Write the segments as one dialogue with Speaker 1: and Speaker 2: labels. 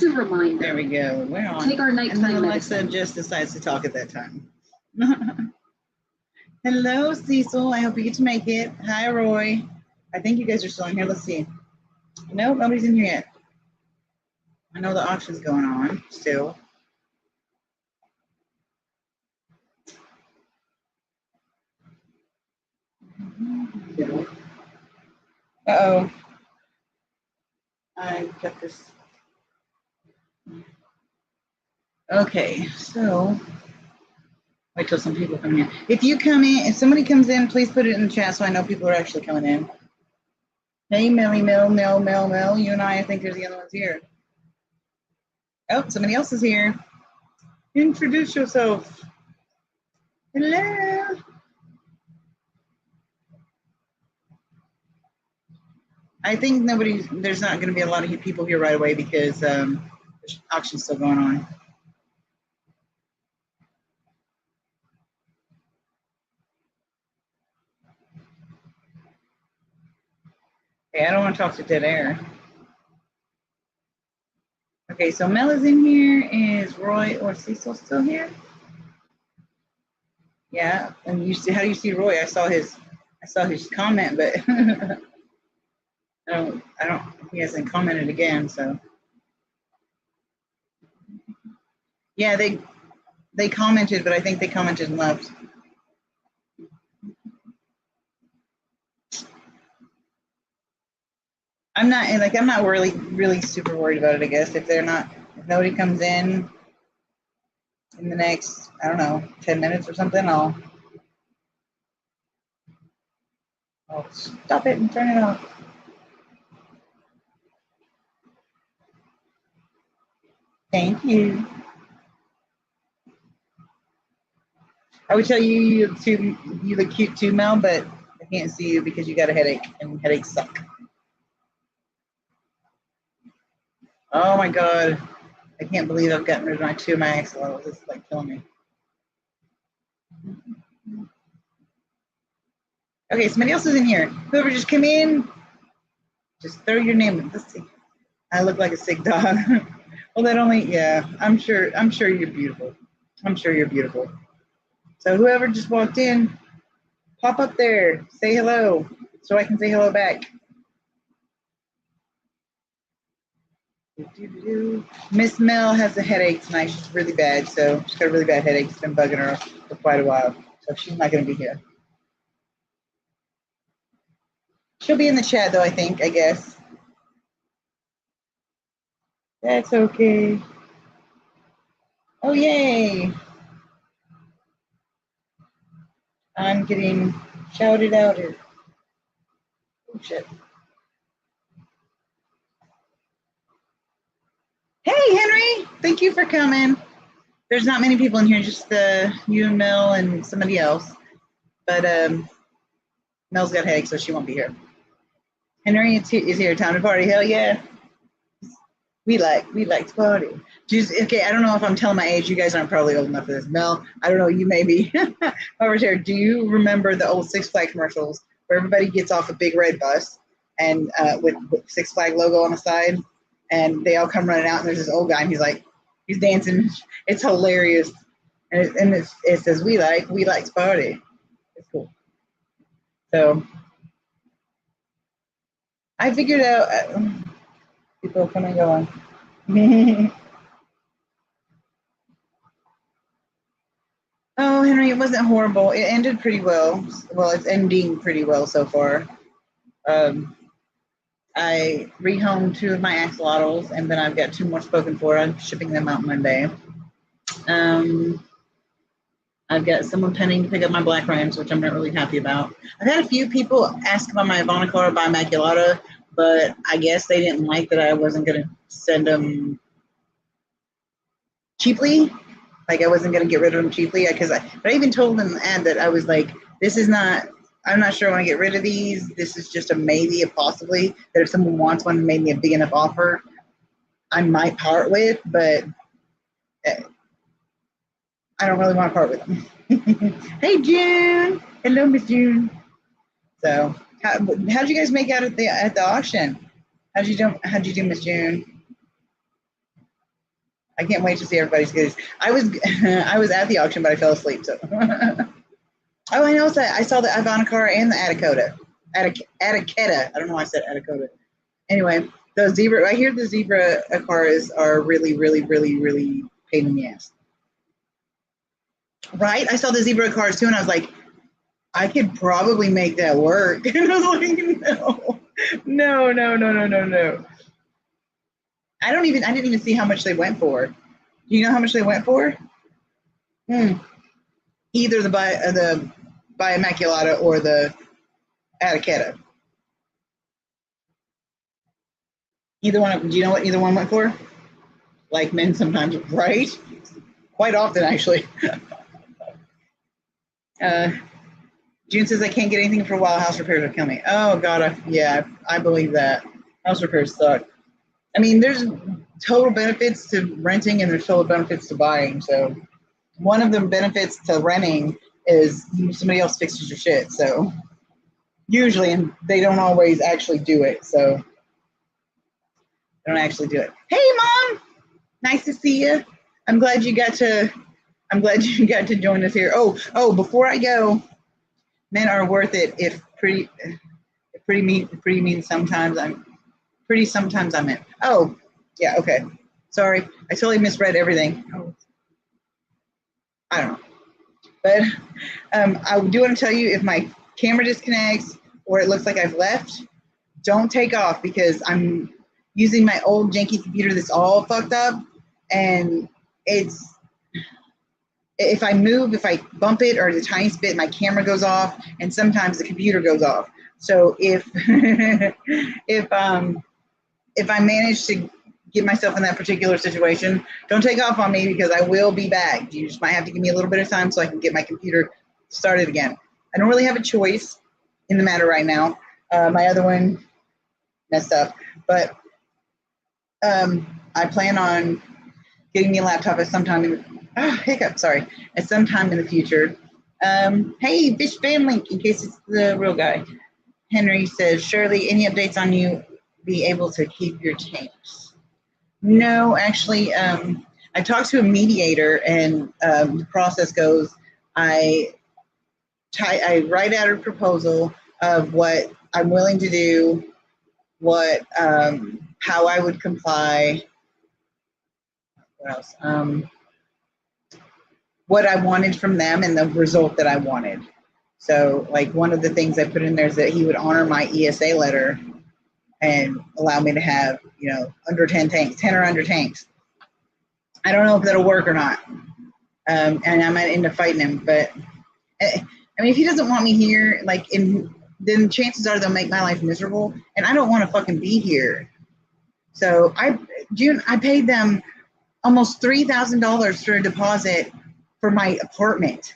Speaker 1: is a reminder.
Speaker 2: There we go. We're on.
Speaker 1: Take our nighttime
Speaker 2: and then
Speaker 1: medicine.
Speaker 2: Alexa just decides to talk at that time. Hello, Cecil. I hope you get to make it. Hi, Roy. I think you guys are still in here. Let's see. Nope, nobody's in here yet. I know the auction's going on still. Uh-oh. I got this. Okay, so wait till some people come in. If you come in, if somebody comes in, please put it in the chat so I know people are actually coming in. Hey, Millie, Mel, you and I think, are the other ones here. Oh, somebody else is here. Introduce yourself. Hello. I think there's not going to be a lot of people here right away because the auction's still going on. Hey, I don't want to talk to dead air. Okay, so Mel is in here. Is Roy or Cecil still here? Yeah, and you see, how do you see Roy? I saw his comment, but I don't. He hasn't commented again. So yeah, they commented, but I think they commented and left. I'm not really super worried about it. I guess if nobody comes in the next, I don't know, 10 minutes or something, I'll stop it and turn it off. Thank you. I would tell you look cute too, Mel, but I can't see you because you got a headache, and headaches suck. Oh my God. I can't believe I've gotten rid of two of my axolotls. It's like killing me. Okay, somebody else is in here. Whoever just came in, just throw your name in. Let's see. I look like a sick dog. Well, yeah, I'm sure you're beautiful. I'm sure you're beautiful. So whoever just walked in, pop up there, say hello, so I can say hello back. Miss Mel has a headache tonight. She's really bad, so she's got a really bad headache. It's been bugging her for quite a while, so she's not going to be here. She'll be in the chat, though, I guess. That's okay. Oh, yay. I'm getting shouted out here. Oh, shit. Hey, Henry. Thank you for coming. There's not many people in here, just you and Mel and somebody else. But Mel's got a headache, so she won't be here. Henry is here. Time to party. Hell yeah. We like to party. Okay, I don't know if I'm telling my age. You guys aren't probably old enough for this. Mel, I don't know. You may be. Over here. Do you remember the old Six Flags commercials where everybody gets off a big red bus and with Six Flag logo on the side, and they all come running out, and there's this old guy, and he's dancing. It's hilarious, and it says we like to party. It's cool. So I figured out. People come and go on. Oh, Henry, it wasn't horrible. It ended pretty well. Well, it's ending pretty well so far. I rehomed two of my axolotls, and then I've got two more spoken for. I'm shipping them out Monday. I've got someone pending to pick up my black rams, which I'm not really happy about. I've had a few people ask about my Ivonicar bimaculata, but I guess they didn't like that I wasn't going to send them cheaply. Like I wasn't going to get rid of them cheaply. But I even told them in the ad that I was like, I'm not sure I want to get rid of these. This is just a maybe, a possibly, that if someone wants one and made me a big enough offer, I might part with, but I don't really want to part with them. Hey, June. Hello, Miss June. So how'd you guys make out at the auction? How'd you do, Miss June? I can't wait to see everybody's goodies. I was I was at the auction, but I fell asleep. So. Oh, I know that. I saw the Ivana car and the Atticota. Atticetta. I don't know why I said Atticota. Anyway, the zebra. I hear the zebra cars are really, really, really, really pain in the ass. Right? I saw the zebra cars too, and I was like, I could probably make that work. And I was like, no. I didn't even see how much they went for. Do you know how much they went for? Either the Bi Immaculata or the Atticetta. Either one. Do you know what either one went for? Like men sometimes, right? Quite often, actually. June says I can't get anything for a while. House repairs are coming. Oh God, I believe that. House repairs suck. I mean, there's total benefits to renting and there's total benefits to buying. So one of the benefits to renting is somebody else fixes your shit. So usually, and they don't always actually do it. So they don't actually do it. Hey, Mom, nice to see you. I'm glad you got to join us here. Oh, before I go, men are worth it if pretty means sometimes I'm in. Oh, yeah, okay. Sorry, I totally misread everything. Oh. I don't know. But I do want to tell you, if my camera disconnects or it looks like I've left, don't take off because I'm using my old janky computer that's all fucked up, and if I bump it or the tiniest bit, my camera goes off, and sometimes the computer goes off. So if I manage to get myself in that particular situation, don't take off on me because I will be back. You just might have to give me a little bit of time so I can get my computer started again. I don't really have a choice in the matter right now. My other one messed up, but I plan on getting me a laptop at some time at some time in the future. Hey, Fish Fan Link, in case it's the real guy. Henry says, Shirley, any updates on you be able to keep your tanks? No, actually, I talked to a mediator, and the process goes, I write out a proposal of what I'm willing to do, how I would comply, what else? What I wanted from them and the result that I wanted. So, like, one of the things I put in there is that he would honor my ESA letter and allow me to have, under 10 or under tanks. I don't know if that'll work or not. And I might end up fighting him. But, I mean, if he doesn't want me here, then chances are they'll make my life miserable. And I don't want to fucking be here. So, I paid them almost $3,000 for a deposit for my apartment.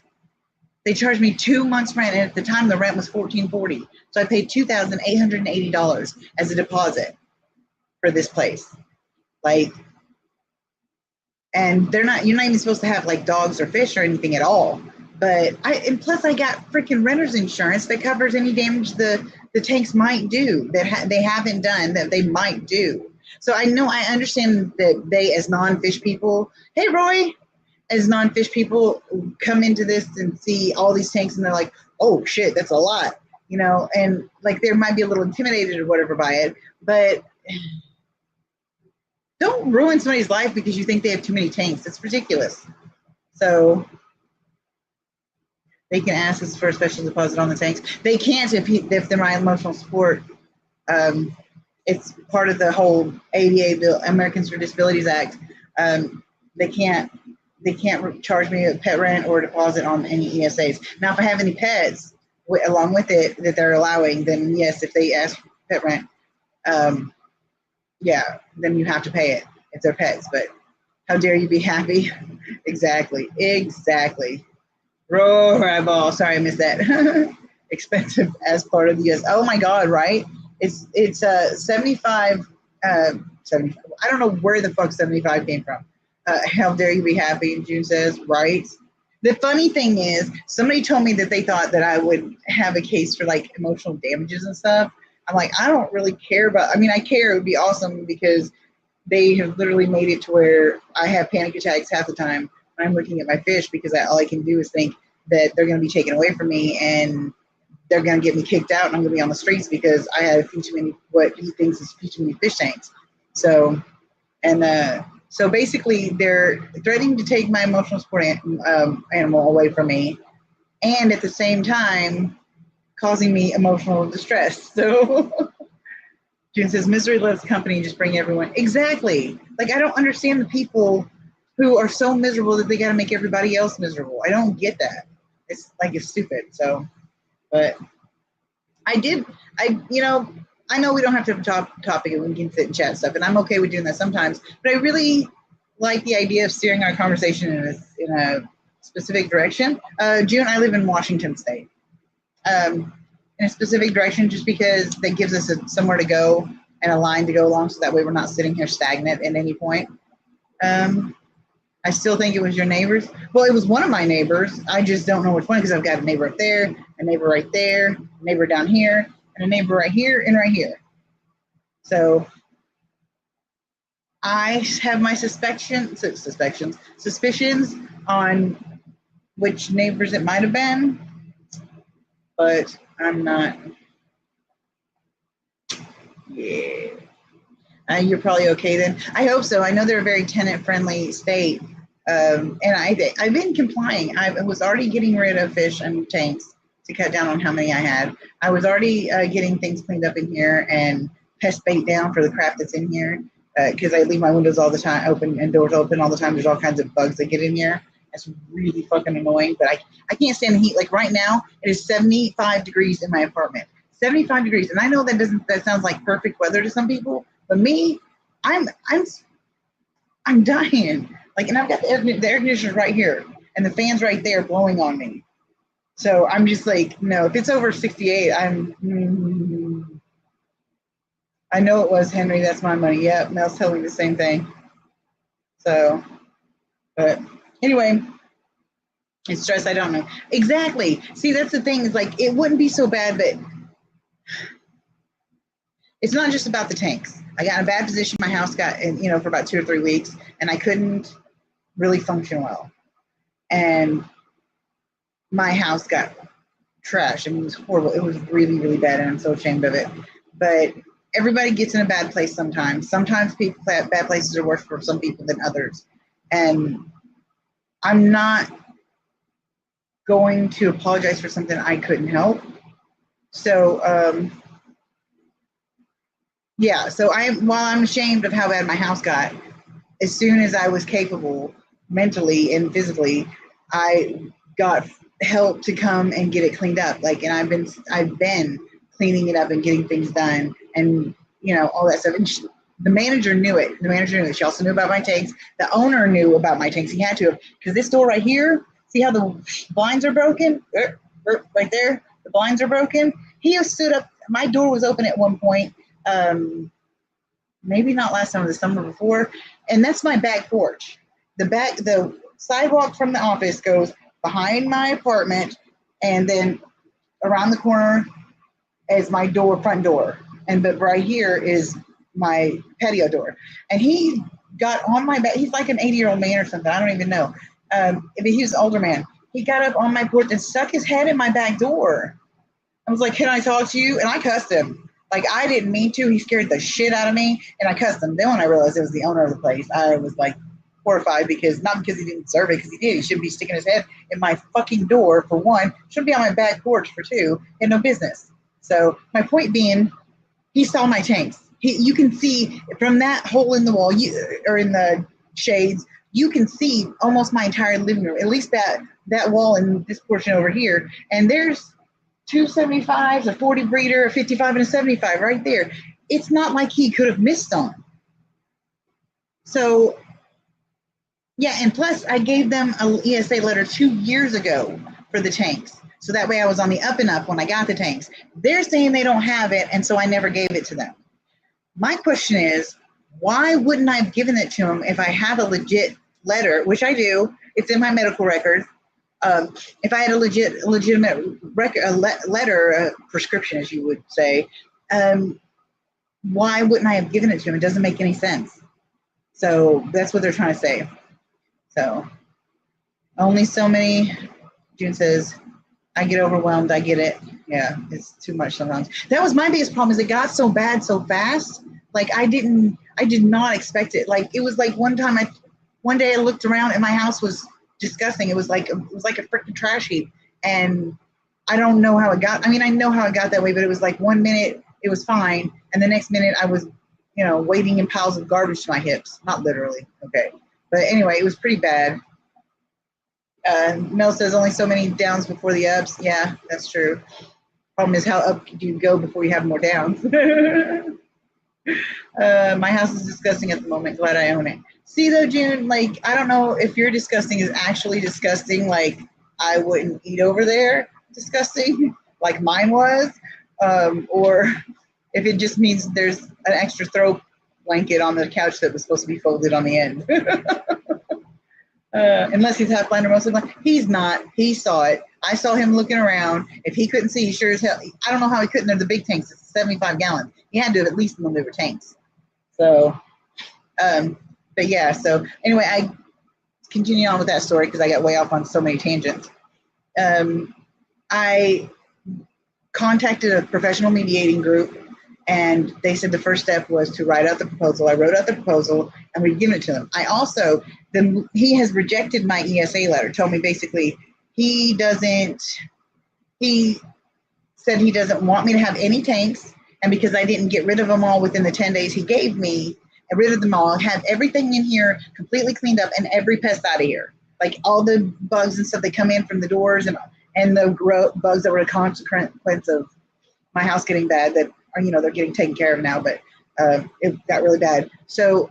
Speaker 2: They charged me 2 months rent, and at the time the rent was $1,440. So I paid $2,880 as a deposit for this place. And you're not even supposed to have like dogs or fish or anything at all. But plus I got freaking renter's insurance that covers any damage the tanks might do that they haven't done that they might do. So I understand that they, as non-fish people, hey Roy, as non-fish people come into this and see all these tanks and they're like, oh shit, that's a lot, and like they might be a little intimidated or whatever by it, but don't ruin somebody's life because you think they have too many tanks. It's ridiculous. So they can ask us for a special deposit on the tanks. They can't if they're my emotional support. It's part of the whole ADA bill, Americans with Disabilities Act. They can't charge me a pet rent or a deposit on any ESAs. Now, if I have any pets along with it that they're allowing, then yes, if they ask pet rent, then you have to pay it if they're pets. But how dare you be happy? Exactly. Roar eyeball. Sorry, I missed that. Expensive as part of the US. Oh my God, right? It's 75. 75. I don't know where the fuck 75 came from. How dare you be happy? June says, right? The funny thing is, somebody told me that they thought that I would have a case for like emotional damages and stuff. I'm like, I don't really care I care. It would be awesome because they have literally made it to where I have panic attacks half the time when I'm looking at my fish because all I can do is think that they're going to be taken away from me and they're going to get me kicked out and I'm going to be on the streets because I have too many, what he thinks is too many fish tanks. So, so basically they're threatening to take my emotional support animal away from me and at the same time causing me emotional distress. So June says, misery loves company, just bring everyone. Exactly. Like, I don't understand the people who are so miserable that they got to make everybody else miserable. I don't get that. It's like, it's stupid. So, but I know we don't have to have a topic and we can sit and chat stuff, and I'm okay with doing that sometimes, but I really like the idea of steering our conversation in a specific direction. June, I live in Washington State. In a specific direction just because that gives us somewhere to go and a line to go along so that way we're not sitting here stagnant at any point. I still think it was your neighbors. Well, it was one of my neighbors. I just don't know which one because I've got a neighbor up there, a neighbor right there, a neighbor down here, and a neighbor right here and right here. So I have my suspicions on which neighbors it might have been, but I'm not. Yeah. You're probably okay then. I hope so. I know they're a very tenant-friendly state, and I've been complying. I was already getting rid of fish and tanks to cut down on how many I had. I was already getting things cleaned up in here and pest bait down for the crap that's in here because I leave my windows all the time open and doors open all the time. There's all kinds of bugs that get in here. That's really fucking annoying, but I can't stand the heat. Like right now, it is 75 degrees in my apartment. 75 degrees, and I know that sounds like perfect weather to some people. But me, I'm dying. Like, and I've got the air conditioner right here, and the fan's right there blowing on me. So I'm just like, no. If it's over 68, I know it was Henry. That's my money. Yep, Mel's telling me the same thing. So, but anyway, it's stress. I don't know exactly. See, that's the thing. Is like it wouldn't be so bad, but it's not just about the tanks. I got in a bad position. My house got, for about 2 or 3 weeks, and I couldn't really function well. And my house got trashed. I mean, it was horrible. It was really, really bad, and I'm so ashamed of it. But everybody gets in a bad place sometimes. Sometimes bad places are worse for some people than others. And I'm not going to apologize for something I couldn't help. So, yeah, so while I'm ashamed of how bad my house got, as soon as I was capable mentally and physically, I got help to come and get it cleaned up. Like, and I've been cleaning it up and getting things done and, all that stuff. And the manager knew it. The manager knew it. She also knew about my tanks. The owner knew about my tanks. He had to, because this door right here, see how the blinds are broken? Right there, the blinds are broken. He stood up. My door was open at one point. Maybe not last summer, the summer before, and that's my back porch. The sidewalk from the office goes behind my apartment, and then around the corner is my front door, but right here is my patio door. And he got on my back. He's like an 80-year-old man or something. I don't even know. He was an older man. He got up on my porch and stuck his head in my back door. I was like, "Can I talk to you?" And I cussed him. Like, I didn't mean to. He scared the shit out of me, and I cussed him. Then when I realized it was the owner of the place, I was, like, horrified not because he didn't deserve it, because he did. He shouldn't be sticking his head in my fucking door, for one. Shouldn't be on my back porch, for two. Had no business. So my point being, he saw my tanks. You can see from that hole in the wall, or in the shades, you can see almost my entire living room, at least that wall in this portion over here. And there's 2 75s, a 40 breeder, a 55, and a 75 right there. It's not like he could have missed on. So, yeah, and plus I gave them an ESA letter 2 years ago for the tanks. So that way I was on the up and up when I got the tanks. They're saying they don't have it, and so I never gave it to them. My question is, why wouldn't I have given it to them if I have a legit letter, which I do, it's in my medical record. If I had a legitimate record, letter, a prescription, as you would say, why wouldn't I have given it to him? It doesn't make any sense. So that's what they're trying to say. So only so many. June says, I get overwhelmed. I get it. Yeah, it's too much sometimes. That was my biggest problem, is it got so bad so fast. Like I did not expect it. Like it was like one day I looked around and my house was disgusting. It was like a freaking trash heap. And I don't know how it got. I mean, I know how it got that way, but it was like 1 minute it was fine, and the next minute I was, wading in piles of garbage to my hips. Not literally, okay. But anyway, it was pretty bad. Mel says only so many downs before the ups. Yeah, that's true. Problem is, how up do you go before you have more downs? My house is disgusting at the moment. Glad I own it. See though, June, like I don't know if your disgusting is actually disgusting. Like I wouldn't eat over there. Disgusting, like mine was, or if it just means there's an extra throw blanket on the couch that was supposed to be folded on the end. Unless he's half blind or mostly blind. He's not. He saw it. I saw him looking around. If he couldn't see, he sure as hell. I don't know how he couldn't. They're the big tanks. It's 75 gallons. He had to have at least when they were tanks. So, but yeah. So anyway, I continue on with that story because I got way off on so many tangents. I contacted a professional mediating group, and they said the first step was to write out the proposal. I wrote out the proposal, and we've given it to them. I also, he has rejected my ESA letter, told me basically he said he doesn't want me to have any tanks, and because I didn't get rid of them all within the 10 days he gave me, I rid of them all, have everything in here completely cleaned up, and every pest out of here. Like all the bugs and stuff that come in from the doors and the bugs that were a consequence of my house getting bad that are, they're getting taken care of now, but it got really bad. So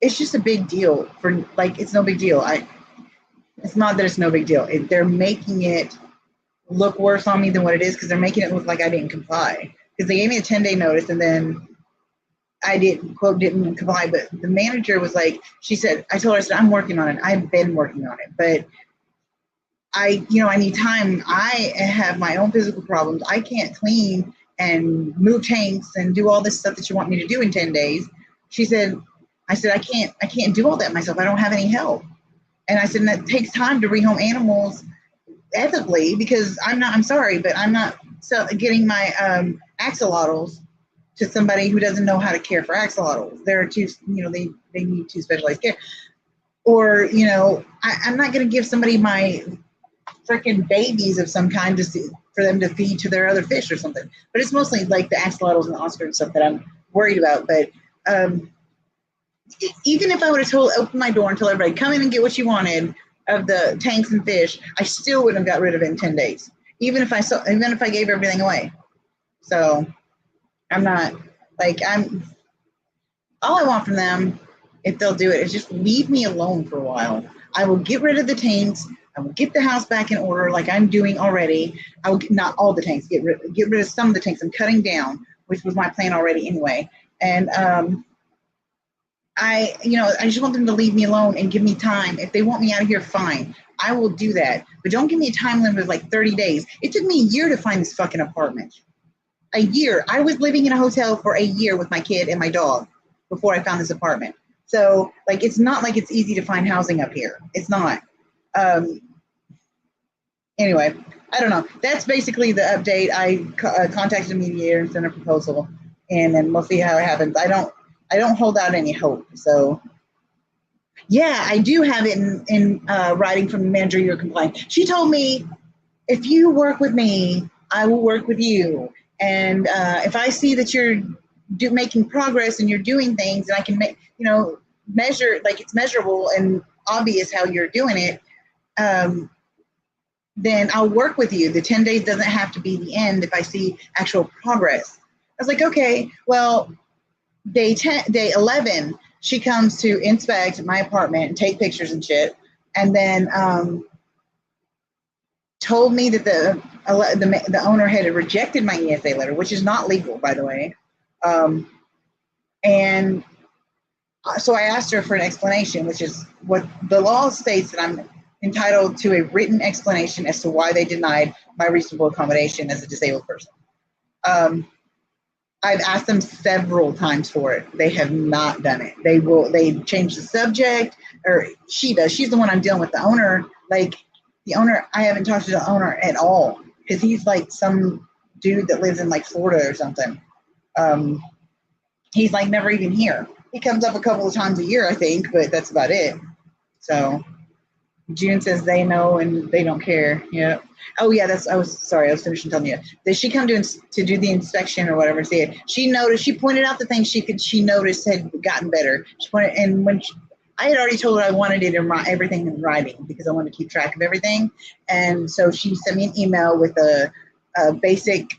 Speaker 2: it's just a big deal it's no big deal. It's not that it's no big deal. They're making it look worse on me than what it is because they're making it look like I didn't comply. Because they gave me a 10-day notice and then I didn't comply, but the manager was like, I told her, I'm working on it. I've been working on it, but I need time. I have my own physical problems. I can't clean and move tanks and do all this stuff that you want me to do in 10 days. I said, I can't do all that myself. I don't have any help. And I said, and that takes time to rehome animals ethically because I'm sorry, but I'm not getting my axolotls to somebody who doesn't know how to care for axolotls. They're too, they need too specialized care. Or, I'm not going to give somebody my freaking babies of some kind for them to feed to their other fish or something. But it's mostly like the axolotls and the Oscar and stuff that I'm worried about. But even if I would have opened my door and told everybody, come in and get what you wanted of the tanks and fish, I still wouldn't have got rid of it in 10 days. Even if I gave everything away. So I'm not all I want from them, if they'll do it, is just leave me alone for a while. I will get rid of the tanks. I will get the house back in order like I'm doing already. I will not all the tanks, get rid of some of the tanks. I'm cutting down, which was my plan already anyway. And I just want them to leave me alone and give me time. If they want me out of here, fine. I will do that. But don't give me a time limit of like 30 days. It took me a year to find this fucking apartment. A year. I was living in a hotel for a year with my kid and my dog before I found this apartment. So it's not like it's easy to find housing up here. It's not. Anyway, I don't know. That's basically the update. I contacted a mediator and sent a proposal, and then we'll see how it happens. I don't hold out any hope. So, yeah, I do have it in writing from the manager you're complying. She told me, if you work with me, I will work with you. And if I see that you're making progress and you're doing things, and I can measure, it's measurable and obvious how you're doing it, then I'll work with you. The 10 days doesn't have to be the end if I see actual progress. I was like, okay, well, day 11, she comes to inspect my apartment and take pictures and shit, and then told me that the owner had rejected my ESA letter, which is not legal, by the way. And so I asked her for an explanation, which is what the law states, that I'm entitled to a written explanation as to why they denied my reasonable accommodation as a disabled person. I've asked them several times for it. They have not done it. They change the subject, or she does. She's the one I'm dealing with. The owner, like the owner, I haven't talked to the owner at all because he's like some dude that lives in like Florida or something. He's like never even here. He comes up a couple of times a year, I think, but that's about it. So June says they know and they don't care. Yeah. Oh yeah, I was finishing telling you. Did she come to do the inspection or whatever? See, she pointed out the things she noticed had gotten better. She pointed, and when I had already told her I wanted everything in writing because I wanted to keep track of everything. And so she sent me an email with a basic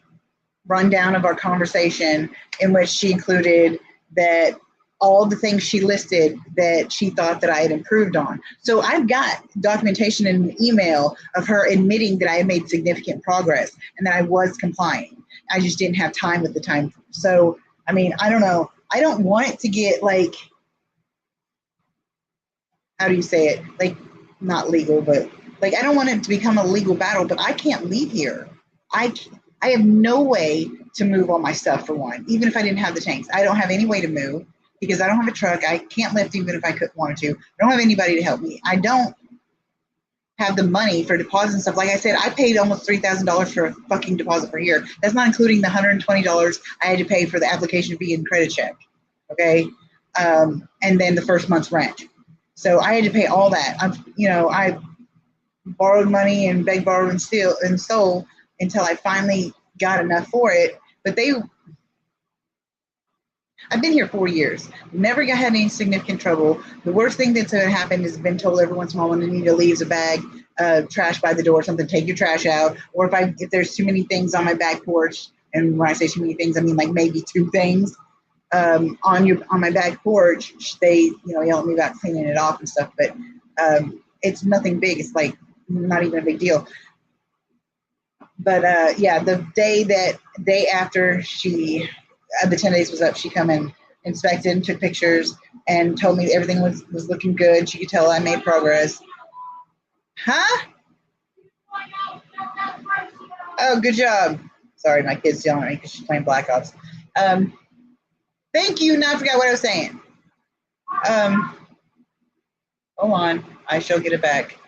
Speaker 2: rundown of our conversation in which she included that all the things she listed that she thought that I had improved on. So I've got documentation in an email of her admitting that I had made significant progress and that I was complying. I just didn't have time at the time. So, I mean, I don't know. I don't want it to get like, how do you say it? Like, not legal, but like, I don't want it to become a legal battle, but I can't leave here. I have no way to move all my stuff, for one, even if I didn't have the tanks. I don't have any way to move because I don't have a truck. I can't lift even if I wanted to. I don't have anybody to help me. I don't have the money for deposits and stuff. Like I said, I paid almost $3,000 for a fucking deposit per year. That's not including the $120 I had to pay for the application fee and credit check. Okay. And then the first month's rent. So I had to pay all that. I borrowed money and begged, borrowed, and stole until I finally got enough for it. But I've been here 4 years. Never had any significant trouble. The worst thing that's happened is been told every once in a while when Anita leaves a bag of trash by the door or something, take your trash out. Or if there's too many things on my back porch, and when I say too many things, I mean like maybe 2 things on my back porch, they yell at me about cleaning it off and stuff. But it's nothing big. It's like not even a big deal. But yeah, the day after the 10 days was up, she come and inspected and took pictures and told me everything was looking good. She could tell I made progress. Huh? Oh, good job. Sorry, my kid's yelling at me because she's playing Black Ops. Thank you. Now I forgot what I was saying. Hold on. I shall get it back.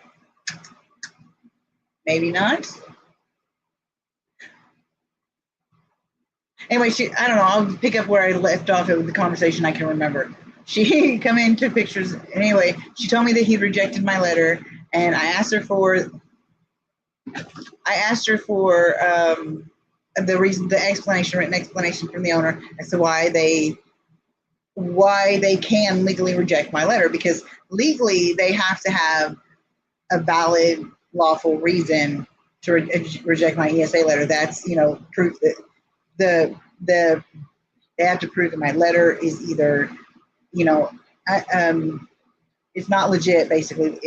Speaker 2: Maybe not. Anyway, I don't know. I'll pick up where I left off with the conversation I can remember. She come in, took pictures. Anyway, she told me that he rejected my letter, and I asked her for the reason, written explanation from the owner as to why they can legally reject my letter, because legally they have to have a valid, lawful reason to reject my ESA letter. That's proof that they have to prove that my letter is either it's not legit. Basically,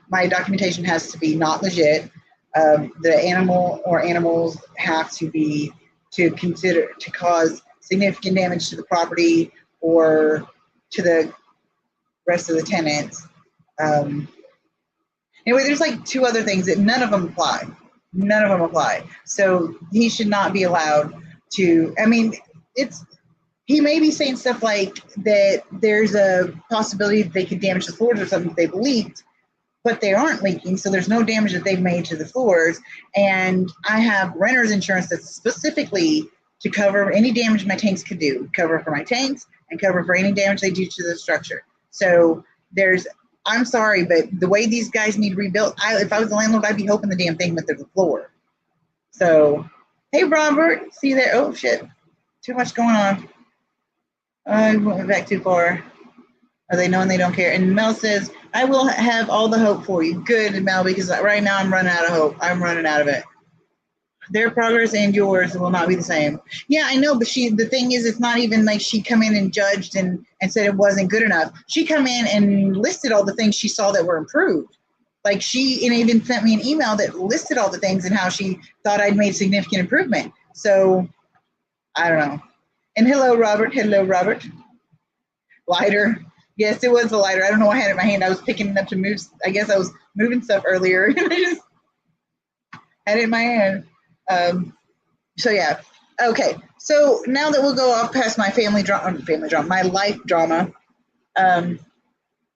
Speaker 2: my documentation has to be not legit. The animal or animals have to cause significant damage to the property or to the rest of the tenants. Anyway, there's like 2 other things that none of them apply. So he should not be allowed to. I mean, he may be saying stuff like that there's a possibility that they could damage the floors or something if they've leaked, but they aren't leaking, so there's no damage that they've made to the floors. And I have renter's insurance that's specifically to cover any damage my tanks could do, cover for my tanks and cover for any damage they do to the structure. So I'm sorry, but the way these guys need rebuilt, if I was the landlord, I'd be hoping the damn thing went through the floor. So, hey, Robert, see you there. Oh, shit. Too much going on. I went back too far. Are they knowing they don't care? And Mel says, I will have all the hope for you. Good, Mel, because right now I'm running out of hope. I'm running out of it. Their progress and yours will not be the same. Yeah, I know, but the thing is, it's not even like she come in and judged and said it wasn't good enough. She come in and listed all the things she saw that were improved. Like and even sent me an email that listed all the things and how she thought I'd made significant improvement. So, I don't know. And hello, Robert. Hello, Robert. Lighter. Yes, it was a lighter. I don't know why I had it in my hand. I was picking it up to move. I guess I was moving stuff earlier. And I just had it in my hand. So yeah, Okay, so now that we'll go off past my my life drama.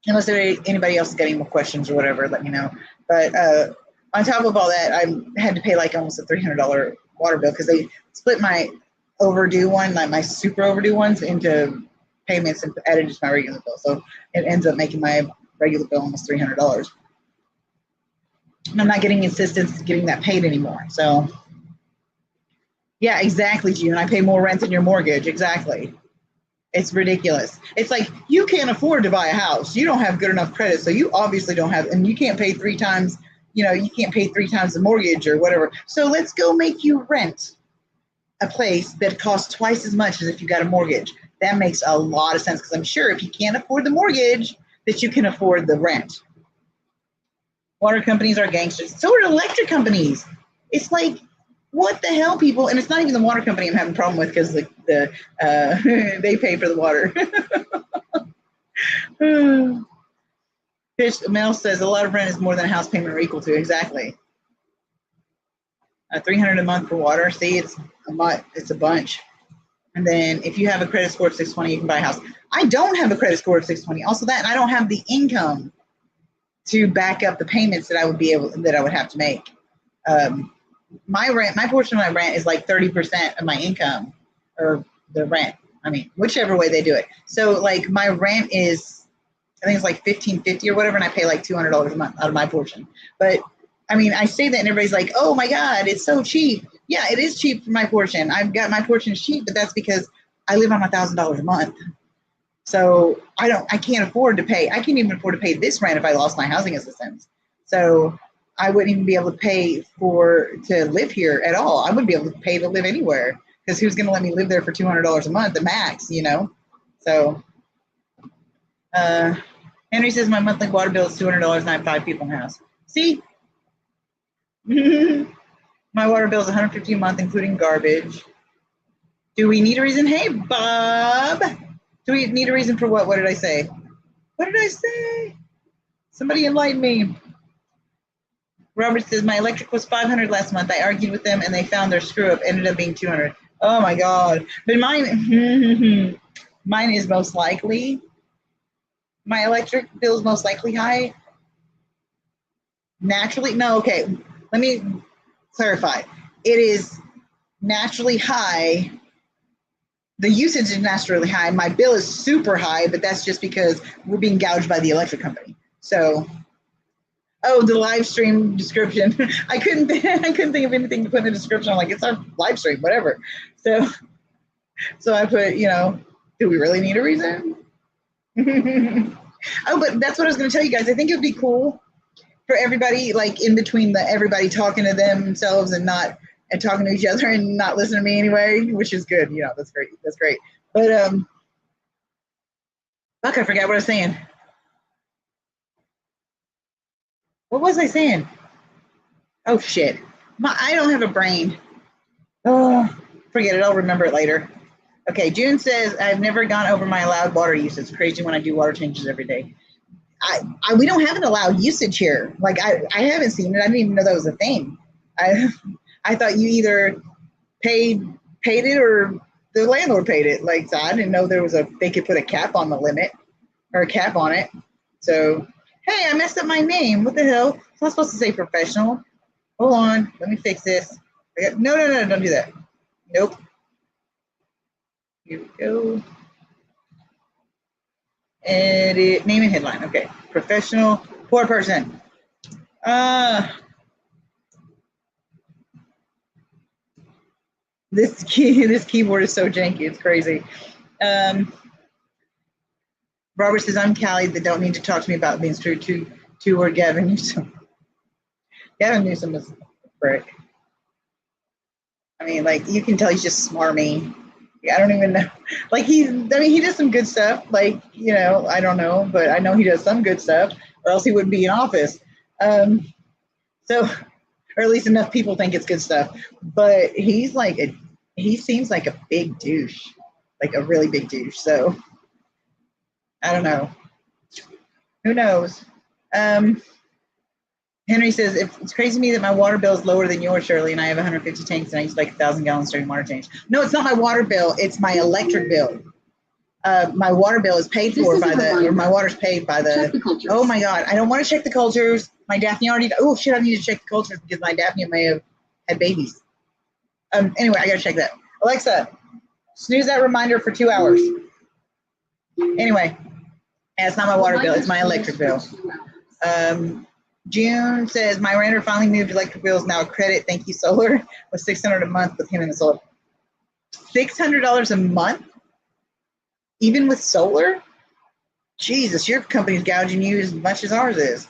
Speaker 2: Unless anybody else is getting more questions or whatever, let me know. But on top of all that, I had to pay like almost a $300 water bill because they split my overdue one, like my super overdue ones, into payments and added to my regular bill. So it ends up making my regular bill almost $300. And I'm not getting assistance getting that paid anymore. So yeah, exactly, June. I pay more rent than your mortgage. Exactly. It's ridiculous. It's like you can't afford to buy a house. You don't have good enough credit, so you obviously don't have, and you can't pay 3 times. You can't pay 3 times the mortgage or whatever. So let's go make you rent a place that costs twice as much as if you got a mortgage. That makes a lot of sense because I'm sure if you can't afford the mortgage, that you can afford the rent. Water companies are gangsters. So are electric companies. It's like, what the hell, people? And it's not even the water company I'm having a problem with because they pay for the water. Fish Mel says a lot of rent is more than a house payment are equal to. Exactly. $300 a month for water. See, it's a bunch. And then if you have a credit score of 620, you can buy a house. I don't have a credit score of 620. Also, that, and I don't have the income to back up the payments that I would have to make. My portion of my rent is like 30% of my income, or the rent. I mean, whichever way they do it. So like my rent is, I think it's like $1,550 or whatever, and I pay like $200 a month out of my portion. But I mean, I say that and everybody's like, oh my God, it's so cheap. Yeah, it is cheap for my portion. I've got my portion cheap, but that's because I live on $1,000 a month. So I can't afford to pay. I can't even afford to pay this rent if I lost my housing assistance. So I wouldn't even be able to pay to live here at all. I wouldn't be able to pay to live anywhere because who's going to let me live there for $200 a month, the max, So Henry says my monthly water bill is $200 and I have 5 people in the house. See? My water bill is $150 a month, including garbage. Do we need a reason? Hey, Bob. Do we need a reason for what? What did I say? What did I say? Somebody enlighten me. Robert says my electric was $500 last month. I argued with them and they found their screw up. Ended up being $200. Oh my God. But mine is most likely. My electric bill is most likely high. Naturally, no. Okay. Let me clarify. It is naturally high. The usage is naturally high. My bill is super high, but that's just because we're being gouged by the electric company. So, the live stream description. I couldn't think of anything to put in the description. I'm like, it's our live stream, whatever. So I put, do we really need a reason? But that's what I was going to tell you guys. I think it would be cool for everybody, like in between everybody talking to themselves and talking to each other and not listening to me anyway, which is good. That's great. That's great. But fuck, I forgot what I was saying. What was I saying? Oh shit. I don't have a brain. Oh, forget it. I'll remember it later. Okay, June says I've never gone over my allowed water use. It's crazy when I do water changes every day. We don't have an allowed usage here. Like I haven't seen it. I didn't even know that was a thing. I thought you either paid it or the landlord paid it. Like, so I didn't know they could put a cap on the limit or a cap on it. So, hey, I messed up my name. What the hell? It's not supposed to say professional. Hold on. Let me fix this. No, don't do that. Nope. Here we go. Edit, name and headline. Okay. Professional, poor person. This keyboard is so janky. It's crazy. Robert says, I'm Callie that don't need to talk to me about being true to or Gavin Newsom. Gavin Newsom is a prick. I mean, like, you can tell he's just smarmy. I don't even know. Like, he does some good stuff. Like, I don't know, but I know he does some good stuff, or else he wouldn't be in office. So, or at least enough people think it's good stuff. But he seems like a big douche, like a really big douche. So, I don't know. Who knows? Henry says, if it's crazy to me that my water bill is lower than yours, Shirley, and I have 150 tanks and I use like 1,000 gallons during water change. No, it's not my water bill. It's my electric bill. My water bill is paid for by the, or my water's paid by the, oh my God, I don't want to check the cultures. My Daphne already, oh shit, I need to check the cultures because my Daphne may have had babies. Anyway, I gotta check that. Alexa, snooze that reminder for 2 hours. Anyway, it's not my water bill, it's my electric bill. June says, my renter finally moved electric bills, now a credit, thank you, solar, was $600 a month with him in the solar. $600 a month? Even with solar? Jesus, your company's gouging you as much as ours is.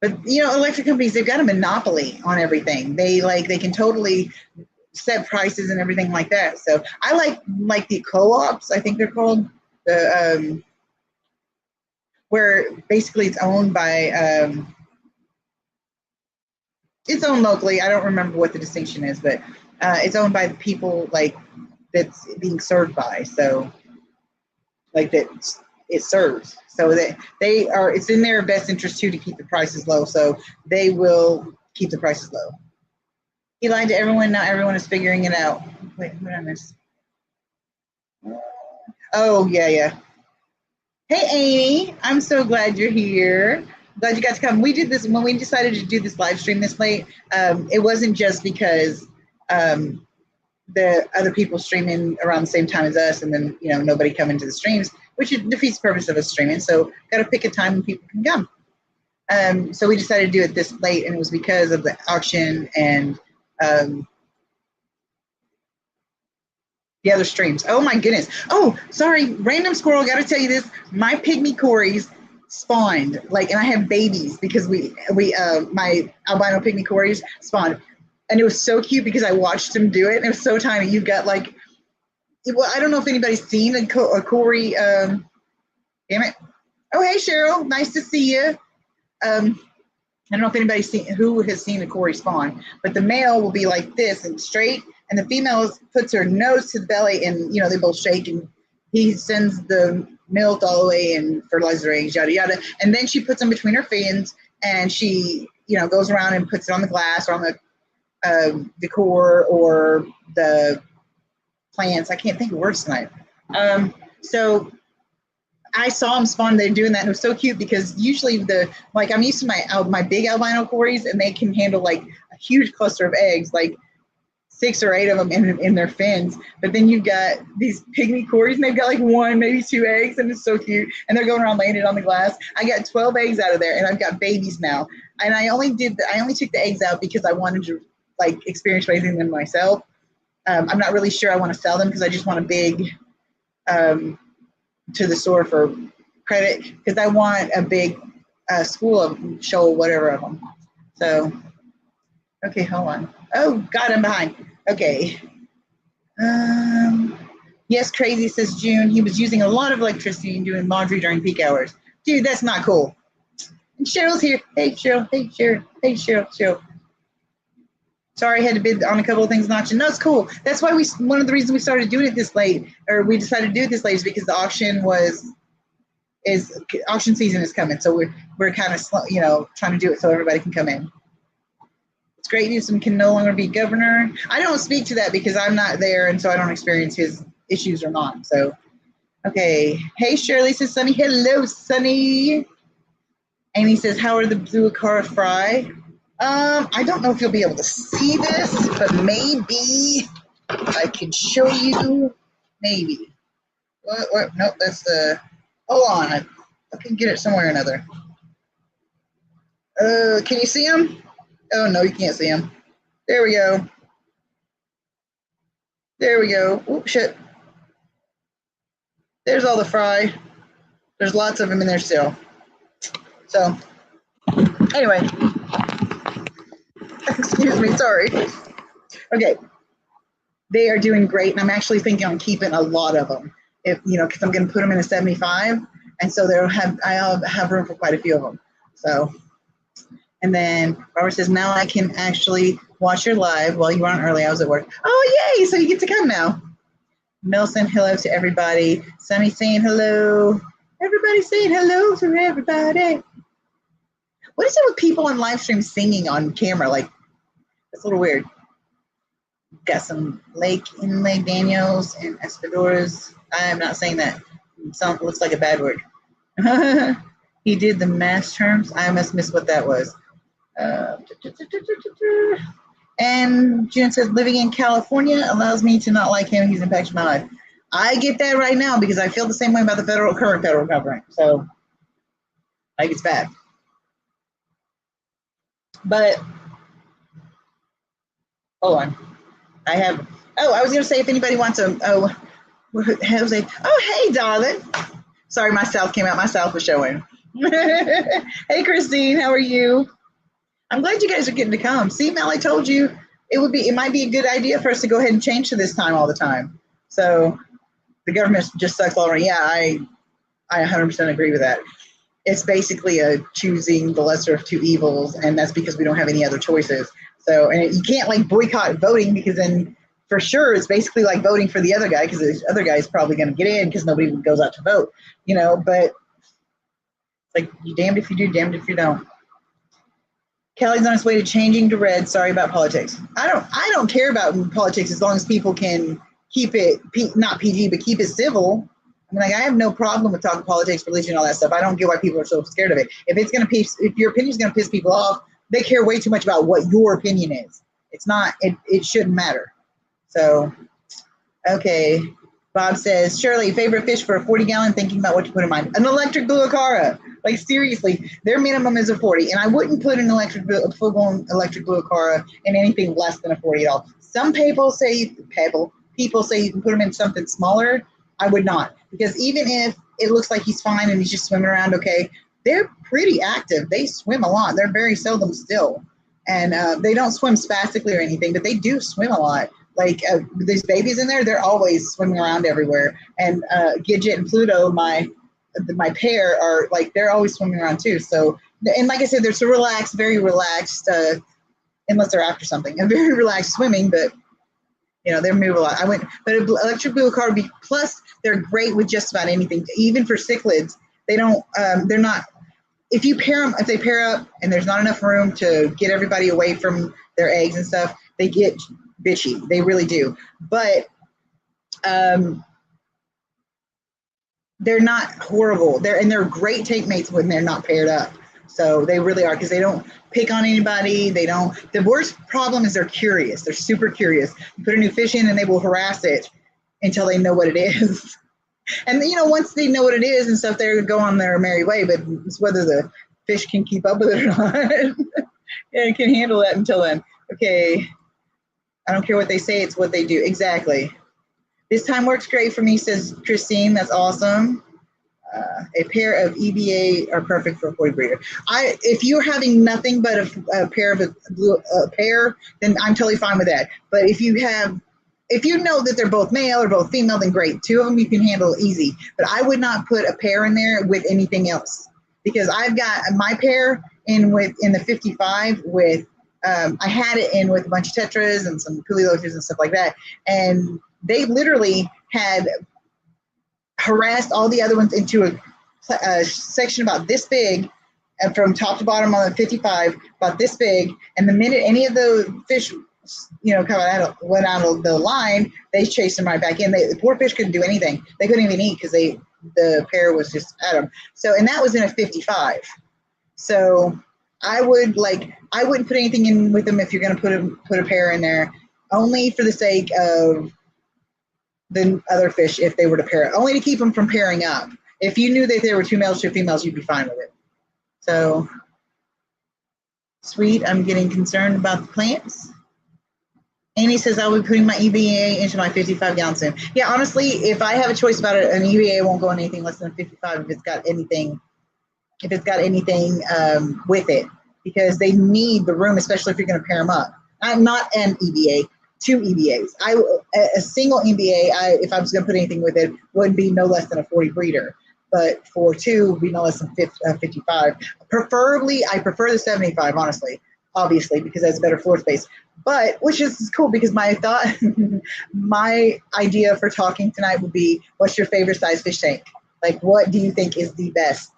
Speaker 2: But you know, electric companies, they've got a monopoly on everything. They can totally set prices and everything like that. So I like the co-ops, I think they're called, the where basically it's owned by it's owned locally. I don't remember what the distinction is, but it's owned by the people like that's being served by. So like that it serves. So that they are, it's in their best interest too to keep the prices low. So they will keep the prices low. He lied to everyone. Not everyone is figuring it out. Wait, what did I miss? Oh, yeah. Hey, Amy. I'm so glad you're here. Glad you got to come. We did this when we decided to do this live stream this late. It wasn't just because the other people streaming around the same time as us, and then nobody coming to the streams, which defeats the purpose of us streaming. So got to pick a time when people can come. So we decided to do it this late, and it was because of the auction and the other streams. Oh my goodness. Oh, sorry, random squirrel. Got to tell you this. My pygmy cories spawned, and I have babies because my albino pygmy cories spawned. And it was so cute because I watched him do it. And it was so tiny. You've got well, I don't know if anybody's seen a Cory. Damn it. Oh, hey, Cheryl. Nice to see you. I don't know if anybody's who has seen a Cory spawn, but the male will be like this and straight. And the female puts her nose to the belly and, they both shake and he sends the milk all the way and fertilizes her eggs, yada, yada. And then she puts them between her fins and she, goes around and puts it on the glass or on the decor or the plants. I can't think of words tonight. So I saw them spawn. They're doing that, and it was so cute because usually I'm used to my big albino cories, and they can handle a huge cluster of eggs, 6 or 8 of them in their fins. But then you've got these pygmy cories, and they've got 1, maybe 2 eggs, and it's so cute. And they're going around laying it on the glass. I got 12 eggs out of there, and I've got babies now. And I only took the eggs out because I wanted to experience raising them myself. I'm not really sure I want to sell them because I just want a big to the store for credit because I want a big school of show whatever of them. So, okay, hold on. Oh God, I'm behind. Okay. Yes, crazy, says June. He was using a lot of electricity and doing laundry during peak hours. Dude, that's not cool. And Cheryl's here. Hey, Cheryl. Hey, Cheryl. Hey, Cheryl. Sorry, I had to bid on a couple of things not to. No, it's cool. That's why one of the reasons we started doing it this late, or we decided to do it this late, is because the auction season is coming. So we're kind of slow, trying to do it so everybody can come in. It's great Newsom can no longer be governor. I don't speak to that because I'm not there, and so I don't experience his issues or not. So, okay. Hey, Shirley, says Sunny. Hello, Sunny. Amy says, how are the blue Acara fry? I don't know if you'll be able to see this, but maybe I can show you. Maybe. What? Nope, that's the. Hold on. I can get it somewhere or another. Can you see them? Oh, no, you can't see them. There we go. There we go. Oops, shit. There's all the fry. There's lots of them in there still. So, anyway. Excuse me, sorry. Okay. They are doing great, and I'm actually thinking on keeping a lot of them. Because I'm going to put them in a 75, and so I'll have room for quite a few of them. So, and then Robert says, now I can actually watch your live while you were on early. I was at work. Oh, yay! So you get to come now. Mel saying hello to everybody. Sunny saying hello. Everybody saying hello to everybody. What is it with people on live stream singing on camera? Like, it's a little weird. Got some Lake Daniels and Espadoras. I am not saying that. It looks like a bad word. He did the mass terms. I must miss what that was. And June says, living in California allows me to not like him. He's impacted my life. I get that right now because I feel the same way about the current federal government. So, like, it's bad. But, hold on. I was going to say if anybody wants Jose. Oh, hey, darling. Sorry, my South came out. My South was showing. Hey, Christine, how are you? I'm glad you guys are getting to come. See, Mel, I told you it might be a good idea for us to go ahead and change to this time all the time. So the government just sucks all around. Yeah, I 100% agree with that. It's basically a choosing the lesser of two evils, and that's because we don't have any other choices. So, and you can't like boycott voting because then for sure it's basically like voting for the other guy because the other guy is probably going to get in because nobody goes out to vote, you know, but like you damned if you do, damned if you don't. Kelly's on his way to changing to red. Sorry about politics. I don't care about politics as long as people can keep it not PG, but keep it civil. I mean, like I have no problem with talking politics, religion, all that stuff. I don't get why people are so scared of it. If your opinion is gonna piss people off, they care way too much about what your opinion is. It's not. It shouldn't matter. So, okay. Bob says, Shirley, favorite fish for a 40-gallon, thinking about what to put in mine. An electric blue acara. Like, seriously, their minimum is a 40. And I wouldn't put an full-blown electric blue acara in anything less than a 40 at all. Some people say you can put them in something smaller. I would not. Because even if it looks like he's fine and he's just swimming around okay, they're pretty active. They swim a lot. They're very seldom still. And they don't swim spastically or anything, but they do swim a lot. Like these babies in there, they're always swimming around everywhere. And Gidget and Pluto, my pair, are like they're always swimming around too. So, and like I said, they're so relaxed, very relaxed, unless they're after something. And very relaxed swimming, but you know they move a lot. But electric blue car would be. Plus, they're great with just about anything, even for cichlids. They don't. They're not. If they pair up and there's not enough room to get everybody away from their eggs and stuff, they get bitchy. They really do. But they're not horrible. They're great take mates when they're not paired up. So they really are because they don't pick on anybody. The worst problem is they're curious. They're super curious. You put a new fish in and they will harass it until they know what it is. And you know, once they know what it is and stuff, they're going to go on their merry way. But it's whether the fish can keep up with it or not. Yeah, it can handle that until then. Okay. I don't care what they say, it's what they do. Exactly. This time works great for me, says Christine. That's awesome. A pair of EBA are perfect for a 40 breeder. If you're having nothing but a pair of a pair, then I'm totally fine with that. But if you know that they're both male or both female, then great. Two of them you can handle easy. But I would not put a pair in there with anything else because I've got my pair in the 55 with. I had it in with a bunch of tetras and some puliloters and stuff like that. And they literally had harassed all the other ones into a section about this big, and from top to bottom on the 55, about this big. And the minute any of the fish, went out of the line, they chased them right back in. The poor fish couldn't do anything. They couldn't even eat because the pair was just at them. So, and that was in a 55. So I wouldn't put anything in with them if you're going to put a pair in there, only for the sake of the other fish if they were to pair up, only to keep them from pairing up. If you knew that there were two males, two females, you'd be fine with it. So, sweet, I'm getting concerned about the plants. Annie says, I'll be putting my EVA into my 55 gallon soon. Yeah, honestly, if I have a choice about it, an EVA won't go in anything less than 55 if it's got anything with it, because they need the room, especially if you're going to pair them up. I'm not an EVA, two EVAs. A single EVA, if I was going to put anything with it, would be no less than a 40 breeder. But for two, would be no less than 55. Preferably, I prefer the 75, honestly, obviously, because that's better floor space. But, which is cool, because my idea for talking tonight would be, what's your favorite size fish tank? Like, what do you think is the best?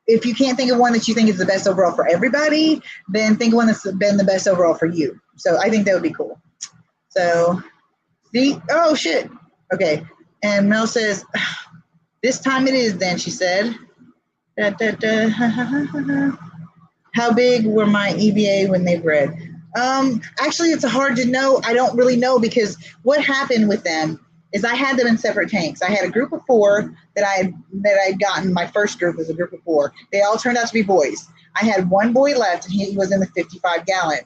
Speaker 2: if you can't think of one that you think is the best overall for everybody, then think of one that's been the best overall for you. So I think that would be cool. So, see, oh shit. Okay. And Mel says, this time it is then, she said. Da, da, da, ha, ha, ha, ha. How big were my EBA when they bred? Actually, it's hard to know. I don't really know because what happened with them is I had them in separate tanks. I had a group of 4 that I had gotten. My first group was a group of 4. They all turned out to be boys. I had one boy left, and he was in the 55-gallon.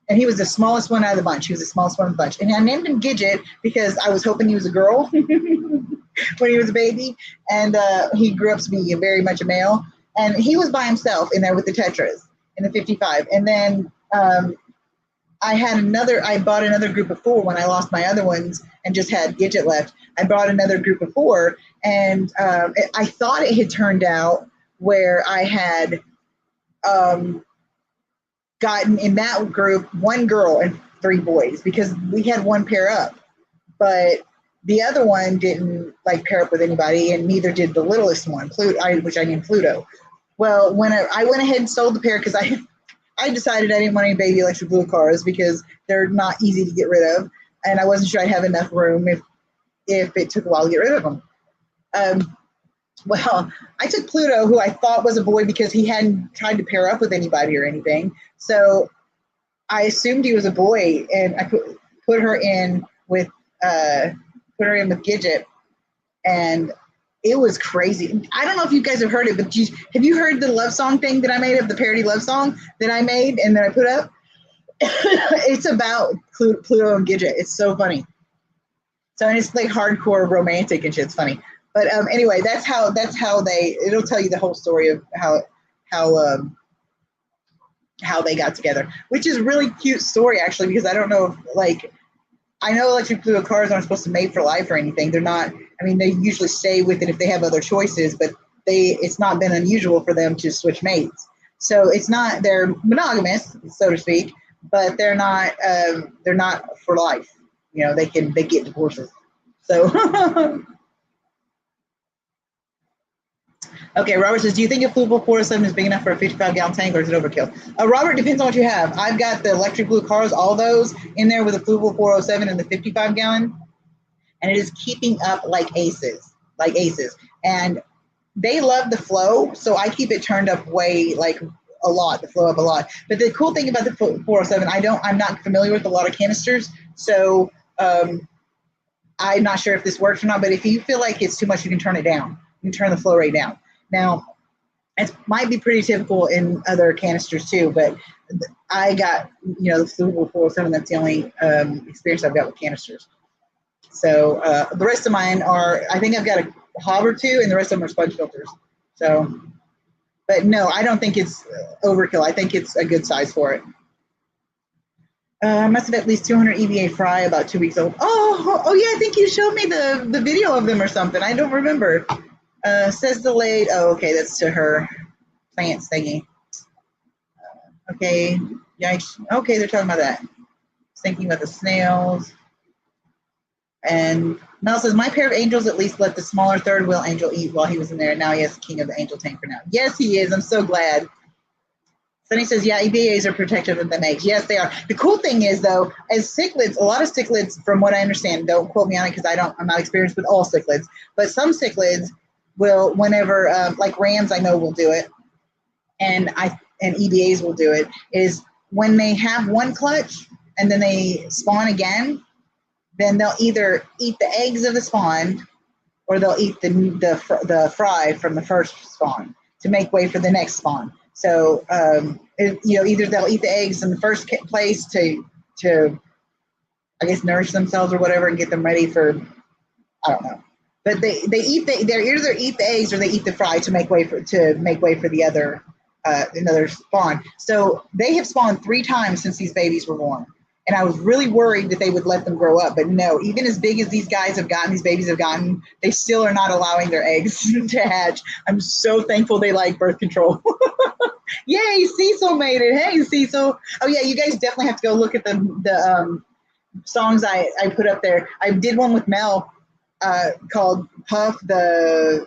Speaker 2: And he was the smallest one out of the bunch. He was the smallest one of the bunch. And I named him Gidget because I was hoping he was a girl when he was a baby. And he grew up to be very much a male. And he was by himself in there with the tetras in the 55. And then I bought another group of 4 when I lost my other ones and just had Gidget left. I bought another group of 4, and I thought it had turned out where I had gotten in that group 1 girl and 3 boys because we had 1 pair up, but the other one didn't like pair up with anybody, and neither did the littlest one, which I named Pluto. Well, when I went ahead and sold the pair because I decided I didn't want any baby electric blue cars because they're not easy to get rid of, and I wasn't sure I'd have enough room if it took a while to get rid of them. Well, I took Pluto, who I thought was a boy because he hadn't tried to pair up with anybody or anything. So I assumed he was a boy, and I put her in with Gidget, and it was crazy. I don't know if you guys have heard it, but have you heard the love song thing that I made of the parody love song that I made and that I put up? It's about Pluto and Gidget. It's so funny. So, and it's like hardcore romantic and shit. It's funny. But anyway, that's how it'll tell you the whole story of how they got together, which is a really cute story actually, because I don't know if I know electric blue cars aren't supposed to mate for life or anything. They're not. I mean, they usually stay with it if they have other choices, but it's not been unusual for them to switch mates. So they're monogamous, so to speak, but they're not for life. You know, they get divorces. So. Okay, Robert says, do you think a Fluval 407 is big enough for a 55-gallon tank, or is it overkill? Robert, depends on what you have. I've got the electric blue cars, all those in there with a Fluval 407 and the 55-gallon, and it is keeping up like aces. And they love the flow, so I keep it turned up way, a lot, the flow up a lot. But the cool thing about the 407, I'm not familiar with a lot of canisters, so I'm not sure if this works or not, but if you feel like it's too much, you can turn it down. You can turn the flow rate down. Now, it might be pretty typical in other canisters too, but I got, the Fluval 407, that's the only experience I've got with canisters. So the rest of mine I think I've got a hob or 2, and the rest of them are sponge filters. So, but no, I don't think it's overkill. I think it's a good size for it. I must have at least 200 EVA fry, about 2 weeks old. Oh yeah, I think you showed me the video of them or something. I don't remember. Says delayed. Oh, okay, that's to her plants thingy. Okay, yikes. Okay, they're talking about that. Thinking about the snails. And Mel says, my pair of angels at least let the smaller third wheel angel eat while he was in there. And now he has the king of the angel tank for now. Yes, he is. I'm so glad. Sunny says, yeah, EBAs are protective of the eggs. Yes, they are. The cool thing is, though, as cichlids, a lot of cichlids, from what I understand, don't quote me on it because I'm not experienced with all cichlids, but some cichlids will, whenever, like rams I know will do it, and EBAs will do it, is when they have one clutch and then they spawn again, then they'll either eat the eggs of the spawn or they'll eat the fry from the first spawn to make way for the next spawn. So, either they'll eat the eggs in the first place to I guess, nourish themselves or whatever and get them ready for, I don't know. But they either eat the eggs or they eat the fry to make way for the other another spawn. So they have spawned 3 times since these babies were born. And I was really worried that they would let them grow up. But no, even as big as these guys have gotten, these babies have gotten, they still are not allowing their eggs to hatch. I'm so thankful they like birth control. Yay, Cecil made it. Hey, Cecil. Oh, yeah, you guys definitely have to go look at the songs I put up there. I did one with Mel called Puff, the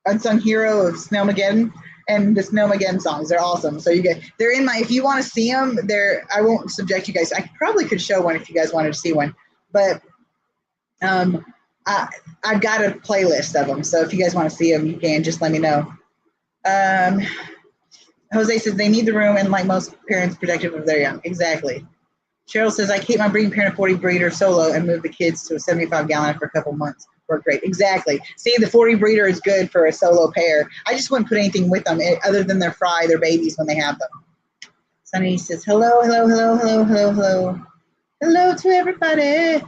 Speaker 2: Unsung Hero of Snowmageddon and the Snowmageddon songs. They're awesome. So they're in my, if you want to see them, I won't subject you guys. I probably could show one if you guys wanted to see one, but I've got a playlist of them. So if you guys want to see them, you can just let me know. Jose says they need the room and like most parents protective of their young. Exactly. Cheryl says I keep my breeding parent 40 breeder solo and move the kids to a 75 gallon for a couple months. Work great. Exactly. See, the 40 breeder is good for a solo pair. I just wouldn't put anything with them other than their babies when they have them. Sunny says hello, hello, hello, hello, hello, hello. Hello to everybody.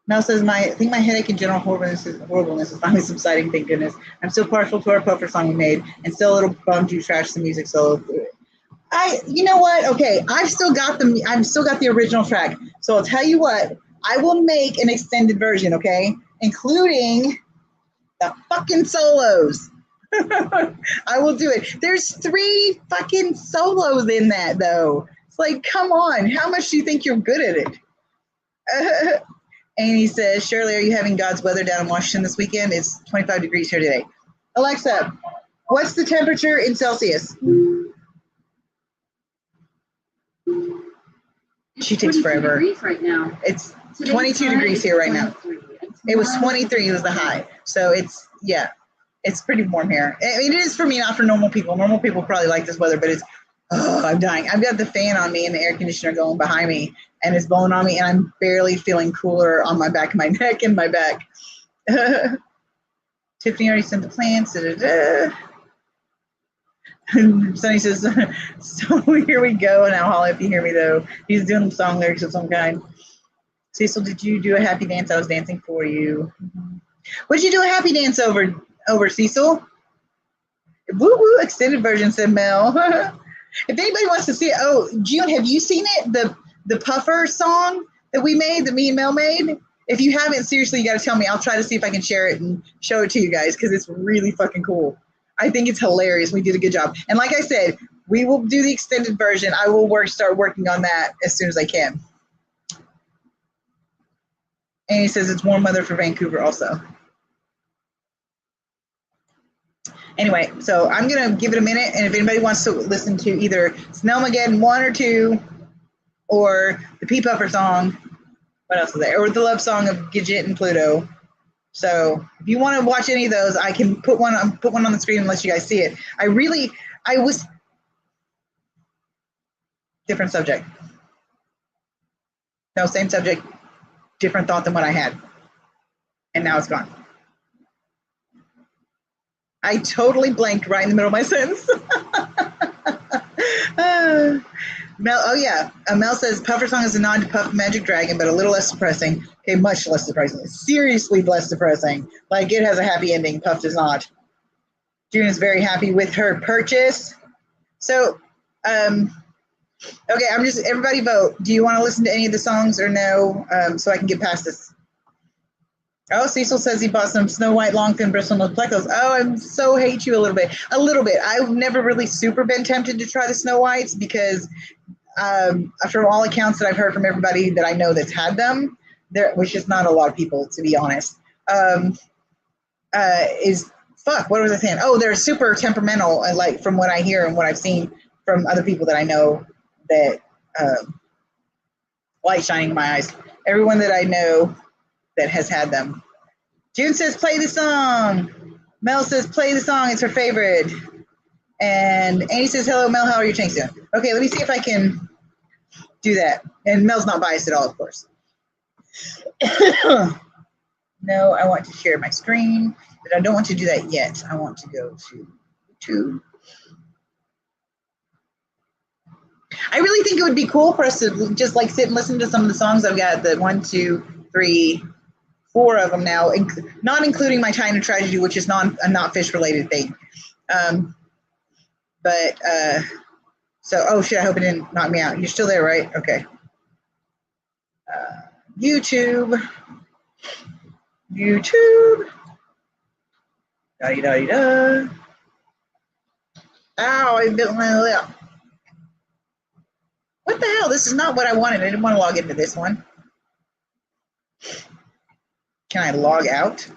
Speaker 2: Mel says, I think my headache and general horribleness is finally subsiding, thank goodness. I'm still partial to our puffer song we made and still a little bummed you trashed the music solo through it. You know what? Okay, I've still got the original track. So I'll tell you what, I will make an extended version, okay? Including the fucking solos. I will do it. There's 3 fucking solos in that though. It's like, come on, how much do you think you're good at it? Amy says, Shirley, are you having God's weather down in Washington this weekend? It's 25 degrees here today. Alexa, what's the temperature in Celsius? She takes forever.
Speaker 1: Degrees right now.
Speaker 2: It's 22 degrees here right now. It was 23 was the high. So it's pretty warm here. I mean, it is for me, not for normal people. Normal people probably like this weather, but I'm dying. I've got the fan on me and the air conditioner going behind me and it's blowing on me and I'm barely feeling cooler on my back, my neck and my back. Tiffany already sent the plans. Sonny says, so here we go. Now, Holly, if you hear me, though, he's doing song lyrics of some kind. Cecil, did you do a happy dance? I was dancing for you. What did you do a happy dance over Cecil? Woo-woo, extended version, said Mel. If anybody wants to see it, June, have you seen it? The Puffer song that we made, that me and Mel made? If you haven't, seriously, you got to tell me. I'll try to see if I can share it and show it to you guys because it's really fucking cool. I think it's hilarious. We did a good job. And like I said, we will do the extended version. I will start working on that as soon as I can. And he says it's warm weather for Vancouver also. Anyway, so I'm going to give it a minute. And if anybody wants to listen to either Snowmageddon 1 or 2 or the Pea Puffer song, what else is there? Or the love song of Gidget and Pluto. So if you want to watch any of those, I can put one on the screen and let you guys see it. I was different subject. No, same subject, different thought than what I had. And now it's gone. I totally blanked right in the middle of my sentence. Mel says Puffer song is a nod to Puff Magic Dragon, but a little less depressing. Okay, much less depressing. Seriously less depressing. Like it has a happy ending. Puff does not. June is very happy with her purchase. So, okay, everybody vote. Do you want to listen to any of the songs or no? So I can get past this. Oh, Cecil says he bought some Snow White long thin bristlenose plecos. Oh, I so hate you a little bit. A little bit. I've never really super been tempted to try the Snow Whites because from all accounts that I've heard from everybody that I know that's had them, there was just not a lot of people, to be honest. What was I saying? Oh, they're super temperamental, like from what I hear and what I've seen from other people that I know that light shining in my eyes. Everyone that I know that has had them. June says, play the song. Mel says, play the song. It's her favorite. And Annie says, hello, Mel. How are your tanks doing? Okay, let me see if I can do that. And Mel's not biased at all, of course. No, I want to share my screen, but I don't want to do that yet. I want to go to YouTube. I really think it would be cool for us to just like sit and listen to some of the songs I've got, the 1, 2, 3, 4 of them now, not including my China Tragedy, which is a not fish related thing. Oh shit, I hope it didn't knock me out. You're still there, right? Okay. YouTube. Da-di-da-di-da. Ow, I bit my lip. What the hell? This is not what I wanted. I didn't want to log into this one. Can I log out?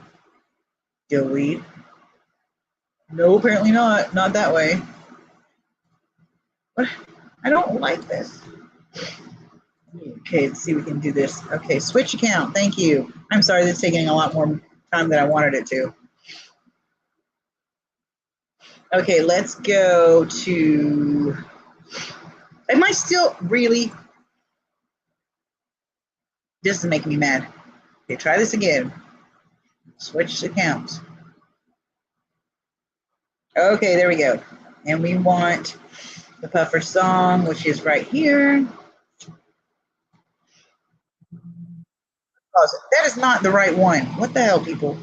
Speaker 2: Delete. No, apparently not. Not that way. What? I don't like this. Okay, let's see if we can do this. Okay, switch account. Thank you. I'm sorry, this is taking a lot more time than I wanted it to. Okay, let's go to. Am I still really? This is making me mad. Okay, try this again. Switch accounts. Okay, there we go. And we want the Puffer song, which is right here. That is not the right one. What the hell, people?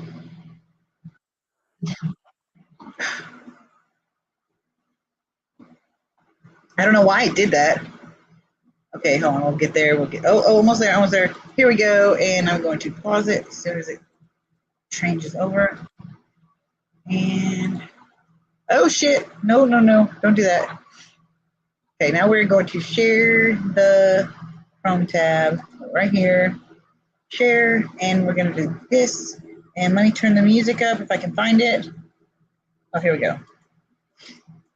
Speaker 2: I don't know why I did that. Okay, hold on. We'll get there. We'll get. Oh, almost there. Almost there. Here we go. And I'm going to pause it as soon as it changes over. And oh shit! No, no, no! Don't do that. Okay, now we're going to share the Chrome tab right here. Share, and we're going to do this. And let me turn the music up if I can find it. Oh, here we go.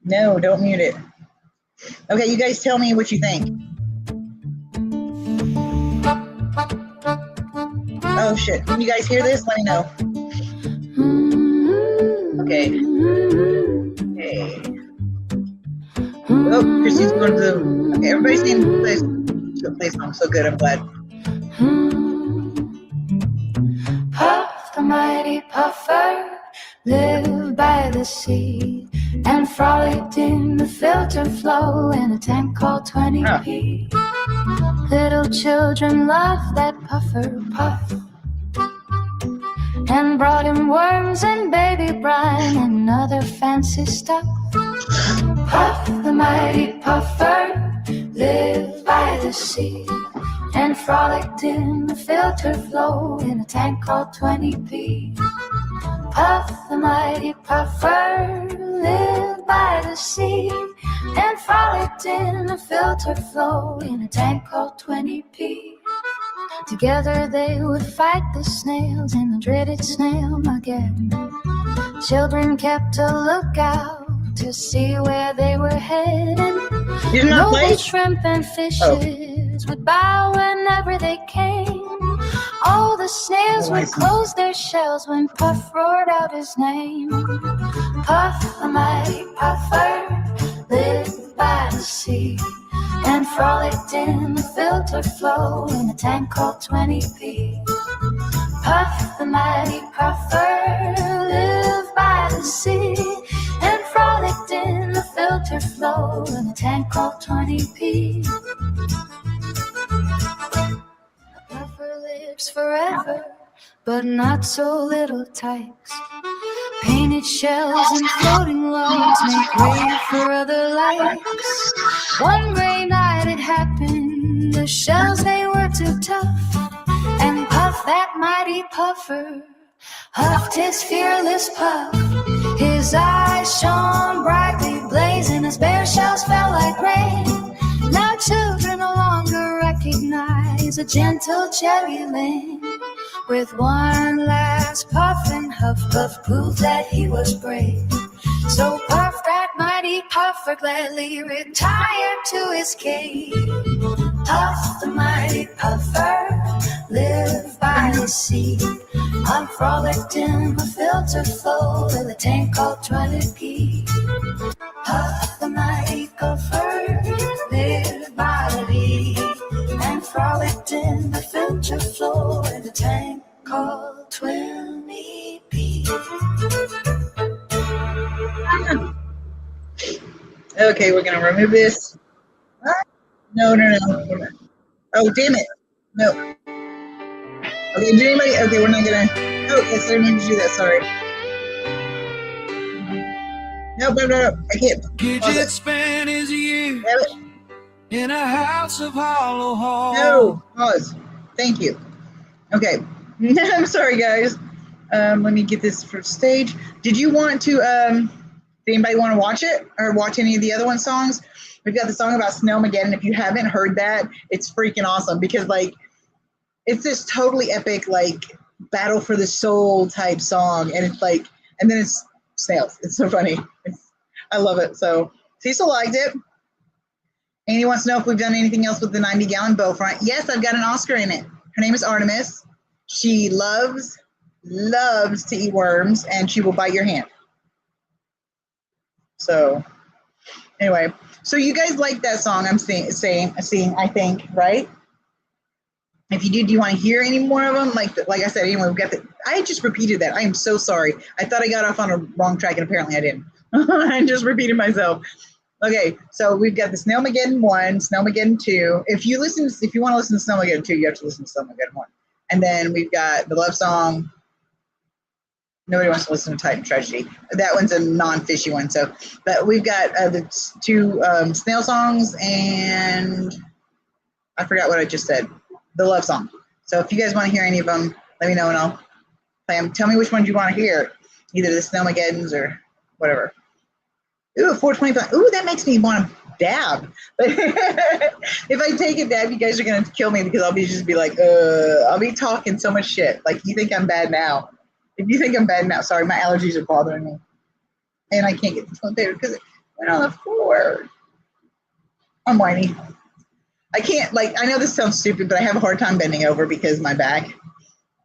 Speaker 2: No, don't mute it. Okay, you guys tell me what you think. Oh shit, can you guys hear this? Let me know. Okay. Okay. Oh, Christy's going to okay, everybody's saying play song. So good, I'm glad.
Speaker 1: Puff the mighty puffer lived by the sea and frolicked in the filter flow in a tank called 20p. Little children loved that puffer puff and brought him worms and baby brine and other fancy stuff. Puff the mighty puffer lived by the sea and frolicked in the filter flow in a tank called 20p. Puff the mighty puffer lived by the sea and frolicked in the filter flow in a tank called 20p. Together they would fight the snails in the dreaded Snail-Mageddon. Children kept a lookout to see where they were heading. Noble shrimp and fishes would bow whenever they came. All the snails would close their shells when Puff roared out his name. Puff the mighty puffer lived by the sea and frolicked in the filter flow in a tank called 20p. Puff the mighty puffer lived by the sea and frolicked in the filter flow in a tank called 20p. A puffer lives forever, but not so little tykes. Painted shells and floating logs make way for other likes. One gray night it happened, the shells they were too tough, and Puff, that mighty puffer, huffed his fearless puff. His eyes shone brightly blazing as bare shells fell like rain. Now children no longer recognize a gentle cherry lane. With one last puff and huff, Puff proved that he was brave. So Puff, that mighty puffer, gladly retired to his cave. Puff the mighty puffer lived by the sea, frolicked in the filter flow with a tank called 20p. Puff the mighty puffer lived by the sea and frolicked in the filter flow with a tank called 20p.
Speaker 2: Okay, we're gonna remove this. No, no, no. Oh, damn it. No. Okay, did anybody? Okay, we're not gonna. Oh, yes, I didn't mean to do that. Sorry. No, no, no, no. I can't.
Speaker 3: Gidget spent his year in a house of hollow halls.
Speaker 2: No, pause. Thank you. Okay. I'm sorry, guys. Let me get this for stage. Did you want to? Did anybody want to watch it or watch any of the other songs? We've got the song about Snowmageddon. If you haven't heard that, it's freaking awesome because like it's this totally epic like battle for the soul type song, and it's like, and then it's snails. It's so funny. I love it. So Cecil liked it. And he wants to know if we've done anything else with the 90-gallon bow front. Yes, I've got an Oscar in it. Her name is Artemis. She loves to eat worms, and she will bite your hand. So anyway, so you guys like that song I'm saying, I think, right? If you do you want to hear any more of them? Like I said, anyway, we've got I just repeated that. I am so sorry. I thought I got off on a wrong track, and apparently I didn't. I just repeated myself. Okay, so we've got the Snowmageddon 1, Snowmageddon 2. If you want to listen to Snowmageddon 2, you have to listen to Snowmageddon 1. And then we've got the love song. Nobody wants to listen to Titan Tragedy. That one's a non-fishy one. So, but we've got the 2 snail songs, and I forgot what I just said. The love song. So if you guys want to hear any of them, let me know and I'll play them. Tell me which ones you want to hear, either the Snowmageddons or whatever. Ooh, 425. Ooh, that makes me want to dab. But if I take a dab, you guys are going to kill me because I'll be like, I'll be talking so much shit. Like, you think I'm bad now. If you think I'm bad now, sorry, my allergies are bothering me. And I can't get the toilet paper because it went on the floor. I'm whiny. I can't, I know this sounds stupid, but I have a hard time bending over because my back.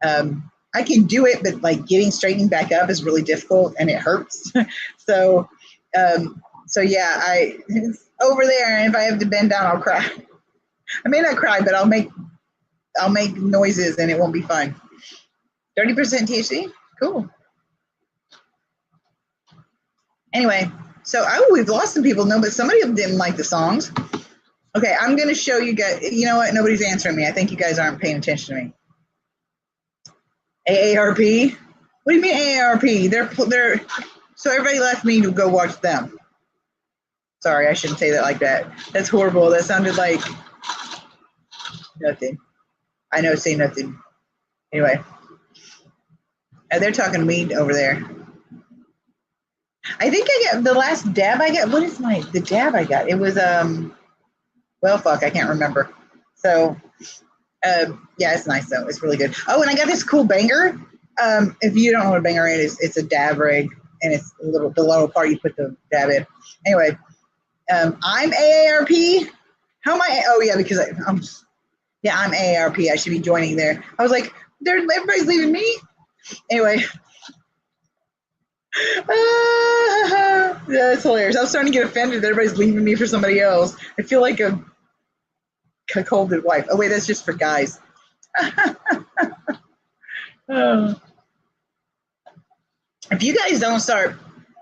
Speaker 2: I can do it, but getting straightening back up is really difficult and it hurts. So yeah, it's over there, and if I have to bend down, I'll cry. I may not cry, but I'll make noises, and it won't be fun. 30% THC, cool. Anyway, so we've lost some people, no, but somebody of them didn't like the songs. Okay, I'm gonna show you guys. You know what? Nobody's answering me. I think you guys aren't paying attention to me. AARP? What do you mean AARP? They're. So everybody left me to go watch them. Sorry, I shouldn't say that like that. That's horrible. That sounded like nothing. I know, say nothing. Anyway. They're talking to me over there. I think I got the last dab I got. What is the dab I got? It was, well, fuck, I can't remember. So, yeah, it's nice though. It's really good. Oh, and I got this cool banger. If you don't know what a banger is, it's a dab rig. And it's the little part you put the dab in. Anyway, I'm AARP. How am I? Oh yeah, because I'm AARP. I should be joining there. I was like, everybody's leaving me. Anyway, that's hilarious. I was starting to get offended that everybody's leaving me for somebody else. I feel like a cuckolded wife. Oh wait, that's just for guys. Oh. If you guys don't start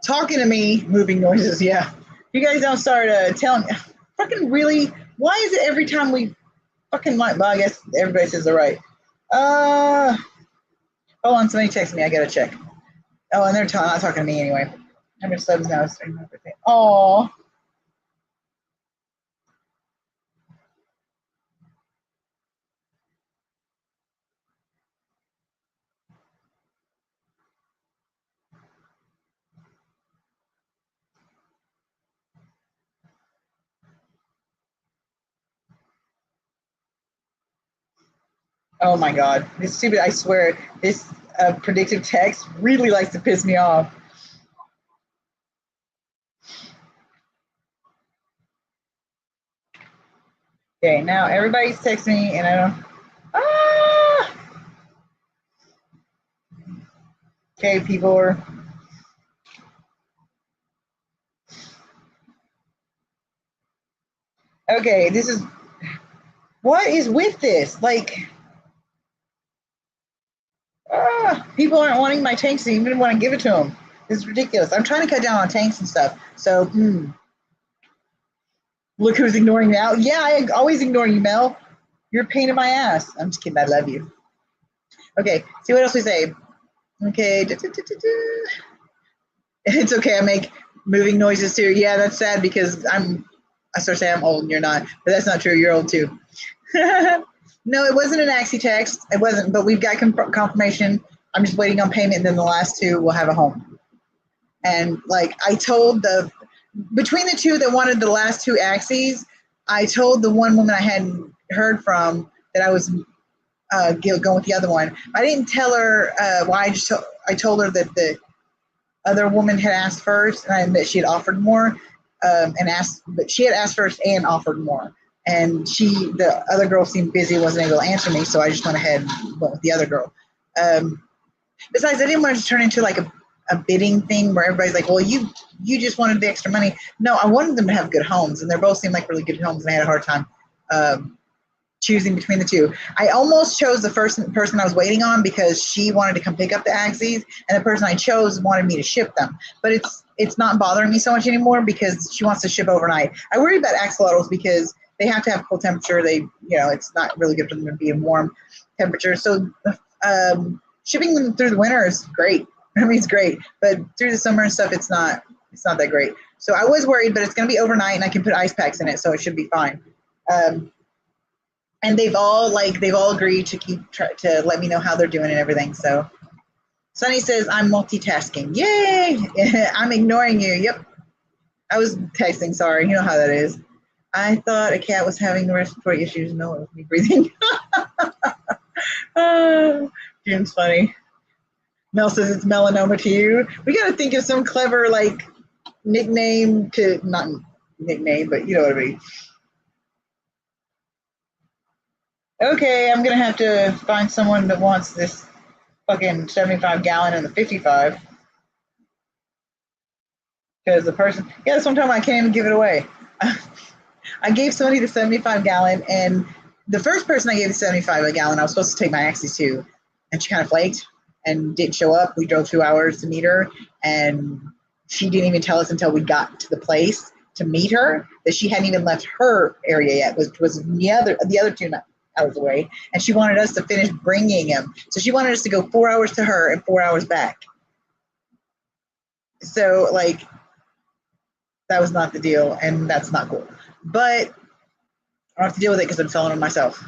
Speaker 2: talking to me, moving noises, yeah. If you guys don't start telling me, fucking really, why is it every time we fucking well, I guess everybody says they're right. Hold on, somebody texted me, I gotta check. Oh, and they're not talking to me anyway. How much subs now? Oh. Oh my God, this stupid, I swear, this predictive text really likes to piss me off. Okay, now everybody's texting me and I don't, Okay, people are, okay, this is, what is with this? People aren't wanting my tanks and even want to give it to them. This is ridiculous. I'm trying to cut down on tanks and stuff. So, look who's ignoring now. Yeah, I always ignore you, Mel. You're a pain in my ass. I'm just kidding. I love you. Okay, see what else we say. Okay. It's okay. I make moving noises too. Yeah, that's sad because I start saying I'm old and you're not. But that's not true. You're old too. No, it wasn't an Axie text. It wasn't, but we've got confirmation. I'm just waiting on payment, and then the last 2 will have a home. And I told between the 2 that wanted the last 2 Axies, I told the one woman I hadn't heard from that I was going with the other one. I didn't tell her why. I told her that the other woman had asked first, and that she had offered more, but she had asked first and offered more. And the other girl seemed busy, wasn't able to answer me, so I just went ahead and went with the other girl. Besides, I didn't want it to turn into like a bidding thing where everybody's like, well, you just wanted the extra money. No, I wanted them to have good homes, and they both seemed like really good homes, and I had a hard time choosing between the two. I almost chose the first person I was waiting on because she wanted to come pick up the Axies, and the person I chose wanted me to ship them. But it's not bothering me so much anymore because she wants to ship overnight. I worry about axolotls because they have to have cool temperature. It's not really good for them to be in warm temperature. So shipping them through the winter is great. I mean, it's great, but through the summer and stuff, it's not that great. So I was worried, but it's going to be overnight, and I can put ice packs in it, so it should be fine. And they've all agreed to let me know how they're doing and everything. So Sunny says I'm multitasking. Yay! I'm ignoring you. Yep. I was texting. Sorry. You know how that is. I thought a cat was having respiratory issues. No, it was me breathing. June's funny. Mel says it's melanoma to you. We got to think of some clever nickname to, not nickname, but you know what I mean. Okay, I'm going to have to find someone that wants this fucking 75 gallon and the 55. Because the person, that's what I'm talking about, I can't even give it away. I gave somebody the 75 gallon, and the first person I gave the 75 gallon, I was supposed to take my Axies to, and she kind of flaked and didn't show up. We drove 2 hours to meet her, and she didn't even tell us until we got to the place to meet her that she hadn't even left her area yet, was the other 2 hours away, and she wanted us to finish bringing him. So she wanted us to go 4 hours to her and 4 hours back. So that was not the deal, and that's not cool. But I don't have to deal with it because I'm selling them myself.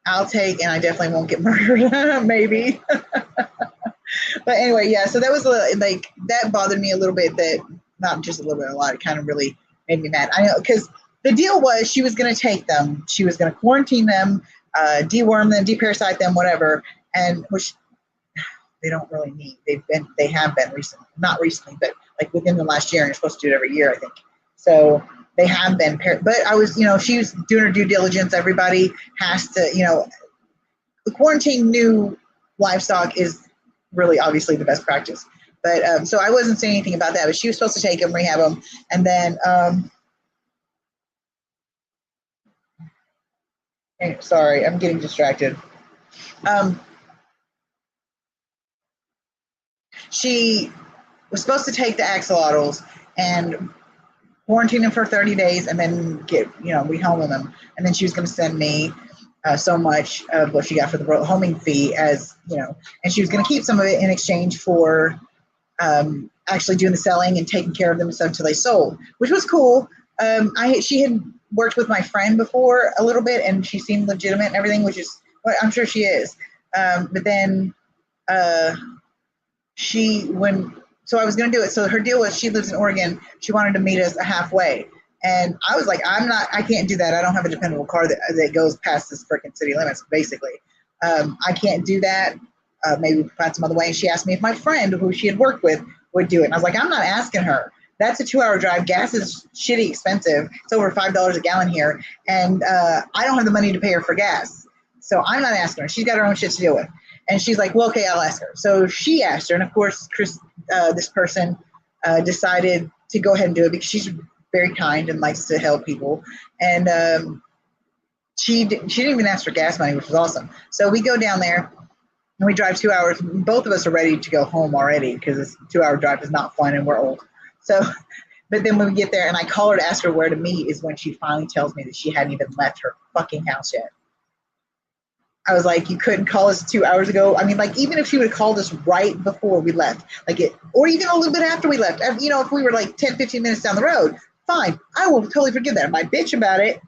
Speaker 2: I'll take, and I definitely won't get murdered, maybe. But anyway, yeah, so that was that bothered me a little bit, that not just a little bit, a lot. It kind of really made me mad. I know, because the deal was she was going to take them. She was going to quarantine them, deworm them, deparasite them, whatever, and which they don't really need. They have been recently, not recently, but within the last year, and you're supposed to do it every year, I think. So they have been, but I was, she was doing her due diligence. Everybody has to, quarantine new livestock is really obviously the best practice. But so I wasn't saying anything about that, but she was supposed to take them, rehab them, and then, sorry, I'm getting distracted. She was supposed to take the axolotls and quarantine them for 30 days and then rehome them. And then she was going to send me so much of what she got for the homing fee, and she was going to keep some of it in exchange for actually doing the selling and taking care of them until they sold, which was cool. She had worked with my friend before a little bit, and she seemed legitimate and everything, which is what I'm sure she is. But then so I was going to do it. So her deal was, she lives in Oregon. She wanted to meet us halfway. And I was like, I can't do that. I don't have a dependable car that goes past this freaking city limits, basically. I can't do that. Maybe we can find some other way. And she asked me if my friend, who she had worked with, would do it. And I was like, I'm not asking her. That's a 2-hour drive. Gas is shitty expensive. It's over $5 a gallon here. And I don't have the money to pay her for gas. So I'm not asking her. She's got her own shit to deal with. And she's like, well, okay, I'll ask her. So she asked her. And of course, this person decided to go ahead and do it because she's very kind and likes to help people. And she didn't even ask for gas money, which was awesome. So we go down there and we drive 2 hours. Both of us are ready to go home already because this 2-hour drive is not fun and we're old. So, but then when we get there and I call her to ask her where to meet is when she finally tells me that she hadn't even left her fucking house yet. I was like, you couldn't call us 2 hours ago? I mean, even if she would have called us right before we left, or even a little bit after we left, if we were 10, 15 minutes down the road, fine. I will totally forgive that. I might bitch about it,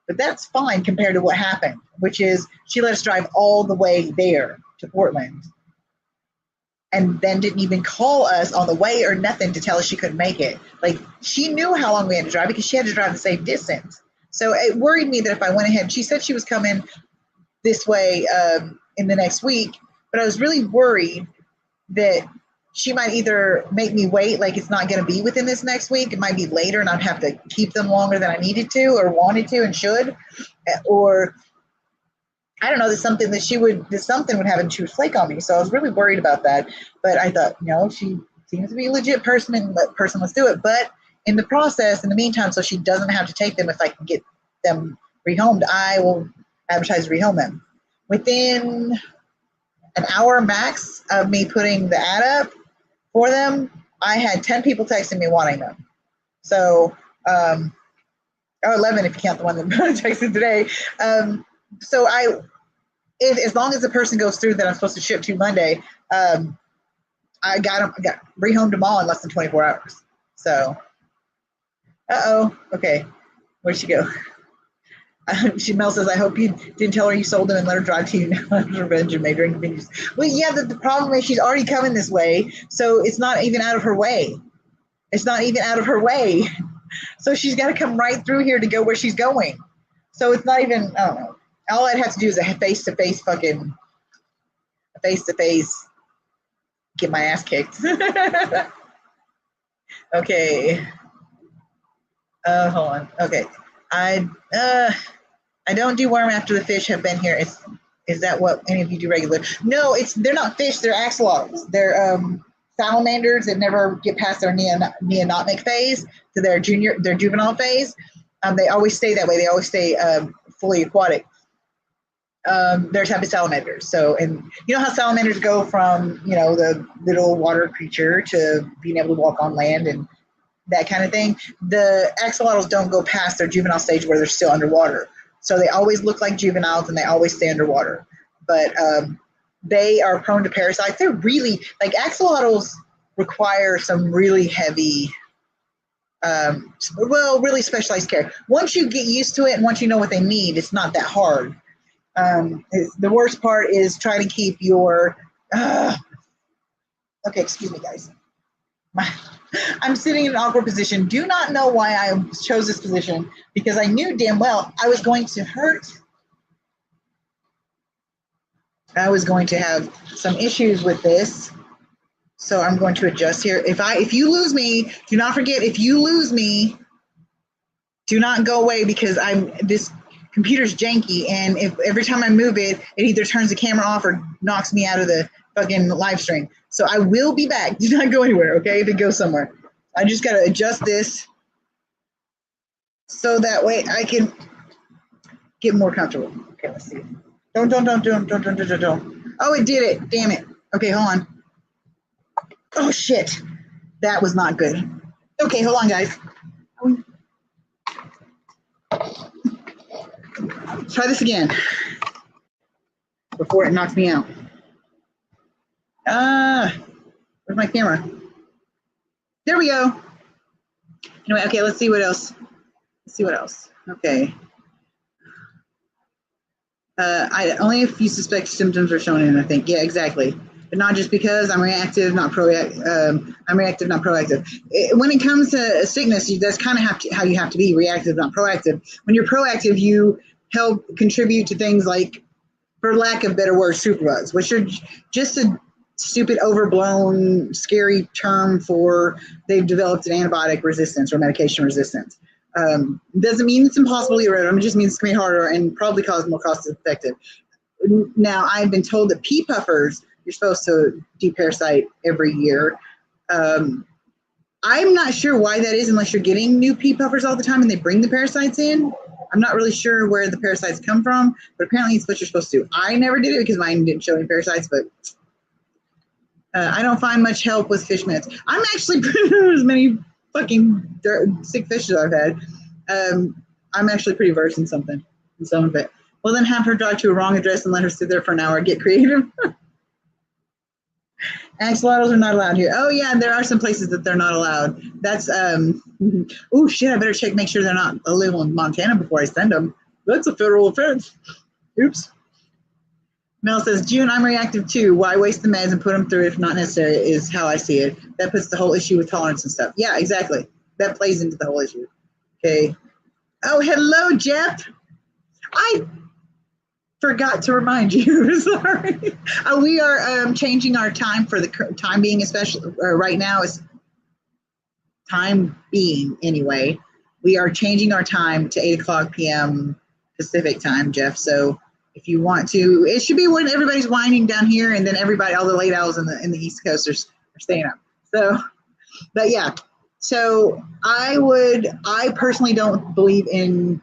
Speaker 2: but that's fine compared to what happened, which is she let us drive all the way there to Portland and then didn't even call us on the way or nothing to tell us she couldn't make it. She knew how long we had to drive because she had to drive the same distance. So it worried me that if I went ahead, she said she was coming this way in the next week. But I was really worried that she might either make me wait, like it's not going to be within this next week. It might be later and I'd have to keep them longer than I needed to or wanted to and should. Or I don't know, there's something that something would happen. She would flake on me. So I was really worried about that. But I thought, no, she seems to be a legit person and let's do it. But in the process, in the meantime, so she doesn't have to take them, if I can get them rehomed, I will advertise to rehome them. Within an hour max of me putting the ad up for them, I had 10 people texting me wanting them. So, 11 if you count the one that texted today. So as long as the person goes through that I'm supposed to ship to Monday, I got rehomed them all in less than 24 hours. So, okay, where'd she go? Mel says, I hope you didn't tell her you sold them and let her drive to you now. Revenge and made her inconvenience. Well, yeah, the problem is she's already coming this way, so it's not even out of her way. It's not even out of her way. So she's got to come right through here to go where she's going. So it's not even, I don't know. All I'd have to do is a face-to-face get my ass kicked. Okay. Hold on. Okay. I don't do worm after the fish have been here. Is that what any of you do regularly? No, they're not fish. They're axolotls. They're salamanders that never get past their neonatic phase to their juvenile phase. They always stay that way. They always stay fully aquatic. They're type of salamanders. So, and you know how salamanders go from, the little water creature to being able to walk on land and that kind of thing. The axolotls don't go past their juvenile stage where they're still underwater. So they always look like juveniles and they always stay underwater. But they are prone to parasites. They're really, like, axolotls require some really heavy, really specialized care. Once you get used to it and once you know what they need, it's not that hard. The worst part is trying to keep your, okay, excuse me, guys. I'm sitting in an awkward position. Do not know why I chose this position, because I knew damn well I was going to hurt. I was going to have some issues with this. So I'm going to adjust here. If you lose me, do not forget, if you lose me, do not go away, because this computer's janky, and if every time I move it, it either turns the camera off or knocks me out of the fucking live stream. So I will be back. Do not go anywhere, okay? If it goes somewhere. I just got to adjust this so that way I can get more comfortable. Okay, let's see. Don't. Oh, it did it. Damn it. Okay, hold on. Oh, shit. That was not good. Okay, hold on, guys. Try this again before it knocks me out. Where's my camera? There we go. Anyway, okay, let's see what else. Okay. Only if you suspect symptoms are shown in, I think. Yeah, exactly. But not just because I'm reactive, not proactive. I'm reactive, not proactive. When it comes to sickness, that's kind of how you have to be, reactive, not proactive. When you're proactive, you help contribute to things like, for lack of better words, superbugs, which are just a stupid, overblown, scary term for they've developed an antibiotic resistance or medication resistance. Doesn't mean it's impossible to get rid of them. It just means it's going to be harder and probably more cost effective. Now, I've been told that pea puffers, you're supposed to deparasite every year. I'm not sure why that is, unless you're getting new pea puffers all the time and they bring the parasites in. I'm not really sure where the parasites come from, but apparently it's what you're supposed to do. I never did it because mine didn't show any parasites, but I don't find much help with fish minutes. I'm actually as many fucking sick fish as I've had. I'm actually pretty versed in some of it. Well, then have her drive to a wrong address and let her sit there for an hour. Get creative. Axolotls are not allowed here. Oh yeah, there are some places that they're not allowed. That's oh shit, I better make sure they're not illegal in Montana before I send them. That's a federal offense. Oops. Mel says, June, I'm reactive too. Why waste the meds and put them through if not necessary is how I see it. That puts the whole issue with tolerance and stuff. Yeah, exactly. That plays into the whole issue. Okay. Oh, hello, Jeff. forgot to remind you. Sorry. We are changing our time for the time being, especially right now is time being anyway. We are changing our time to 8 o'clock p.m. Pacific time, Jeff. So if you want to, it should be when everybody's winding down here, and then everybody, all the late owls in the East Coast are staying up. So, but yeah. So I personally don't believe in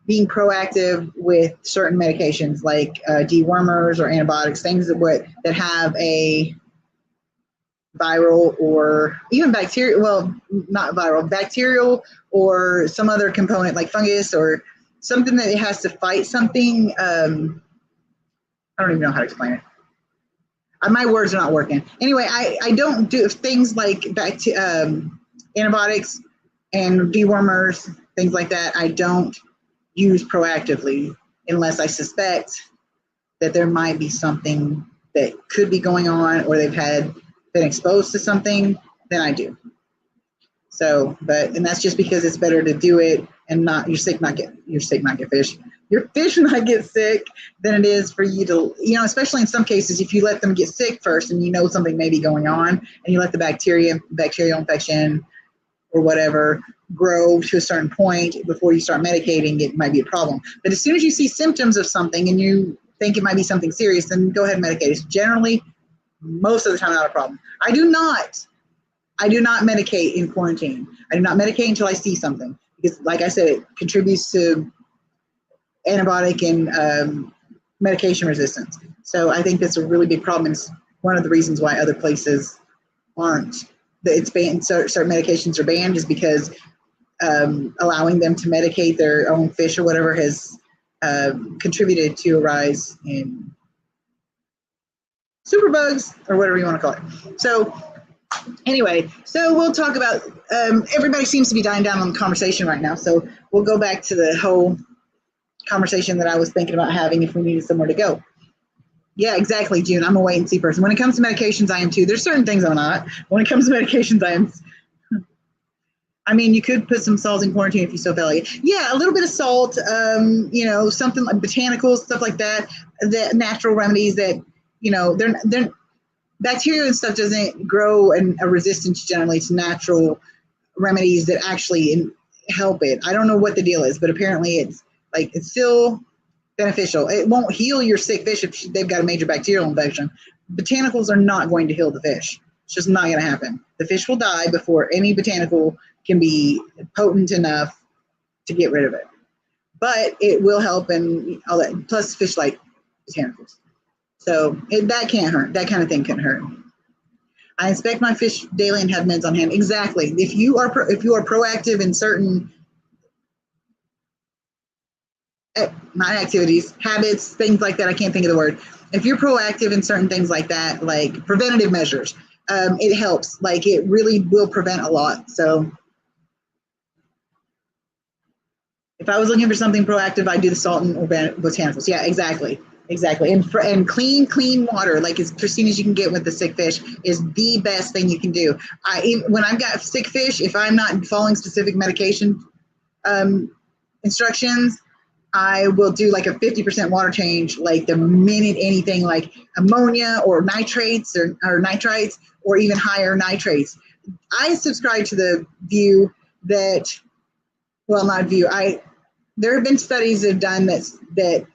Speaker 2: being proactive with certain medications like dewormers or antibiotics, things that have a viral or even bacterial, well, not viral, bacterial or some other component like fungus or something that it has to fight something. I don't even know how to explain it. My words are not working. Anyway, I don't do things like antibiotics and dewormers, things like that. I don't use proactively unless I suspect that there might be something that could be going on or they've been exposed to something, then I do. So, and that's just because it's better to do it and not your fish not get sick than it is for you to, especially in some cases, if you let them get sick first and something may be going on and you let the bacterial infection or whatever grow to a certain point before you start medicating, it might be a problem. But as soon as you see symptoms of something and you think it might be something serious, then go ahead and medicate. It's generally, most of the time, not a problem. I do not medicate in quarantine. I do not medicate until I see something because, like I said, it contributes to antibiotic and medication resistance. So I think that's a really big problem. It's one of the reasons why other places aren't. It's banned. Certain medications are banned just because allowing them to medicate their own fish or whatever has contributed to a rise in superbugs or whatever you want to call it. So anyway, so we'll talk about, everybody seems to be dying down on the conversation right now. So we'll go back to the whole conversation that I was thinking about having if we needed somewhere to go. Yeah, exactly, June. I'm a wait and see person. When it comes to medications, I am too. There's certain things I'm not. When it comes to medications, I mean, you could put some salt in quarantine if you so feel like it. Yeah, a little bit of salt, something like botanicals, stuff like that, the natural remedies that, they're bacteria and stuff doesn't grow a resistance generally to natural remedies that actually help it. I don't know what the deal is, but apparently it's still beneficial. It won't heal your sick fish if they've got a major bacterial infection. Botanicals are not going to heal the fish. It's just not going to happen. The fish will die before any botanical can be potent enough to get rid of it. But it will help and all that. Plus, fish like botanicals. So that can't hurt. That kind of thing can hurt. I inspect my fish daily and have meds on hand. Exactly. If you are proactive in certain not activities, habits, things like that. I can't think of the word. If you're proactive in certain things like that, like preventative measures, it helps. Like it really will prevent a lot. So if I was looking for something proactive, I'd do the salt and botanicals. Yeah, exactly. And clean water, like as pristine as you can get with the sick fish, is the best thing you can do. When I've got sick fish, if I'm not following specific medication instructions, I will do like a 50% water change, like the minute anything like ammonia or nitrates or nitrites or even higher nitrates. I subscribe to the view that, well, not view. There have been studies that have done that,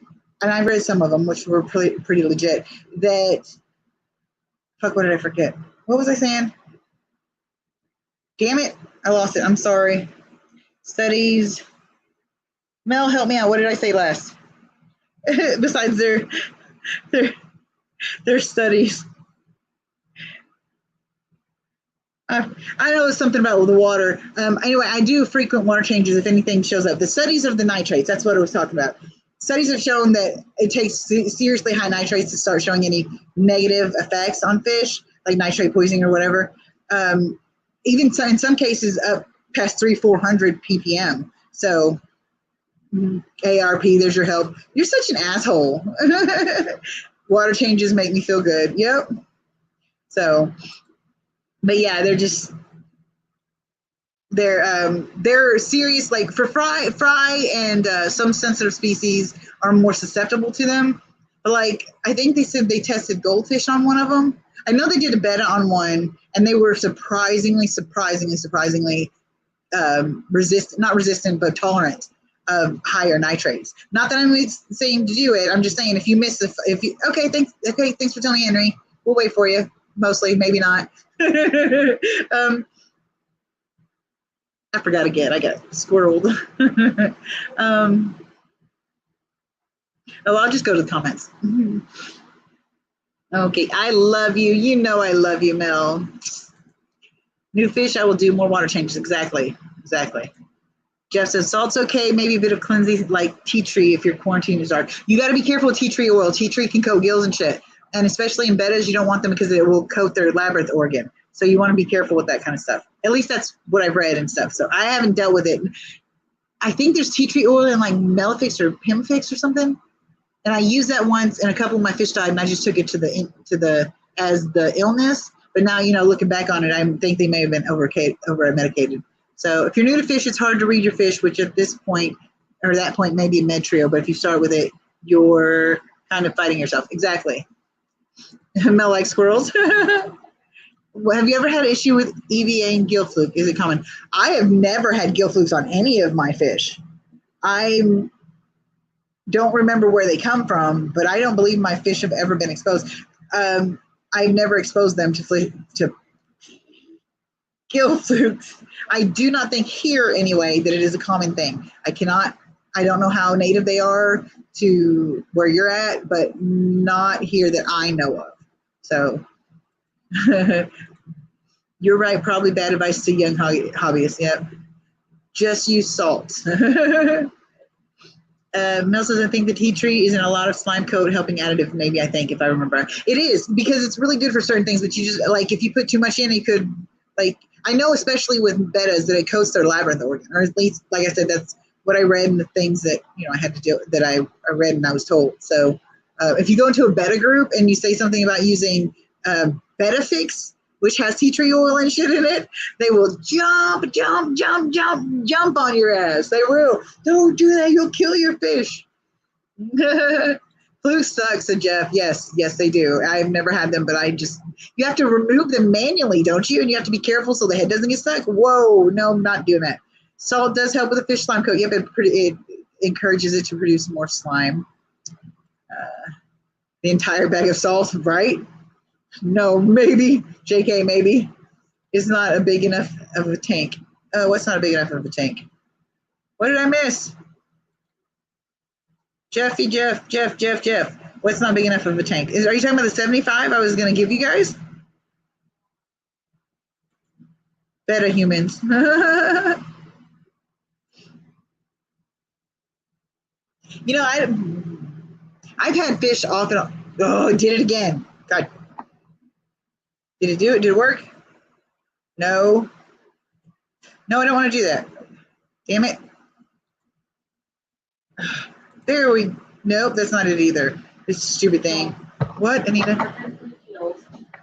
Speaker 2: and I read some of them, which were pretty legit. That, fuck, what did I forget? What was I saying? Damn it, I lost it. I'm sorry. Studies. Mel, help me out. What did I say last? Besides their studies. I know it's something about the water. Anyway, I do frequent water changes if anything shows up. The studies of the nitrates, that's what I was talking about. Studies have shown that it takes seriously high nitrates to start showing any negative effects on fish, like nitrate poisoning or whatever. Even in some cases up past 300-400 ppm. So ARP, there's your help. You're such an asshole. Water changes make me feel good. Yep. So, but yeah, they're serious. Like for fry and some sensitive species are more susceptible to them. But like, I think they said they tested goldfish on one of them. I know they did a beta on one, and they were surprisingly not resistant, but tolerant of higher nitrates. Not that I'm saying to do it. I'm just saying if you miss okay, thanks for telling me, Henry. We'll wait for you. Mostly, maybe not. I forgot again. I got squirreled. I'll just go to the comments. Okay, I love you. You know I love you, Mel. New fish, I will do more water changes. Exactly. Jeff says salt's okay, maybe a bit of cleansing like tea tree if your quarantine is dark. You got to be careful with tea tree oil. Tea tree can coat gills and shit. And especially in bettas, you don't want them because it will coat their labyrinth organ. So you want to be careful with that kind of stuff. At least that's what I've read and stuff. So I haven't dealt with it. I think there's tea tree oil in like Melafix or Pimfix or something. And I used that once, and a couple of my fish died, and I just took it as the illness. But now, looking back on it, I think they may have been over medicated. So if you're new to fish, it's hard to read your fish, which at this point, or that point, may be a med trio. But if you start with it, you're kind of fighting yourself. Exactly. Mel likes squirrels. Have you ever had an issue with EVA and gill fluke? Is it common? I have never had gill flukes on any of my fish. I don't remember where they come from, but I don't believe my fish have ever been exposed. I've never exposed them to gill flukes. I do not think here anyway that it is a common thing. I don't know how native they are to where you're at, but not here that I know of. So you're right, probably bad advice to young hobbyists. Yep. Just use salt. Mel says, I think the tea tree is in a lot of slime coat helping additive, maybe, I think, if I remember. It is, because it's really good for certain things, but you just, like, if you put too much in, it could, like, I know especially with bettas that it coats their labyrinth organ, or at least, like I said, that's what I read in the things that, I had to do, that I read and I was told. So if you go into a betta group and you say something about using Betafix, which has tea tree oil and shit in it, they will jump on your ass. They will. Don't do that. You'll kill your fish. Flu sucks, said Jeff. Yes, they do. I've never had them, but you have to remove them manually, don't you? And you have to be careful so the head doesn't get stuck. Whoa, no, I'm not doing that. Salt does help with the fish slime coat. Yep, it encourages it to produce more slime. The entire bag of salt, right? No, maybe. JK, maybe. It's not a big enough of a tank. Oh, what's not big enough of a tank? What did I miss? Jeff. What's not big enough of a tank? Are you talking about the 75 I was going to give you guys? Beta humans. I've had fish off and on. Oh, it did it again. God. Did it do it? Did it work? No. No, I don't want to do that. Damn it. There we, nope, that's not it either. This stupid thing. What, Anita?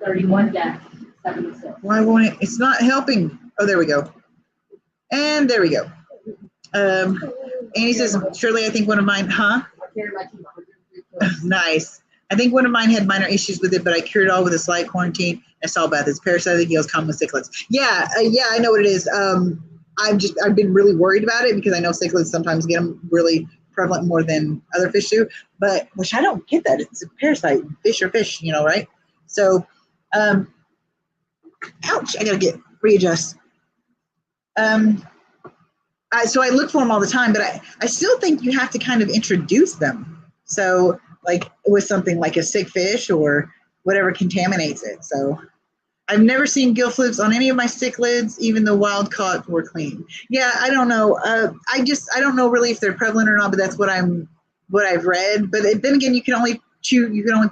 Speaker 4: 31 deaths, 76.
Speaker 2: Why won't it? It's not helping. Oh, there we go. And there we go. Annie says, surely I think one of mine, huh? Nice. I think one of mine had minor issues with it, but I cured it all with a slight quarantine and salt bath. It's parasitic gills common with cichlids. Yeah, I know what it is. I've been really worried about it because I know cichlids sometimes get them really prevalent more than other fish do, but which I don't get that. It's a parasite. Fish are fish, right? So, ouch! I gotta readjust. So I look for them all the time, but I still think you have to kind of introduce them. So like with something like a sick fish or whatever contaminates it. So I've never seen gill flukes on any of my cichlids, even the wild caught were clean. Yeah, I don't know. I don't know really if they're prevalent or not, but that's what I've read. But then again, you can only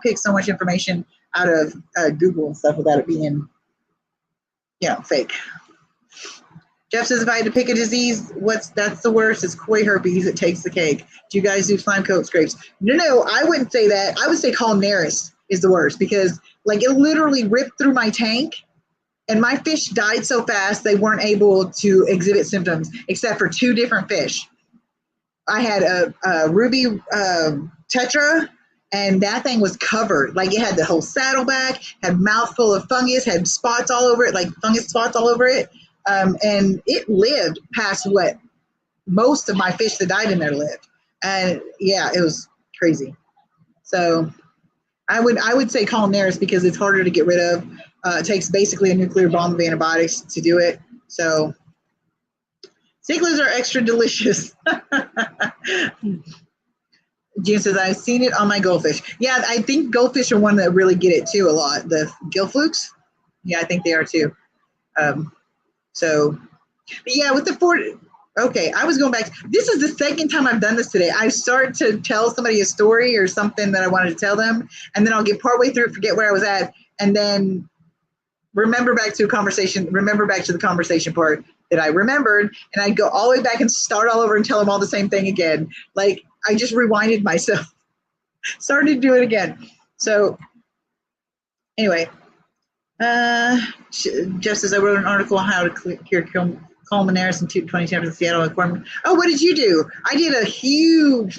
Speaker 2: pick so much information out of Google and stuff without it being, fake. Jeff says, if I had to pick a disease, that's the worst? It's koi herpes. It takes the cake. Do you guys do slime coat scrapes? No, I wouldn't say that. I would say columnaris is the worst because like it literally ripped through my tank and my fish died so fast they weren't able to exhibit symptoms except for 2 different fish. I had a ruby tetra, and that thing was covered. Like it had the whole saddleback, had mouthful of fungus, had spots all over it, like fungus spots all over it. And it lived past what most of my fish that died in there lived. And yeah, it was crazy. So I would say columnaris because it's harder to get rid of. It takes basically a nuclear bomb of antibiotics to do it. So cichlids are extra delicious. June says, I've seen it on my goldfish. Yeah, I think goldfish are one that really get it too a lot. The gill flukes. Yeah, I think they are too. So, but yeah, with the fort. Okay, I was going back. This is the second time I've done this today. I start to tell somebody a story or something that I wanted to tell them, and then I'll get partway through, forget where I was at, and then remember back to the conversation part that I remembered, and I'd go all the way back and start all over and tell them all the same thing again. Like I just rewinded myself, started to do it again. So anyway, just as I wrote an article on how to cure columnaris in 2010 in Seattle aquarium. Oh, what did you do? I did a huge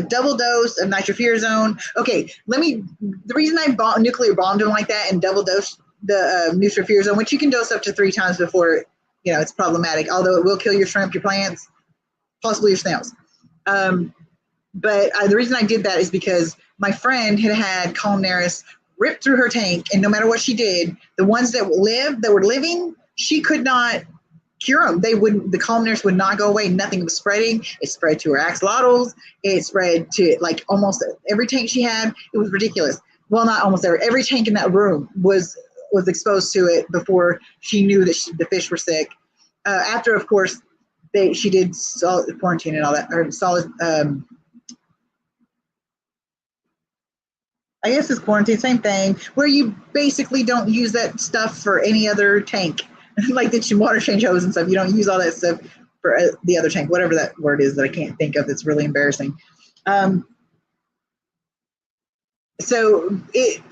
Speaker 2: double dose of nitrofurazone. Okay, the reason I nuclear bombed them like that and double dose the nitrofurazone, which you can dose up to 3 times before it's problematic, although it will kill your shrimp, your plants, possibly your snails. But the reason I did that is because my friend had columnaris ripped through her tank, and no matter what she did, the ones that were living, she could not cure them. The columnaris would not go away. Nothing was spreading. It spread to her axolotls. It spread to almost every tank she had. It was ridiculous. Well, not almost every tank in that room was exposed to it before she knew that the fish were sick. After, of course, she did solid quarantine and all that, or solid. I guess it's quarantine, same thing, where you basically don't use that stuff for any other tank, like the water change hose and stuff. You don't use all that stuff for the other tank, whatever that word is that I can't think of. That's really embarrassing. So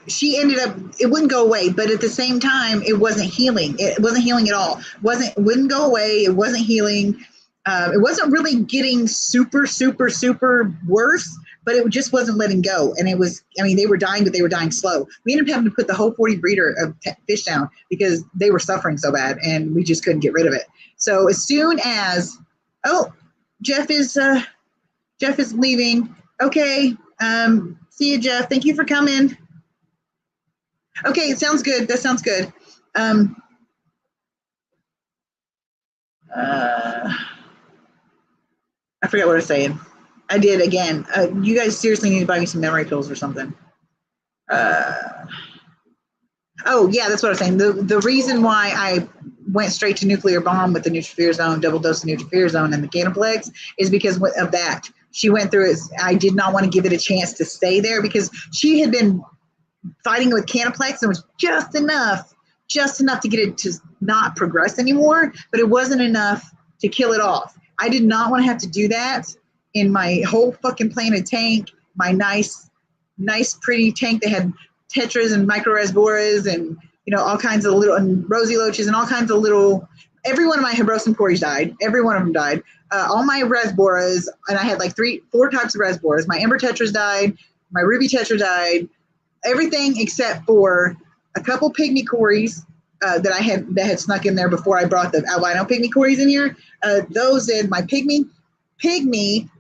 Speaker 2: she ended up, it wouldn't go away, but at the same time, it wasn't healing. It wasn't healing at all. Wouldn't go away. It wasn't healing. It wasn't really getting super, super, super worse, but it just wasn't letting go. And it was, they were dying, but they were dying slow. We ended up having to put the whole 40 breeder of fish down because they were suffering so bad and we just couldn't get rid of it. So as soon as, Jeff is leaving. Okay. See you, Jeff. Thank you for coming. Okay. It sounds good. That sounds good. I forgot what I was saying. I did again. You guys seriously need to buy me some memory pills or something. Oh yeah, that's what I was saying. The reason why I went straight to nuclear bomb with the nitrofurazone, double dose of nitrofurazone and the Canaplex is because of that. She went through it. I did not want to give it a chance to stay there because she had been fighting with Canaplex and was just enough to get it to not progress anymore, but it wasn't enough to kill it off. I did not want to have to do that in my whole fucking planted tank, my nice, pretty tank that had tetras and microrasboras and, all kinds of little, and rosy loaches and all kinds of little, every one of my Hebrosum cories died. Every one of them died. All my rasboras, and I had 4 types of rasboras. My amber tetras died. My ruby tetra died. Everything except for a couple pygmy cories that had snuck in there before I brought the albino pygmy cories in here. Those did. My pygmy,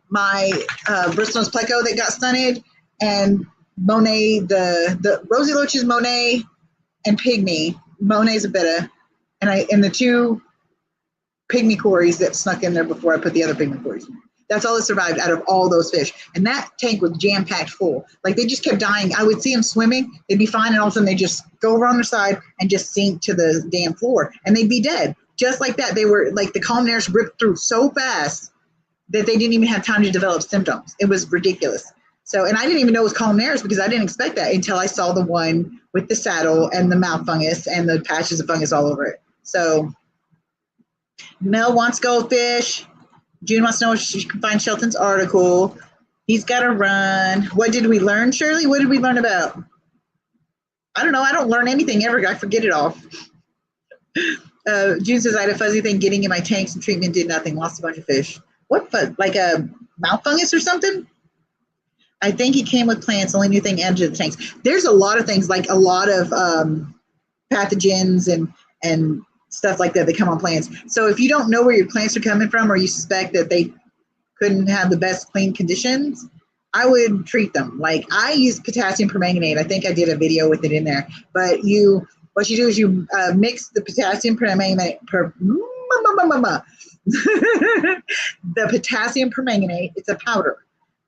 Speaker 2: my Bristol's pleco that got stunted, and Monet, the rosy loaches, Monet, and pygmy. Monet's a betta, and the 2 pygmy cories that snuck in there before I put the other pygmy cories. That's all that survived out of all those fish. And that tank was jam-packed full. They just kept dying. I would see them swimming. They'd be fine, and all of a sudden they'd just go over on their side and just sink to the damn floor. And they'd be dead. Just like that. They were, the columnaris ripped through so fast that they didn't even have time to develop symptoms. It was ridiculous. So, and I didn't even know it was columnaris because I didn't expect that until I saw the one with the saddle and the mouth fungus and the patches of fungus all over it. So, Mel wants goldfish. June wants to know if she can find Shelton's article. He's got to run. What did we learn, Shirley? What did we learn about? I don't know. I don't learn anything ever. I forget it all. June says, I had a fuzzy thing getting in my tanks and treatment did nothing. Lost a bunch of fish. What fuzz? Like a mouth fungus or something. I think it came with plants. Only new thing added to the tanks. There's a lot of things, like a lot of pathogens and stuff like that that come on plants. So if you don't know where your plants are coming from, or you suspect that they couldn't have the best clean conditions, I would treat them. Like I use potassium permanganate. I think I did a video with it in there. But what you do is you mix the potassium permanganate the potassium permanganate. It's a powder,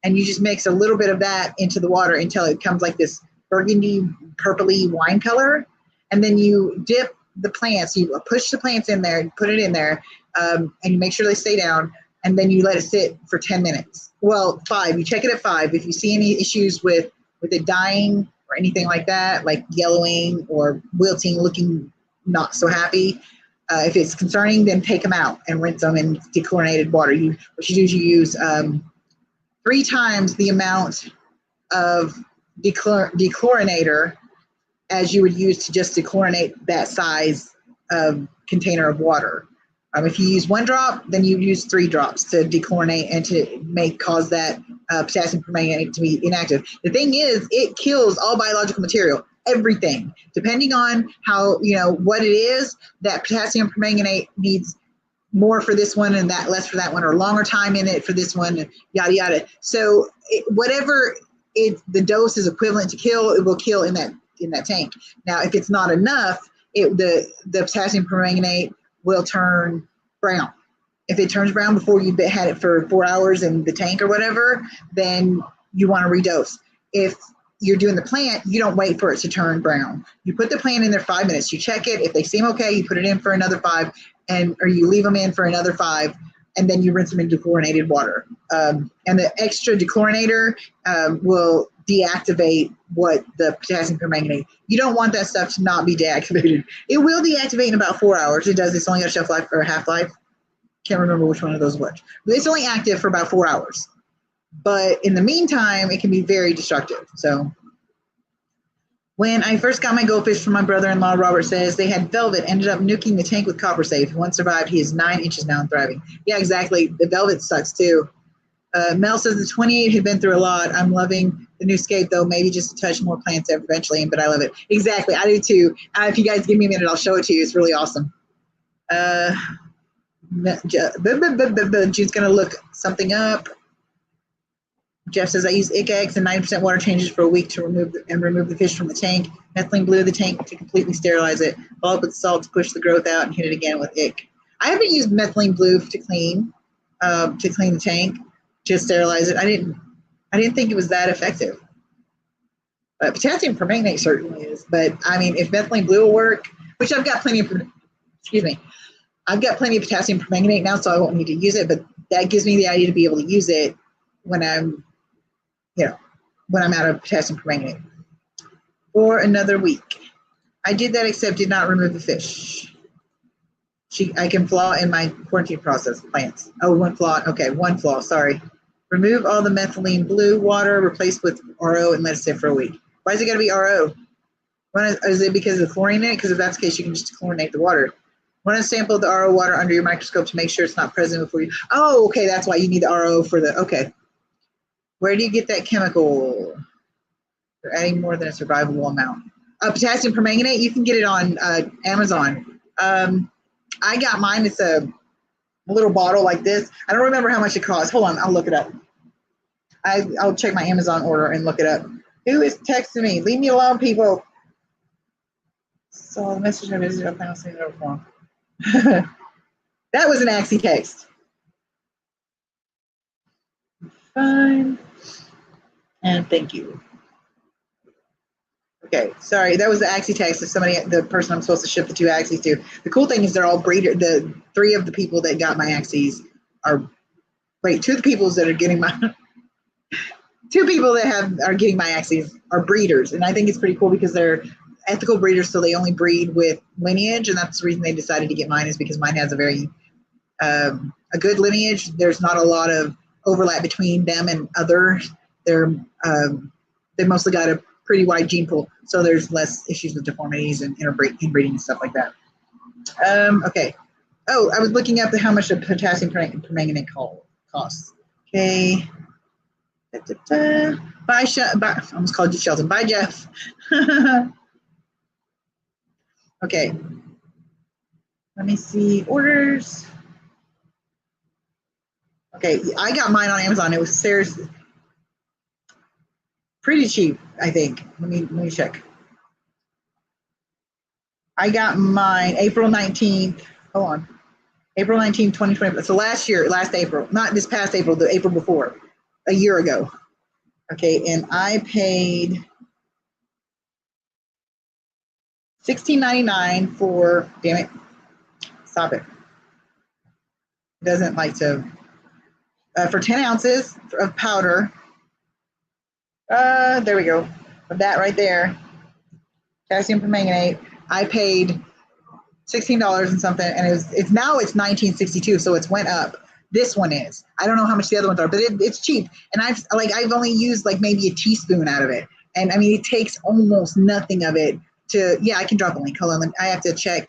Speaker 2: and you just mix a little bit of that into the water until it comes like this burgundy, purpley wine color, and then you dip the plants. You push the plants in there, put it in there, and you make sure they stay down. And then you let it sit for 10 minutes. Well, 5. You check it at 5. If you see any issues with it dying or anything like that, like yellowing or wilting, looking not so happy, if it's concerning, then take them out and rinse them in dechlorinated water. What you do is you use 3 times the amount of dechlorinator as you would use to just dechlorinate that size container of water. If you use 1 drop, then you use 3 drops to dechlorinate and to cause that potassium permanganate to be inactive. The thing is, it kills all biological material, everything. Depending on how, what it is, that potassium permanganate needs more for this one and that less for that one, or longer time in it for this one, and yada, yada. So whatever the dose is equivalent to kill, it will kill in that tank. Now, if it's not enough, the potassium permanganate will turn brown. If it turns brown before you've had it for 4 hours in the tank or whatever, then you want to redose. If you're doing the plant, you don't wait for it to turn brown. You put the plant in there 5 minutes. You check it. If they seem okay, you put it in for another 5, or you leave them in for another 5, and then you rinse them in dechlorinated water. And the extra dechlorinator will deactivate what the potassium permanganate. You don't want that stuff to not be deactivated. It will deactivate in about 4 hours. It does. It's only got a shelf life or a half-life. Can't remember which one of those was. But it's only active for about 4 hours. But in the meantime, it can be very destructive. So when I first got my goldfish from my brother-in-law, Robert says, they had velvet, ended up nuking the tank with copper safe. One survived. He is 9 inches now and thriving. Yeah, exactly. The velvet sucks too. Mel says the 28 had been through a lot. I'm loving the new scape though. Maybe just a touch more plants eventually, but I love it. Exactly. I do too. If you guys give me a minute, I'll show it to you. It's really awesome. Jude's going to look something up. Jeff says, I use ICX and 90% water changes for a week to remove the fish from the tank. Methylene blue the tank to completely sterilize it. Follow up with salt to push the growth out and hit it again with IC. I haven't used methylene blue to clean the tank, to sterilize it. I didn't think it was that effective. Potassium permanganate certainly is. But I mean, if methylene blue will work, which I've got plenty of, I've got plenty of potassium permanganate now, so I won't need to use it. But that gives me the idea to be able to use it when I'm out of potassium permanganate for another week. I did that, except did not remove the fish. I can flaw in my quarantine process. Plants. Oh, one flaw. Okay, one flaw. Sorry. Remove all the methylene blue water, replace with RO, and let it sit for a week. Why is it got to be RO? Is it because of the chlorine in it? Because if that's the case, you can just chlorinate the water. Want to sample the RO water under your microscope to make sure it's not present before you. Oh, okay. That's why you need the RO for the. Okay. Where do you get that chemical? You're adding more than a survivable amount. Potassium permanganate, you can get it on Amazon. I got mine. It's a little bottle like this. I don't remember how much it costs. Hold on, I'll look it up. I'll check my Amazon order and look it up. Who is texting me? Leave me alone, people. So the message I visited, I found something wrong. That was an Axie text. Fine. And thank you. Okay, sorry, that was the Axie text of the person I'm supposed to ship the 2 Axies to. The cool thing is they're all breeder. The 3 of the people that got my Axies are, 2 of the people that are getting my, 2 people that are getting my Axies are breeders. And I think it's pretty cool because they're ethical breeders, so they only breed with lineage. And that's the reason they decided to get mine, is because mine has a very, a good lineage. There's not a lot of overlap between them and others. They mostly got a pretty wide gene pool, so there's less issues with deformities and inbreeding and stuff like that. Okay. Oh, I was looking up how much a potassium permanganate costs. Okay. Da, da, da. Bye, bye. I almost called you Shelton. Bye, Jeff. Okay. Let me see orders. Okay, I got mine on Amazon. It was seriously pretty cheap, I think. Let me check. I got mine April 19th. Hold on. April 19th, 2020. So last April, not this past April, the April before, a year ago. Okay, and I paid $16.99 for, damn it, stop it. It doesn't like to, for 10 ounces of powder. There we go. That right there, calcium permanganate. I paid $16 and something, and it's now it's $19.62, so it's went up. This one is. I don't know how much the other ones are, but it's cheap. And I've only used like maybe a teaspoon out of it, and I mean it takes almost nothing of it to. Yeah, I can drop a link. Hold on, I have to check.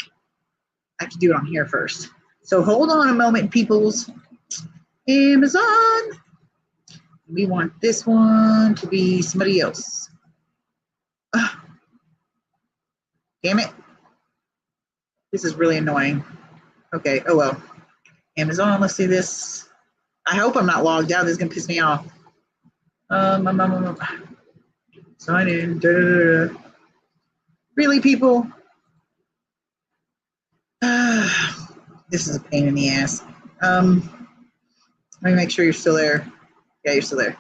Speaker 2: I have to do it on here first. So hold on a moment, peoples. Amazon. We want this one to be somebody else. Ugh. Damn it. This is really annoying. Okay, oh well. Amazon, let's see this. I hope I'm not logged out. This is gonna piss me off. Sign in. Da, da, da, da. Really, people? This is a pain in the ass. Let me make sure you're still there. Yeah, you're still there.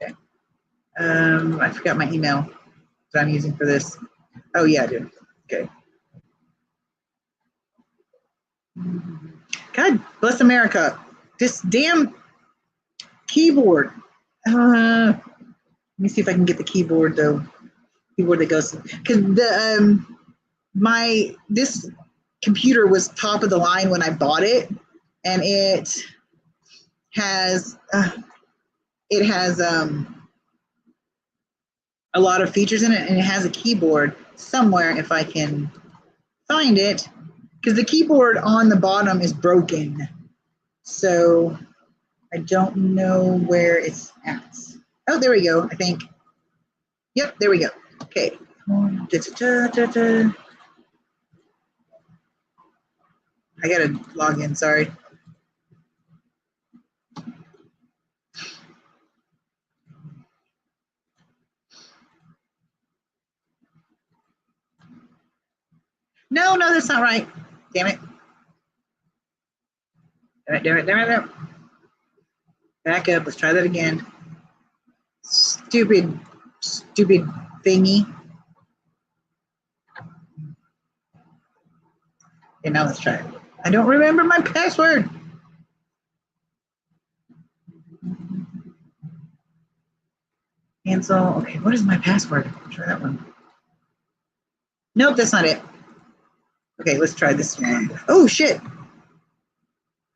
Speaker 2: Okay. I forgot my email that I'm using for this. Oh yeah, I do. Okay. God bless America. This damn keyboard. Let me see if I can get the keyboard though. Keyboard that goes, because the this computer was top of the line when I bought it, and it has a lot of features in it, and it has a keyboard somewhere if I can find it, because the keyboard on the bottom is broken, so I don't know where it's at. Oh, there we go, I think. Yep, there we go. Okay. I gotta log in, sorry. No, that's not right. Damn it. Damn it. Back up, let's try that again. Stupid thingy. Okay, now let's try it. I don't remember my password. Cancel. Okay, what is my password? Try that one. Nope, that's not it. Okay, let's try this one. Oh shit.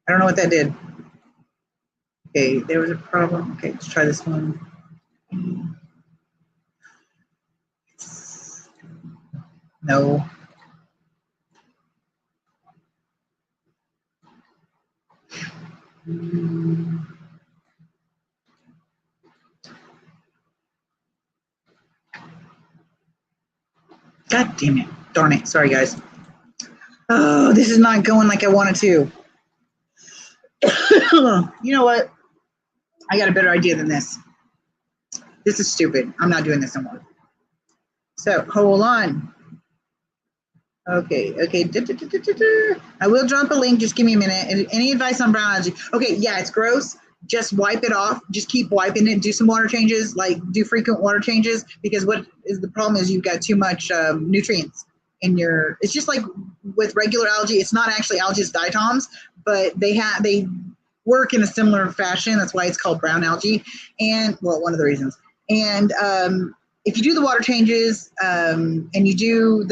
Speaker 2: I don't know what that did. Okay, there was a problem. Okay, let's try this one. No. God damn it. Darn it. Sorry, guys. Oh, this is not going like I wanted to. You know what? I got a better idea than this. This is stupid. I'm not doing this anymore. So, hold on. Okay. I will drop a link. Just give me a minute. Any advice on brown algae? Okay, yeah, it's gross. Just wipe it off. Just keep wiping it. Do some water changes, like do frequent water changes, because what is the problem is you've got too much nutrients in your, it's just like with regular algae. It's not actually algae, it's diatoms, but they work in a similar fashion. That's why it's called brown algae. And well, one of the reasons. And if you do the water changes and you do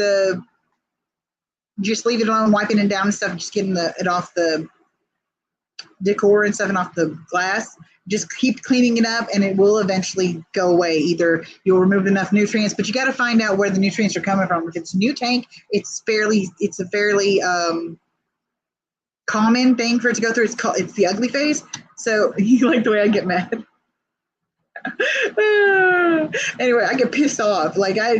Speaker 2: just leave it on, wiping it down and stuff, just getting it off the decor and stuff and off the glass, just keep cleaning it up and it will eventually go away. Either you'll remove enough nutrients, but you got to find out where the nutrients are coming from. If it's a new tank, it's a fairly common thing for it to go through. It's the ugly phase. So you like the way I get mad. Anyway, I get pissed off. Like I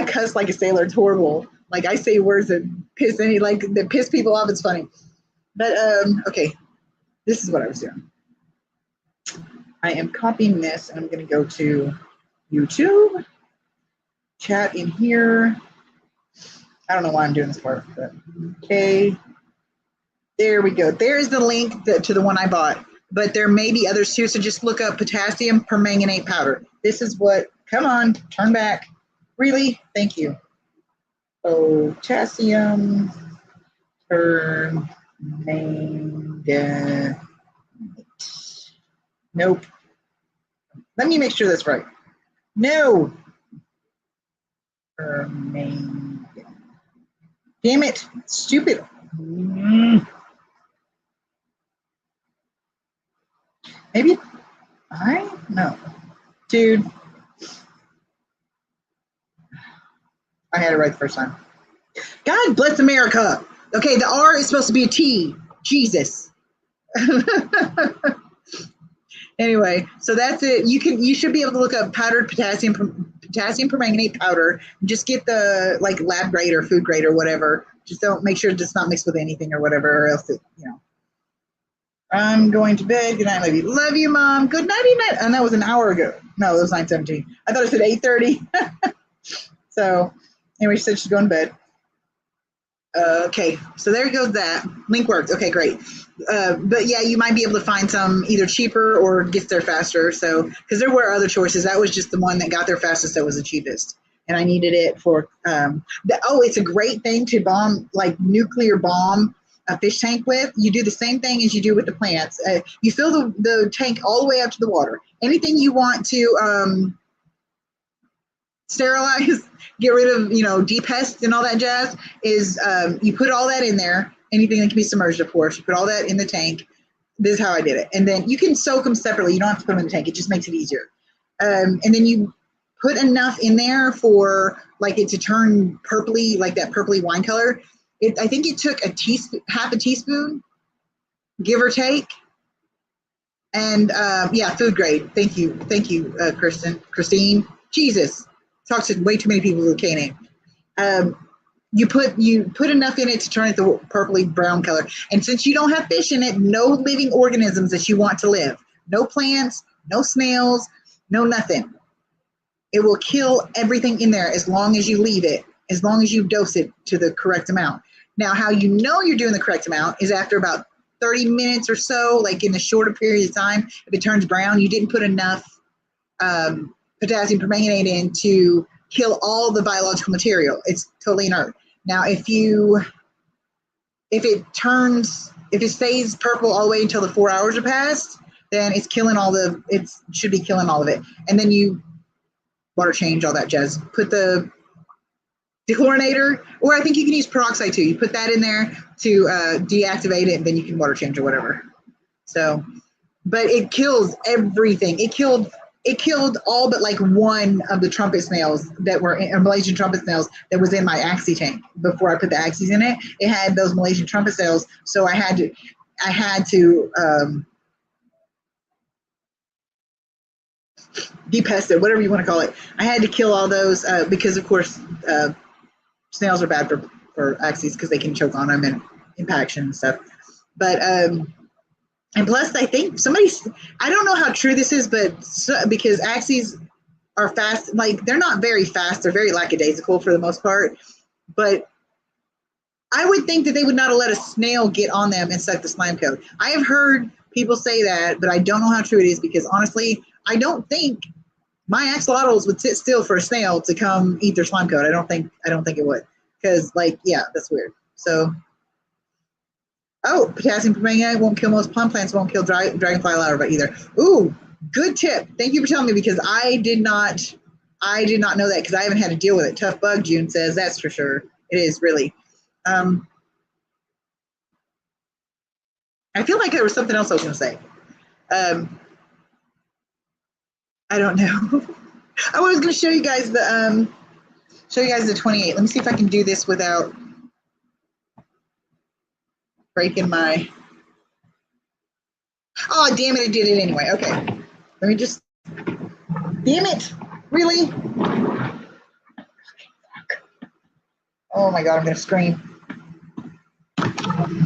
Speaker 2: cuss like a sailor. It's horrible. Like I say words that piss people off. It's funny. But okay, this is what I was doing. I am copying this and I'm going to go to YouTube, chat in here. I don't know why I'm doing this part, but okay. There we go. There's the link to the one I bought, but there may be others too. So just look up potassium permanganate powder. This is what, come on, turn back. Really? Thank you. Potassium permanganate. Nope. Let me make sure that's right. No. Permanganate. Damn it. Stupid. Maybe no. Dude. I had it right the first time. God bless America. Okay, the R is supposed to be a T. Jesus. Anyway, so that's it. You should be able to look up powdered potassium permanganate powder. Just get the like lab grade or food grade or whatever. Just don't make sure it's not mixed with anything or whatever, or else I'm going to bed. Good night, love you. Love you, Mom. Good nighty night. And that was an hour ago. No, it was 9:17. I thought it said 8:30. So anyway, she said she's going to bed. Okay, so there goes that. Link worked. Okay, great. But yeah, you might be able to find some either cheaper or gets there faster. So, because there were other choices. That was just the one that got there fastest. That was the cheapest. And I needed it for, it's a great thing to nuclear bomb a fish tank with. You do the same thing as you do with the plants. You fill the tank all the way up to the water. Anything you want to sterilize, get rid of, de-pest and all that jazz is you put all that in there. Anything that can be submerged, of course. You put all that in the tank. This is how I did it. And then you can soak them separately. You don't have to put them in the tank. It just makes it easier. And then you put enough in there for it to turn purpley, like that purpley wine color. I think it took half a teaspoon, give or take. And food grade. Thank you, Christine. Jesus, talk to way too many people with a K name. You put enough in it to turn it the purpley brown color. And since you don't have fish in it, no living organisms that you want to live. No plants, no snails, no nothing. It will kill everything in there as long as you leave it, as long as you dose it to the correct amount. Now, how you know you're doing the correct amount is after about 30 minutes or so, like in a shorter period of time, if it turns brown, you didn't put enough potassium permanganate in to kill all the biological material. It's totally inert. Now, if it stays purple all the way until the 4 hours are passed, then it should be killing all of it. And then you water change, all that jazz. Put the dechlorinator, or I think you can use peroxide too. You put that in there to deactivate it, and then you can water change or whatever. So, but it kills everything. It killed all but one of the trumpet snails that were Malaysian trumpet snails that was in my Axie tank before I put the Axies in it. It had those Malaysian trumpet snails, so I had to de-pest it, whatever you want to call it. I had to kill all those because, of course, snails are bad for Axies because they can choke on them and impaction and stuff. But and plus, I think I don't know how true this is, but because Axies are fast, they're not very fast. They're very lackadaisical for the most part. But I would think that they would not have let a snail get on them and suck the slime coat. I have heard people say that, but I don't know how true it is because honestly, I don't think my axolotls would sit still for a snail to come eat their slime coat. I don't think it would because that's weird. So. Oh, potassium permanganate won't kill most plum plants, won't kill dragonfly larvae either. Ooh, good tip. Thank you for telling me because I did not know that because I haven't had to deal with it. Tough bug, June says, that's for sure. It is really. I feel like there was something else I was going to say. I don't know. I was going to show you guys the 28. Let me see if I can do this without breaking my, oh, damn it, I did it anyway. Okay, let me just, damn it, really? Oh my God, I'm gonna scream.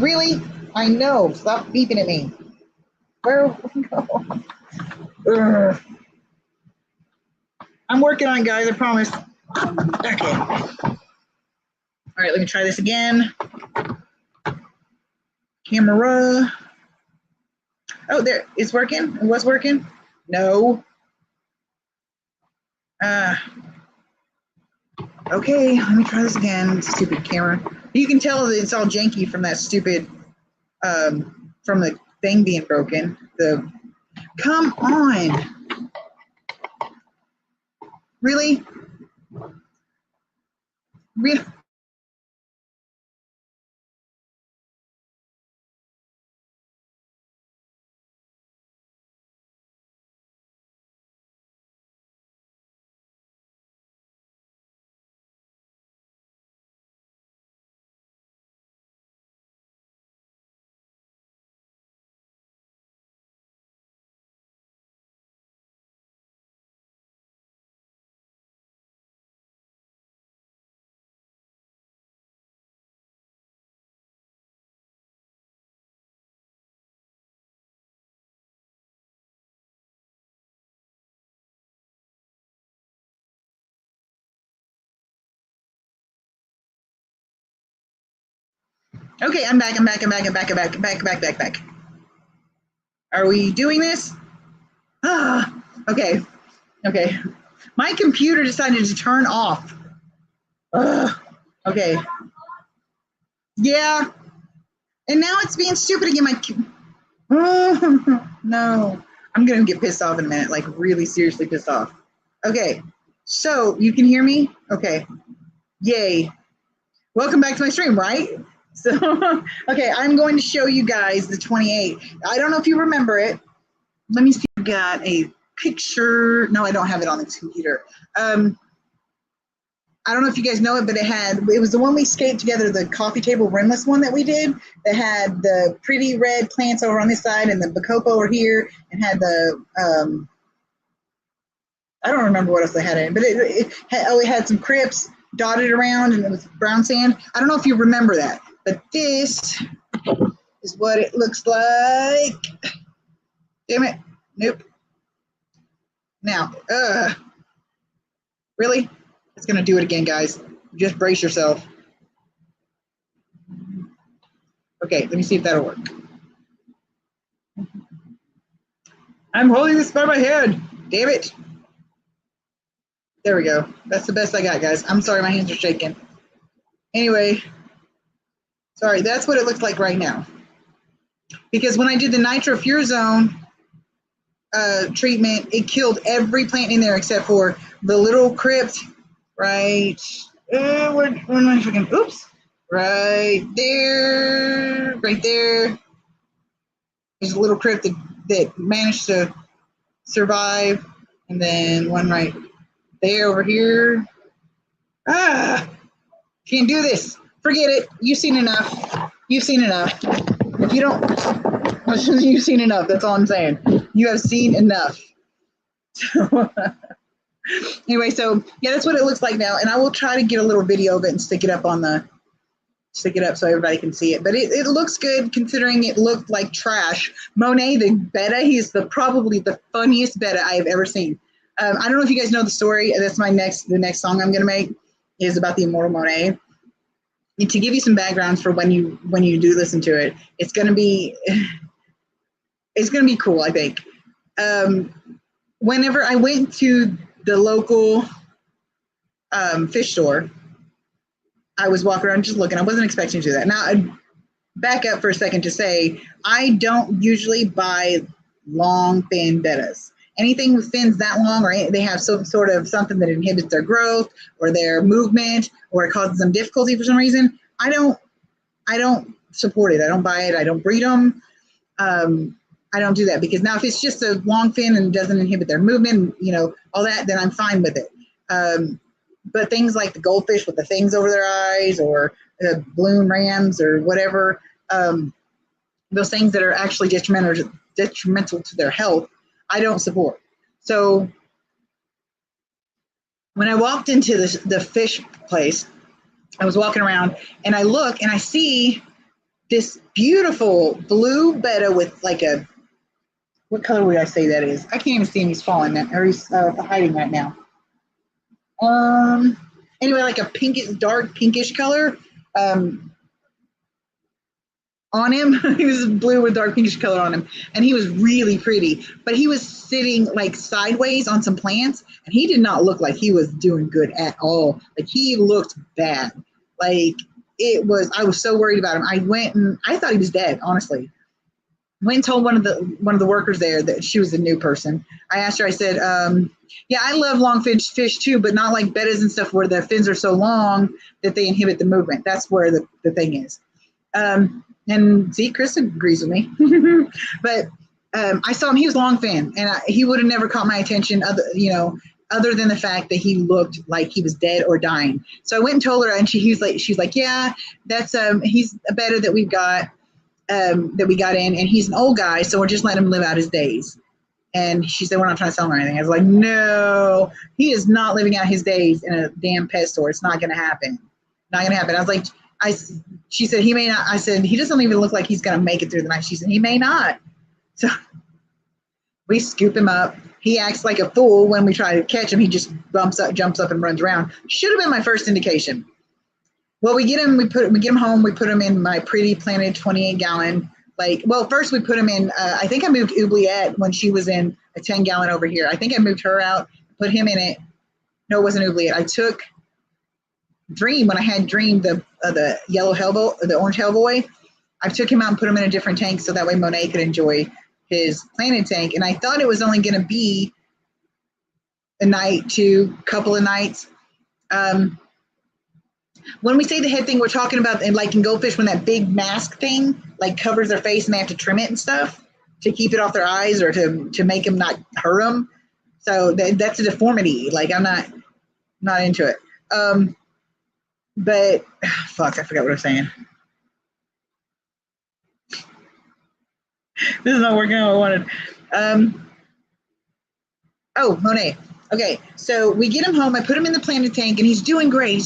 Speaker 2: Really? I know, stop beeping at me. Where are we going? Ugh. I'm working on it, guys, I promise. Okay. All right, let me try this again. Camera. Oh, there, it's working? It was working? No. Okay, let me try this again. Stupid camera. You can tell that it's all janky from that stupid, from the thing being broken. Come on. Really? Really? Okay, I'm back. Are we doing this? Okay. Okay. My computer decided to turn off. Okay. Yeah. And now it's being stupid again. No. I'm going to get pissed off in a minute, like really seriously pissed off. Okay. So you can hear me? Okay. Yay. Welcome back to my stream, right? So, okay, I'm going to show you guys the 28. I don't know if you remember it. Let me see if I got a picture. No, I don't have it on this computer. I don't know if you guys know it, but it was the one we skate together, the coffee table rimless one that we did, that had the pretty red plants over on this side and the bacopa over here, and had the, I don't remember what else they had in it, but it had some crypts dotted around, and it was brown sand. I don't know if you remember that, but this is what it looks like. Damn it. Nope. Now, really? It's going to do it again, guys. Just brace yourself. Okay, let me see if that'll work. I'm holding this by my head. Damn it. There we go. That's the best I got, guys. I'm sorry, my hands are shaking. Anyway, sorry, that's what it looks like right now. Because when I did the nitrofurazone treatment, it killed every plant in there except for the little crypt right. Where am I freaking? Oops. Right there. Right there. There's a little crypt that managed to survive. And then one right there over here. Can't do this. Forget it. You've seen enough. You've seen enough. If you don't, you've seen enough. That's all I'm saying. You have seen enough. So, anyway, so yeah, that's what it looks like now. And I will try to get a little video of it and stick it up so everybody can see it. But it looks good considering it looked like trash. Monet, the betta, he's probably the funniest betta I have ever seen. I don't know if you guys know the story. That's the next song I'm gonna make is about the immortal Monet. And to give you some backgrounds for when you do listen to it, it's gonna be cool, I think. Whenever I went to the local fish store, I was walking around just looking. I wasn't expecting to do that. Now, I'd back up for a second to say I don't usually buy long, thin bettas. Anything with fins that long, or they have some sort of something that inhibits their growth or their movement, or it causes them difficulty for some reason, I don't support it. I don't buy it. I don't breed them. I don't do that, because now if it's just a long fin and doesn't inhibit their movement, all that, then I'm fine with it. But things like the goldfish with the things over their eyes, or the balloon rams or whatever, those things that are actually detrimental to their health, I don't support. So when I walked into the fish place, I was walking around and I look and I see this beautiful blue betta with like a, what color would I say that is? I can't even see him. He's falling, or he's hiding right now. Anyway, like a pinkish, dark pinkish color on him. He was blue with dark pinkish color on him, and he was really pretty. But he was sitting like sideways on some plants, and he did not look like he was doing good at all. Like he looked bad. Like it was. I was so worried about him. I went and I thought he was dead. Honestly, went and told one of the workers there that she was a new person. I asked her. I said, "Yeah, I love long fish too, but not like bettas and stuff where their fins are so long that they inhibit the movement. That's where the thing is." And see, Chris agrees with me. But I saw him. He was long fin, and he would have never caught my attention. Other than the fact that he looked like he was dead or dying. So I went and told her, and she's like, "Yeah, that's he's a betta that we've got that we got in, and he's an old guy, so we're just letting him live out his days." And she said, "We're not trying to sell him or anything." I was like, "No, he is not living out his days in a damn pet store. It's not going to happen. Not going to happen." I was like, she said, "He may not." I said, "He doesn't even look like he's going to make it through the night." She said, "He may not." So we scoop him up. He acts like a fool when we try to catch him. He just jumps up and runs around. Should have been my first indication. Well, we get him home. We put him in my pretty planted 28-gallon. First we put him in, I think I moved Oubliette when she was in a 10-gallon over here. I think I moved her out, put him in it. No, it wasn't Oubliette. I took Dream, when I had Dream, the yellow Hellboy, the orange Hellboy. I took him out and put him in a different tank so that way Monet could enjoy his planted tank. And I thought it was only going to be a night to couple of nights. When we say the head thing, we're talking about in goldfish when that big mask thing covers their face and they have to trim it and stuff to keep it off their eyes or to make them not hurt them. So that's a deformity. I'm not into it. But fuck, I forgot what I was saying. This is not working out what I wanted. Monet. Okay, so we get him home. I put him in the planted tank, and he's doing great.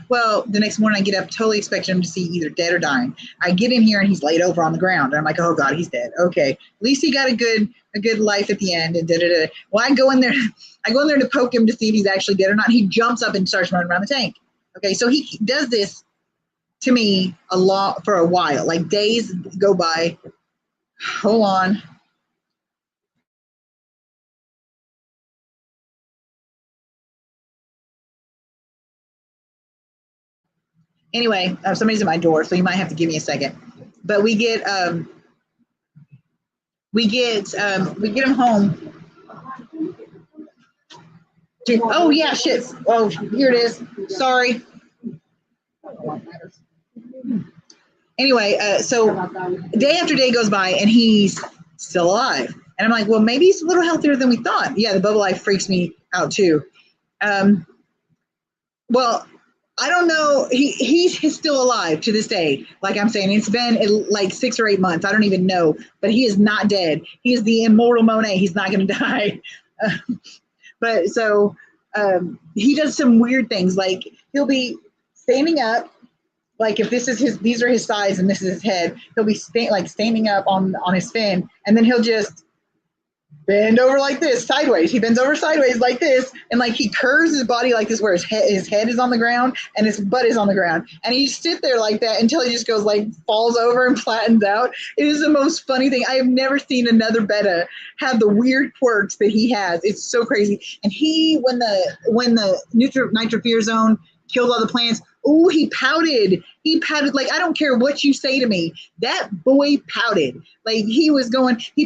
Speaker 2: Well, the next morning I get up, totally expecting him to see either dead or dying. I get in here, and he's laid over on the ground. And I'm like, oh God, he's dead. Okay, at least he got a good life at the end. And Well, I go in there to poke him to see if he's actually dead or not. He jumps up and starts running around the tank. Okay, so he does this to me a lot for a while. Days go by. Hold on. Anyway, somebody's at my door, so you might have to give me a second. But we get him home. Oh yeah, shit. Oh, here it is. Sorry. Anyway, so day after day goes by, and he's still alive. And I'm like, well, maybe he's a little healthier than we thought. Yeah, the bubble life freaks me out too. Well, I don't know. He's still alive to this day. Like I'm saying, it's been 6 or 8 months. I don't even know, but he is not dead. He is the immortal Monet. He's not going to die. But so he does some weird things. He'll be standing up. If these are his thighs and this is his head, he'll be standing up on his fin, and then he'll just bend over like this, sideways. He bends over sideways like this, and he curves his body like this, where his head is on the ground and his butt is on the ground, and he sit there like that until he just goes falls over and flattens out. It is the most funny thing. I have never seen another betta have the weird quirks that he has. It's so crazy. And when the nitrofurazone killed all the plants, he pouted. He pouted I don't care what you say to me. That boy pouted. He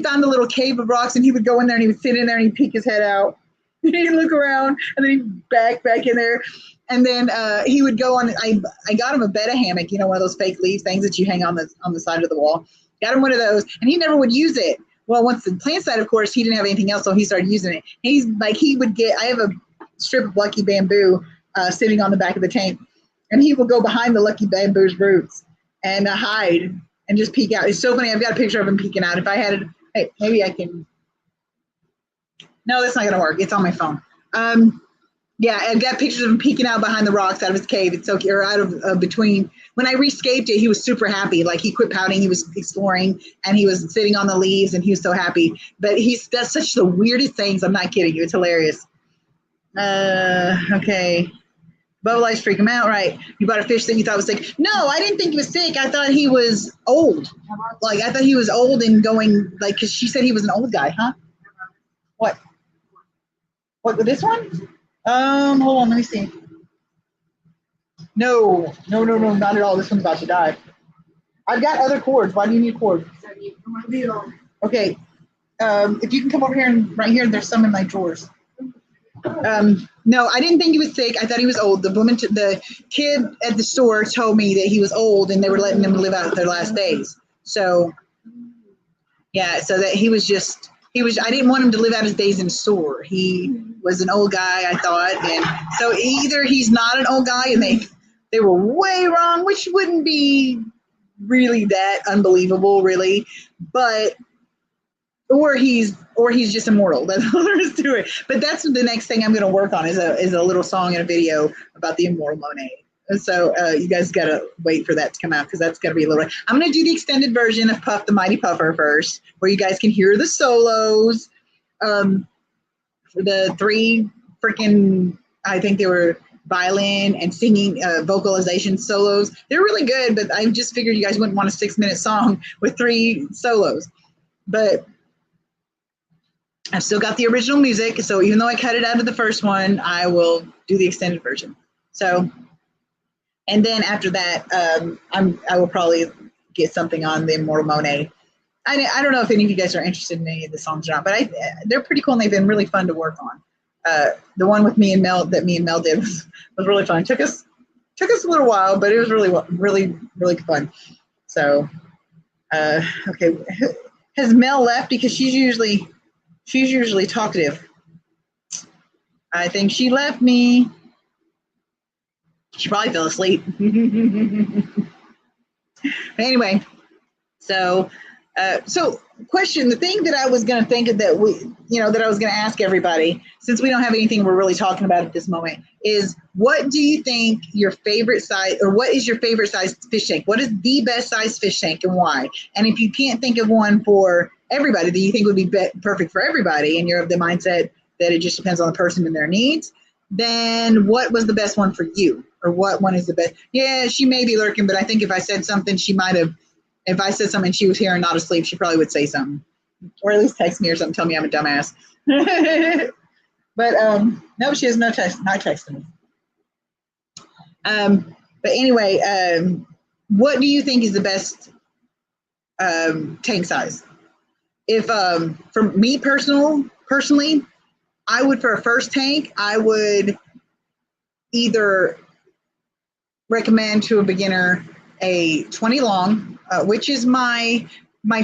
Speaker 2: found a little cave of rocks, and he would go in there, and he would sit in there, and he'd peek his head out. He'd look around, and then he'd back in there. And then he would go on. I got him a betta hammock, one of those fake leaf things that you hang on the side of the wall. Got him one of those, and he never would use it. Well, once the plant side, of course, he didn't have anything else, so he started using it. I have a strip of lucky bamboo sitting on the back of the tank. And he will go behind the lucky bamboo's roots and hide and just peek out. It's so funny. I've got a picture of him peeking out. If I had it, hey, maybe I can. No, that's not gonna work. It's on my phone. Yeah, I've got pictures of him peeking out behind the rocks out of his cave. It's so cute. Or out of between. When I rescaped it, he was super happy. Like he quit pouting. He was exploring, and he was sitting on the leaves, and he was so happy. But he does such the weirdest things. I'm not kidding you. It's hilarious. Okay. Bubble Ice freak him out, right? You bought a fish that you thought was sick. No, I didn't think he was sick. I thought he was old. Like I thought he was old and going like because she said he was an old guy, huh? What? What with this one? Hold on, let me see. No, not at all. This one's about to die. I've got other cords. Why do you need cords? Okay. If you can come over here and right here, there's some in my drawers. No, I didn't think he was sick. I thought he was old. The kid at the store told me that he was old and they were letting him live out their last days. So, yeah, so that he was, I didn't want him to live out his days in the store. He was an old guy, I thought. And so either he's not an old guy and they were way wrong, which wouldn't be really that unbelievable, really. But or he's just immortal. That's all there is to it. But that's the next thing I'm going to work on is a little song and a video about the immortal Monet. And so you guys got to wait for that to come out because that's going to be a little. I'm going to do the extended version of Puff the Mighty Puffer first, where you guys can hear the solos. The three freaking, I think they were violin and singing vocalization solos. They're really good, but I just figured you guys wouldn't want a 6-minute song with 3 solos. But I've still got the original music, so even though I cut it out of the first one, I will do the extended version. So, and then after that, I will probably get something on the Immortal Monet. I don't know if any of you guys are interested in any of the songs or not, but they're pretty cool and they've been really fun to work on. The one with me and Mel did was really fun. Took us a little while, but it was really fun. So, okay, has Mel left because she's usually talkative. I think she left me. She probably fell asleep. Anyway, so question, the thing that I was going to think of that I was going to ask everybody, since we don't have anything we're really talking about at this moment, is what do you think your favorite size, or what is your favorite size fish tank? What is the best size fish tank and why? And if you can't think of one for everybody that you think would be perfect for everybody, and you're of the mindset that it just depends on the person and their needs, then what was the best one for you? Or what one is the best? Yeah, she may be lurking, but I think if I said something, if I said something and she was here and not asleep, she probably would say something. Or at least text me or something, tell me I'm a dumbass. But no, she has not texted me. But anyway, what do you think is the best tank size? If for me personally, I would, for a first tank, I would either recommend to a beginner a 20 long, which is my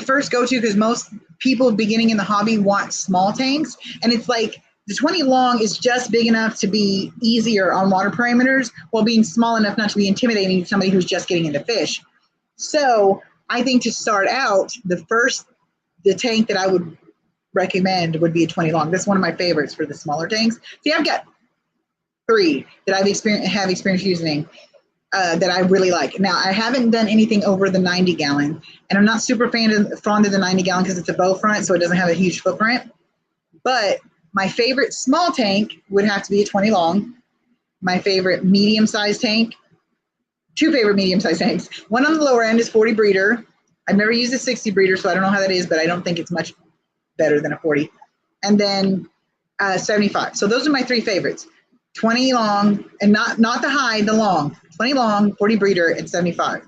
Speaker 2: first go-to, because most people beginning in the hobby want small tanks, and it's like the 20 long is just big enough to be easier on water parameters while being small enough not to be intimidating to somebody who's just getting into fish. So I think to start out, the tank that I would recommend would be a 20 long. That's one of my favorites for the smaller tanks. See, I've got 3 that have experience using that I really like. Now, I haven't done anything over the 90 gallon, and I'm not super fond of the 90 gallon because it's a bow front, so it doesn't have a huge footprint. But my favorite small tank would have to be a 20 long. My favorite medium-sized tank, 2 favorite medium-sized tanks. One on the lower end is 40 breeder. I've never used a 60 breeder, so I don't know how that is, but I don't think it's much better than a 40. And then 75. So those are my 3 favorites. 20 long, and not the high, the long. 20 long, 40 breeder, and 75.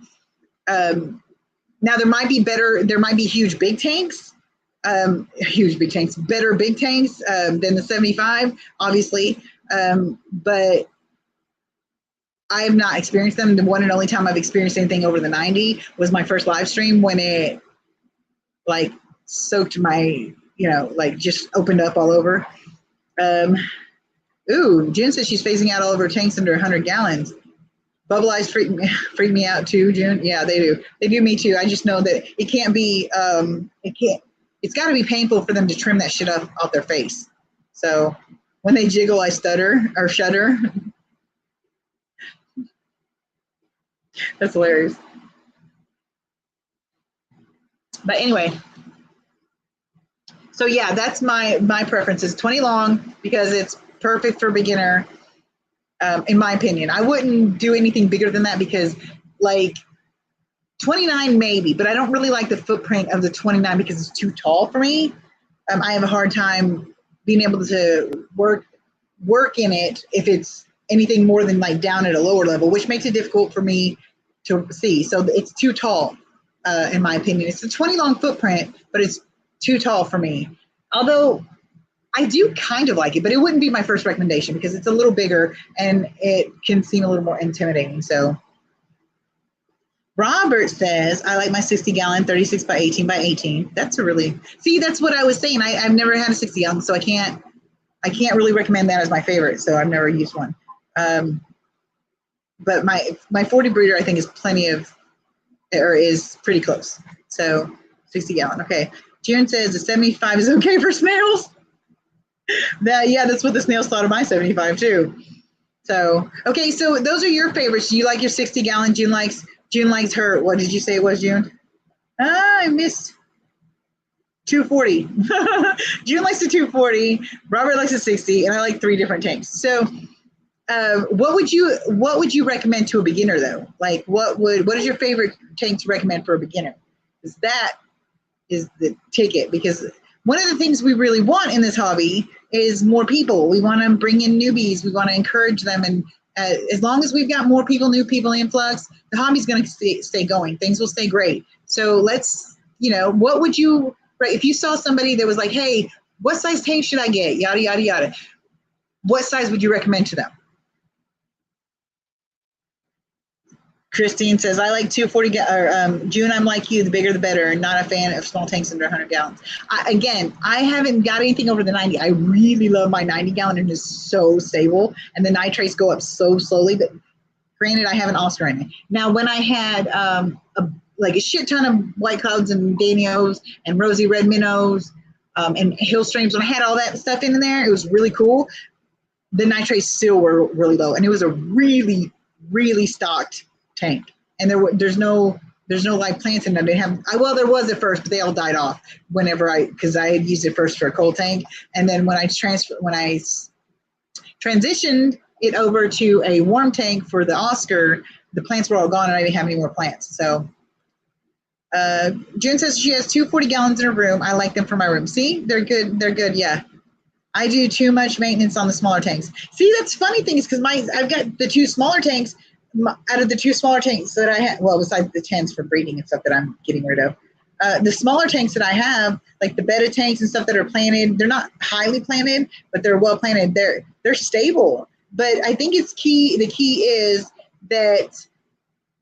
Speaker 2: Now there might be huge big tanks, better big tanks than the 75, obviously. But I have not experienced them. The one and only time I've experienced anything over the 90 was my first live stream when it like soaked my, just opened up all over. Jen says she's phasing out all of her tanks under 100 gallons. Bubble eyes freak me out too, June. Yeah, they do. They do me too. I just know that it can't be, it's got to be painful for them to trim that shit off their face. So when they jiggle, I stutter or shudder. That's hilarious. But anyway, so yeah, that's my preference is 20 long because it's perfect for beginner. In my opinion, I wouldn't do anything bigger than that because like 29 maybe, but I don't really like the footprint of the 29 because it's too tall for me. I have a hard time being able to work in it if it's anything more than like down at a lower level, which makes it difficult for me to see. So it's too tall, in my opinion. It's a 20 long footprint, but it's too tall for me. Although I do kind of like it, but it wouldn't be my first recommendation because it's a little bigger and it can seem a little more intimidating. So Robert says, I like my 60 gallon 36 by 18 by 18. That's a really, see, that's what I was saying. I've never had a 60 gallon, so I can't really recommend that as my favorite. So I've never used one. But my 40 breeder, I think is is pretty close. So 60 gallon. Okay. June says the 75 is okay for snails. That's what the snails thought of my 75 too. So, okay, so those are your favorites. You like your 60 gallon. June likes her, what did you say it was, June? I missed 240. June likes the 240, Robert likes the 60, and I like 3 different tanks. So what would you recommend to a beginner though? Like what is your favorite tank to recommend for a beginner? Because that is the ticket, because one of the things we really want in this hobby is more people. We want to bring in newbies. We want to encourage them. And as long as we've got more people, new people influx, the hobby's going to stay going. Things will stay great. So let's, what would you, right? If you saw somebody that was like, hey, what size tank should I get? Yada, yada, yada. What size would you recommend to them? Christine says, I like 240, June, I'm like you, the bigger the better. Not a fan of small tanks under 100 gallons. I haven't got anything over the 90. I really love my 90 gallon and it's so stable. And the nitrates go up so slowly, but granted, I have an Oscar in it. Now, when I had a shit ton of white clouds and Danios and rosy red minnows and hill streams, when I had all that stuff in there, it was really cool. The nitrates still were really low. And it was a really, really stocked tank, and there's no live plants in them. They have there was at first, but they all died off because I had used it first for a cold tank, and then when I transitioned it over to a warm tank for the Oscar, the plants were all gone and I didn't have any more plants. So Jen says she has 240 gallons in her room. I like them for my room. See, they're good. Yeah, I do too much maintenance on the smaller tanks. See, that's funny thing is because I've got the 2 smaller tanks. Out of the 2 smaller tanks that I have, besides the 10s for breeding and stuff that I'm getting rid of, the smaller tanks that I have, like the betta tanks and stuff that are planted, they're not highly planted, but they're well planted. They're stable. But I think it's key. The key is that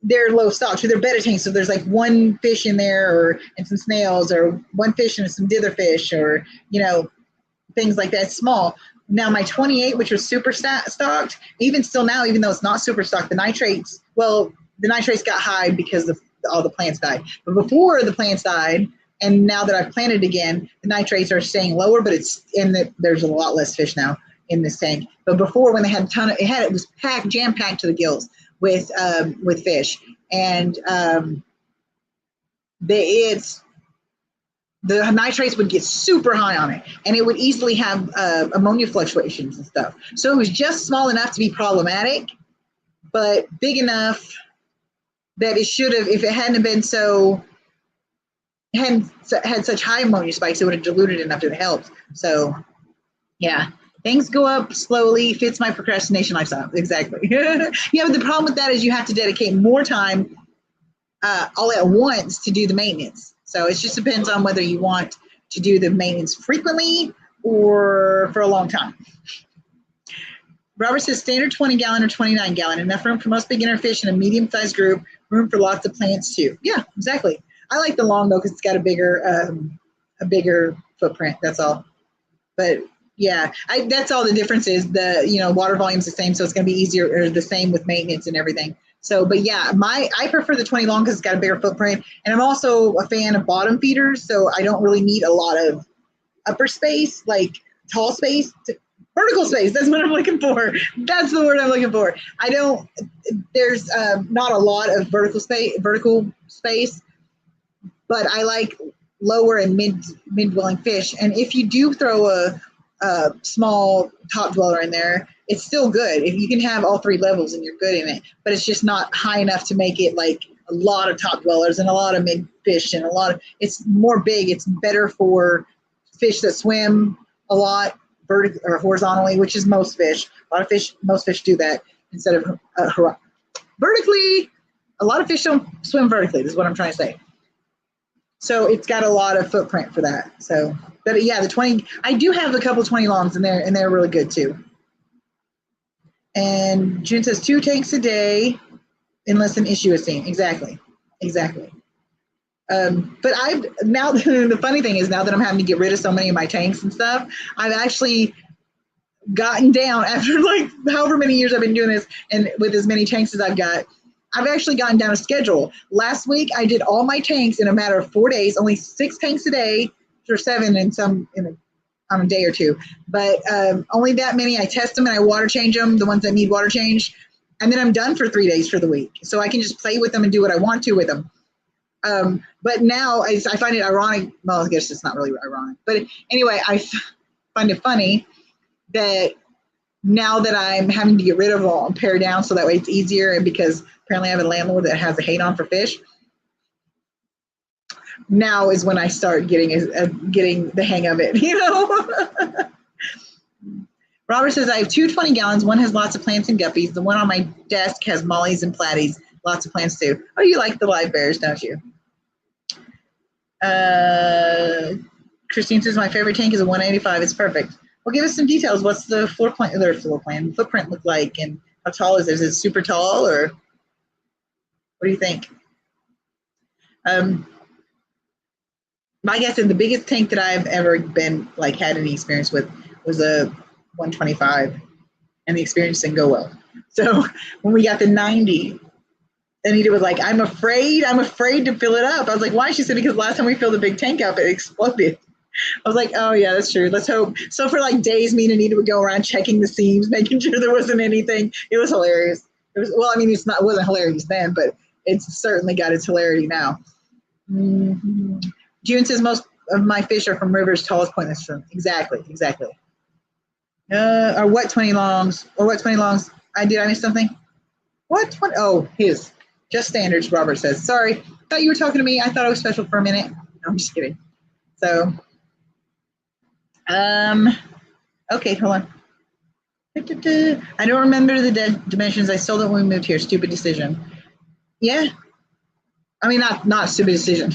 Speaker 2: they're low stock. So they're betta tanks. So there's like 1 fish in there, and some snails, or 1 fish and some dither fish, or things like that. It's small. Now my 28, which was super stocked, even still now, even though it's not super stocked, the nitrates got high because all the plants died. But before the plants died, and now that I've planted again, the nitrates are staying lower, but there's a lot less fish now in this tank. But before, when they had it was jam packed to the gills with fish, and the nitrates would get super high on it, and it would easily have ammonia fluctuations and stuff. So it was just small enough to be problematic, but big enough that it should have, if it hadn't been had such high ammonia spikes, it would have diluted enough to help. So yeah, things go up slowly. Fits my procrastination lifestyle. Exactly. Yeah, but the problem with that is you have to dedicate more time all at once to do the maintenance. So it just depends on whether you want to do the maintenance frequently or for a long time. Robert says standard 20 gallon or 29 gallon, enough room for most beginner fish in a medium-sized group, room for lots of plants too. Yeah, exactly. I like the long though because it's got a bigger footprint. That's all. But yeah, that's all the difference is. The water volume's the same, so it's going to be easier or the same with maintenance and everything. So, but yeah, I prefer the 20 long because it's got a bigger footprint, and I'm also a fan of bottom feeders, so I don't really need a lot of upper space, like tall space, vertical space. That's what I'm looking for. That's the word I'm looking for. I don't. There's not a lot of vertical space, but I like lower and mid dwelling fish. And if you do throw a small top dweller in there, it's still good. If you can have all three levels and you're good in it, but it's just not high enough to make it like a lot of top dwellers and a lot of mid fish and a lot of, it's more big. It's better for fish that swim a lot vertically or horizontally, which is most fish. Most fish do that instead of vertically. A lot of fish don't swim vertically. This is what I'm trying to say. So it's got a lot of footprint for that. So, but yeah, the 20, I do have a couple 20 longs in there, and they're really good too. And June says 2 tanks a day unless an issue is seen. Exactly. But I've now, the funny thing is now that I'm having to get rid of so many of my tanks and stuff, I've actually gotten down after like however many years I've been doing this, and with as many tanks as I've got, I've actually gotten down a schedule. Last week, I did all my tanks in a matter of 4 days, only 6 tanks a day, or 7 and some on a day or two. But only that many. I test them and I water change them, the ones that need water change. And then I'm done for 3 days for the week. So I can just play with them and do what I want to with them. But now I find it ironic. Well, I guess it's not really ironic. But anyway, I find it funny that now that I'm having to get rid of all and pare down so that way it's easier, and because apparently I have a landlord that has a hate on for fish, now is when I start getting the hang of it, you know? Robert says, I have 2 20 gallons. One has lots of plants and guppies. The one on my desk has mollies and platies. Lots of plants too. Oh, you like the live bears, don't you? Christine says, my favorite tank is a 185. It's perfect. Well, give us some details. What's the footprint look like, and how tall is it? Is it super tall, or what do you think? My guess is the biggest tank that I've ever had any experience with was a 125, and the experience didn't go well. So when we got the 90, Anita was like, I'm afraid to fill it up. I was like, why? She said, because last time we filled a big tank up, it exploded. I was like, oh yeah, that's true. Let's hope. So for like days, me and Anita would go around checking the seams, making sure there wasn't anything. It was hilarious. It wasn't hilarious then, but it's certainly got its hilarity now. Mm-hmm. June says most of my fish are from rivers, tallest point in the stream. Exactly. Or what 20 longs? Did I miss something? What 20? Oh, his. Just standards, Robert says. Sorry, thought you were talking to me. I thought I was special for a minute. No, I'm just kidding. So, okay, hold on. I don't remember the dimensions. I sold it when we moved here. Stupid decision. Yeah. I mean, not stupid decision.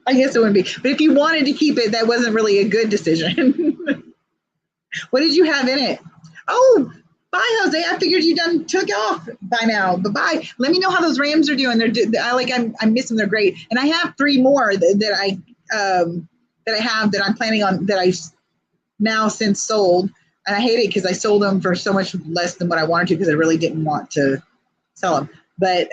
Speaker 2: I guess it wouldn't be. But if you wanted to keep it, that wasn't really a good decision. What did you have in it? Oh, bye, Jose. I figured you took off by now. But bye. Let me know how those rams are doing. I miss them. They're great. And I have 3 more that I have that I'm planning on, that I now since sold. And I hate it because I sold them for so much less than what I wanted to, because I really didn't want to sell them. But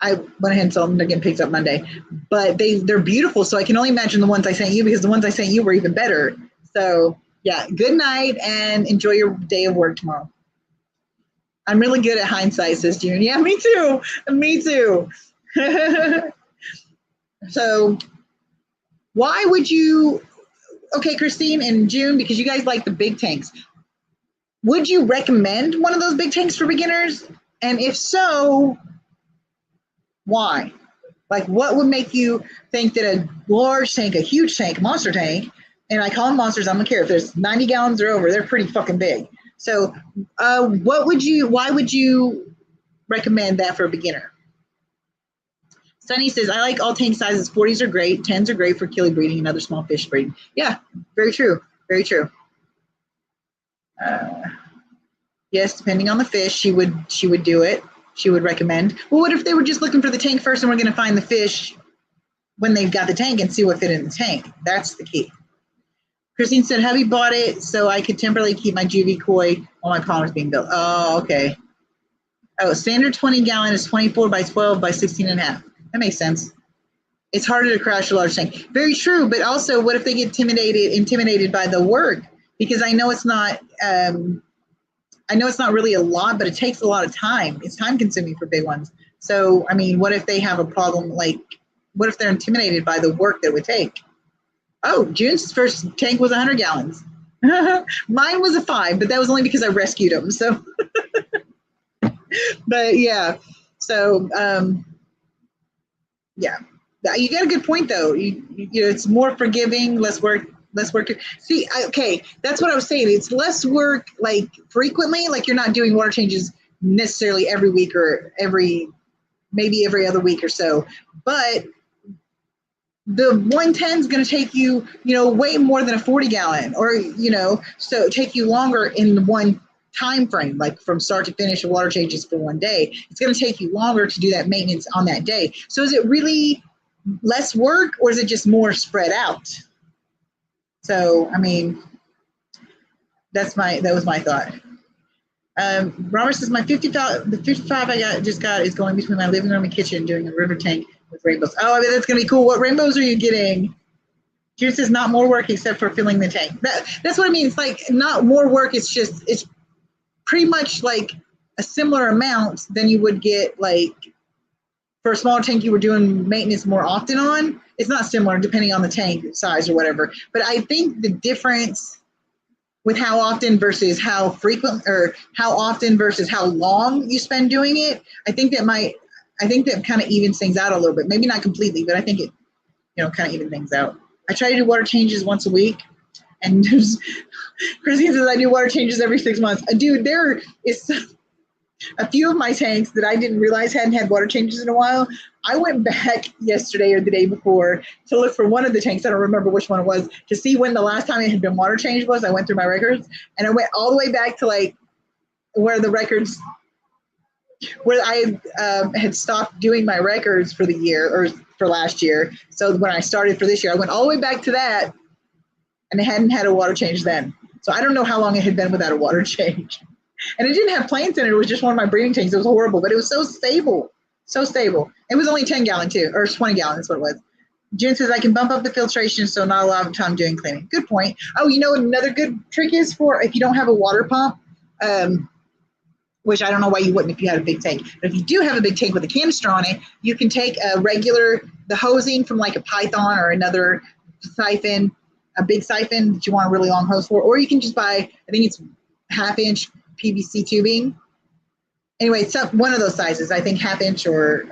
Speaker 2: I went ahead and sold them. They're getting picked up Monday. But they're beautiful. So I can only imagine the ones I sent you, because the ones I sent you were even better. So yeah, good night and enjoy your day of work tomorrow. I'm really good at hindsight, says June. Yeah, me too. Me too. So why would you, okay, Christine and June, because you guys like the big tanks, would you recommend one of those big tanks for beginners? And if so, why? Like, what would make you think that a large tank, a huge tank, monster tank, and I call them monsters, I don't care if there's 90 gallons or over, they're pretty fucking big. So why would you recommend that for a beginner? Sunny says, I like all tank sizes. 40s are great. 10s are great for killie breeding and other small fish breeding. Yeah, very true. Very true. Yes, depending on the fish, she would do it. She would recommend. Well, what if they were just looking for the tank first, and we're going to find the fish when they've got the tank and see what fit in the tank? That's the key. Christine said, hubby bought it so I could temporarily keep my juvie koi while my pond was being built. Oh, okay. Oh, standard 20 gallon is 24 by 12 by 16 and a half. That makes sense. It's harder to crash a large tank. Very true, but also what if they get intimidated by the work? Because I know it's not really a lot, but it takes a lot of time. It's time consuming for big ones. So, I mean, what if they have a problem? Like, what if they're intimidated by the work that it would take? Oh, June's first tank was 100 gallons. Mine was a 5, but that was only because I rescued him. So, but yeah. So, yeah. You got a good point though. You know, it's more forgiving, less work. See, okay, that's what I was saying. It's less work, like frequently, like you're not doing water changes necessarily every week or maybe every other week or so. But the 110 is going to take you, way more than a 40 gallon, or so take you longer in one time frame, like from start to finish of water changes for one day. It's going to take you longer to do that maintenance on that day. So is it really less work, or is it just more spread out? So, I mean, that was my thought. Robert says the 55 I just got is going between my living room and kitchen doing a river tank with rainbows. Oh, I mean, that's gonna be cool. What rainbows are you getting? June says not more work except for filling the tank. That's what I mean. It's like not more work. It's pretty much like a similar amount than you would get like for a smaller tank you were doing maintenance more often on. It's not similar depending on the tank size or whatever. But I think the difference with how often versus how frequent, or how often versus how long you spend doing it, I think that kind of evens things out a little bit. Maybe not completely, but I think it, kind of even things out. I try to do water changes once a week, and Christine says I do water changes every 6 months. Dude, there is a few of my tanks that I didn't realize hadn't had water changes in a while. I went back yesterday or the day before to look for one of the tanks. I don't remember which one it was, to see when the last time it had been water changed was. I went through my records, and I went all the way back to like where I had stopped doing my records for the year or for last year. So when I started for this year, I went all the way back to that, and it hadn't had a water change then. So I don't know how long it had been without a water change. And it didn't have plants in it. It was just one of my breeding tanks. It was horrible, but it was so stable. So stable. It was only 10 gallon too, or 20 gallon, that's what it was. Jen says I can bump up the filtration so not a lot of time doing cleaning. Good point. Oh, another good trick is for if you don't have a water pump, which I don't know why you wouldn't if you had a big tank. But if you do have a big tank with a canister on it, you can take the hosing from like a Python or another siphon, a big siphon that you want a really long hose for, or you can just buy, I think it's 1/2 inch PVC tubing. Anyway, it's one of those sizes, I think 1/2 inch or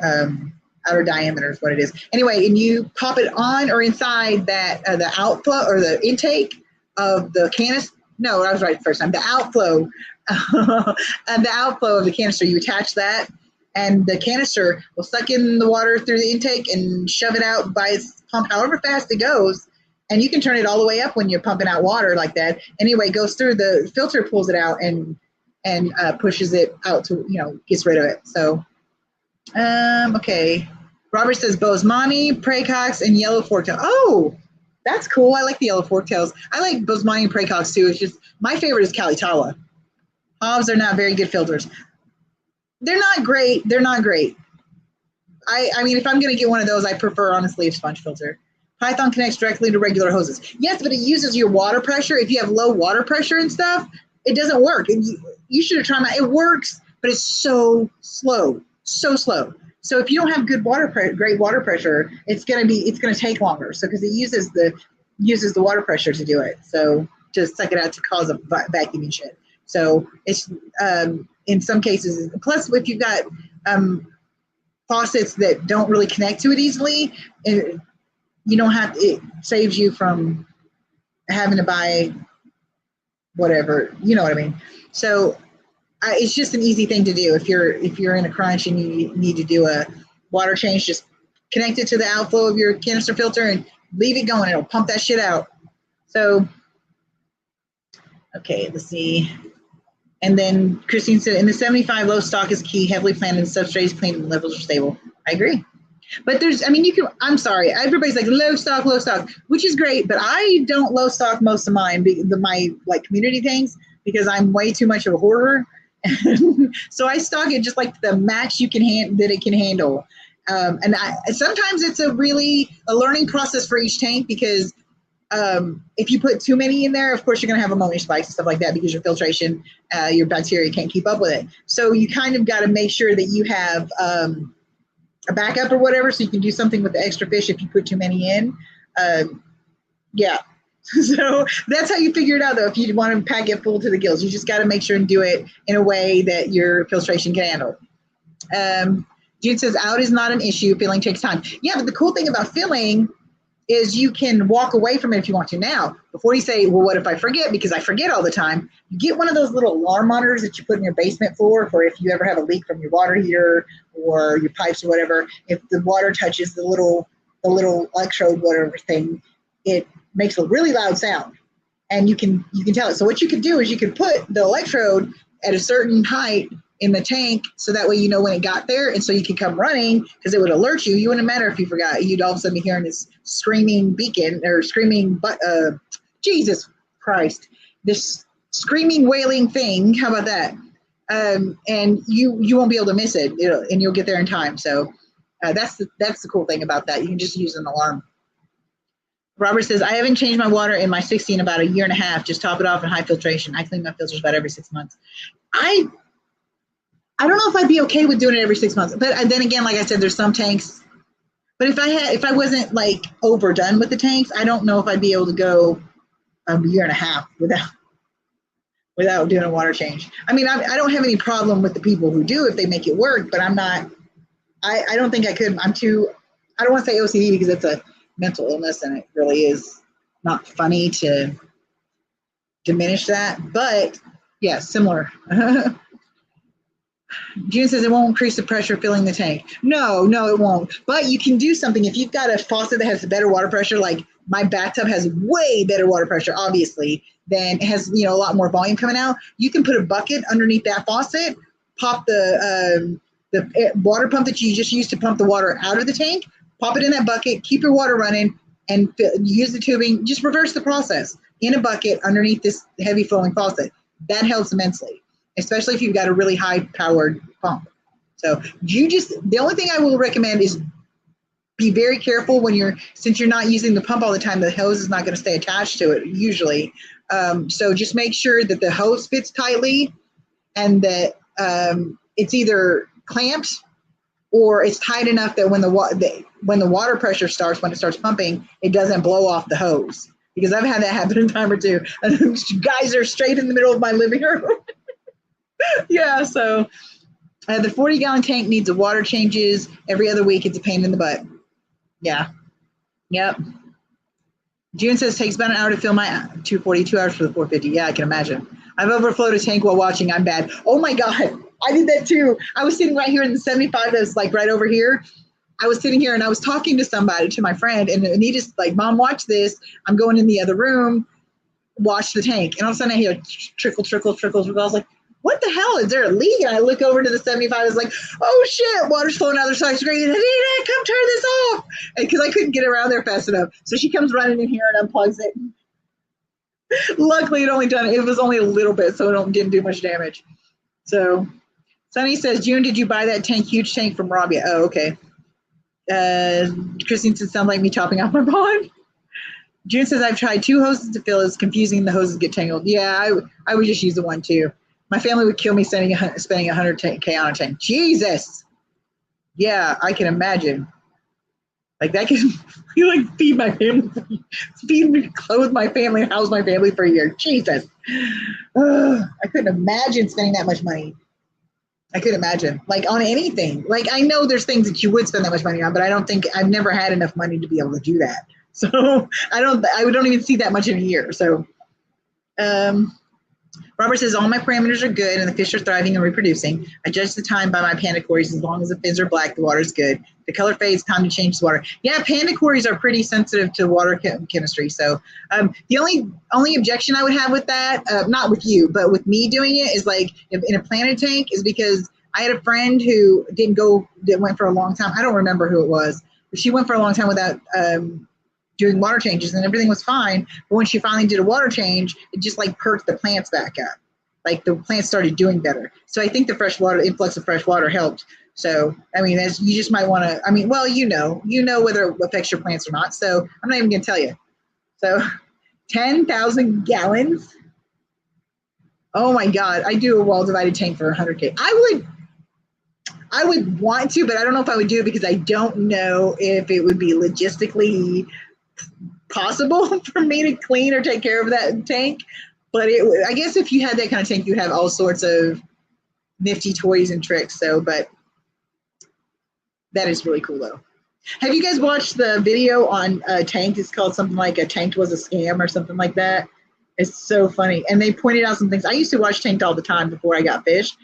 Speaker 2: outer diameter is what it is. Anyway, and you pop it on or inside that the outflow or the intake of the canister. No, I was right the first time. The outflow, the outflow of the canister. You attach that, and the canister will suck in the water through the intake and shove it out by its pump, however fast it goes. And you can turn it all the way up when you're pumping out water like that. Anyway, it goes through the filter, pulls it out, and pushes it out to, gets rid of it. So, okay. Robert says Bosemani, Pracox, and yellow forktail. Oh, that's cool. I like the yellow forktails. I like Bosemani and Pracox too. It's just, my favorite is Kalitawa. Hobbs are not very good filters. They're not great. I mean, if I'm going to get one of those, I prefer, honestly, a sponge filter. Python connects directly to regular hoses. Yes, but it uses your water pressure. If you have low water pressure and stuff, it doesn't work. You should have tried it. It works, but it's so slow, so slow. So if you don't have good great water pressure, it's gonna take longer. So because it uses the water pressure to do it. So just suck it out to cause a vacuum and shit. So it's in some cases. Plus, if you've got faucets that don't really connect to it easily, you don't have. It saves you from having to buy whatever. You know what I mean? So. It's just an easy thing to do if you're in a crunch and you need to do a water change. Just connect it to the outflow of your canister filter and leave it going. It'll pump that shit out. So, okay, let's see. And then Christine said, in the 75, low stock is key. Heavily planted and substrate is clean and levels are stable. I agree. But I'm sorry. Everybody's like low stock, which is great. But I don't low stock most of mine, my like community things, because I'm way too much of a hoarder. So I stock it just like the max you can that it can handle. Sometimes it's a learning process for each tank because if you put too many in there, of course, you're going to have ammonia spikes and stuff like that because your filtration, your bacteria can't keep up with it. So you kind of got to make sure that you have a backup or whatever so you can do something with the extra fish if you put too many in. Yeah. So that's how you figure it out, though, if you want to pack it full to the gills. You just got to make sure and do it in a way that your filtration can handle. Jude says, out is not an issue. Filling takes time. Yeah, but the cool thing about filling is you can walk away from it if you want to. Now, before you say, well, what if I forget? Because I forget all the time. You get one of those little alarm monitors that you put in your basement for if you ever have a leak from your water heater or your pipes or whatever. If the water touches the little electrode, whatever thing, it makes a really loud sound, and you can tell it. So what you could do is you could put the electrode at a certain height in the tank, so that way you know when it got there, and so you can come running because it would alert you. You wouldn't matter if you forgot. You'd all of a sudden be hearing this screaming beacon or screaming, Jesus Christ, this screaming, wailing thing. How about that? And you won't be able to miss it, and you'll get there in time. So that's the cool thing about that. You can just use an alarm. Robert says, I haven't changed my water in my 60 in about a year and a half. Just top it off in high filtration. I clean my filters about every 6 months. I don't know if I'd be okay with doing it every 6 months. But then again, like I said, there's some tanks. But if I wasn't like overdone with the tanks, I don't know if I'd be able to go a year and a half without doing a water change. I mean, I don't have any problem with the people who do if they make it work, but I'm not. I don't think I could. I don't want to say OCD because it's a mental illness, and it really is not funny to diminish that, but yeah, similar. June says it won't increase the pressure filling the tank. No, it won't. But you can do something. If you've got a faucet that has better water pressure, like my bathtub has way better water pressure, obviously, then it has a lot more volume coming out. You can put a bucket underneath that faucet, pop the water pump that you just used to pump the water out of the tank, pop it in that bucket, keep your water running, and use the tubing. Just reverse the process in a bucket underneath this heavy flowing faucet. That helps immensely, especially if you've got a really high powered pump. So the only thing I will recommend is be very careful since you're not using the pump all the time, the hose is not going to stay attached to it usually. So just make sure that the hose fits tightly and that it's either clamped or it's tight enough that when the water pressure starts, when it starts pumping, it doesn't blow off the hose. Because I've had that happen a time or two. And guys are straight in the middle of my living room. Yeah, so the 40-gallon tank needs a water changes every other week. It's a pain in the butt. Yeah. Yep. June says takes about an hour to fill my 240, 2 hours for the 450. Yeah, I can imagine. I've overflowed a tank while watching. I'm bad. Oh my God. I did that too. I was sitting right here in the 75 that's like right over here. I was sitting here and I was talking to my friend, and he just like, Mom, watch this. I'm going in the other room, watch the tank. And all of a sudden I hear trickle, trickle, trickle, trickle. I was like, what the hell? Is there a leak? And I look over to the 75. I was like, oh shit, water's flowing out the side screen. Anita, come turn this off. Because I couldn't get around there fast enough. So she comes running in here and unplugs it. Luckily, it was only a little bit, so it didn't do much damage. So Sonny says, June, did you buy that huge tank from Robbie? Oh, okay. Christine says, sounds like me topping off my pond. June says, I've tried 2 hoses to fill. It's confusing. The hoses get tangled. Yeah, I would just use the one too. My family would kill me spending $100K on a tank. Jesus. Yeah, I can imagine. Like that can feed my family, clothe my family, house my family for a year. Jesus. I couldn't imagine spending that much money. I couldn't imagine, like on anything. Like I know there's things that you would spend that much money on, but I've never had enough money to be able to do that. So I don't even see that much in a year. So Robert says, all my parameters are good and the fish are thriving and reproducing. I judge the time by my panda quarries. As long as the fins are black, the water is good. The color fades, time to change the water. Yeah, panda quarries are pretty sensitive to water chemistry. So the only objection I would have with that, not with you, but with me doing it, is like in a planted tank, is because I had a friend who went for a long time. I don't remember who it was, but she went for a long time without doing water changes, and everything was fine. But when she finally did a water change, it just like perked the plants back up. like the plants started doing better. So I think the fresh water, influx of fresh water helped. So, I mean, as you just might want to, I mean, well, you know whether it affects your plants or not. So I'm not even going to tell you. So 10,000 gallons. Oh my God. I do a wall divided tank for 100K. I would want to, but I don't know if I would do it because I don't know if it would be logistically possible for me to clean or take care of that tank. But I guess if you had that kind of tank, you have all sorts of nifty toys and tricks. So, but that is really cool though. Have you guys watched the video on a tank? It's called something like A Tank Was a Scam or something like that. It's so funny. And they pointed out some things. I used to watch Tanked all the time before I got fish.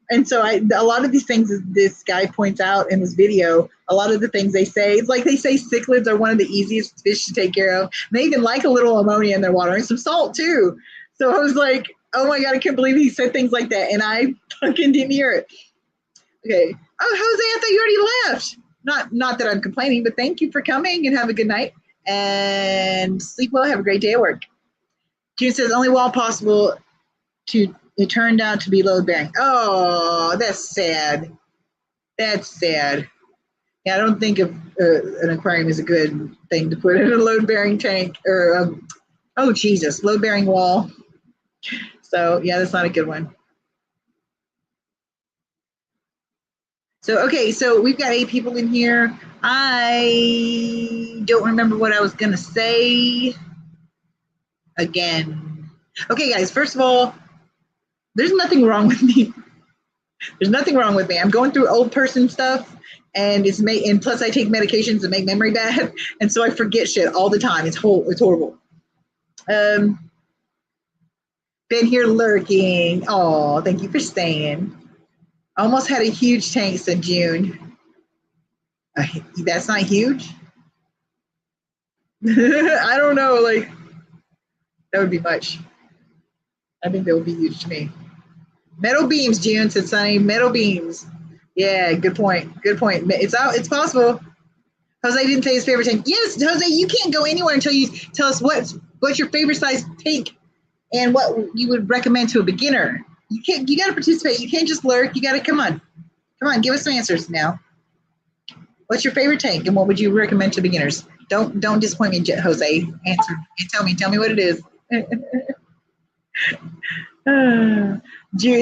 Speaker 2: And so a lot of these things this guy points out in this video, a lot of the things they say, it's like they say cichlids are one of the easiest fish to take care of. And they even like a little ammonia in their water and some salt too. So I was like, oh my God, I can't believe he said things like that. And I fucking didn't hear it. Okay. Oh, Jose, I thought you already left. Not that I'm complaining, but thank you for coming and have a good night and sleep well. Have a great day at work. June says, only wall possible it turned out to be load bearing. Oh, that's sad. That's sad. Yeah, I don't think an aquarium is a good thing to put in a load bearing tank or, oh Jesus, load bearing wall. So yeah, that's not a good one. So, okay, so we've got 8 people in here. I don't remember what I was going to say again. Okay, guys, first of all, there's nothing wrong with me. There's nothing wrong with me. I'm going through old person stuff, and and plus I take medications that make memory bad, and so I forget shit all the time. It's horrible. Been here lurking. Oh, thank you for staying. Almost had a huge tank, said June. That's not huge? I don't know, like, that would be much. I think that would be huge to me. Metal beams, June, said Sunny. Metal beams. Yeah, good point. Good point. It's possible. Jose didn't say his favorite tank. Yes, Jose, you can't go anywhere until you tell us what's your favorite size tank and what you would recommend to a beginner. You gotta participate. You can't just lurk. You gotta come on, give us some answers now. What's your favorite tank and what would you recommend to beginners? Don't disappoint me, Jose. Answer and tell me what it is. June,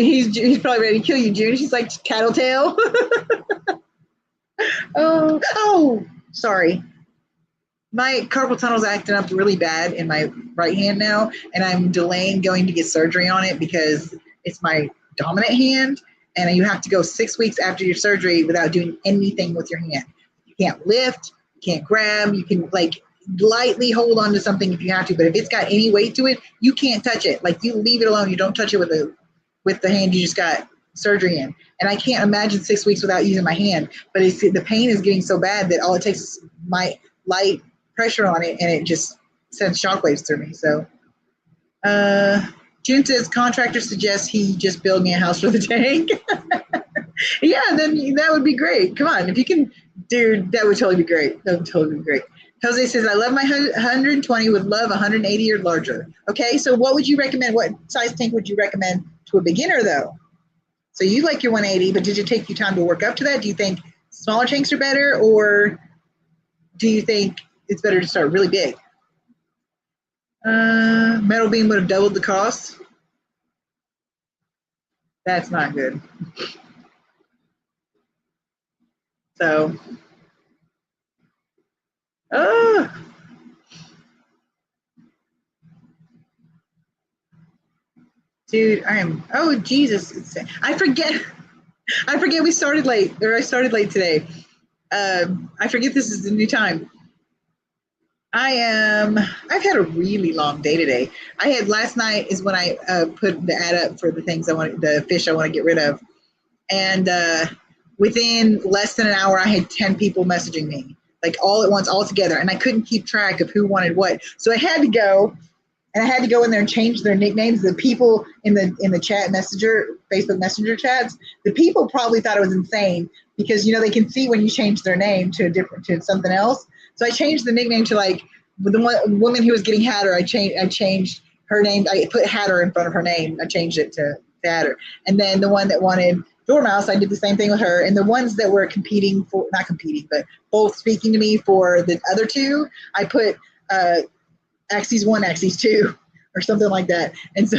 Speaker 2: he's probably ready to kill you, June. She's like tattletale. oh, sorry. My carpal tunnel's acting up really bad in my right hand now, and I'm delaying going to get surgery on it because it's my dominant hand, and you have to go 6 weeks after your surgery without doing anything with your hand. You can't lift, you can't grab, you can like lightly hold on to something if you have to, but if it's got any weight to it, you can't touch it. Like you leave it alone. You don't touch it with the hand you just got surgery in. And I can't imagine 6 weeks without using my hand, but the pain is getting so bad that all it takes is my light pressure on it and it just sends shockwaves through me. So June says contractor suggests he just build me a house for the tank. Yeah, then that would be great. Come on, if you can, dude, that would totally be great. That would totally be great. Jose says, I love my 120, would love 180 or larger. Okay, so what would you recommend? What size tank would you recommend to a beginner though? So you like your 180, but did it take you time to work up to that? Do you think smaller tanks are better, or do you think it's better to start really big? Metal beam would have doubled the cost. That's not good. So, dude, oh Jesus, I forget we started late, or I started late today. I forget this is the new time. I've had a really long day today. Last night is when I put the ad up for the things the fish I want to get rid of. And within less than an hour, I had 10 people messaging me, like all at once, all together. And I couldn't keep track of who wanted what. So I had to go in there and change their nicknames. The people in the chat Facebook Messenger chats, the people probably thought it was insane because, they can see when you change their name to something else. So I changed the nickname to like the woman who was getting Hatter. I changed her name. I put Hatter in front of her name. I changed it to fatter. And then the one that wanted Dormouse, I did the same thing with her. And the ones that were competing for, not competing, but both speaking to me for the other two, I put axes 1, axes 2, or something like that. And so,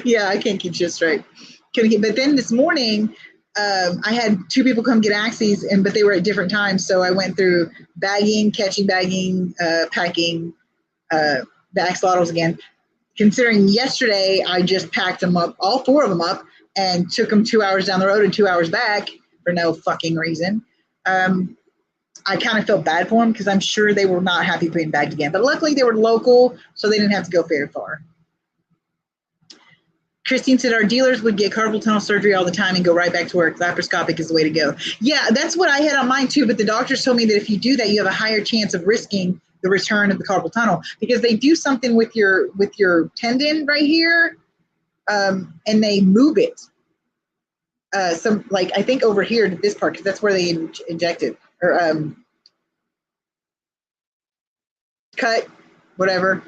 Speaker 2: yeah, I can't keep shit straight. But then this morning, I had 2 people come get axes, but they were at different times. So I went through bagging, catching, bagging, packing the axolotls again. Considering yesterday I just packed them up, all 4 of them up, and took them 2 hours down the road and 2 hours back for no fucking reason. I kind of felt bad for them because I'm sure they were not happy being bagged again. But luckily they were local, so they didn't have to go very far. Christine said our dealers would get carpal tunnel surgery all the time and go right back to work. Laparoscopic is the way to go. Yeah, that's what I had on mine too, but the doctors told me that if you do that, you have a higher chance of risking the return of the carpal tunnel because they do something with your tendon right here, and they move it. Some like I think over here to this part because that's where they inject it or cut, whatever.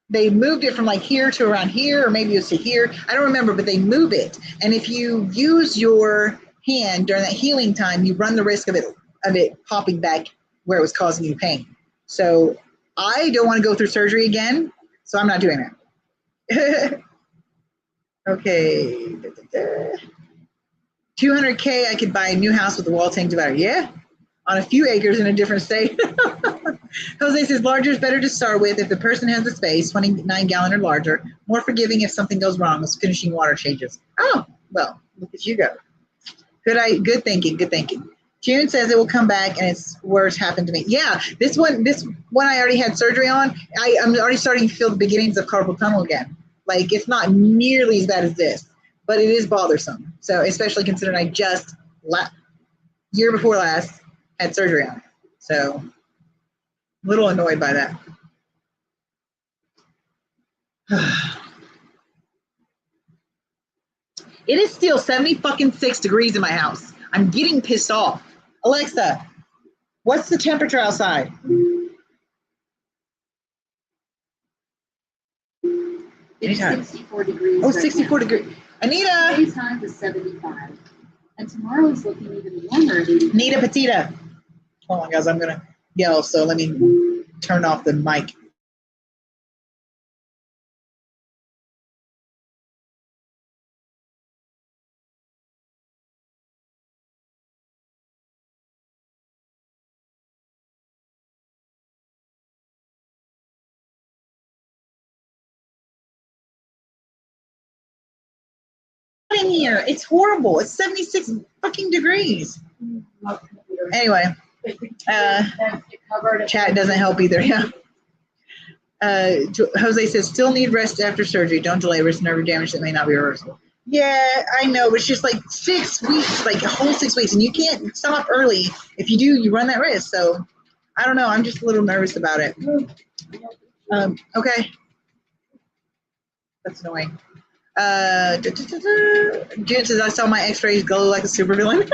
Speaker 2: They moved it from like here to around here, or maybe it was to here. I don't remember, but they move it. And if you use your hand during that healing time, you run the risk of it popping back where it was causing you pain. So I don't want to go through surgery again, so I'm not doing that. Okay. 200K, I could buy a new house with a wall tank divider. Yeah, on a few acres in a different state. Jose says larger is better to start with if the person has the space, 29-gallon or larger. More forgiving if something goes wrong as finishing water changes. Oh, well, look at you go. Good thinking. June says it will come back and it's worse happened to me. Yeah, this one I already had surgery on. I'm already starting to feel the beginnings of carpal tunnel again. Like it's not nearly as bad as this, but it is bothersome. So especially considering I just year before last had surgery on it. So a little annoyed by that. It is still 76 degrees in my house. I'm getting pissed off. Alexa, what's the temperature outside? Anytime.
Speaker 4: 64 degrees.
Speaker 2: Oh, 64 degrees. Anita!
Speaker 4: Today's time is 75. And tomorrow is looking even warmer at 80.
Speaker 2: Anita Petita. Hold on, guys. I'm going to yell, so let me turn off the mic. In here, it's horrible. It's 76 fucking degrees. Anyway, chat doesn't help either. Yeah. Jose says still need rest after surgery. Don't delay, risk nerve damage that may not be reversible. Yeah, I know, but it's just like 6 weeks, like a whole 6 weeks, and you can't stop early. If you do, you run that risk. So I don't know. I'm just a little nervous about it. Okay. That's annoying. June says I saw my x-rays glow like a supervillain.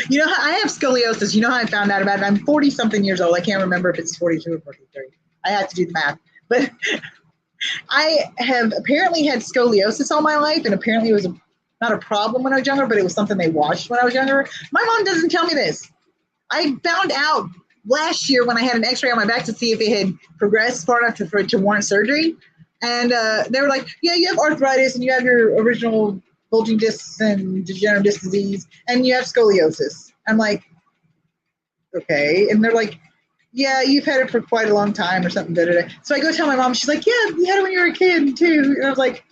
Speaker 2: You know, I have scoliosis. You know how I found out about it? I'm 40 something years old. I can't remember if it's 42 or 43. I have to do the math. But I have apparently had scoliosis all my life, and apparently it was not a problem when I was younger, but it was something they watched when I was younger. My mom doesn't tell me this. I found out last year when I had an x-ray on my back to see if it had progressed far enough for it to warrant surgery. And they were like, yeah, you have arthritis and you have your original bulging discs and degenerative disc disease and you have scoliosis. I'm like, okay. And they're like, yeah, you've had it for quite a long time or something. So I go tell my mom, she's like, yeah, you had it when you were a kid too. And I was like,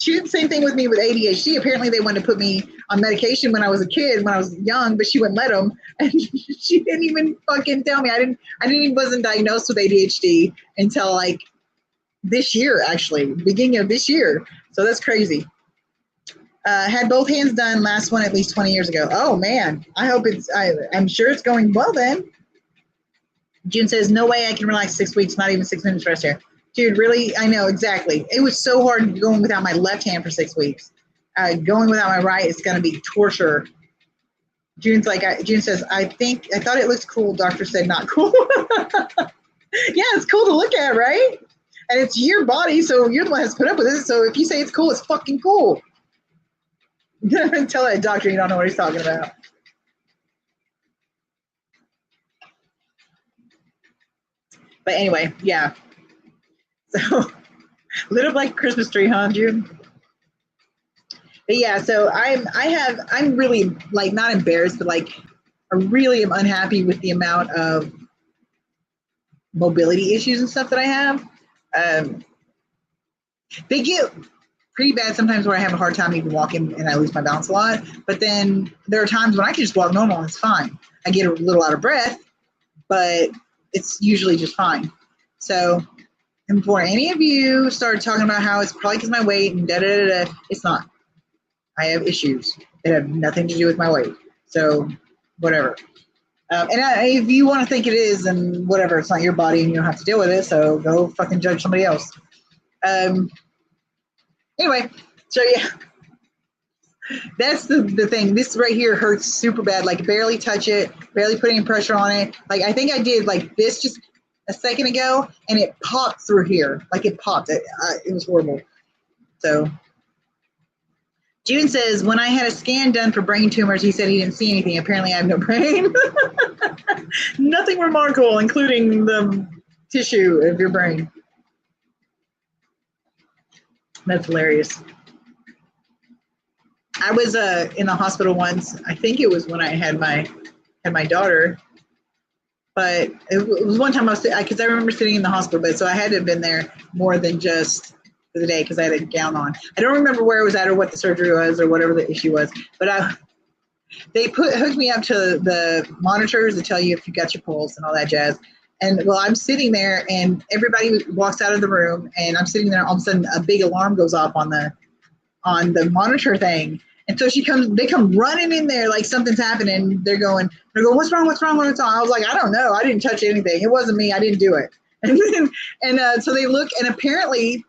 Speaker 2: she did the same thing with me with ADHD. Apparently they wanted to put me on medication when I was a kid, when I was young, but she wouldn't let them. And she didn't even fucking tell me. I wasn't diagnosed with ADHD until like this year, actually, beginning of this year. So that's crazy. Had both hands done, last one at least 20 years ago. Oh man, I hope I'm sure it's going well then. June says, no way I can relax 6 weeks, not even 6 minutes rest here. Dude, really? I know, exactly. It was so hard going without my left hand for 6 weeks. Going without my right is going to be torture. June says, I thought it looks cool. Doctor said not cool. Yeah, it's cool to look at, right? And it's your body, so you're the one that's put up with it. So if you say it's cool, it's fucking cool. Tell that doctor you don't know what he's talking about. But anyway, yeah. So lit up like a Christmas tree, huh, June? But yeah, so I'm really like not embarrassed, but like I really am unhappy with the amount of mobility issues and stuff that I have. They get pretty bad sometimes where I have a hard time even walking and I lose my balance a lot. But then there are times when I can just walk normal and it's fine. I get a little out of breath, but it's usually just fine. So, and before any of you start talking about how it's probably because of my weight and da-da-da-da, it's not. I have issues that have nothing to do with my weight. So, whatever. If you want to think it is, then whatever, it's not your body and you don't have to deal with it, so go fucking judge somebody else. Anyway, so yeah, that's the thing. This right here hurts super bad, like barely touch it, barely put any pressure on it. Like I think I did like this just a second ago and it popped through here. Like it popped. It was horrible. So June says, when I had a scan done for brain tumors, he said he didn't see anything. Apparently I have no brain. Nothing remarkable, including the tissue of your brain. That's hilarious. I was in the hospital once. I think it was when I had my daughter, but it was one time because I remember sitting in the hospital bed, so I had to have been there more than just for the day because I had a gown on. I don't remember where it was at or what the surgery was or whatever the issue was, but they hooked me up to the monitors to tell you if you got your pulse and all that jazz. And well, I'm sitting there and everybody walks out of the room and I'm sitting there. All of a sudden, a big alarm goes off on the monitor thing. And so they come running in there like something's happening. They're going, what's wrong? What's wrong? What's wrong? I was like, I don't know. I didn't touch anything. It wasn't me. I didn't do it. And so they look, and apparently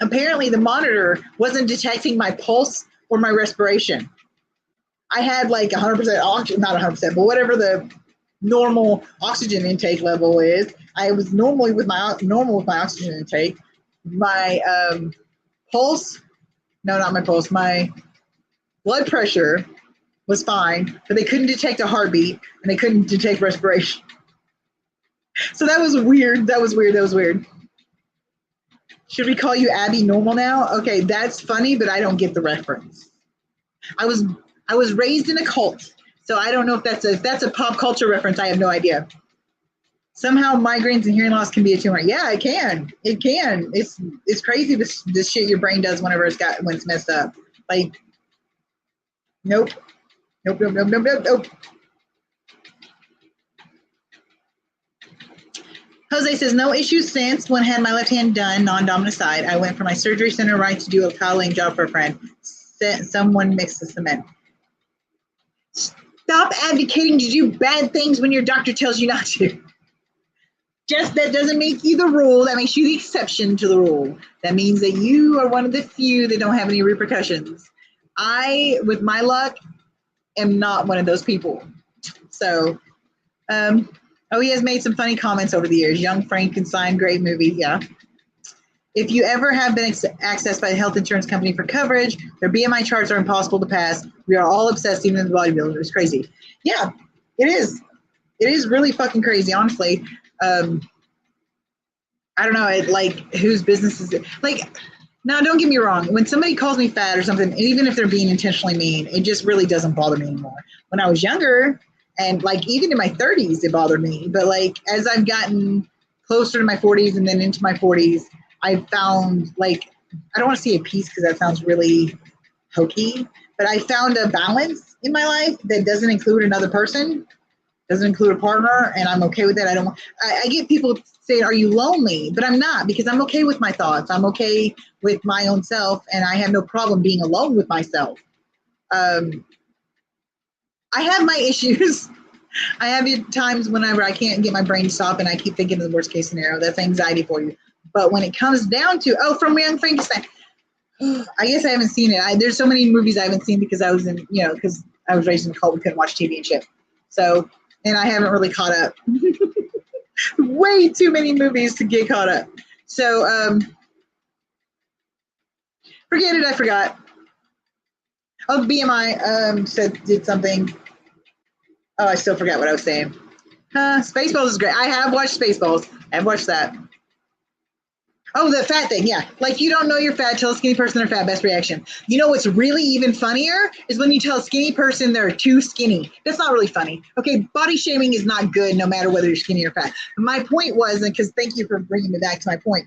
Speaker 2: the monitor wasn't detecting my pulse or my respiration. I had like 100% oxygen, not 100%, but whatever the normal oxygen intake level is. I was normal with my oxygen intake. My pulse, no, not my pulse, my blood pressure was fine, but they couldn't detect a heartbeat and they couldn't detect respiration. So that was weird. That was weird. Should we call you Abby Normal now? Okay, that's funny, but I don't get the reference. I was raised in a cult, so I don't know if that's a pop culture reference. I have no idea. Somehow migraines and hearing loss can be a tumor. Yeah, it can. It can. It's crazy this shit your brain does when it's messed up. Like, nope. Jose says, no issues since when I had my left hand done, non-dominant side. I went from my surgery center right to do a tiling job for a friend. Someone mixed the cement. Stop advocating to do bad things when your doctor tells you not to. Just that doesn't make you the rule. That makes you the exception to the rule. That means that you are one of the few that don't have any repercussions. I, with my luck, am not one of those people. So, he has made some funny comments over the years. Young Frankenstein, great movie. Yeah. If you ever have been accessed by a health insurance company for coverage, their BMI charts are impossible to pass. We are all obsessed, even in the bodybuilders. It's crazy. Yeah, it is. It is really fucking crazy, honestly. I don't know, whose business is it? Like, now don't get me wrong. When somebody calls me fat or something, even if they're being intentionally mean, it just really doesn't bother me anymore. When I was younger, and like even in my 30s, it bothered me. But like as I've gotten closer to my 40s and then into my 40s, I've found I don't want to say a peace because that sounds really hokey, but I found a balance in my life that doesn't include another person, doesn't include a partner, and I'm okay with that. I get people saying, are you lonely? But I'm not, because I'm okay with my thoughts. I'm okay with my own self, and I have no problem being alone with myself. I have my issues. I have times whenever I can't get my brain to stop and I keep thinking of the worst case scenario. That's anxiety for you. But when it comes down to, from Young Frankenstein, I guess I haven't seen it. There's so many movies I haven't seen because I was because I was raised in a cult, we couldn't watch TV and shit. So, and I haven't really caught up. Way too many movies to get caught up. So forget it. I forgot. Oh, BMI did something. Oh, I still forgot what I was saying. Spaceballs is great. I have watched Spaceballs. I've watched that. Oh, the fat thing, yeah. Like, you don't know you're fat, tell a skinny person they're fat, best reaction. You know what's really even funnier is when you tell a skinny person they're too skinny. That's not really funny. Okay, body shaming is not good no matter whether you're skinny or fat. But my point was, and because thank you for bringing me back to my point.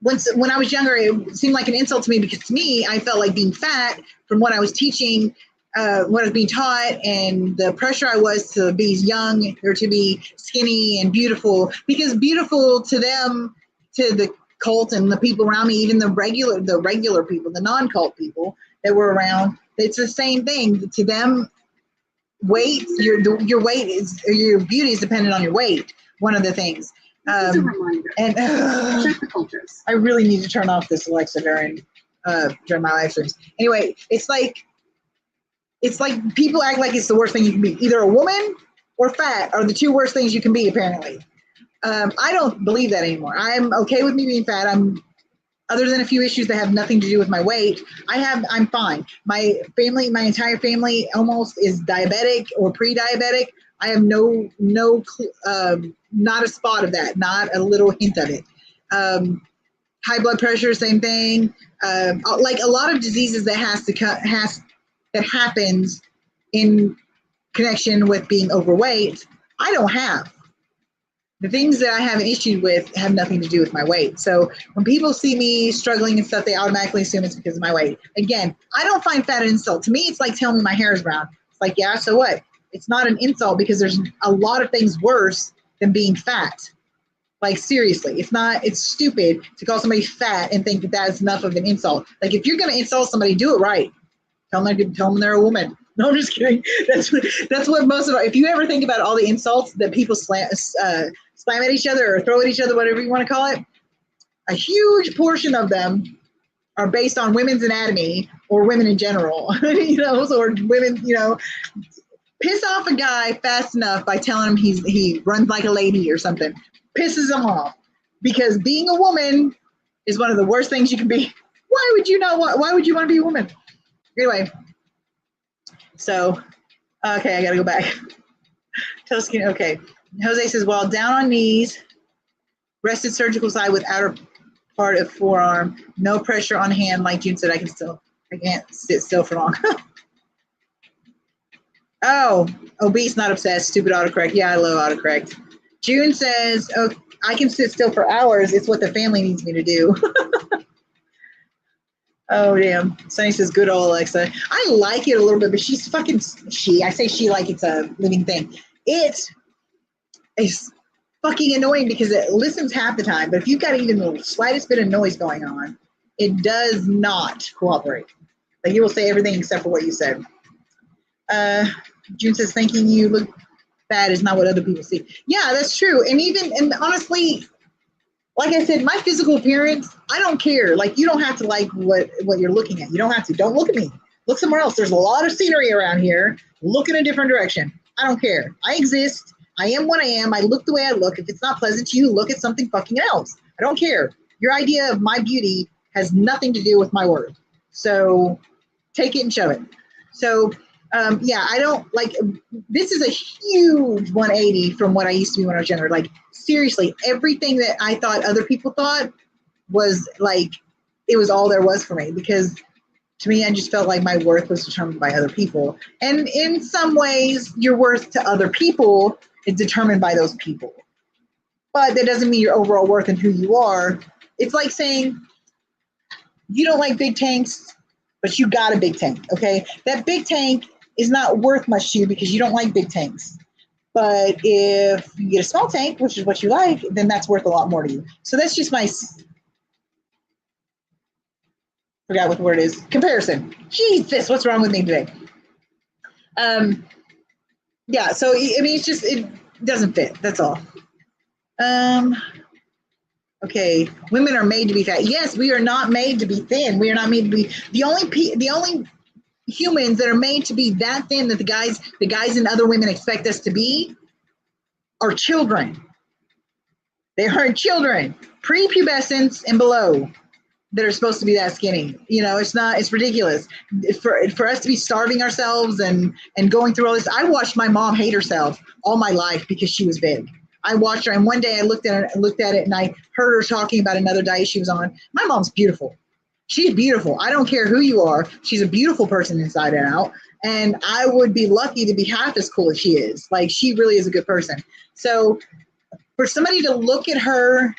Speaker 2: When I was younger, it seemed like an insult to me because to me, I felt like being fat from what I was teaching, what I was being taught, and the pressure I was to be young or to be skinny and beautiful. Because beautiful to them, to the cult and the people around me, even the regular people, the non-cult people that were around, it's the same thing to them. Weight, your weight is, or your beauty is dependent on your weight. One of the things.
Speaker 4: This is a reminder.
Speaker 2: And
Speaker 4: check the cultures.
Speaker 2: I really need to turn off this Alexa during my live streams. Anyway, it's like people act like it's the worst thing you can be. Either a woman or fat are the two worst things you can be, apparently. I don't believe that anymore. I'm okay with me being fat. Other than a few issues that have nothing to do with my weight, I'm fine. My entire family almost is diabetic or pre-diabetic. I have not a spot of that, not a little hint of it. High blood pressure, same thing. Like a lot of diseases that happens in connection with being overweight, I don't have. The things that I have an issue with have nothing to do with my weight. So when people see me struggling and stuff, they automatically assume it's because of my weight. Again, I don't find fat an insult. To me, it's like telling me my hair is brown. It's like, yeah, so what? It's not an insult because there's a lot of things worse than being fat. Like, seriously, it's stupid to call somebody fat and think that that's enough of an insult. Like, if you're going to insult somebody, do it right. Tell them they're a woman. No, I'm just kidding. That's what most of our, if you ever think about all the insults that people slam at each other or throw at each other, whatever you want to call it, a huge portion of them are based on women's anatomy or women in general, or women, piss off a guy fast enough by telling him he runs like a lady or something, pisses him off, because being a woman is one of the worst things you can be. Why would you want to be a woman? Anyway, so, okay, I got to go back. Okay. Jose says, while down on knees, rested surgical side with outer part of forearm, no pressure on hand, like June said, I can't sit still for long. Oh, obese, not obsessed, stupid autocorrect. Yeah, I love autocorrect. June says, oh, I can sit still for hours. It's what the family needs me to do. Oh, damn. Sunny says, good old Alexa. I like it a little bit, but she's fucking I say she like it's a living thing. It is fucking annoying because it listens half the time, but if you've got even the slightest bit of noise going on, it does not cooperate. Like, it will say everything except for what you said. June says, thinking you look bad is not what other people see. Yeah, that's true. And honestly, like I said, my physical appearance, I don't care. Like, you don't have to like what you're looking at. You don't have to. Don't look at me. Look somewhere else. There's a lot of scenery around here. Look in a different direction. I don't care. I exist. I am what I am. I look the way I look. If it's not pleasant to you, look at something fucking else. I don't care. Your idea of my beauty has nothing to do with my worth. So take it and shove it. So, yeah, I don't like, this is a huge 180 from what I used to be when I was younger. Like, seriously, everything that I thought other people thought was like, it was all there was for me, because to me, I just felt like my worth was determined by other people. And in some ways, your worth to other people is determined by those people. But that doesn't mean your overall worth and who you are. It's like saying you don't like big tanks, but you got a big tank, okay? That big tank is not worth much to you because you don't like big tanks. But if you get a small tank, which is what you like, then that's worth a lot more to you. So that's just my, forgot what the word is, comparison. Jesus, what's wrong with me today? Yeah, so, I mean, it doesn't fit, that's all. Okay, women are made to be fat. Yes, we are not made to be thin. We are not made to be, the only humans that are made to be that thin that the guys and other women expect us to be are children. They are children, prepubescence and below, that are supposed to be that skinny. You know, it's ridiculous for us to be starving ourselves and going through all this. I watched my mom hate herself all my life because she was big. I watched her, and one day I looked at it and I heard her talking about another diet she was on. My mom's beautiful. She's beautiful. I don't care who you are. She's a beautiful person inside and out. And I would be lucky to be half as cool as she is. Like, she really is a good person. So for somebody to look at her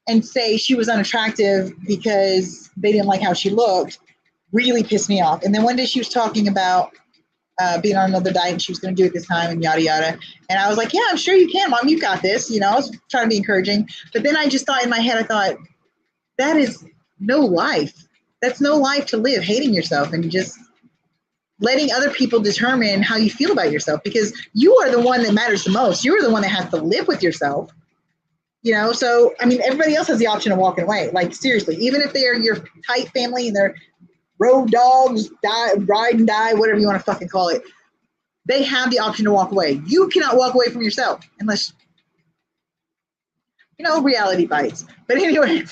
Speaker 2: and say she was unattractive because they didn't like how she looked really pissed me off. And then one day she was talking about being on another diet and she was going to do it this time and yada yada. And I was like, yeah, I'm sure you can, Mom. You got this. You know, I was trying to be encouraging. But then I just thought in my head, I thought, that is no life. That's no life to live, hating yourself and just letting other people determine how you feel about yourself, because you are the one that matters the most. You're the one that has to live with yourself. You know, so, I mean, everybody else has the option of walking away. Like, seriously, even if they're your tight family and they're road dogs, ride and die, whatever you want to fucking call it, they have the option to walk away. You cannot walk away from yourself unless, you know, reality bites. But anyway,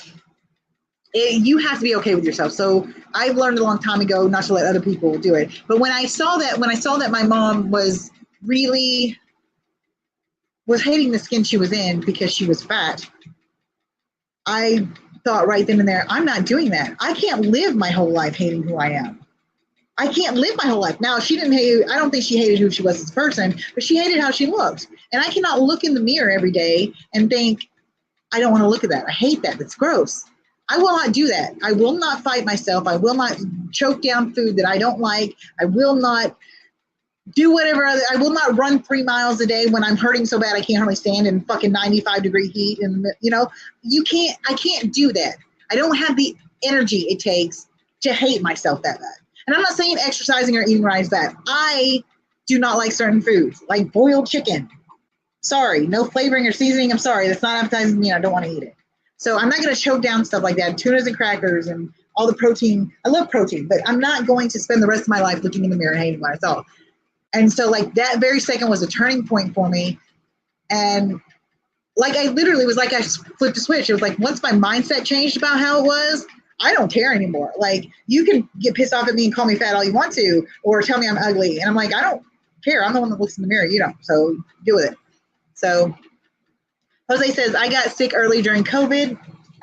Speaker 2: you have to be okay with yourself. So I've learned a long time ago not to let other people do it. But when I saw that my mom was hating the skin she was in because she was fat, I thought right then and there, I'm not doing that. I can't live my whole life hating who I am. I can't live my whole life. Now, she didn't hate, I don't think she hated who she was as a person, but she hated how she looked. And I cannot look in the mirror every day and think, I don't want to look at that. I hate that. That's gross. I will not do that. I will not fight myself. I will not choke down food that I don't like. I will not do whatever I will not run 3 miles a day when I'm hurting so bad I can't hardly stand in fucking 95-degree heat. And, you know, I can't do that. I don't have the energy it takes to hate myself that bad. And I'm not saying exercising or eating right is bad. I do not like certain foods, like boiled chicken. Sorry, no flavoring or seasoning. I'm sorry. That's not appetizing to me. I don't want to eat it. So I'm not going to choke down stuff like that. Tunas and crackers and all the protein. I love protein, but I'm not going to spend the rest of my life looking in the mirror and hating myself. And so, like, that very second was a turning point for me. And, like, I literally was like I flipped a switch. It was like once my mindset changed about how it was, I don't care anymore. Like, you can get pissed off at me and call me fat all you want to, or tell me I'm ugly. And I'm like, I don't care. I'm the one that looks in the mirror. You don't. So deal with it. So Jose says, I got sick early during COVID.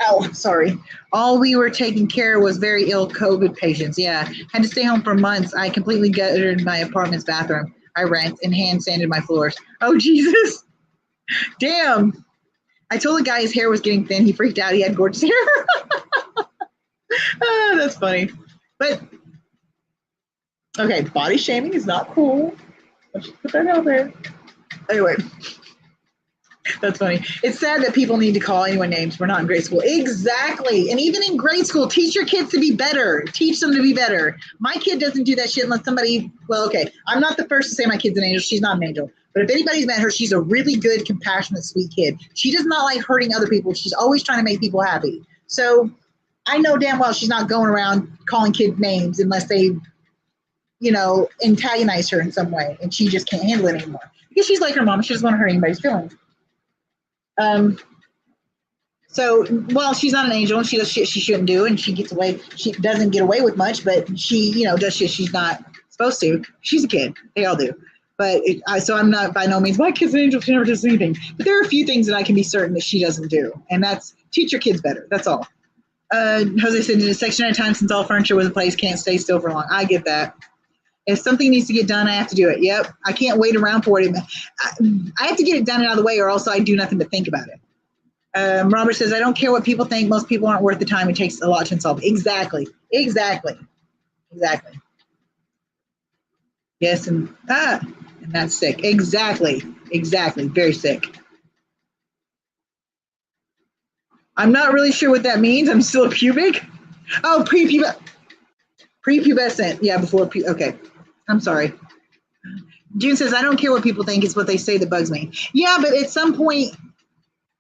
Speaker 2: Oh, sorry. All we were taking care of was very ill COVID patients. Yeah. Had to stay home for months. I completely gutted my apartment's bathroom. I rent and hand sanded my floors. Oh, Jesus. Damn. I told the guy his hair was getting thin. He freaked out. He had gorgeous hair. Oh, that's funny. But, okay, body shaming is not cool. Let's just put that out there. Anyway. That's funny. It's sad that people need to call anyone names. We're not in grade school. Exactly. And even in grade school, teach your kids to be better. Teach them to be better. My kid doesn't do that shit unless somebody, well, okay, I'm not the first to say my kid's an angel. She's not an angel. But if anybody's met her, she's a really good, compassionate, sweet kid. She does not like hurting other people. She's always trying to make people happy. So I know damn well she's not going around calling kids names unless they, you know, antagonize her in some way. And she just can't handle it anymore. Because she's like her mom. She doesn't want to hurt anybody's feelings. So while she's not an angel and she does shit she shouldn't do and she doesn't get away with much, but she, you know, does shit she's not supposed to. She's a kid. They all do. But so I'm not by no means, my kid's an angel. She never does anything. But there are a few things that I can be certain that she doesn't do. And that's teach your kids better. That's all. Jose said, in a section at a time since all furniture was in place, can't stay still for long. I get that. If something needs to get done, I have to do it. Yep. I can't wait around for it. I have to get it done and out of the way or else I do nothing but think about it. Robert says, I don't care what people think. Most people aren't worth the time. It takes a lot to solve. Exactly. Exactly. Exactly. Yes. And that's sick. Exactly. Exactly. Very sick. I'm not really sure what that means. I'm still pubic. Oh, prepubescent. Yeah, before okay. I'm sorry. June says, I don't care what people think. It's what they say that bugs me. Yeah, but at some point,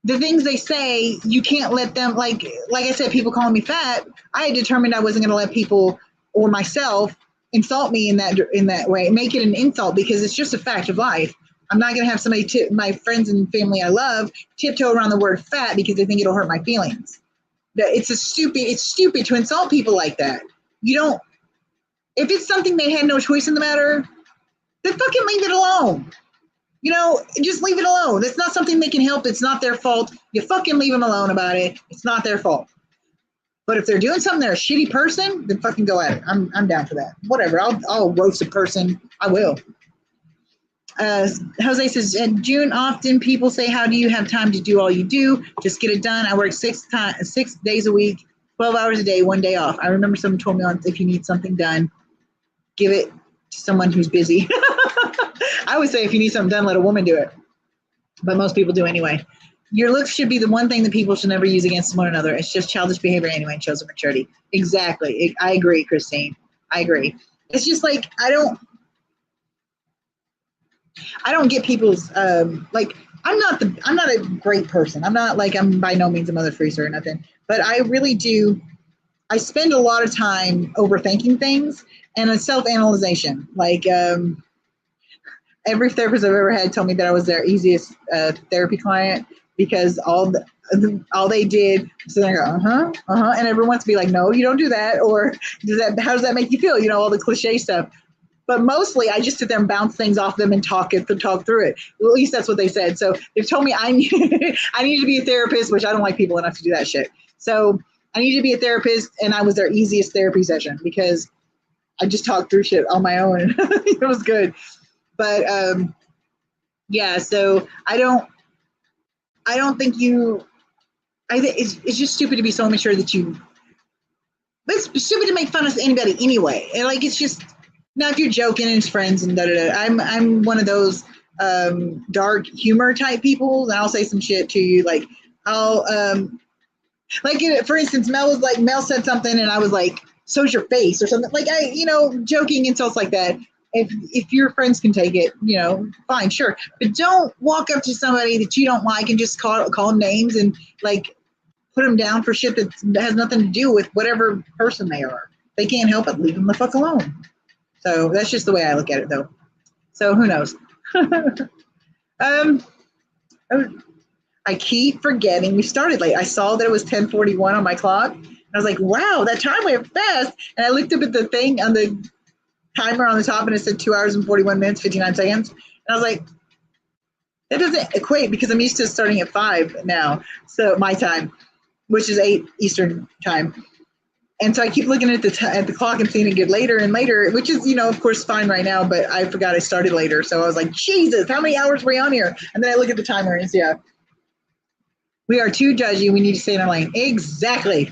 Speaker 2: the things they say, you can't let them, like I said, people calling me fat, I had determined I wasn't going to let people or myself insult me in that way, make it an insult because it's just a fact of life. I'm not going to have somebody, my friends and family I love, tiptoe around the word fat because they think it'll hurt my feelings. It's stupid to insult people like that. You don't, if it's something they had no choice in the matter, then fucking leave it alone. You know, just leave it alone. It's not something they can help. It's not their fault. You fucking leave them alone about it. It's not their fault. But if they're doing something, they're a shitty person, then fucking go at it. I'm down for that. Whatever. I'll roast a person. I will. Jose says, in June, often people say, how do you have time to do all you do? Just get it done. I work 6 days a week, 12 hours a day, 1 day off. I remember someone told me once, if you need something done, give it to someone who's busy. I would say if you need something done, let a woman do it. But most people do anyway. Your looks should be the one thing that people should never use against one another. It's just childish behavior anyway and shows of maturity. Exactly. I agree, Christine. I agree. It's just like, I don't get people's like, I'm not a great person. I'm by no means a Mother Teresa or nothing, but I really do. I spend a lot of time overthinking things and a self-analyzation. Like every therapist I've ever had told me that I was their easiest therapy client because all they did was sit there and go, and everyone wants to be like, no, you don't do that, or how does that make you feel? You know, all the cliche stuff. But mostly, I just sit there and bounce things off them and talk through it. Well, at least that's what they said. So they've told me I need to be a therapist, which I don't like people enough to do that shit. So I need to be a therapist, and I was their easiest therapy session because I just talked through shit on my own, and it was good. But yeah, so I don't think you. I think it's just stupid to be so immature that you. It's stupid to make fun of anybody anyway, and like it's just. Now, if you're joking and it's friends and I'm one of those dark humor type people, and I'll say some shit to you, like I'll for instance, Mel said something, and I was like, "So's your face" or something, like joking insults like that. If your friends can take it, fine, sure, but don't walk up to somebody that you don't like and just call them names and like put them down for shit that has nothing to do with whatever person they are. They can't help it. Leave them the fuck alone. So that's just the way I look at it, though. So who knows? I keep forgetting we started late. I saw that it was 10:41 on my clock. And I was like, wow, that time went fast. And I looked up at the thing on the timer on the top, and it said 2 hours and 41 minutes, 59 seconds. And I was like, that doesn't equate because I'm used to starting at 5 now. So my time, which is 8 Eastern time. And so I keep looking at the clock and seeing it get later and later, which is, of course, fine right now. But I forgot I started later. So I was like, Jesus, how many hours were we on here? And then I look at the timer and it's, yeah. We are too judgy. We need to stay in our lane. Exactly.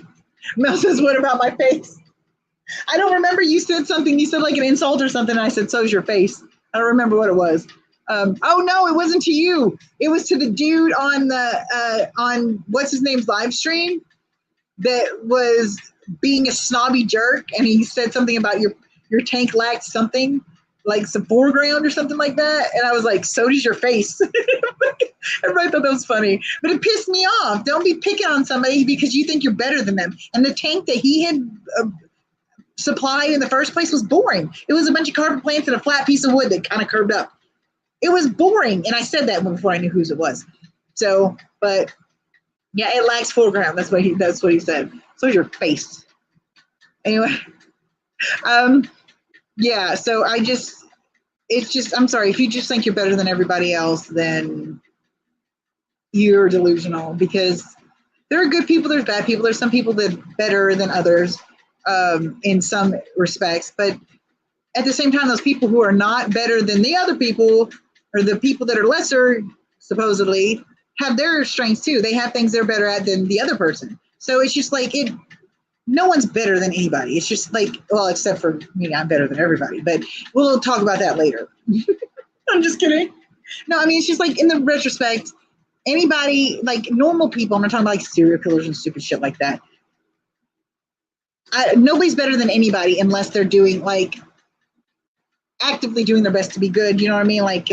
Speaker 2: Mel says, what about my face? I don't remember. You said something. You said like an insult or something. And I said, so's your face. I don't remember what it was. Oh, no, it wasn't to you. It was to the dude on on what's his name's live stream that was being a snobby jerk, and he said something about your tank lacked something like some foreground or something like that, and I was like, so does your face. Everybody thought that was funny, but it pissed me off. Don't be picking on somebody because you think you're better than them. And the tank that he had supplied in the first place was boring. It was a bunch of carpet plants and a flat piece of wood that kind of curved up. It was boring, and I said that before I knew whose it was. So, but yeah, it lacks foreground. That's what he said. So is your face. Anyway, yeah. So I'm sorry. If you just think you're better than everybody else, then you're delusional. Because there are good people, there's bad people. There's some people that are better than others in some respects, but at the same time, those people who are not better than the other people, or the people that are lesser, supposedly, have their strengths too. They have things they're better at than the other person. So it's just like no one's better than anybody. It's just like, well, except for me, I'm better than everybody. But we'll talk about that later. I'm just kidding. No, I mean, it's just like in the retrospect, anybody, like normal people, I'm not talking about like serial killers and stupid shit like that. Nobody's better than anybody unless they're doing like actively doing their best to be good. You know what I mean? Like,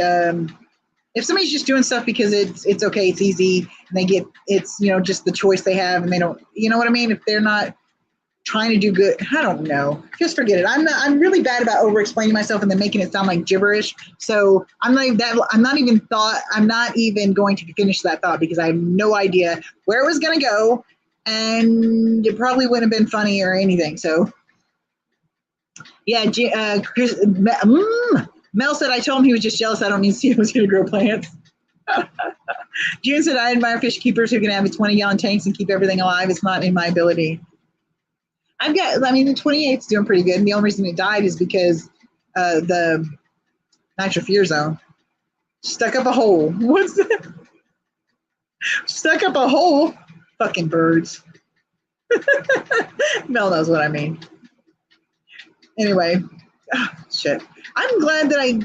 Speaker 2: if somebody's just doing stuff because it's okay, it's easy, and it's just the choice they have, and they don't, you know what I mean? If they're not trying to do good. I don't know. Just forget it. I'm really bad about over explaining myself and then making it sound like gibberish. So I'm not even going to finish that thought because I have no idea where it was going to go, and it probably wouldn't have been funny or anything. So yeah, Mel said I told him he was just jealous I don't need to see who's going to grow plants. June said I admire fish keepers who can have 20-gallon tanks and keep everything alive. It's not in my ability. The 28 is doing pretty good, and the only reason it died is because the nitrofurazone stuck up a hole. What's that? Stuck up a hole? Fucking birds. Mel knows what I mean. Anyway, shit. I'm glad that I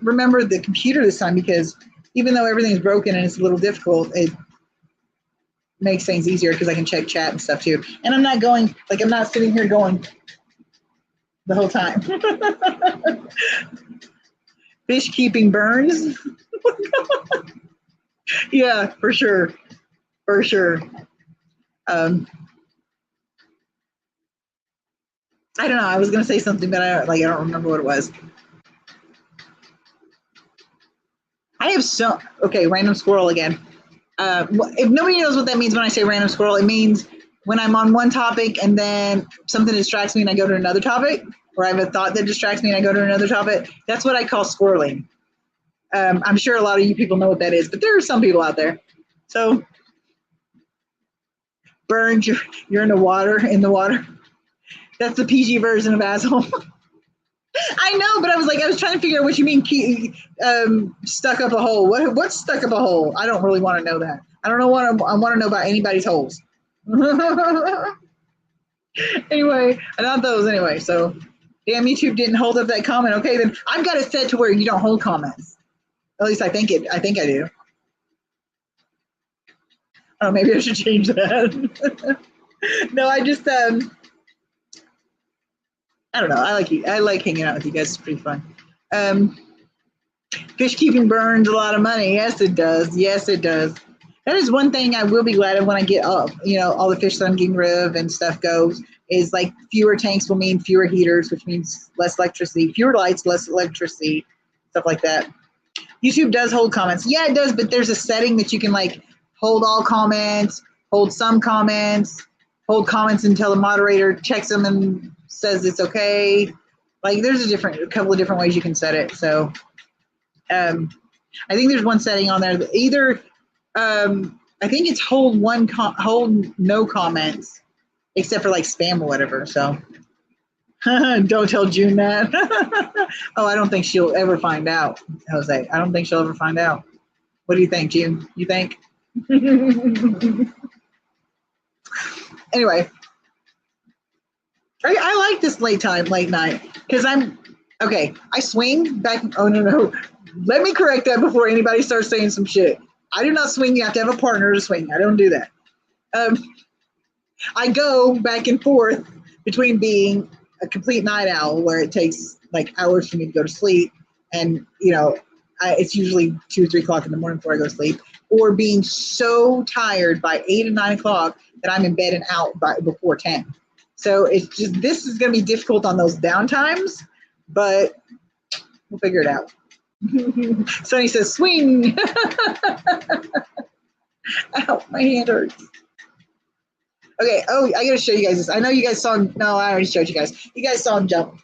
Speaker 2: remembered the computer this time, because even though everything's broken and it's a little difficult, it makes things easier because I can check chat and stuff too. And I'm not going, I'm not sitting here going the whole time. Fish keeping burns. Yeah, for sure. For sure. I don't know. I was going to say something, but I don't remember what it was. I have random squirrel again. If nobody knows what that means when I say random squirrel, it means when I'm on one topic and then something distracts me and I go to another topic, or I have a thought that distracts me and I go to another topic. That's what I call squirreling. I'm sure a lot of you people know what that is, but there are some people out there. So, burns, you're in the water. That's the PG version of asshole. I know, but I was trying to figure out what you mean. Stuck up a hole. What's stuck up a hole? I don't really want to know that. I don't know what I want to know about anybody's holes. Anyway, not those anyway. So, damn, YouTube didn't hold up that comment. Okay, then I've got it set to where you don't hold comments. At least I think I do. Oh, maybe I should change that. No, I just I don't know. I like hanging out with you guys. It's pretty fun. Fish keeping burns a lot of money. Yes, it does. Yes, it does. That is one thing I will be glad of when I get all the fish that I'm getting rid of and stuff goes, is fewer tanks will mean fewer heaters, which means less electricity, fewer lights, less electricity, stuff like that. YouTube does hold comments. Yeah, it does, but there's a setting that you can hold all comments, hold some comments, hold comments until the moderator checks them and says it's okay. There's a couple of different ways you can set it. So I think there's one setting on there that either I think it's hold no comments except for spam or whatever. So don't tell June that. Oh, I don't think she'll ever find out, Jose. I don't think she'll ever find out. What do you think, June? You think? Anyway, I like this late night because I swing back. Oh, no. Let me correct that before anybody starts saying some shit. I do not swing. You have to have a partner to swing. I don't do that. I go back and forth between being a complete night owl, where it takes hours for me to go to sleep, and it's usually 2 or 3 o'clock in the morning before I go to sleep, or being so tired by 8 or 9 o'clock that I'm in bed and out before 10. So it's just, this is going to be difficult on those downtimes, but we'll figure it out. Sonny says, swing. Ow, my hand hurts. Okay, I got to show you guys this. I know you guys saw him. No, I already showed you guys. You guys saw him jump.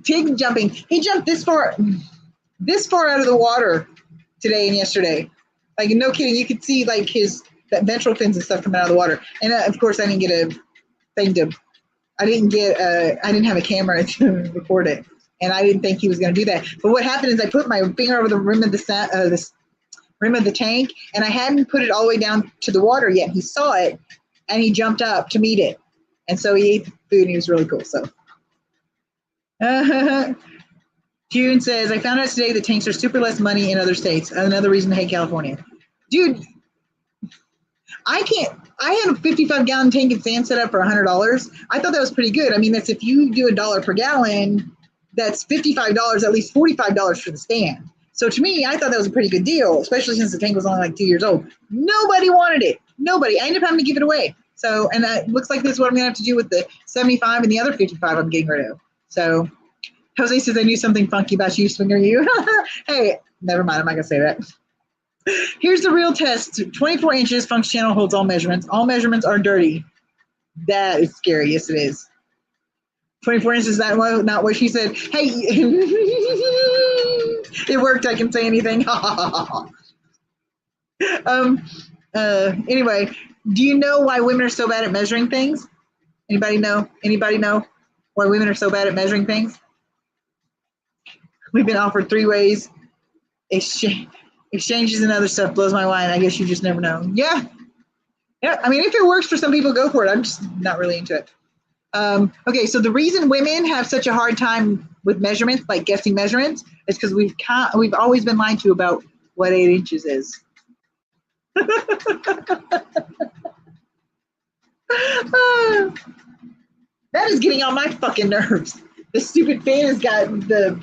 Speaker 2: Pig jumping. He jumped this far out of the water today and yesterday. No kidding. You could see his ventral fins and stuff coming out of the water. And of course, I didn't get a thing to. I didn't have a camera to record it, and I didn't think he was going to do that. But what happened is I put my finger over the rim of the rim of the tank, and I hadn't put it all the way down to the water yet. He saw it, and he jumped up to meet it, and so he ate the food, and he was really cool. So. June says, I found out today that tanks are super less money in other states. Another reason to hate California. Dude, I had a 55-gallon tank and sand set up for $100. I thought that was pretty good. I mean, that's if you do $1 per gallon, that's $55, at least $45 for the stand. So to me, I thought that was a pretty good deal, especially since the tank was only 2 years old. Nobody wanted it. Nobody. I ended up having to give it away. So, and that looks like this is what I'm going to have to do with the 75 and the other 55 I'm getting rid of. So, Jose says, I knew something funky about you, Swinger you. Hey, never mind. I'm not going to say that. Here's the real test. 24 inches, Funk's channel holds all measurements. All measurements are dirty. That is scary. Yes, it is. 24 inches, not what she said. Hey, it worked. I can say anything. Anyway, do you know why women are so bad at measuring things? Anybody know? Anybody know why women are so bad at measuring things? We've been offered 3 ways. Exchanges and other stuff blows my mind. I guess you just never know. Yeah. I mean, if it works for some people, go for it. I'm just not really into it. Okay, so the reason women have such a hard time with measurements, like guessing measurements, is because we've always been lied to about what 8 inches is. That is getting on my fucking nerves. This stupid fan has got the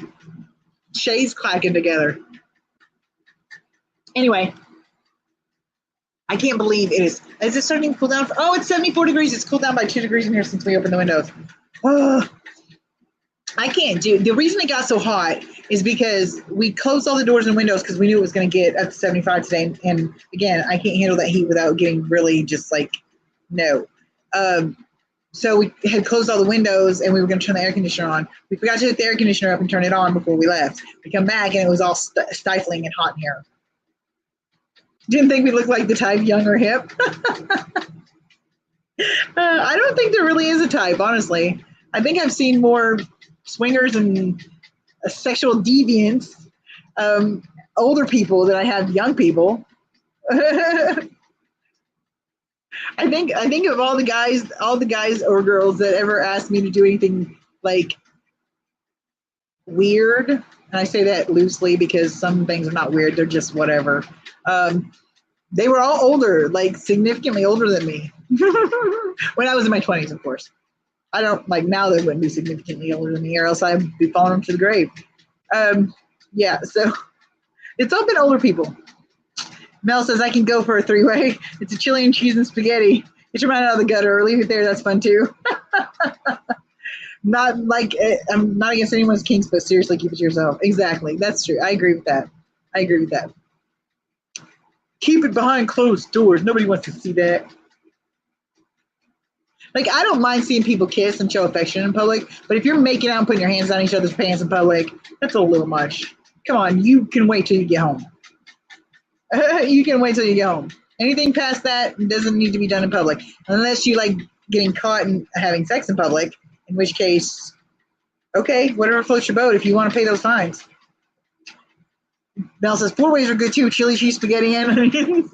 Speaker 2: shades clacking together. Anyway, I can't believe it is. Is it starting to cool down? Oh, it's 74 degrees. It's cooled down by 2 degrees in here since we opened the windows. Oh, I can't do. The reason it got so hot is because we closed all the doors and windows because we knew it was going to get up to 75 today. And again, I can't handle that heat without getting really just like, no. So we had closed all the windows and we were going to turn the air conditioner on. We forgot to hit the air conditioner up and turn it on before we left. We come back and it was all stifling and hot in here. Didn't think we looked like the type, young or hip. I don't think there really is a type, honestly. I think I've seen more swingers and sexual deviants, older people than I have young people. I think of all the guys or girls that ever asked me to do anything like weird, and I say that loosely because some things are not weird, they're just whatever. They were all older, like significantly older than me. When I was in my 20s, of course. I don't like now they wouldn't be significantly older than me, or else I'd be following them to the grave. Yeah, so it's all been older people. Mel says I can go for a 3-way. It's a chili and cheese and spaghetti. Get your mind out of the gutter or leave it there. That's fun too. Not like I'm not against anyone's kinks, but seriously, keep it to yourself. Exactly, that's true. I agree with that. Keep it behind closed doors. Nobody wants to see that. Like, I don't mind seeing people kiss and show affection in public, but if you're making out and putting your hands on each other's pants in public, that's a little much. Come on, you can wait till you get home. You can wait till you get home. Anything past that doesn't need to be done in public, unless you like getting caught and having sex in public, in which case, okay, whatever floats your boat if you want to pay those fines. Mel says 4 ways are good too. Chili, cheese, spaghetti, and onions.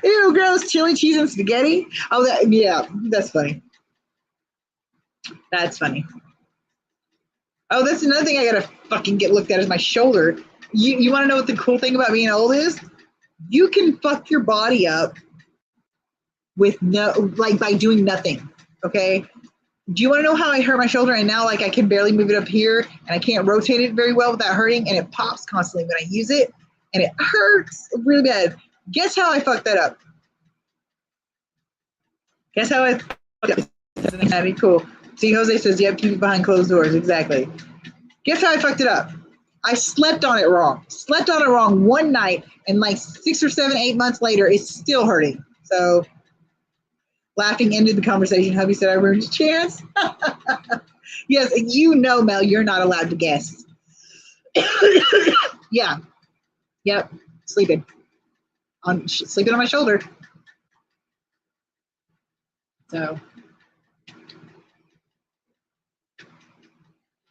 Speaker 2: Ew, gross. Chili, cheese, and spaghetti. Oh, yeah, that's funny. That's funny. Oh, that's another thing I gotta fucking get looked at is my shoulder. You want to know what the cool thing about being old is? You can fuck your body up with by doing nothing. Okay. Do you want to know how I hurt my shoulder and now like I can barely move it up here and I can't rotate it very well without hurting and it pops constantly when I use it and it hurts really bad. Guess how I fucked that up? Guess how I fucked it up? That'd be cool. See, Jose says, yep, keep it behind closed doors. Exactly. Guess how I fucked it up? I slept on it wrong. Slept on it wrong one night and like 6 or 7, 8 months later, it's still hurting. So laughing ended the conversation. Hubby said I ruined his chance. Yes, you know, Mel, you're not allowed to guess. Yeah. Yep. Sleeping on my shoulder. So,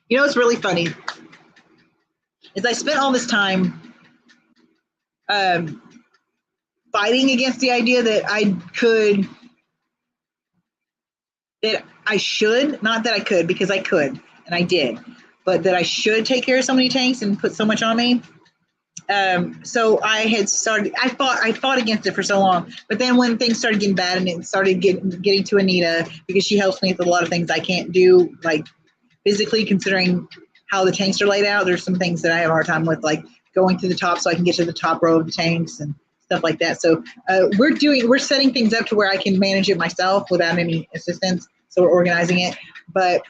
Speaker 2: you know, what's really funny is I spent all this time fighting against the idea that I should, not that I could, because I could, and I did, but that I should take care of so many tanks and put so much on me. So I fought against it for so long, but then when things started getting bad and it started getting to Anita, because she helps me with a lot of things I can't do, like physically, considering how the tanks are laid out, there's some things that I have a hard time with, like going to the top so I can get to the top row of the tanks and stuff like that. So we're setting things up to where I can manage it myself without any assistance. So we're organizing it. But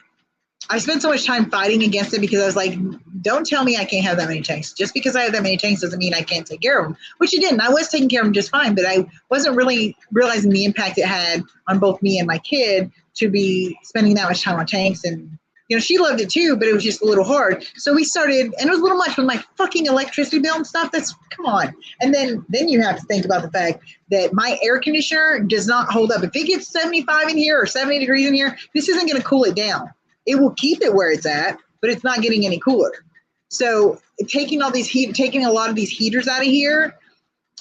Speaker 2: I spent so much time fighting against it because I was like, don't tell me I can't have that many tanks. Just because I have that many tanks doesn't mean I can't take care of them, which it didn't. I was taking care of them just fine, but I wasn't really realizing the impact it had on both me and my kid to be spending that much time on tanks. And, you know, she loved it too, but it was just a little hard. So we started, and it was a little much with my fucking electricity bill and stuff. That's, come on. And then you have to think about the fact that my air conditioner does not hold up. If it gets 75 in here or 70 degrees in here, this isn't going to cool it down. It will keep it where it's at, but it's not getting any cooler. So taking a lot of these heaters out of here,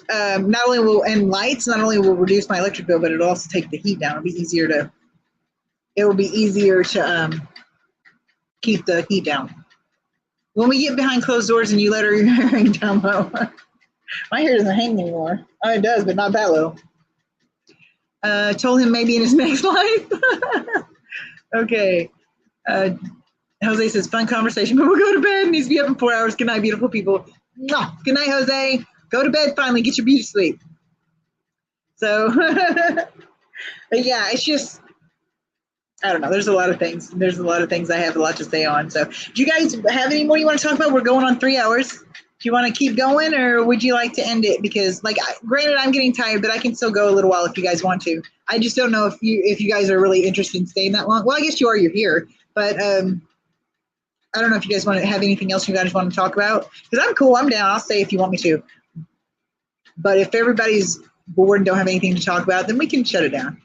Speaker 2: not only will reduce my electric bill, but it'll also take the heat down. It'll be easier to keep the heat down. When we get behind closed doors and you let her hair hang down low, my hair doesn't hang anymore. Oh, it does, but not that low. Told him maybe in his next life. Okay. Jose says, fun conversation, but we'll go to bed. Needs to be up in 4 hours. Good night, beautiful people. Mwah. Good night, Jose. Go to bed finally. Get your beauty sleep. So, but yeah, it's just, I don't know. There's a lot of things. I have a lot to say on. So, do you guys have any more you want to talk about? We're going on 3 hours. Do you want to keep going, or would you like to end it? Because, granted, I'm getting tired, but I can still go a little while if you guys want to. I just don't know if you guys are really interested in staying that long. Well, I guess you are. You're here. But I don't know if you guys want to have anything else you guys want to talk about. Because I'm cool. I'm down. I'll stay if you want me to. But if everybody's bored and don't have anything to talk about, then we can shut it down.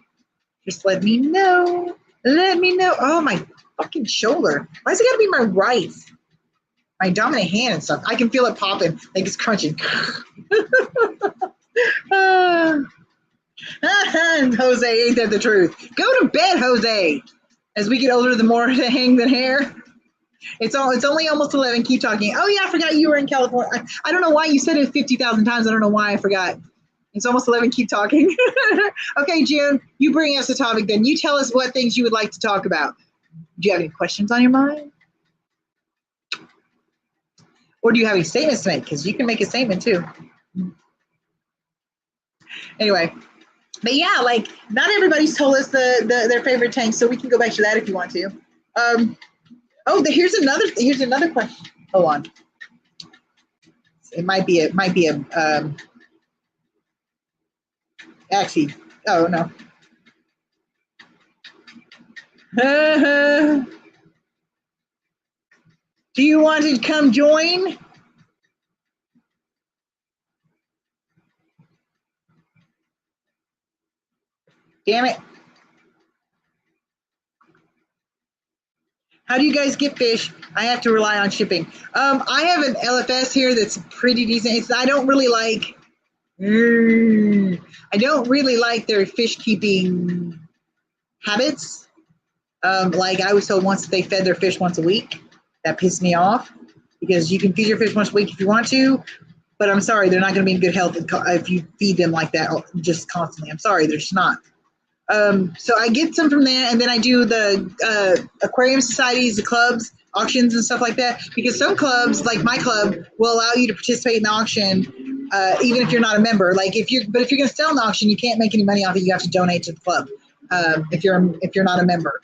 Speaker 2: Just let me know. Let me know. Oh, my fucking shoulder. Why is it got to be my right? My dominant hand and stuff. I can feel it popping. Like it's crunching. Jose, ain't that the truth? Go to bed, Jose. As we get older, the more to hang than hair. It's only almost 11. Keep talking. Oh yeah, I forgot you were in California. I don't know why you said it 50,000 times. I don't know why I forgot. It's almost 11. Keep talking. Okay, June, you bring us a topic then. You tell us what things you would like to talk about. Do you have any questions on your mind? Or do you have any statements to make? Because you can make a statement too. Anyway. But yeah, not everybody's told us their favorite tank, so we can go back to that if you want to. Here's another question. Hold on. It might be actually, oh no. Do you want to come join? Damn it. How do you guys get fish? I have to rely on shipping. I have an LFS here that's pretty decent. I don't really like their fish keeping habits. I was told once that they fed their fish once a week. That pissed me off because you can feed your fish once a week if you want to, but I'm sorry, they're not going to be in good health if you feed them like that just constantly. I'm sorry, they're just not. So I get some from there, and then I do the aquarium societies, the clubs, auctions, and stuff like that. Because some clubs, like my club, will allow you to participate in the auction, even if you're not a member. If you're going to sell an auction, you can't make any money off it. You have to donate to the club if you're not a member.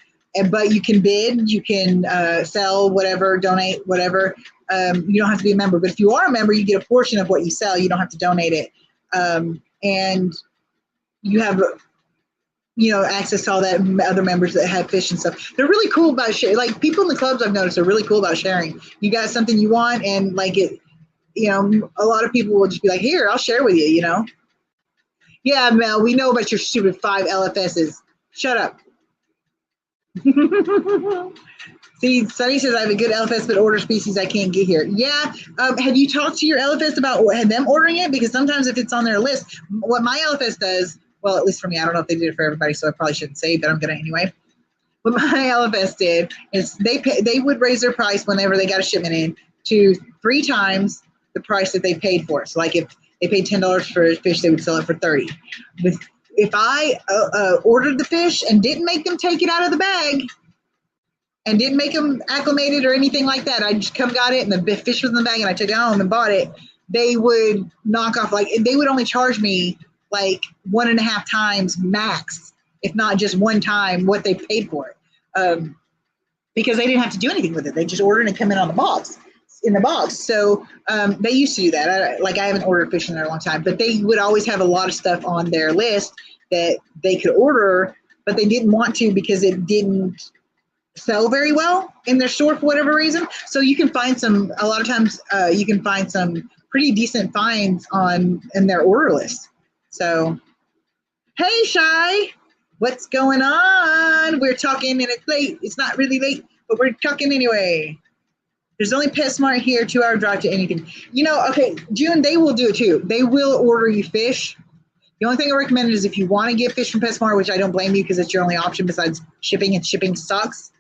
Speaker 2: But you can bid, you can sell whatever, donate whatever. You don't have to be a member. But if you are a member, you get a portion of what you sell. You don't have to donate it, and you have access to all that other members that have fish and stuff. They're really cool about sharing. People in the clubs I've noticed are really cool about sharing. You got something you want and a lot of people will just be like, here, I'll share with you, Yeah, Mel, we know about your stupid 5 LFSs. Shut up. See, Sunny says I have a good LFS, but order species I can't get here. Yeah. Have you talked to your LFS about them ordering it? Because sometimes if it's on their list, what my LFS does, well, at least for me, I don't know if they did it for everybody, so I probably shouldn't say, but I'm going to anyway. What my LFS did is they would raise their price whenever they got a shipment in to 3 times the price that they paid for it. So if they paid $10 for a fish, they would sell it for $30. If I ordered the fish and didn't make them take it out of the bag and didn't make them acclimated or anything like that, I just got it and the fish was in the bag and I took it home and bought it, they would knock off, like, they would only charge me like 1.5 times max, if not just one time, what they paid for it. Because they didn't have to do anything with it. They just ordered and come in on the box, So they used to do that. I haven't ordered fish in there a long time, but they would always have a lot of stuff on their list that they could order, but they didn't want to because it didn't sell very well in their store for whatever reason. So you can find a lot of times you can find some pretty decent finds in their order list. So, hey, Shy, what's going on? We're talking and it's late. It's not really late, but we're talking anyway. There's only PetSmart here, 2-hour drive to anything. Okay, June, they will do it too. They will order you fish. The only thing I recommend is if you want to get fish from PetSmart, which I don't blame you because it's your only option besides shipping, and shipping sucks,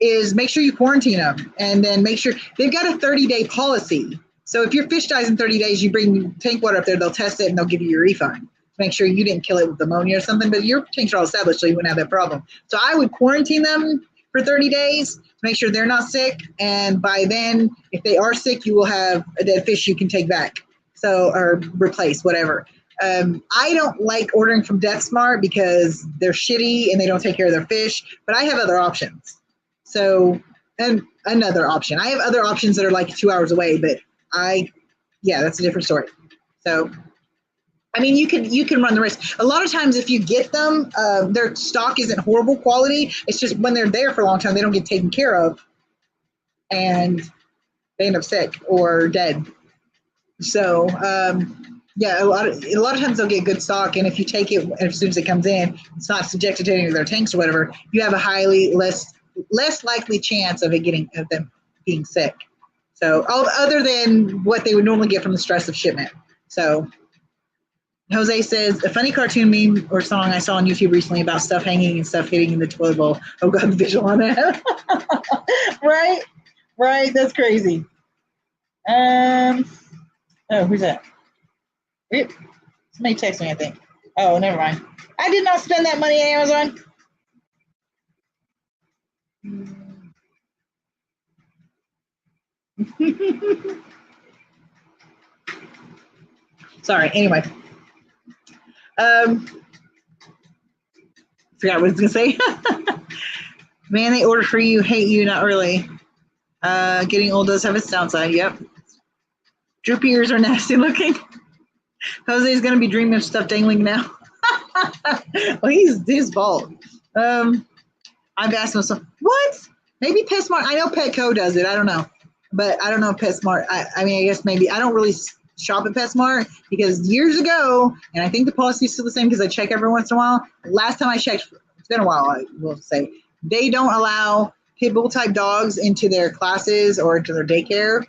Speaker 2: is make sure you quarantine them, and then make sure they've got a 30-day policy. So if your fish dies in 30 days, you bring tank water up there, they'll test it and they'll give you your refund to make sure you didn't kill it with ammonia or something, but your tanks are all established, so you wouldn't have that problem. So I would quarantine them for 30 days to make sure they're not sick, and by then, if they are sick, you will have a dead fish you can take back, or replace, whatever. I don't like ordering from DeathSmart because they're shitty and they don't take care of their fish, but I have other options. So, and another option. I have other options that are like 2 hours away, but that's a different story. So, I mean, you can run the risk. A lot of times if you get them, their stock isn't horrible quality. It's just when they're there for a long time, they don't get taken care of and they end up sick or dead. So, a lot of times they'll get good stock, and if you take it as soon as it comes in, it's not subjected to any of their tanks or whatever, you have a highly less likely chance of them being sick. So, other than what they would normally get from the stress of shipment. So, Jose says, a funny cartoon meme or song I saw on YouTube recently about stuff hanging and stuff hitting in the toilet bowl. Oh God, the visual on that. Right, that's crazy. Who's that? Somebody text me, I think. Oh, never mind. I did not spend that money on Amazon. Sorry, anyway. Forgot what I was going to say. Man, they order for you, hate you, not really. Getting old does have its downside, yep. Droopy ears are nasty looking. Jose's going to be dreaming of stuff dangling now. Well, he's bald. I've asked myself, what? Maybe PetSmart. I know Petco does it. I don't know. But I don't know if PetSmart. I mean, I guess maybe. I don't really shop at PetSmart because years ago, and I think the policy is still the same because I check every once in a while. Last time I checked, it's been a while, I will say, they don't allow pit bull type dogs into their classes or into their daycare.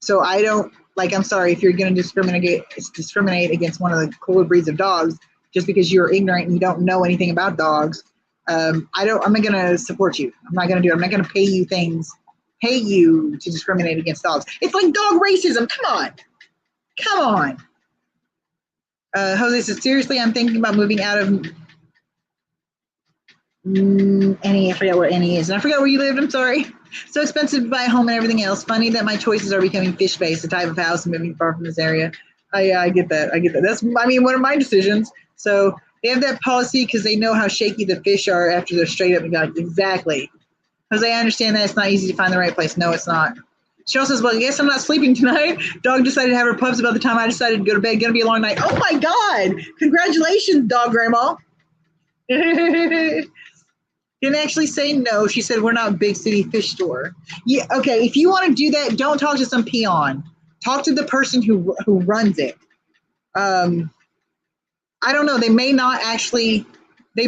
Speaker 2: So I don't, I'm sorry if you're going to discriminate against one of the cooler breeds of dogs just because you're ignorant and you don't know anything about dogs. I'm not going to support you. I'm not going to do it. I'm not going to pay you to discriminate against dogs. It's like dog racism. Come on. Jose says, seriously, I'm thinking about moving out of I forget where Annie is. And I forgot where you lived. I'm sorry. So expensive to buy a home and everything else. Funny that my choices are becoming fish-based, the type of house and moving far from this area. I get that. That's, one of my decisions. So they have that policy because they know how shaky the fish are after they're straight up and down. Exactly. Because I understand that it's not easy to find the right place. No, it's not. She also says, well, I guess I'm not sleeping tonight. Dog decided to have her pups about the time I decided to go to bed. Gonna be a long night. Oh my God. Congratulations, dog grandma. Didn't actually say no. She said, we're not a big city fish store. Yeah, okay, if you want to do that, don't talk to some peon. Talk to the person who runs it. I don't know. They may not actually do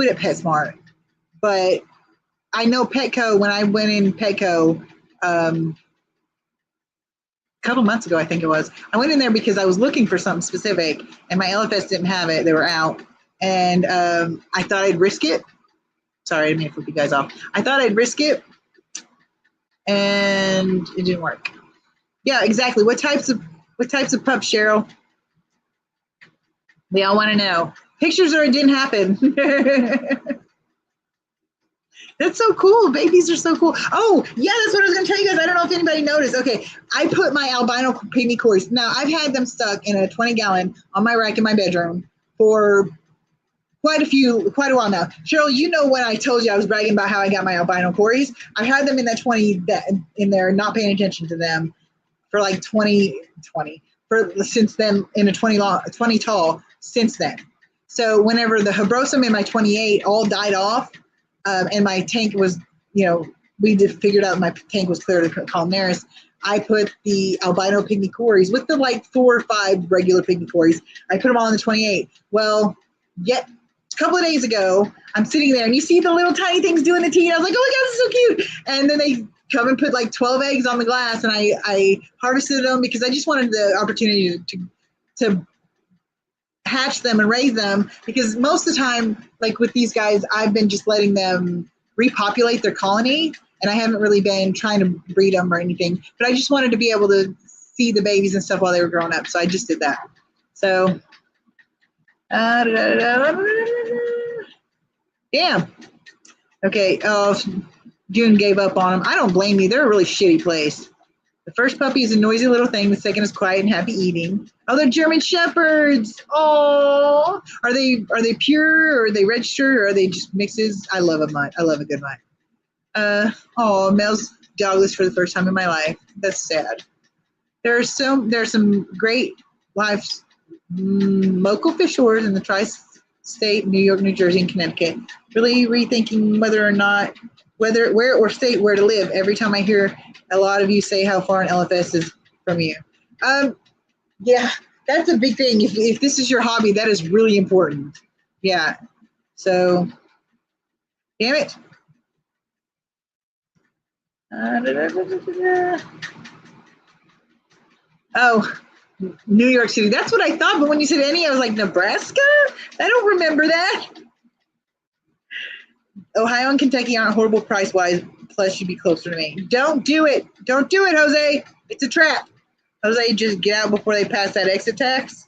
Speaker 2: it at PetSmart. But I know Petco, when I went in Petco a couple months ago, I think it was, I went in there because I was looking for something specific and my LFS didn't have it. They were out. And I thought I'd risk it. Sorry, I didn't mean to flip you guys off. I thought I'd risk it, and it didn't work. Yeah, exactly. What types of pups, Cheryl? We all want to know. Pictures or it didn't happen. That's so cool. Babies are so cool. Oh, yeah, that's what I was going to tell you guys. I don't know if anybody noticed. Okay, I put my albino pygmy cories. Now, I've had them stuck in a 20-gallon on my rack in my bedroom for quite a while now. Cheryl, you know when I told you I was bragging about how I got my albino cories? I had them in that 20 in there, not paying attention to them for like 20 for since then in a 20 tall since then. So whenever the Hebrosum in my 28 all died off, and my tank was, we figured out my tank was clear to columnaris, I put the albino pygmy cories with the like 4 or 5 regular pygmy cories. I put them all in the 28. Well, yet a couple of days ago, I'm sitting there and you see the little tiny things doing the tea. And I was like, oh my God, this is so cute. And then they come and put like 12 eggs on the glass, and I harvested them because I just wanted the opportunity to hatch them and raise them, because most of the time, like with these guys, I've been just letting them repopulate their colony, and I haven't really been trying to breed them or anything, but I just wanted to be able to see the babies and stuff while they were growing up, so I just did that. So damn. Okay. Oh, June gave up on them. I don't blame you. They're a really shitty place. The first puppy is a noisy little thing. The second is quiet and happy eating. Oh, they're German Shepherds. Oh, are they pure, or are they registered, or are they just mixes? I love a mutt. I love a good mutt. Oh, Mel's dogless for the first time in my life. That's sad. There's some great lives, local fish stores in the tri-state, New York, New Jersey, and Connecticut. Really rethinking where to live. Every time I hear a lot of you say how far an LFS is from you. Yeah, that's a big thing. If this is your hobby, that is really important. Yeah. So, damn it. Oh, New York City. That's what I thought. But when you said any, I was like, Nebraska? I don't remember that. Ohio and Kentucky aren't horrible price-wise, plus you'd be closer to me. Don't do it. Don't do it, Jose. It's a trap. Jose, just get out before they pass that exit tax.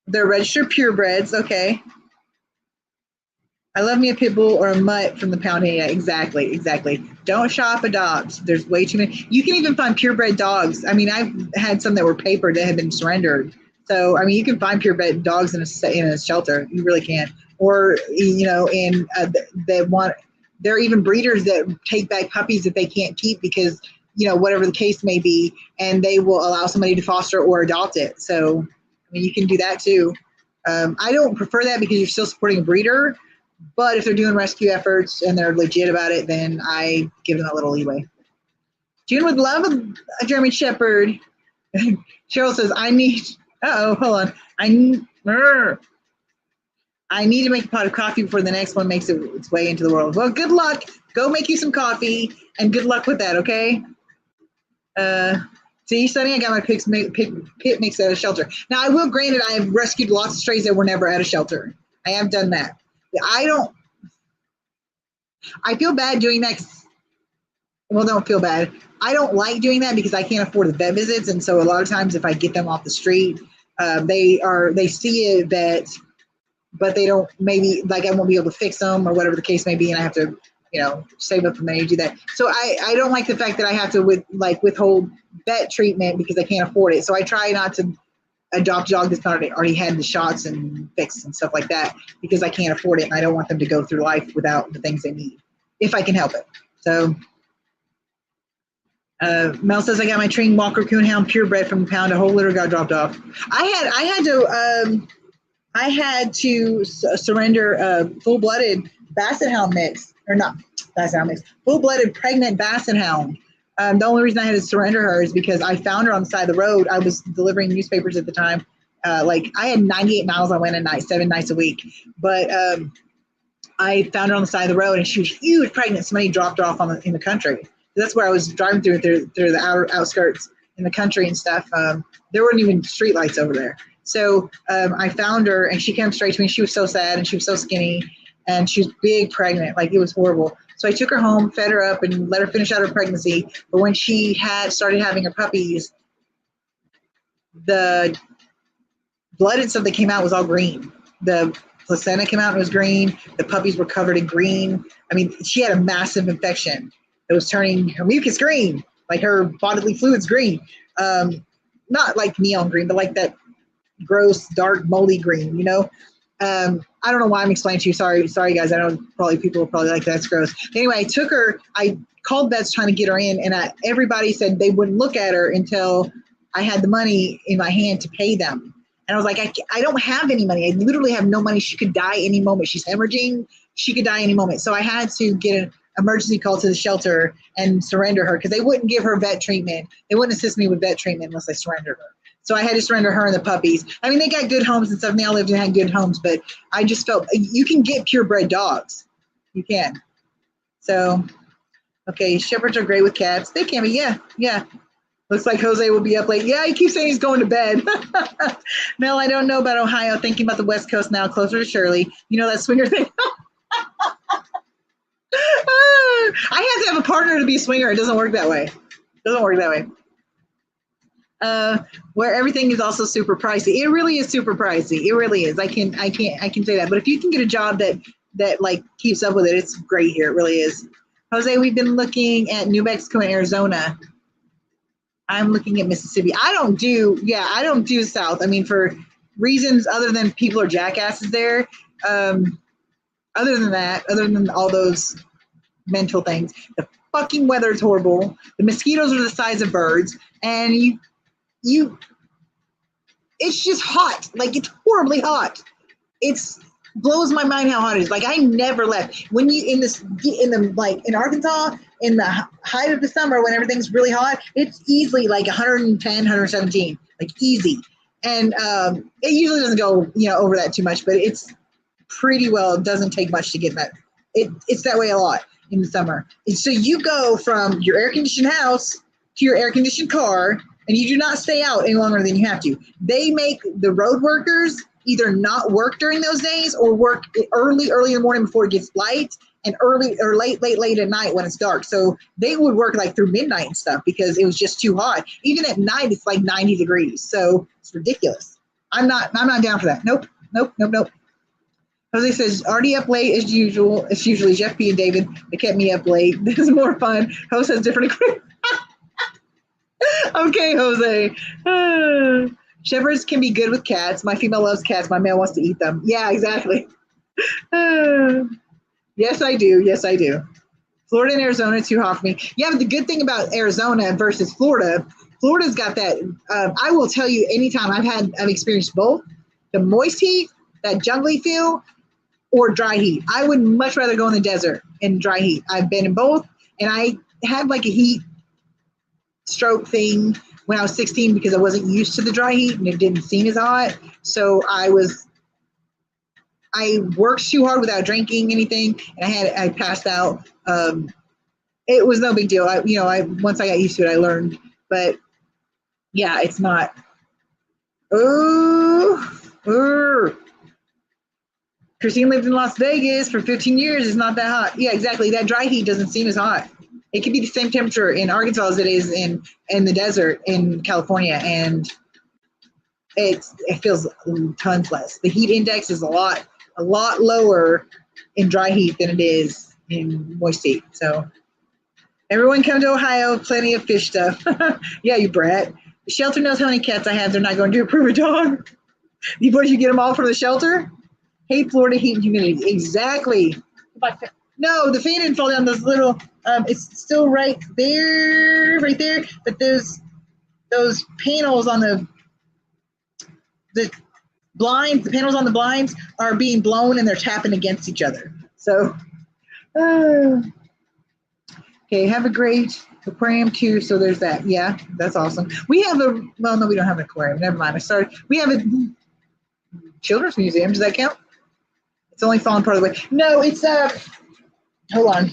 Speaker 2: They're registered purebreds. Okay. I love me a pit bull or a mutt from the pound. Yeah, exactly. Don't shop, adopt. There's way too many. You can even find purebred dogs. I mean, I've had some that were papered that had been surrendered. So, I mean, you can find purebred dogs in a shelter. You really can. Or, there are even breeders that take back puppies that they can't keep because, whatever the case may be, and they will allow somebody to foster or adopt it. So, I mean, you can do that too. I don't prefer that because you're still supporting a breeder, but if they're doing rescue efforts and they're legit about it, then I give them a little leeway. June would love a German Shepherd. Cheryl says, hold on. I need to make a pot of coffee before the next one makes its way into the world. Well, good luck. Go make you some coffee, and good luck with that, okay? See, Sonny, I got my pit mix at a shelter. Now, I will grant it, I have rescued lots of strays that were never at a shelter. I have done that. I feel bad doing that. Well, don't feel bad. I don't like doing that because I can't afford the vet visits, and so a lot of times if I get them off the street, they see a vet, but they don't, maybe, like, I won't be able to fix them or whatever the case may be, and I have to, save up the money to do that. So I don't like the fact that I have to withhold vet treatment because I can't afford it. So I try not to adopt a dog that's already had the shots and fixed and stuff like that because I can't afford it, and I don't want them to go through life without the things they need, if I can help it. So Mel says, I got my trained Walker Coonhound purebred from the pound. A whole litter got dropped off. I had to surrender a full-blooded Basset Hound mix, or not Basset Hound mix, full-blooded pregnant Basset Hound. The only reason I had to surrender her is because I found her on the side of the road. I was delivering newspapers at the time. I had 98 miles I went a night, 7 nights a week. But I found her on the side of the road, and she was huge, pregnant. Somebody dropped her off in the country. That's where I was driving through the outskirts in the country and stuff. There weren't even street lights over there. So I found her, and she came straight to me. She was so sad, and she was so skinny, and she was big, pregnant. Like, it was horrible. So I took her home, fed her up, and let her finish out her pregnancy. But when she started having her puppies, the blood and stuff that came out was all green. The placenta came out and it was green. The puppies were covered in green. I mean, she had a massive infection that was turning her mucus green, like her bodily fluids green. Not like neon green, but like that gross, dark, moldy green, you know? I don't know why I'm explaining to you. Sorry, guys. I know probably people will probably like that's gross. Anyway, I took her. I called vets trying to get her in, and everybody said they wouldn't look at her until I had the money in my hand to pay them. And I was like, I don't have any money. I literally have no money. She could die any moment. She's hemorrhaging. She could die any moment. So I had to get an emergency call to the shelter and surrender her because they wouldn't give her vet treatment. They wouldn't assist me with vet treatment unless I surrendered her. So I had to surrender her and the puppies. I mean, they got good homes and stuff, and they all lived and had good homes, but I just felt you can get purebred dogs. You can. So, okay, shepherds are great with cats. They can be, yeah. Looks like Jose will be up late. Yeah, he keeps saying he's going to bed. Mel, I don't know about Ohio. Thinking about the West Coast now, closer to Shirley. You know that swinger thing? I have to have a partner to be a swinger. It doesn't work that way. Where everything is also super pricey. It really is super pricey. It really is. I can say that. But if you can get a job that like keeps up with it, it's great here. It really is. Jose, we've been looking at New Mexico and Arizona. I'm looking at Mississippi. I don't do South. I mean, for reasons other than people are jackasses there. Other than all those mental things, the fucking weather is horrible. The mosquitoes are the size of birds, and it's just hot. Like, it's horribly hot. It's blows my mind how hot it is. Like, I never left. When you in Arkansas, in the height of the summer when everything's really hot, it's easily like 110, 117, like easy. And it usually doesn't go, over that too much, but it's pretty well, it doesn't take much to get that. It's that way a lot in the summer. And so you go from your air-conditioned house to your air-conditioned car, and you do not stay out any longer than you have to. They make the road workers either not work during those days or work early in the morning before it gets light, and early or late at night when it's dark. So they would work like through midnight and stuff because it was just too hot. Even at night, it's like 90 degrees. So it's ridiculous. I'm not down for that. Nope. Jose says, already up late as usual. It's usually Jeff P. and David that kept me up late. This is more fun. Jose has different equipment. Okay, Jose. Shepherds can be good with cats. My female loves cats. My male wants to eat them. Yeah, exactly. Yes, I do. Florida and Arizona, too hot for me. Yeah, but the good thing about Arizona versus Florida's got that. I will tell you, anytime I've experienced both, the moist heat, that jungly feel, or dry heat. I would much rather go in the desert in dry heat. I've been in both, and I had like a heat stroke thing when I was 16 because I wasn't used to the dry heat and it didn't seem as hot. So I worked too hard without drinking anything, and I passed out. It was no big deal. Once I got used to it, I learned. But yeah, it's not. Christine lived in Las Vegas for 15 years. It's not that hot. Yeah, exactly. That dry heat doesn't seem as hot. It could be the same temperature in Arkansas as it is in the desert in California, and it feels tons less. The heat index is a lot lower in dry heat than it is in moist heat. So everyone come to Ohio, plenty of fish stuff. Yeah, you brat. The shelter knows how many cats I have. They're not going to approve a dog. You get them all from the shelter? Hate Florida heat and humidity. Exactly. No, the fan didn't fall down. Those little, it's still right there. But those panels on the blinds, the panels on the blinds are being blown and they're tapping against each other. So, okay, have a great aquarium too. So there's that. Yeah, that's awesome. We have no, we don't have an aquarium. Never mind. We have a children's museum. Does that count? It's only fallen part of the way. No, it's hold on.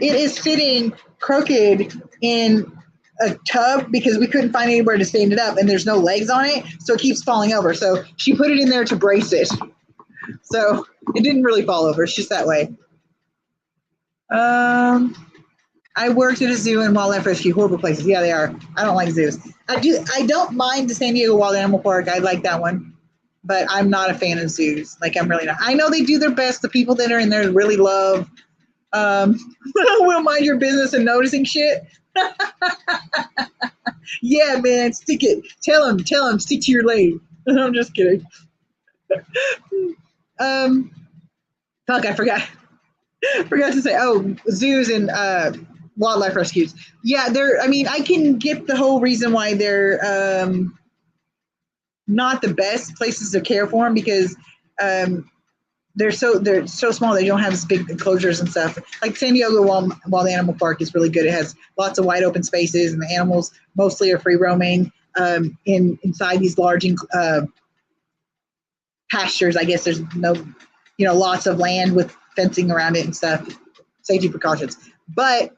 Speaker 2: It is sitting crooked in a tub because we couldn't find anywhere to stand it up, and there's no legs on it, so it keeps falling over. So she put it in there to brace it. So it didn't really fall over. It's just that way. I worked at a zoo and wildlife rescue. Horrible places. Yeah, they are. I don't like zoos. I don't mind the San Diego Wild Animal Park. I like that one. but I'm not a fan of zoos. Like, I'm really not. I know they do their best. The people that are in there really love, will mind your business and noticing shit. Yeah, man, stick it. Tell them, stick to your lane. I'm just kidding. Fuck, I forgot to say. Oh, zoos and wildlife rescues. Yeah, I can get the whole reason why they're not the best places to care for them, because they're so small. They don't have as big enclosures and stuff. Like San Diego Wild Animal Park is really good. It has lots of wide open spaces, and the animals mostly are free roaming inside these large pastures. I guess there's no, lots of land with fencing around it and stuff, safety precautions. And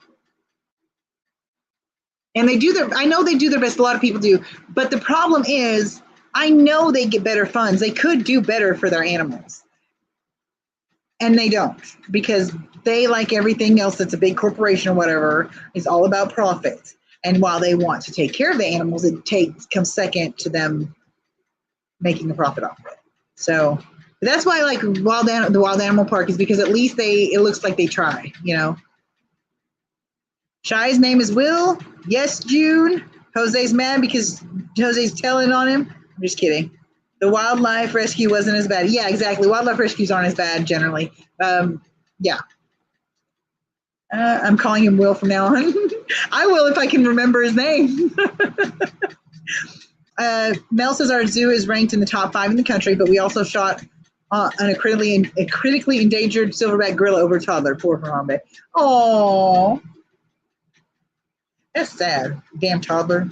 Speaker 2: I know they do their best. A lot of people do, but the problem is, I know they get better funds. They could do better for their animals. And they don't, because they, like everything else that's a big corporation or whatever, is all about profit. And while they want to take care of the animals, it comes second to them making a profit off of it. So that's why I like the Wild Animal Park, is because at least it looks like they try, Shy's name is Will. Yes, June. Jose's mad because Jose's telling on him. I'm just kidding. The wildlife rescue wasn't as bad. Yeah, exactly. Wildlife rescues aren't as bad generally. Yeah. I'm calling him Will from now on. I will if I can remember his name. Mel says our zoo is ranked in the top 5 in the country, but we also shot a critically endangered silverback gorilla over a toddler. Poor Harambe. Oh, that's sad. Damn toddler.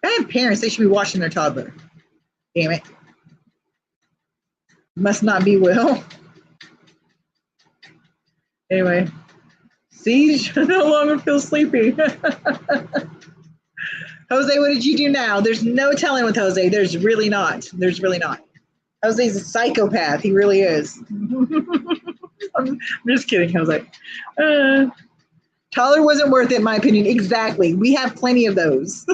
Speaker 2: I have parents. They should be watching their toddler. Damn it. Must not be Will. Anyway. Siege no longer feels sleepy. Jose, what did you do now? There's no telling with Jose. There's really not. Jose's a psychopath. He really is. I'm just kidding, Jose. Toddler wasn't worth it, in my opinion. Exactly. We have plenty of those.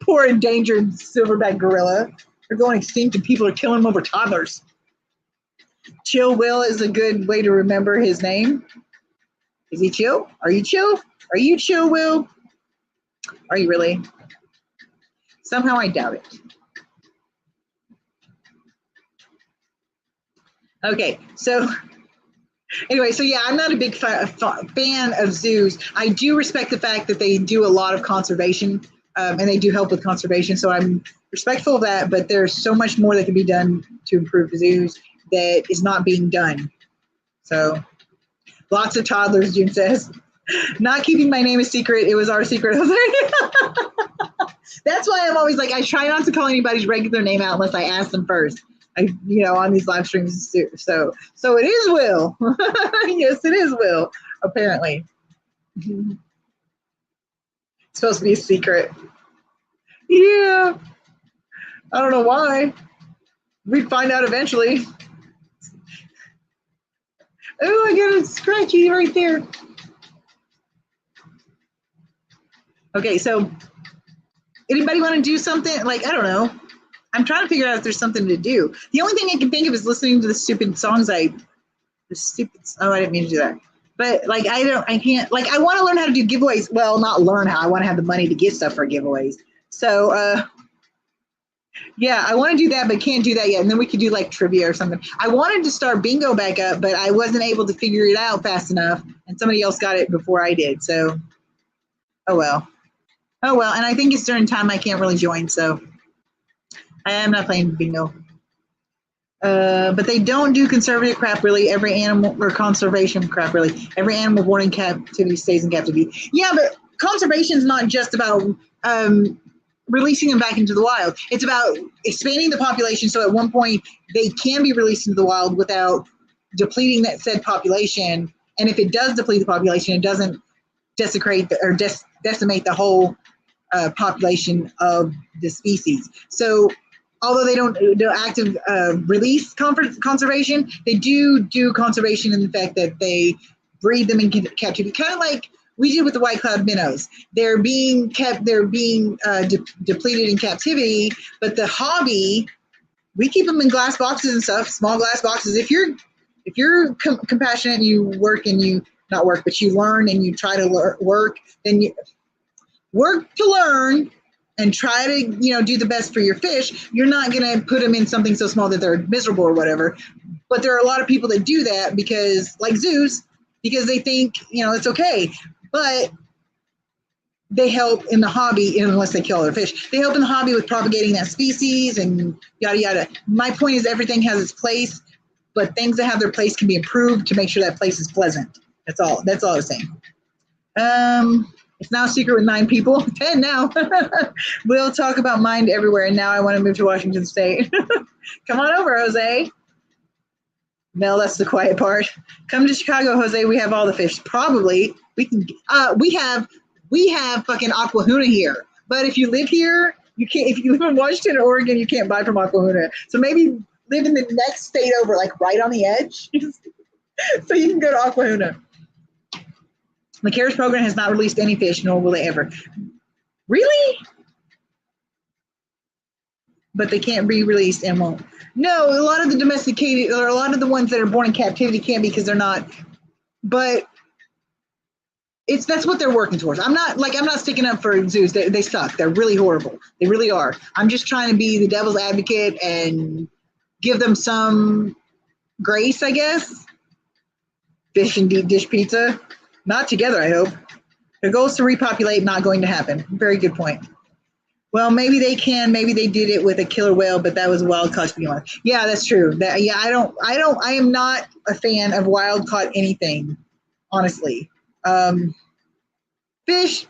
Speaker 2: Poor endangered silverback gorilla. They're going extinct and people are killing them over toddlers. Chill Will is a good way to remember his name. Is he chill? Are you chill? Are you chill, Will? Are you really? Somehow I doubt it. Okay, so anyway, so yeah, I'm not a big fan of zoos. I do respect the fact that they do a lot of conservation, and they do help with conservation, so I'm respectful of that, but there's so much more that can be done to improve the zoos that is not being done. So lots of toddlers, June says. Not keeping my name a secret. It was our secret. That's why I'm always like, I try not to call anybody's regular name out unless I ask them first. On these live streams. So it is Will. Yes, it is Will, apparently. It's supposed to be a secret. Yeah. I don't know why. We'd find out eventually. Oh, I got a scratchy right there. Okay, so anybody want to do something? Like, I don't know. I'm trying to figure out if there's something to do. The only thing I can think of is listening to the stupid songs I didn't mean to do that. But like, I want to learn how to do giveaways. Well, not learn how. I want to have the money to get stuff for giveaways. So, yeah, I want to do that, but can't do that yet. And then we could do like trivia or something. I wanted to start bingo back up, but I wasn't able to figure it out fast enough. And somebody else got it before I did. So, oh well. And I think it's during time I can't really join. So I am not playing bingo. But they don't do conservative crap, really. Every animal, or conservation crap, really. Every animal born in captivity stays in captivity. Yeah, but conservation is not just about releasing them back into the wild. It's about expanding the population so at one point they can be released into the wild without depleting that said population. And if it does deplete the population, it doesn't decimate the whole population of the species. So although they don't do active release conservation, they do conservation in the fact that they breed them in captivity. Kind of like we did with the white cloud minnows. They're being depleted in captivity, but the hobby, we keep them in glass boxes and stuff, small glass boxes. If you're compassionate and you work and you not work, but you learn and you try to work, then you work to learn and try to do the best for your fish. You're not going to put them in something so small that they're miserable or whatever. But there are a lot of people that do that because, like Zeus, because they think it's okay. But they help in the hobby, unless they kill other fish. They help in the hobby with propagating that species and yada yada. My point is everything has its place, but things that have their place can be improved to make sure that place is pleasant. That's all I was saying. It's now a secret with 9 people. 10 now. We'll talk about Mind everywhere, and now I want to move to Washington State. Come on over, Jose. Mel, that's the quiet part. Come to Chicago, Jose. We have all the fish. Probably we can. We have fucking Aquahuna here. But if you live here, you can't. If you live in Washington or Oregon, you can't buy from Aquahuna. So maybe live in the next state over, like right on the edge, so you can go to Aquahuna. The CARES program has not released any fish, nor will they ever. Really? But they can't be released and won't. No, a lot of the domesticated, or a lot of the ones that are born in captivity can't because they're not. But that's what they're working towards. I'm not sticking up for zoos. They suck. They're really horrible. They really are. I'm just trying to be the devil's advocate and give them some grace, I guess. Fish and deep dish pizza. Not together, I hope. Their goal is to repopulate, not going to happen. Very good point. Well, maybe they can. Maybe they did it with a killer whale, but that was a wild caught to begin with. Yeah, that's true. I am not a fan of wild caught anything, honestly. Fish,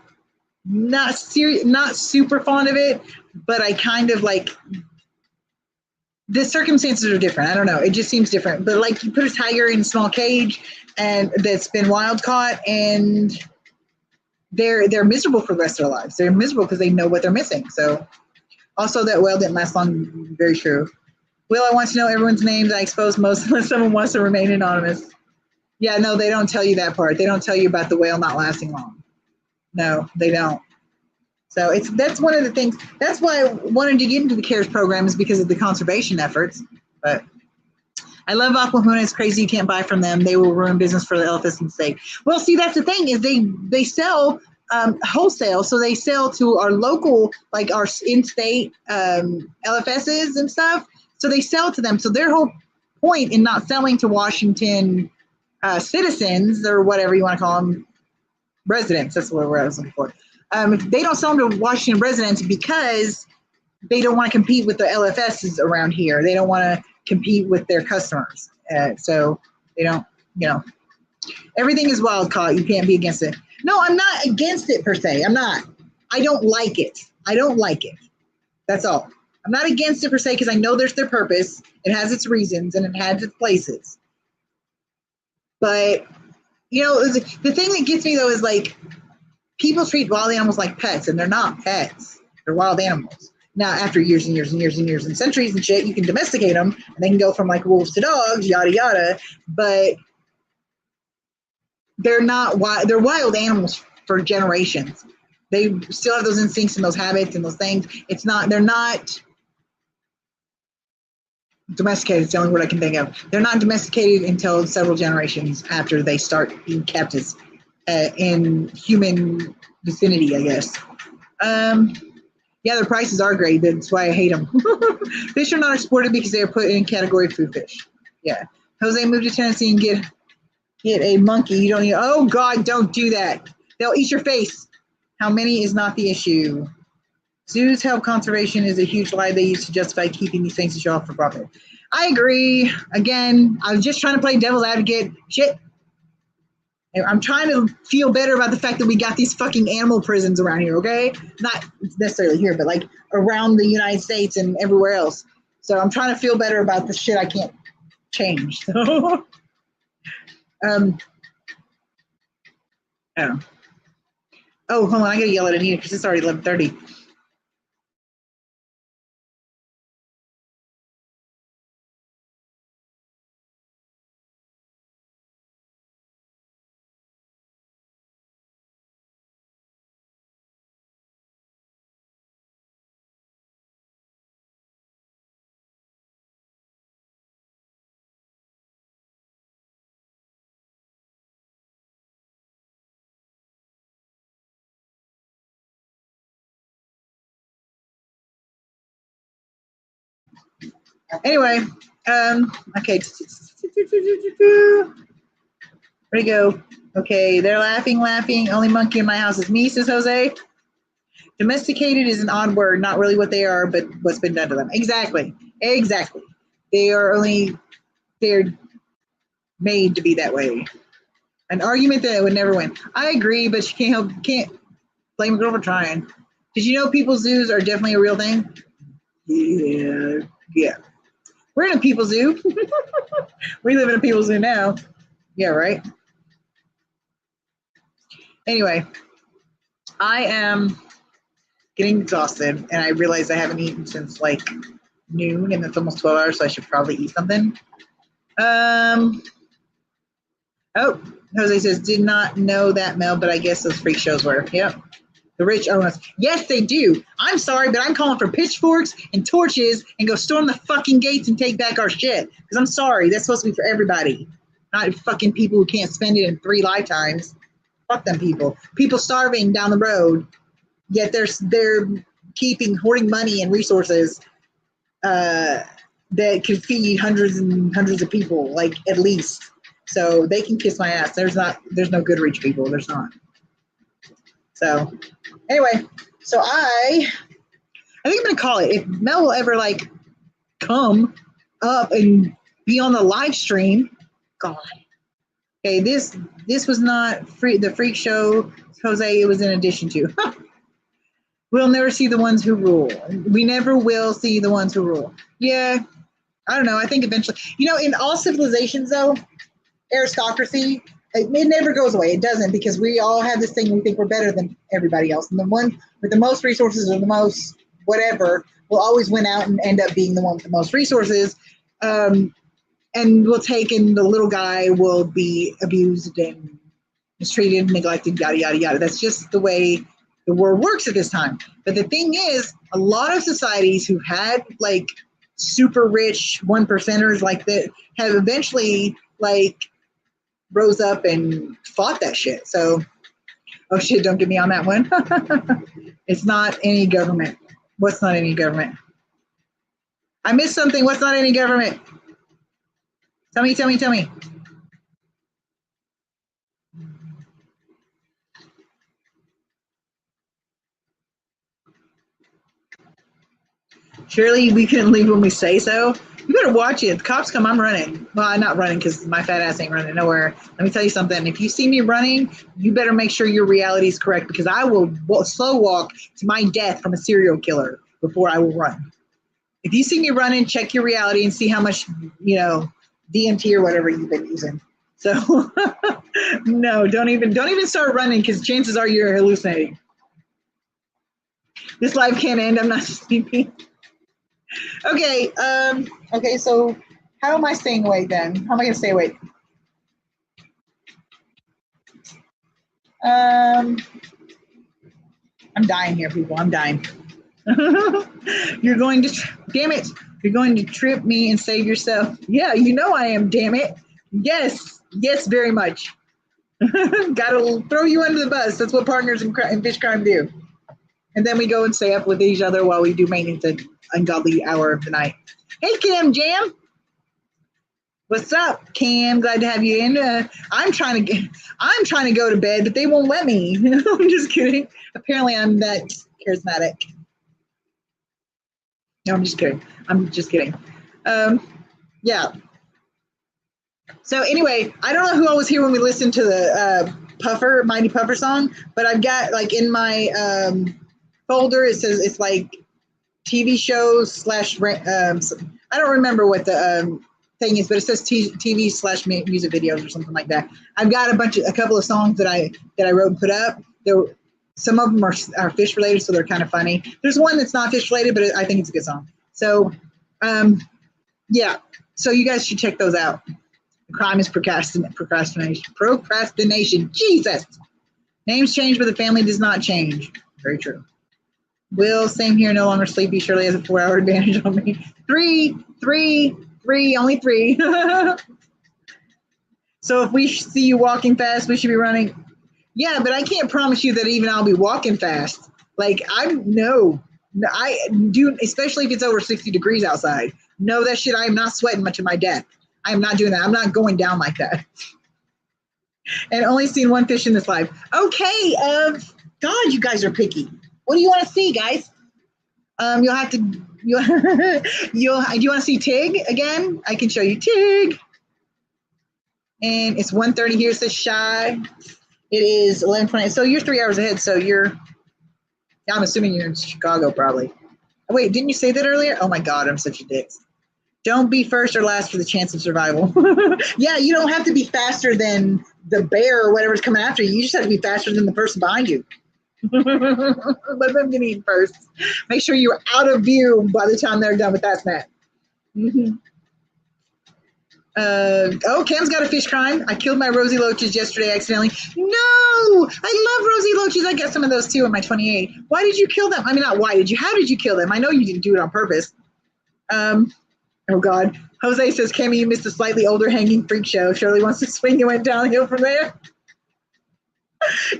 Speaker 2: not super fond of it, but I kind of like. The circumstances are different. I don't know. It just seems different. But like you put a tiger in a small cage and that's been wild caught, and they're miserable for the rest of their lives. They're miserable because they know what they're missing. So also that whale didn't last long. Very true. Will, I want to know everyone's names. I expose most unless someone wants to remain anonymous. Yeah, no, they don't tell you that part. They don't tell you about the whale not lasting long. No, they don't. So that's one of the things. That's why I wanted to get into the CARES program, is because of the conservation efforts. But I love Aquahuna. It's crazy you can't buy from them. They will ruin business for the LFS and state. Well, see, that's the thing, is they sell wholesale. So they sell to our local, like our in-state LFSs and stuff. So they sell to them. So their whole point in not selling to Washington citizens, or whatever you want to call them, residents, that's what I was looking for. They don't sell them to Washington residents because they don't want to compete with the LFSs around here. They don't want to compete with their customers. So they don't, everything is wild caught. You can't be against it. No, I'm not against it per se. I'm not. I don't like it. I don't like it. That's all. I'm not against it per se because I know there's their purpose. It has its reasons and it has its places. But, the thing that gets me though is like, people treat wild animals like pets, and they're not pets. They're wild animals. Now, after years and years and years and years and centuries and shit, you can domesticate them, and they can go from like wolves to dogs, yada yada. But they're not wild. They're wild animals for generations. They still have those instincts and those habits and those things. They're not domesticated. It's the only word I can think of. They're not domesticated until several generations after they start being kept as in human vicinity, I guess. Yeah, their prices are great. That's why I hate them. Fish are not exported because they are put in category food fish. Yeah. Jose, moved to Tennessee and get a monkey. You don't need. Oh God, don't do that. They'll eat your face. How many is not the issue. Zoos help conservation is a huge lie they use to justify keeping these things to show off for profit. I agree. Again, I was just trying to play devil's advocate. Shit. I'm trying to feel better about the fact that we got these fucking animal prisons around here, okay? Not necessarily here, but like around the United States and everywhere else. So I'm trying to feel better about the shit I can't change. So, I don't know. Oh, hold on, I gotta yell at Anita because it's already 11:30. Anyway, okay. Where'd he go? Okay, they're laughing. Only monkey in my house is me, says Jose. Domesticated is an odd word, not really what they are, but what's been done to them. Exactly. They're made to be that way. An argument that would never win. I agree, but you can't blame a girl for trying. Did you know people zoos are definitely a real thing? Yeah. We're in a people zoo. We live in a people zoo now. Yeah, right? Anyway, I am getting exhausted, and I realize I haven't eaten since like noon, and it's almost 12 hours, so I should probably eat something. Oh, Jose says, did not know that, Mel, but I guess those freak shows were. Yep. The rich own us. Yes, they do. I'm sorry, but I'm calling for pitchforks and torches and go storm the fucking gates and take back our shit. Because I'm sorry, that's supposed to be for everybody, not fucking people who can't spend it in 3 lifetimes. Fuck them people. People starving down the road, yet they're hoarding money and resources that could feed hundreds and hundreds of people, like at least. So they can kiss my ass. There's no good rich people. There's not. So anyway, so I think I'm gonna call it. If Mel will ever like come up and be on the live stream, God. Okay, this was not the freak show, Jose. It was in addition to. We'll never see the ones who rule. We never will see the ones who rule. Yeah, I don't know. I think eventually, in all civilizations though, aristocracy, it never goes away. It doesn't, because we all have this thing, we think we're better than everybody else. And the one with the most resources or the most whatever will always win out and end up being the one with the most resources. And we'll take, and the little guy will be abused and mistreated, neglected, yada, yada, yada. That's just the way the world works at this time. But the thing is, a lot of societies who had like super rich 1%ers like that have eventually like rose up and fought that shit. So, oh shit, don't get me on that one. It's not any government. What's not any government? I missed something. What's not any government? Tell me. Surely we couldn't leave when we say so. You better watch it. The cops come, I'm running. Well, I'm not running because my fat ass ain't running nowhere. Let me tell you something. If you see me running, you better make sure your reality is correct, because I will slow walk to my death from a serial killer before I will run. If you see me running, check your reality and see how much, DMT or whatever you've been using. So no, don't even start running, because chances are you're hallucinating. This life can't end. I'm not sleeping. Okay, so how am I staying awake then? How am I going to stay awake? I'm dying here, people. I'm dying. You're going to, damn it, you're going to trip me and save yourself. Yeah, I am, damn it. Yes, very much. Gotta throw you under the bus. That's what partners in fish crime do. And then we go and stay up with each other while we do maintenance at ungodly hour of the night. Hey, Cam Jam. What's up, Cam? Glad to have you in. I'm trying to go to bed, but they won't let me. I'm just kidding. Apparently, I'm that charismatic. No, I'm just kidding. Yeah. So anyway, I don't know who all was here when we listened to the Mighty Puffer song, but I've got like in my folder, it says it's like TV shows / I don't remember what the thing is, but it says TV / music videos or something like that. I've got a couple of songs that I wrote and put up. Some of them are fish related, so they're kind of funny. There's one that's not fish related, but I think it's a good song. So yeah, so you guys should check those out. The crime is procrastination. Jesus. Names change, but the family does not change. Very true. Will, same here, no longer sleepy. Shirley has a 4-hour advantage on me. Three, only 3. So if we see you walking fast, we should be running. Yeah, but I can't promise you that even I'll be walking fast. Like, I do, especially if it's over 60 degrees outside. No, that shit, I am not sweating much of my death. I am not doing that. I'm not going down like that. And only seen one fish in this life. Okay, God, you guys are picky. What do you want to see, guys? You'll have to, do you want to see Tig again? I can show you Tig. And it's 1:30 here, it says Shy. It is 11:20. So you're 3 hours ahead. So I'm assuming you're in Chicago probably. Wait, didn't you say that earlier? Oh my God, I'm such a dick. Don't be first or last for the chance of survival. Yeah, you don't have to be faster than the bear or whatever's coming after you. You just have to be faster than the person behind you. Let them get eaten first. Make sure you're out of view by the time they're done with that snack. Mm-hmm. Cam's got a fish crime. I killed my rosy loaches yesterday accidentally. No, I love rosy loaches. I got some of those too in my 28. Why did you kill them? I mean, not why did you? How did you kill them? I know you didn't do it on purpose. Oh God. Jose says, Cammy, you missed a slightly older hanging freak show. Shirley wants to swing and went downhill from there.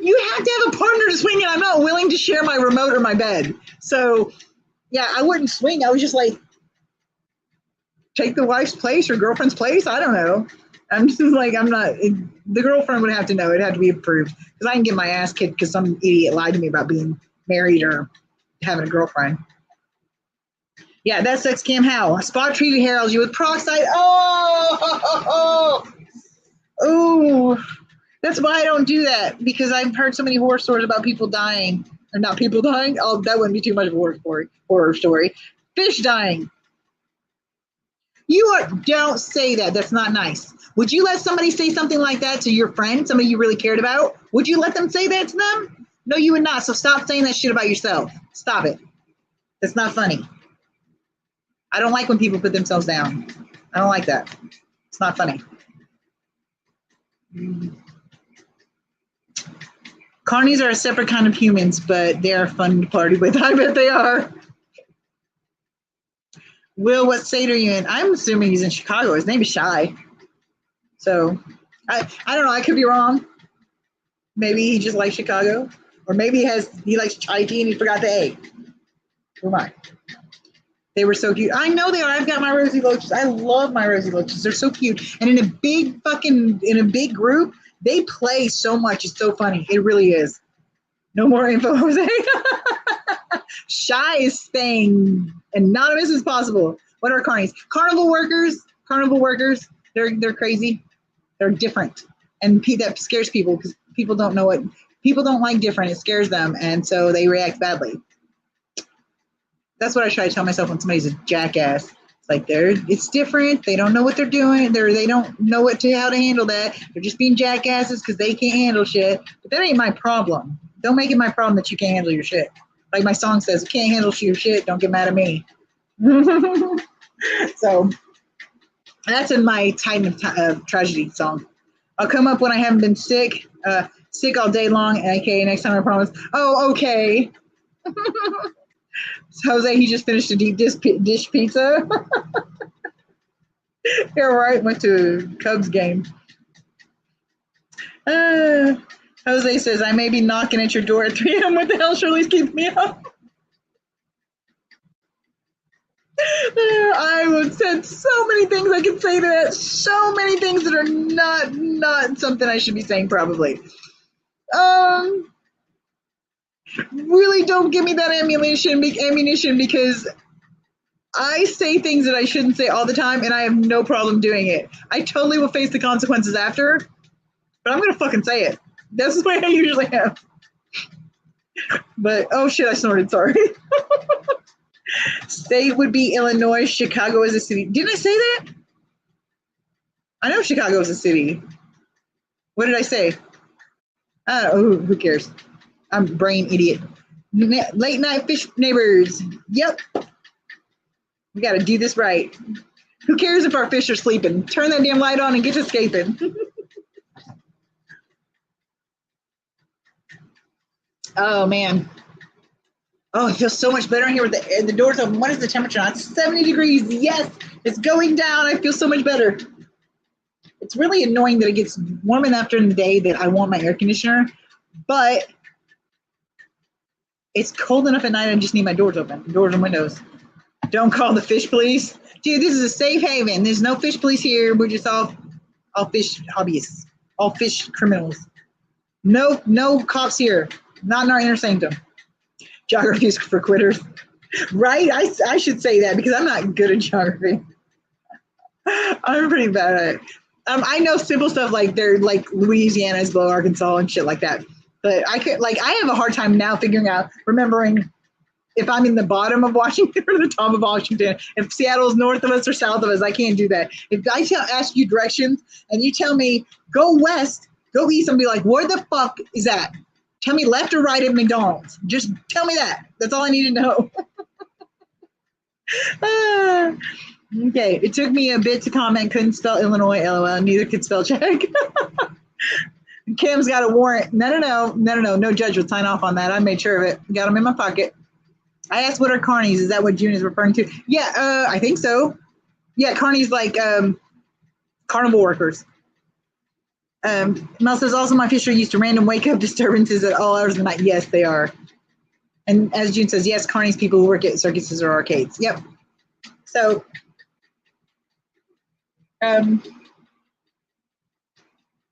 Speaker 2: You have to have a partner to swing, and I'm not willing to share my remote or my bed. So, yeah, I wouldn't swing. I was just like, take the wife's place or girlfriend's place. I don't know. I'm just like, the girlfriend would have to know. It'd have to be approved because I can get my ass kicked because some idiot lied to me about being married or having a girlfriend. Yeah, that's sex cam how. Spot treated heralds you with peroxide. Oh, that's why I don't do that, because I've heard so many horror stories about people dying. Or not people dying. Oh, that wouldn't be too much of a horror story. Fish dying. Don't say that. That's not nice. Would you let somebody say something like that to your friend, somebody you really cared about? Would you let them say that to them? No, you would not. So stop saying that shit about yourself. Stop it. That's not funny. I don't like when people put themselves down. I don't like that. It's not funny. Carnies are a separate kind of humans, but they are fun to party with. I bet they are. Will, what state are you in? I'm assuming he's in Chicago. His name is Shy. So, I don't know. I could be wrong. Maybe he just likes Chicago. Or maybe he likes chai tea and he forgot the A. Who am I? They were so cute. I know they are. I've got my rosy loaches. I love my rosy loaches. They're so cute. And in a big group, they play so much. It's so funny. It really is. No more info, Jose. Shy is staying anonymous as possible. What are carnies? Carnival workers. They're crazy. They're different. And that scares people because people don't know what people don't like different. It scares them. And so they react badly. That's what I try to tell myself when somebody's a jackass. It's like it's different. They don't know what they're doing. They don't know how to handle that. They're just being jackasses because they can't handle shit. But that ain't my problem. Don't make it my problem that you can't handle your shit. Like my song says, you can't handle your shit, don't get mad at me. So that's in my Titan of Tragedy song. I'll come up when I haven't been sick all day long. Okay, next time I promise. Oh, okay. Jose, he just finished a deep dish pizza. You're right, went to a Cubs game. Jose says, I may be knocking at your door at 3 a.m. What the hell, Shirley's keeping me up? I would said so many things I could say to that. So many things that are not something I should be saying probably. Really don't give me that ammunition because I say things that I shouldn't say all the time and I have no problem doing it. I totally will face the consequences after, but I'm going to fucking say it. That's the way I usually am. But, oh shit, I snorted, sorry. State would be Illinois, Chicago is a city. Didn't I say that? I know Chicago is a city. What did I say? I don't know, who cares? I'm a brain idiot. Late night fish neighbors. Yep. We got to do this right. Who cares if our fish are sleeping? Turn that damn light on and get to escaping. Oh, man. Oh, it feels so much better in here with the doors open. What is the temperature now? It's 70 degrees. Yes, it's going down. I feel so much better. It's really annoying that it gets warm enough during the day that I want my air conditioner, but it's cold enough at night I just need my doors open, doors and windows. Don't call the fish police. Dude, this is a safe haven. There's no fish police here. We're just all fish hobbyists, all fish criminals. No cops here. Not in our inner sanctum. Geography is for quitters. Right? I should say that because I'm not good at geography. I'm pretty bad at it. I know simple stuff like they're like Louisiana is below Arkansas and shit like that. But I have a hard time now remembering if I'm in the bottom of Washington or the top of Washington, if Seattle's north of us or south of us. I can't do that. If I ask you directions and you tell me go west, go east, I'm be like, where the fuck is that? Tell me left or right at McDonald's. Just tell me that. That's all I need to know. Okay, it took me a bit to comment. Couldn't spell Illinois, LOL. Neither could spell Czech. Kim's got a warrant. No judge would sign off on that. I made sure of it. Got them in my pocket. I asked what are carnies. Is that what June is referring to? Yeah, I think so. Yeah, carnies like carnival workers. Mel says also my fish are used to random wake up disturbances at all hours of the night. Yes, they are. And as June says, yes, carnies people who work at circuses or arcades. Yep. So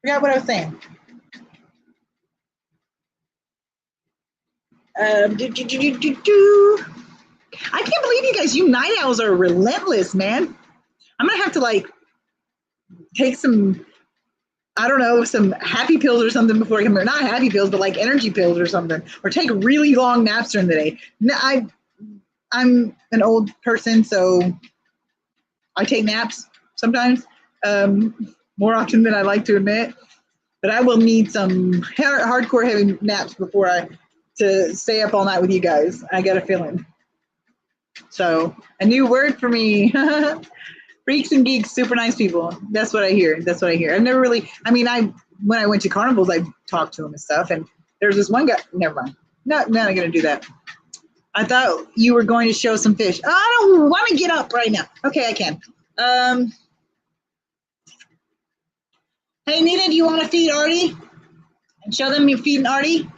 Speaker 2: forgot what I was saying. I can't believe you guys, you night owls are relentless, man. I'm gonna have to like take some, I don't know, some happy pills or something before I come here. Not happy pills, but like energy pills or something, or take really long naps during the day. I'm an old person, so I take naps sometimes, more often than I like to admit. But I will need some hardcore heavy naps to stay up all night with you guys. I got a feeling. So a new word for me. Freaks and geeks, super nice people. That's what I hear. I've never really, when I went to carnivals, I talked to them and stuff. And there's this one guy, never mind. Not going to do that. I thought you were going to show some fish. I don't want to get up right now. Okay, I can. Hey, Nina, do you want to feed Artie? And show them you're feeding Artie?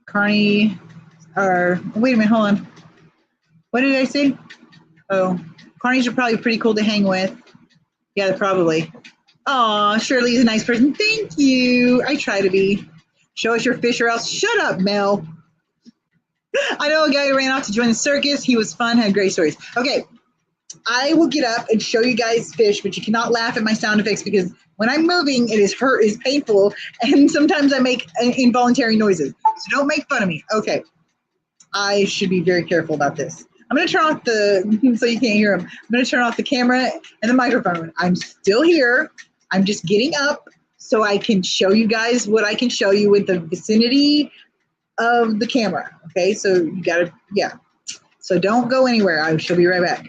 Speaker 2: Carney, wait a minute, hold on. What did I say? Oh, carnies are probably pretty cool to hang with. Yeah, probably. Aw, Shirley's a nice person. Thank you. I try to be. Show us your fish or else. Shut up, Mel. I know a guy who ran off to join the circus. He was fun, had great stories. Okay, I will get up and show you guys fish, but you cannot laugh at my sound effects because when I'm moving, it is painful, and sometimes I make involuntary noises. So don't make fun of me. Okay, I should be very careful about this. I'm going to turn off so you can't hear them. I'm going to turn off the camera and the microphone. I'm still here. I'm just getting up so I can show you guys what I can show you with the vicinity of the camera. Okay, so you got to, yeah. So don't go anywhere. I shall be right back.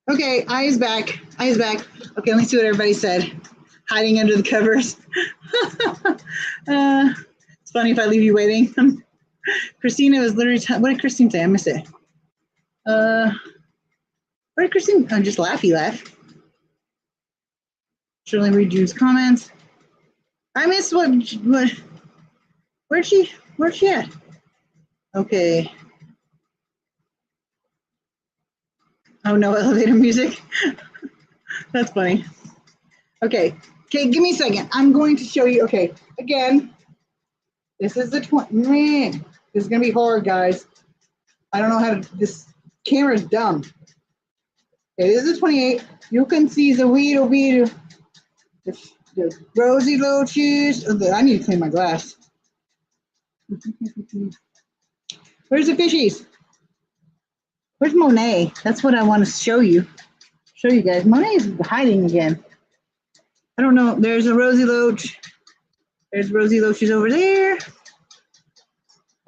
Speaker 2: Okay, eyes back. Okay, let me see what everybody said. hiding under the covers. It's funny if I leave you waiting. Christina was literally, what did Christine say? I missed it. What did Christine, oh, just laughy laugh. Shirley read June's comments. I missed what, where'd she at? Okay. Oh no, elevator music. That's funny. Okay, give me a second. I'm going to show you, okay, again, this is the 20, man, this is gonna be hard, guys. I don't know how to, this camera is dumb. It is the 28. You can see the the rosy loaches. I need to clean my glass. Where's the fishies? Where's Monet? That's what I want to show you. Show you guys. Monet is hiding again. I don't know. There's a rosy loach. There's rosy loaches over there.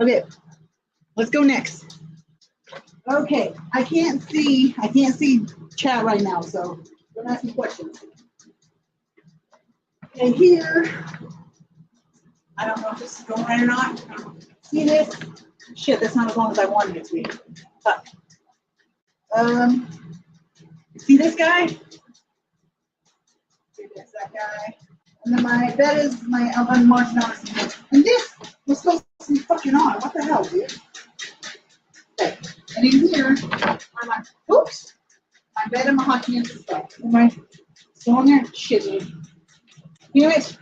Speaker 2: Okay, let's go next. Okay, I can't see chat right now, so don't ask me questions. Okay, here, I don't know if this is going right or not. See this? Shit, that's not as long as I wanted it to be. But, see this guy? See this, that guy. And then my bed is my unmarked notice. And this was supposed to be fucking on. What the hell, dude? Okay. And in here are my, oops, my bed and my hockey and stuff. Am I still on there? Shit, dude. You know what?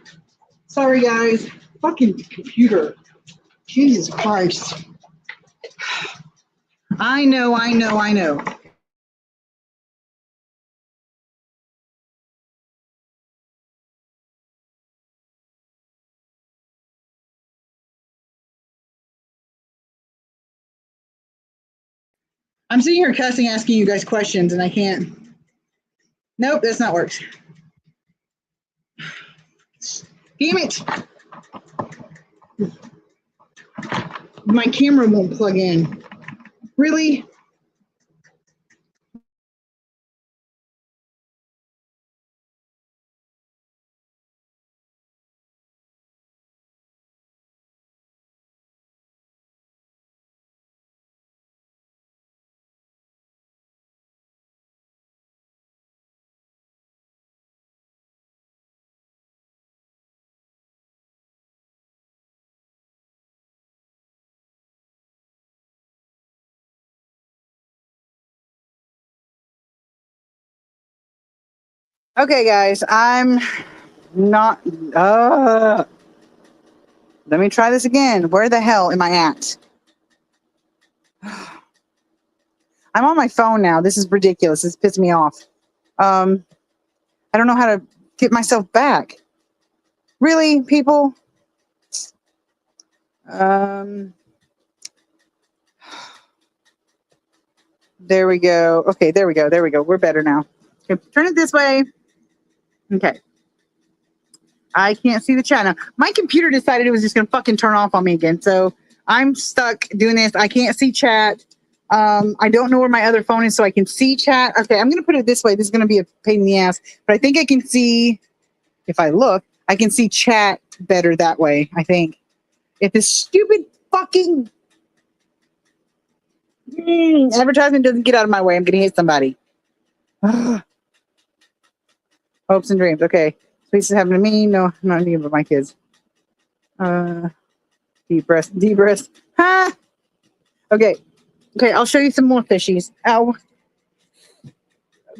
Speaker 2: Sorry, guys. Fucking computer. Jesus Christ. I know. I'm sitting here cussing, asking you guys questions, and I can't. Nope, that's not worked. Damn it. My camera won't plug in. Really? Okay, guys, I'm not. Let me try this again. Where the hell am I at? I'm on my phone now. This is ridiculous. This pissed me off. I don't know how to get myself back. Really, people? There we go. Okay, there we go. There we go. We're better now. Okay, turn it this way. Okay. I can't see the chat now. My computer decided it was just going to fucking turn off on me again. So I'm stuck doing this. I can't see chat. I don't know where my other phone is so I can see chat. Okay, I'm going to put it this way. This is going to be a pain in the ass. But I think I can see, if I look, I can see chat better that way, I think. If this stupid fucking advertisement doesn't get out of my way, I'm going to hit somebody. Hopes and dreams. Okay. This is happening to me. No, I'm not thinking about my kids. Deep breath. Deep breath. Ha! Okay. Okay, I'll show you some more fishies. Ow.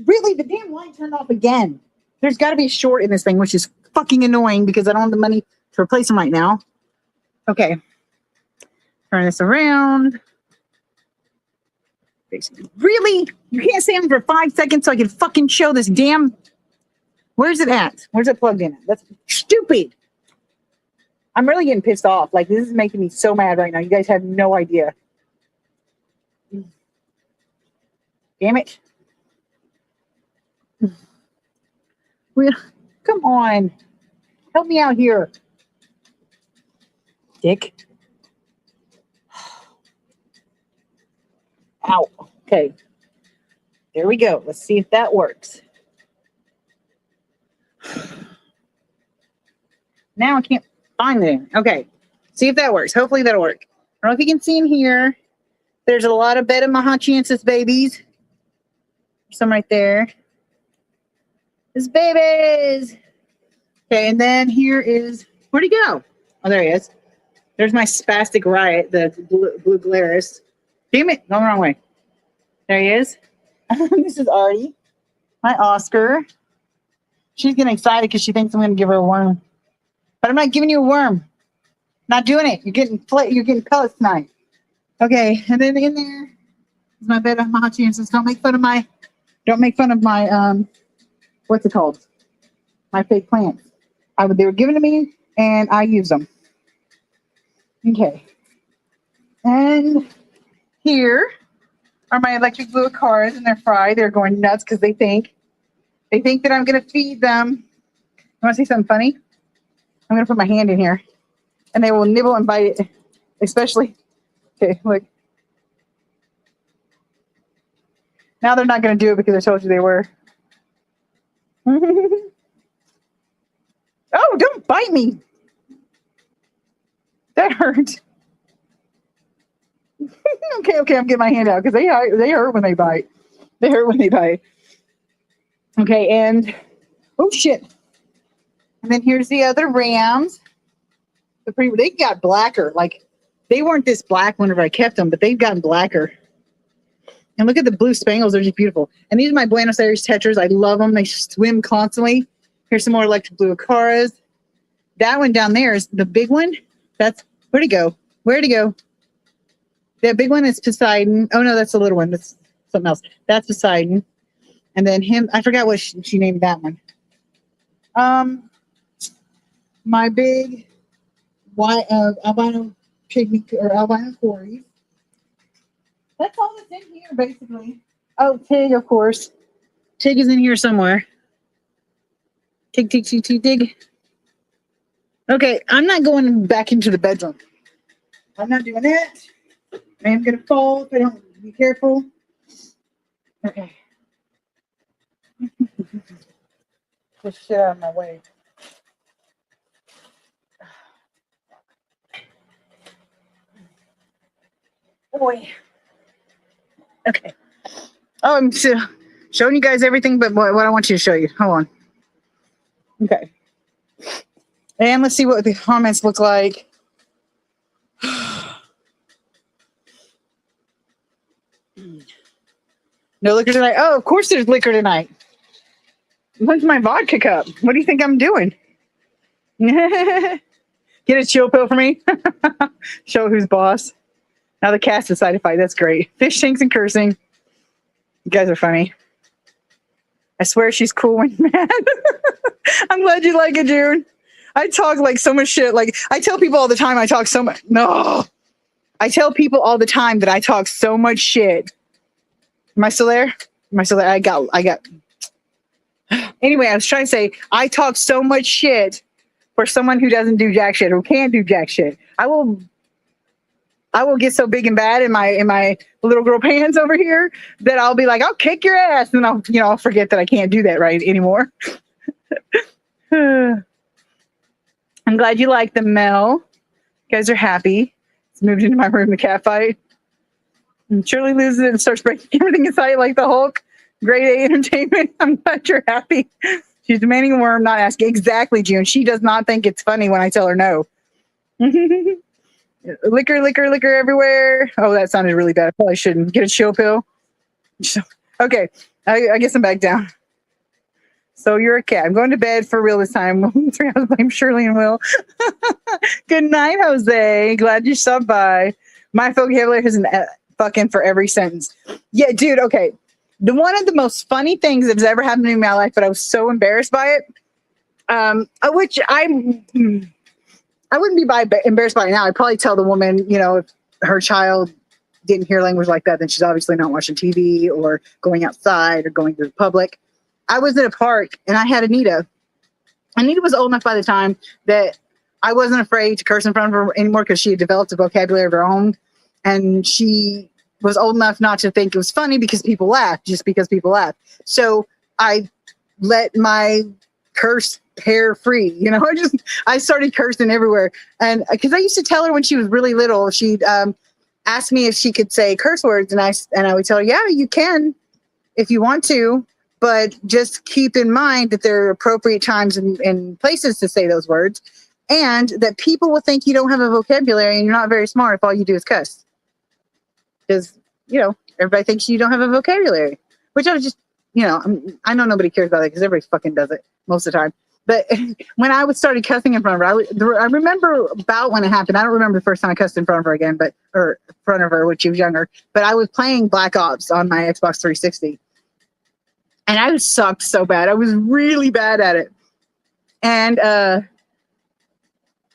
Speaker 2: Really? The damn light turned off again. There's got to be a short in this thing, which is fucking annoying because I don't have the money to replace them right now. Okay. Turn this around. Really? You can't stay on for 5 seconds so I can fucking show this damn... Where's it at? Where's it plugged in? That's stupid. I'm really getting pissed off. Like, this is making me so mad right now. You guys have no idea. Damn it. Come on. Help me out here. Dick. Ow. Okay. There we go. Let's see if that works. Now I can't find it. Okay. See if that works. Hopefully that'll work. I don't know if you can see in here. There's a lot of Beta Mahachensis babies. Some right there. There's babies. Okay, and then here is, where'd he go? Oh, there he is. There's my spastic riot, the blue Glarus. Damn it, going the wrong way. There he is. This is Artie, my Oscar. She's getting excited because she thinks I'm going to give her a worm. But I'm not giving you a worm. Not doing it. You're getting pellets tonight. Okay, and then in there is my Beta Mahachensis. Don't make fun of my, what's it called? My fake plants. They were given to me, and I use them. Okay. And here are my electric blue cars, and they're fried. They're going nuts because they think that I'm going to feed them. You want to see something funny? I'm going to put my hand in here, and they will nibble and bite it, especially. Okay, look. Now they're not going to do it because I told you they were. Oh, don't bite me. That hurt. Okay, I'm getting my hand out because they hurt when they bite. They hurt when they bite. Okay, and oh shit. And then here's the other rams. They got blacker. Like they weren't this black whenever I kept them, but they've gotten blacker. And look at the blue spangles. They're just beautiful. And these are my Buenos Aires tetras. I love them. They swim constantly. Here's some more electric blue acaras. That one down there is the big one. That's, where'd it go? Where'd it go? That big one is Poseidon. Oh, no, that's the little one. That's something else. That's Poseidon. And then him, I forgot what she named that one. My big albino pygmy, or albino cories. That's all that's in here, basically. Oh, Tig, of course. Tig is in here somewhere. Tig. Okay, I'm not going back into the bedroom. I'm not doing that. I am going to fall if I don't be careful. Okay. Push shit out of my way. Boy. Okay. Oh, I'm showing you guys everything, but what I want you to show you. Hold on. Okay. And let's see what the comments look like. No liquor tonight. Oh, of course there's liquor tonight. When's my vodka cup? What do you think I'm doing? Get a chill pill for me. Show who's boss. Now the cast decided to fight. That's great. Fish tanks and cursing. You guys are funny. I swear she's cool when mad. I'm glad you like it, June. I talk like so much shit. Like I tell people all the time I talk so much. No. I tell people all the time that I talk so much shit. Am I still there? I got. Anyway, I was trying to say I talk so much shit for someone who doesn't do jack shit or can't do jack shit. I will get so big and bad in my little girl pants over here that I'll be like, I'll kick your ass, and I'll forget that I can't do that right anymore. I'm glad you like them, Mel. You guys are happy. It's moved into my room, the cat fight. And Shirley loses it and starts breaking everything in sight like the Hulk. Grade A entertainment. I'm glad you're happy. She's demanding a worm, not asking. Exactly, June. She does not think it's funny when I tell her no. Liquor everywhere. Oh, that sounded really bad. I probably shouldn't. Get a chill pill. Okay, I guess I'm back down. So you're a cat. I'm going to bed for real this time. 3 hours, blame Shirley and Will. Good night, Jose. Glad you stopped by. My vocabulary has an fucking for every sentence. Yeah, dude, okay. One of the most funny things that's ever happened to me in my life, but I was so embarrassed by it, which I wouldn't be embarrassed by it now. I'd probably tell the woman, if her child didn't hear language like that, then she's obviously not watching TV or going outside or going to the public. I was at a park and I had Anita. Anita was old enough by the time that I wasn't afraid to curse in front of her anymore because she had developed a vocabulary of her own. And she was old enough not to think it was funny because people laughed, just because people laughed. So I let my curse
Speaker 5: hair free. You know, I started cursing everywhere. And because I used to tell her when she was really little, she'd ask me if she could say curse words. And I would tell her, yeah, you can if you want to, but just keep in mind that there are appropriate times and places to say those words, and that people will think you don't have a vocabulary and you're not very smart if all you do is cuss. Because, you know, everybody thinks you don't have a vocabulary, which I was just, you know, I know nobody cares about it because everybody fucking does it most of the time. But when I started cussing in front of her, I remember about when it happened. I don't remember the first time I cussed in front of her again, or in front of her when she was younger. But I was playing Black Ops on my Xbox 360. And I sucked so bad. I was really bad at it. And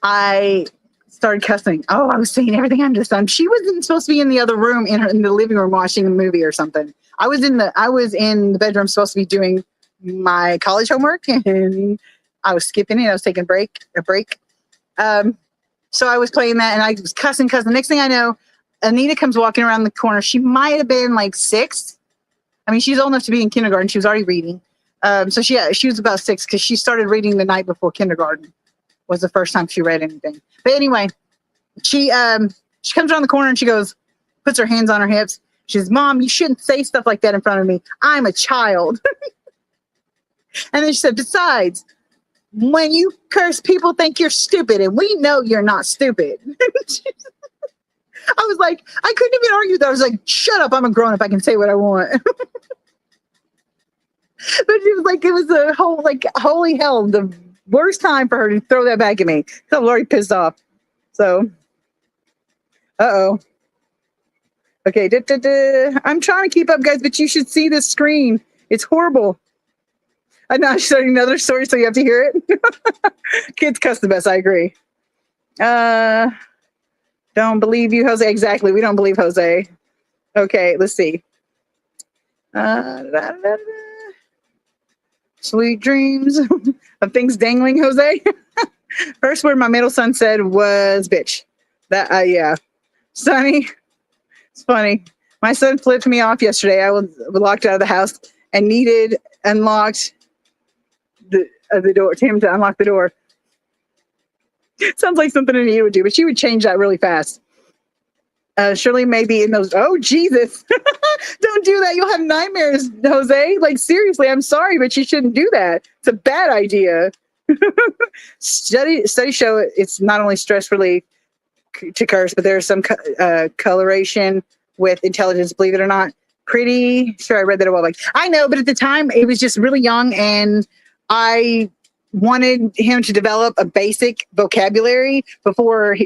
Speaker 5: I started cussing. Oh, I was saying everything under the sun. She wasn't supposed to be in the other room in the living room watching a movie or something. I was in the bedroom supposed to be doing my college homework, and I was skipping it. I was taking a break. So I was playing that, and I was cussing. Next thing I know, Anita comes walking around the corner. She might have been like 6. I mean, she's old enough to be in kindergarten. She was already reading. So she was about 6 because she started reading the night before kindergarten was the first time she read anything. But anyway, she comes around the corner and she goes, puts her hands on her hips. She says, Mom, you shouldn't say stuff like that in front of me. I'm a child. And then she said, besides, when you curse, people think you're stupid, and we know you're not stupid. I was like, I couldn't even argue with that. I was like, shut up, I'm a grown-up, I can say what I want. But she was like, it was a whole, like, holy hell, the worst time for her to throw that back at me. So I'm already pissed off. So, uh-oh. Okay, I'm trying to keep up, guys, but you should see this screen. It's horrible. I'm not starting another story, so you have to hear it. Kids cuss the best, I agree. Don't believe you, Jose. Exactly, we don't believe Jose. Okay, let's see. Sweet dreams of things dangling, Jose. First word my middle son said was bitch. That, yeah. Sonny, it's funny. My son flipped me off yesterday. I was locked out of the house and needed unlocked the door, to him to unlock the door. Sounds like something Anita would do, but she would change that really fast. Shirley may be in those. Oh, Jesus. Don't do that. You'll have nightmares, Jose. Like, seriously, I'm sorry, but you shouldn't do that. It's a bad idea. Studies show it's not only stress relief to curse, but there's some coloration with intelligence, believe it or not. Pretty sure I read that a while back. I know, but at the time, it was just really young, and I wanted him to develop a basic vocabulary before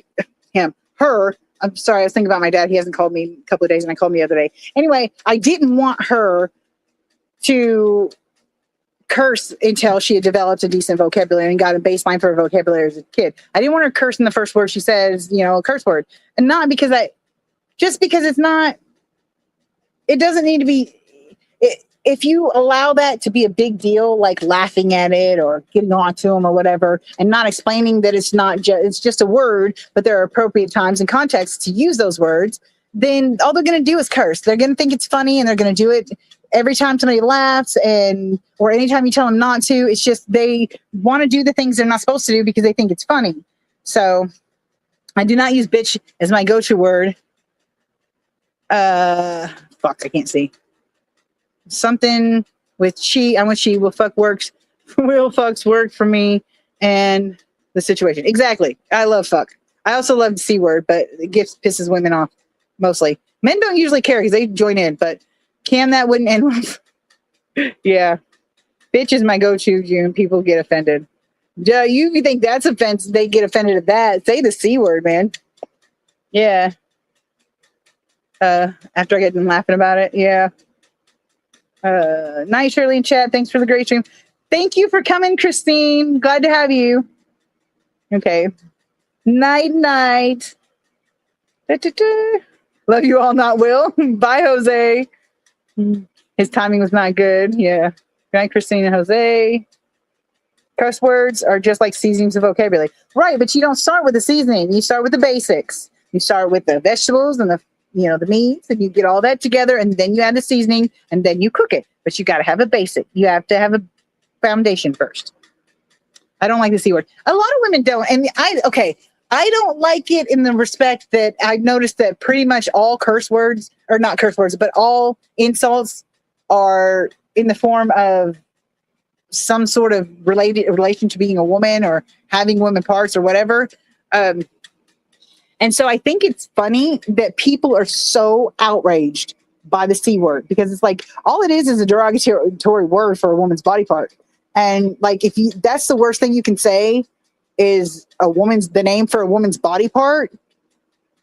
Speaker 5: her. I'm sorry, I was thinking about my dad. He hasn't called me in a couple of days, and I called him the other day. Anyway, I didn't want her to curse until she had developed a decent vocabulary and got a baseline for her vocabulary as a kid. I didn't want her cursing the first word she says, you know, a curse word. And not because just because it's not, it doesn't need to be, if you allow that to be a big deal, like laughing at it or getting on to them or whatever, and not explaining that it's not it's just a word, but there are appropriate times and contexts to use those words, then all they're going to do is curse. They're going to think it's funny, and they're going to do it every time somebody laughs, or anytime you tell them not to. It's just they want to do the things they're not supposed to do because they think it's funny. So I do not use bitch as my go-to word. Fuck, I can't see. Something with she. I'm with she. Will fuck works. Will fucks work for me and the situation. Exactly. I love fuck. I also love the C word, but it pisses women off mostly. Men don't usually care because they join in, but Cam, that wouldn't end well. Yeah. Bitch is my go-to, June. People get offended. You think that's offensive? They get offended at that. Say the C word, man. Yeah. After I get done laughing about it. Yeah. Night, Shirley in chat. Thanks for the great stream. Thank you for coming, Christine. Glad to have you. Okay. Night, night. Da-da-da. Love you all, not Will. Bye, Jose. His timing was not good. Yeah. Good night, Christine and Jose. Curse words are just like seasonings of vocabulary. Right, but you don't start with the seasoning. You start with the basics. You start with the vegetables and the meats, and you get all that together, and then you add the seasoning, and then you cook it. But you got to have a basic. You have to have a foundation first. I don't like the C word. A lot of women don't. And I don't like it in the respect that I've noticed that pretty much all curse words, or not curse words, but all insults are in the form of some sort of relation to being a woman or having women parts or whatever. And so I think it's funny that people are so outraged by the C word, because it's like, all it is a derogatory word for a woman's body part. And like, that's the worst thing you can say is the name for a woman's body part,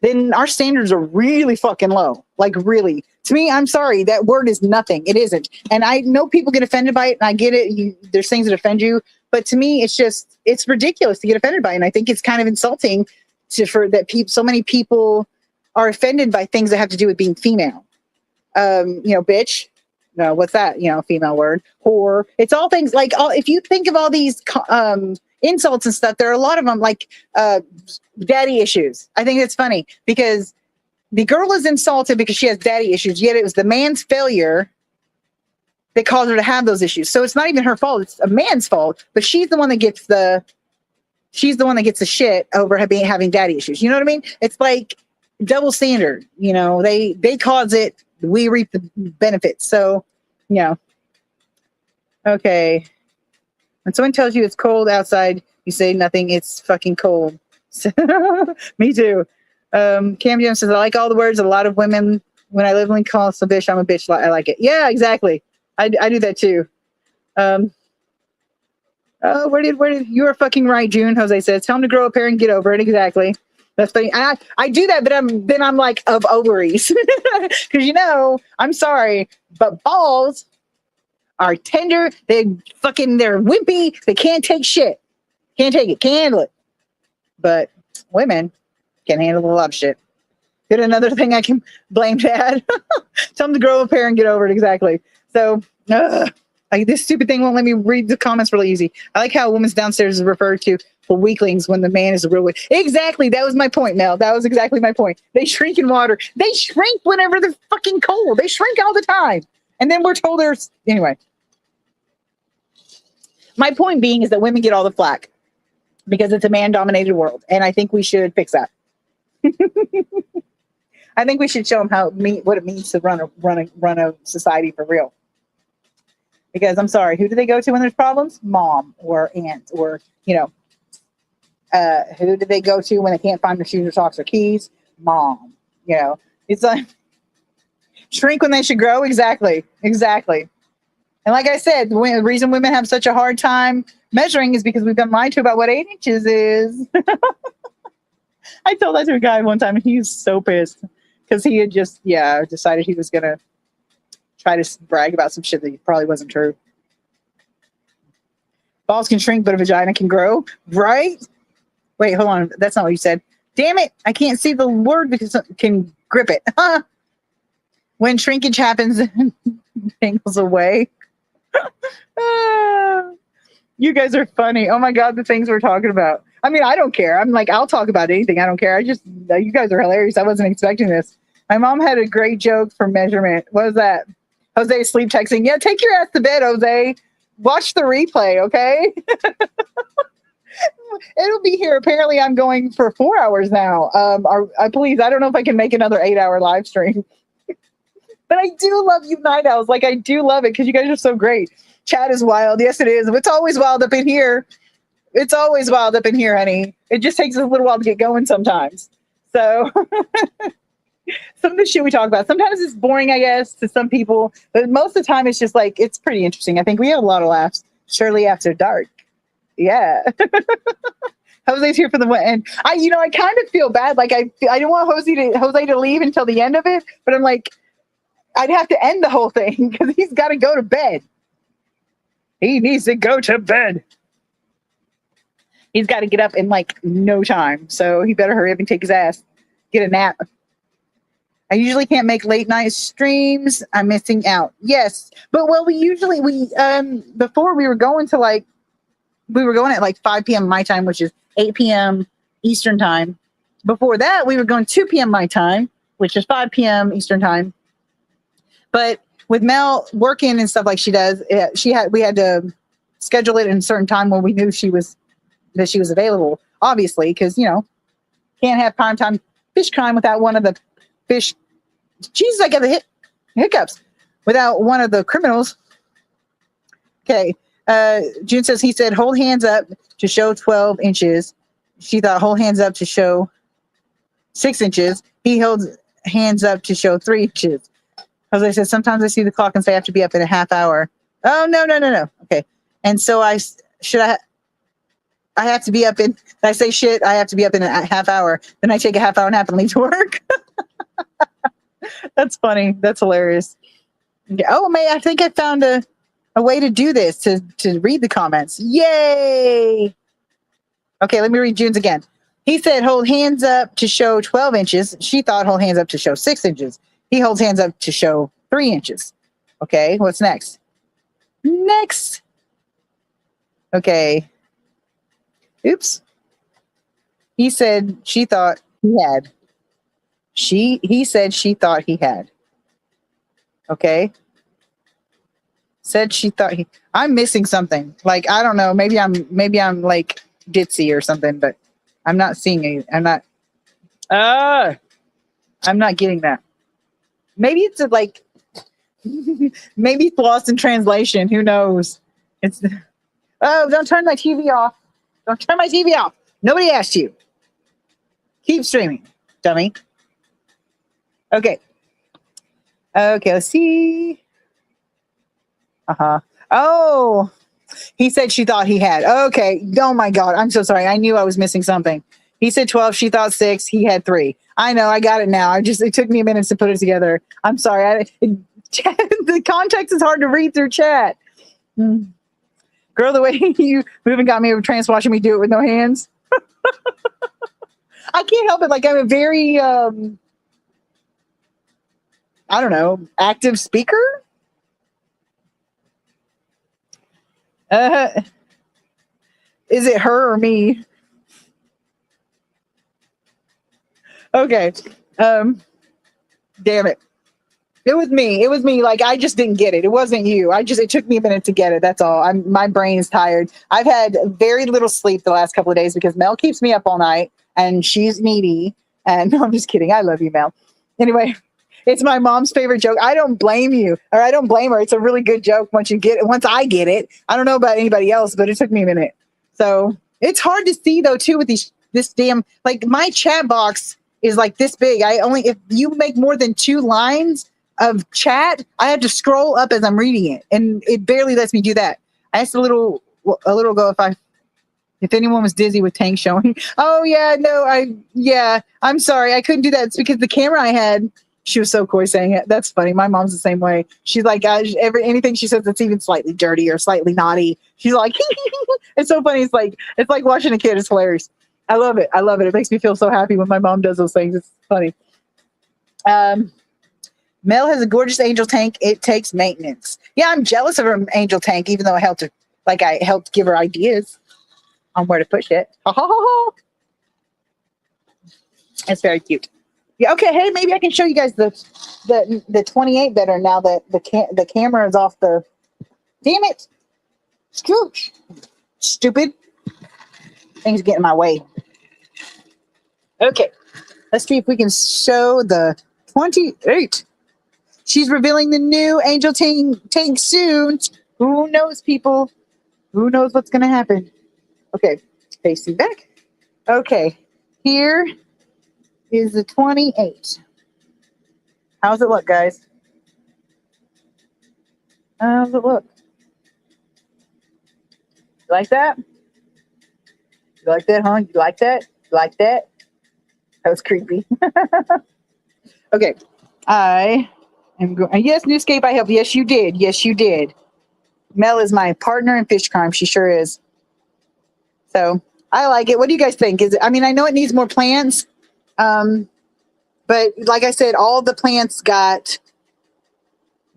Speaker 5: then our standards are really fucking low. Like, really. To me, I'm sorry, that word is nothing. It isn't. And I know people get offended by it, and I get it. There's things that offend you. But to me, it's ridiculous to get offended by it. And I think it's kind of insulting so many people are offended by things that have to do with being female. Bitch. No, what's that? Female word. Whore. It's all things like, if you think of all these insults and stuff, there are a lot of them, like daddy issues. I think it's funny because the girl is insulted because she has daddy issues, yet it was the man's failure that caused her to have those issues. So it's not even her fault, it's a man's fault, but she's the one that gets the shit over having daddy issues. You know what I mean? It's like double standard. They cause it, we reap the benefits. So, okay. When someone tells you it's cold outside, you say nothing. It's fucking cold. Me too. Cam Jones says, I like all the words. A lot of women, when I live in call us a bitch, I'm a bitch. I like it. Yeah, exactly. I do that too. Where did you are fucking right, June? Jose says, tell him to grow a pair and get over it. Exactly. That's funny. I do that, but I'm like of ovaries. Because I'm sorry, but balls are tender. They're wimpy. They can't take shit. Can't take it. Can't handle it. But women can handle a lot of shit. Get another thing I can blame Dad. Tell him to grow a pair and get over it. Exactly. So this stupid thing won't let me read the comments really easy. I like how a woman's downstairs is referred to for weaklings when the man is a real weak. Exactly. That was my point, Mel. That was exactly my point. They shrink in water. They shrink whenever they're fucking cold. They shrink all the time. And then we're told anyway. My point being is that women get all the flack because it's a man-dominated world. And I think we should fix that. I think we should show them what it means to run a society for real. Because I'm sorry, who do they go to when there's problems? Mom or aunt or, who do they go to when they can't find their shoes or socks or keys? Mom. It's like shrink when they should grow. Exactly. And like I said, the reason women have such a hard time measuring is because we've been lied to about what 8 inches is. I told that to a guy one time, and he was so pissed because he had just, decided he was going to try to brag about some shit that probably wasn't true. Balls can shrink, but a vagina can grow, right? Wait, hold on. That's not what you said. Damn it. I can't see the word because I can grip it. When shrinkage happens, it angles away. You guys are funny. Oh my God, the things we're talking about. I mean, I don't care. I'm like, I'll talk about anything. I don't care. You guys are hilarious. I wasn't expecting this. My mom had a great joke for measurement. What was that? Jose sleep texting. Yeah, take your ass to bed, Jose. Watch the replay, okay? It'll be here. Apparently, I'm going for 4 hours now. Please, I don't know if I can make another 8-hour live stream. But I do love you night owls. Like, I do love it because you guys are so great. Chat is wild. Yes, it is. It's always wild up in here. It's always wild up in here, honey. It just takes a little while to get going sometimes. So some of the shit we talk about, sometimes it's boring, I guess, to some people. But most of the time, it's just like, it's pretty interesting. I think we have a lot of laughs. Shirley After Dark. Yeah. Jose's here for the end. I kind of feel bad. Like, I don't want Jose to leave until the end of it. But I'm like, I'd have to end the whole thing because he's got to go to bed. He needs to go to bed. He's got to get up in like no time. So he better hurry up and take his ass. Get a nap. I usually can't make late night streams. I'm missing out. Yes. But before we were going at like 5 p.m. my time, which is 8 p.m. Eastern time. Before that, we were going 2 p.m. my time, which is 5 p.m. Eastern time. But with Mel working and stuff like she does, we had to schedule it in a certain time when we knew she was that she was available, obviously, because, can't have primetime fish crime without one of the fish. Jesus, I got the hiccups. Without one of the criminals. Okay. June says, he said, hold hands up to show 12 inches. She thought, hold hands up to show 6 inches. He holds hands up to show 3 inches. Jose said, sometimes I see the clock and say I have to be up in a half hour. Oh, no. Okay. And so I have to be up in, I say shit, I have to be up in a half hour. Then I take a half hour nap and leave to work. That's funny. That's hilarious. Oh, May, I think I found a way to do this, to read the comments. Yay! Okay, let me read June's again. He said, hold hands up to show 12 inches. She thought hold hands up to show 6 inches. He holds hands up to show 3 inches. Okay, what's next? Next. Okay. Oops. He said she thought he had. He said she thought he had. Okay. Said she thought I'm missing something. Like, I don't know. Maybe I'm like ditzy or something, but I'm not seeing it. I'm not getting that. Maybe it's like, maybe it's lost in translation. Who knows? Don't turn my TV off. Don't turn my TV off. Nobody asked you. Keep streaming, dummy. Okay. Okay, let's see. Oh, he said she thought he had. Okay. Oh my God. I'm so sorry. I knew I was missing something. He said 12. She thought 6. He had 3. I know. I got it now. It took me a minute to put it together. I'm sorry. The context is hard to read through chat. Girl, the way you moving got me trance watching me do it with no hands. I can't help it. Like, I'm a very, I don't know, active speaker. Is it her or me? Okay. Damn it. It was me. Like, I just didn't get it. It wasn't you. It took me a minute to get it. That's all. My brain's tired. I've had very little sleep the last couple of days because Mel keeps me up all night and she's needy. And no, I'm just kidding. I love you, Mel. Anyway, it's my mom's favorite joke. I don't blame you, or I don't blame her. It's a really good joke once I get it. I don't know about anybody else, but it took me a minute. So it's hard to see though too with this damn, like, my chat box is like this big. If you make more than 2 lines of chat, I have to scroll up as I'm reading it, and it barely lets me do that. I asked a little ago if anyone was dizzy with Tank showing. Oh yeah, no, I'm sorry, I couldn't do that. It's because the camera I had. She was so coy saying it. That's funny. My mom's the same way. She's like, anything she says that's even slightly dirty or slightly naughty, she's like, it's so funny. It's like watching a kid. It's hilarious. I love it. It makes me feel so happy when my mom does those things. It's funny. Mel has a gorgeous angel tank. It takes maintenance. Yeah, I'm jealous of her angel tank, even though I helped give her ideas on where to push it. It's very cute. Yeah. Okay. Hey, maybe I can show you guys the 28 better now that the camera is off the. Damn it! Scooch. Stupid. Things get in my way. Okay. Let's see if we can show the 28. She's revealing the new angel tank soon. Who knows, people? Who knows what's going to happen? Okay. Facing back. Okay. Here is the 28. How's it look, guys? How's it look? You like that? You like that, huh? You like that? You like that? That was creepy. Okay. I am going. Yes, Newscape, I helped. Yes, you did. Yes, you did. Mel is my partner in fish crime. She sure is. So I like it. What do you guys think? I know it needs more plants. But like I said, all the plants got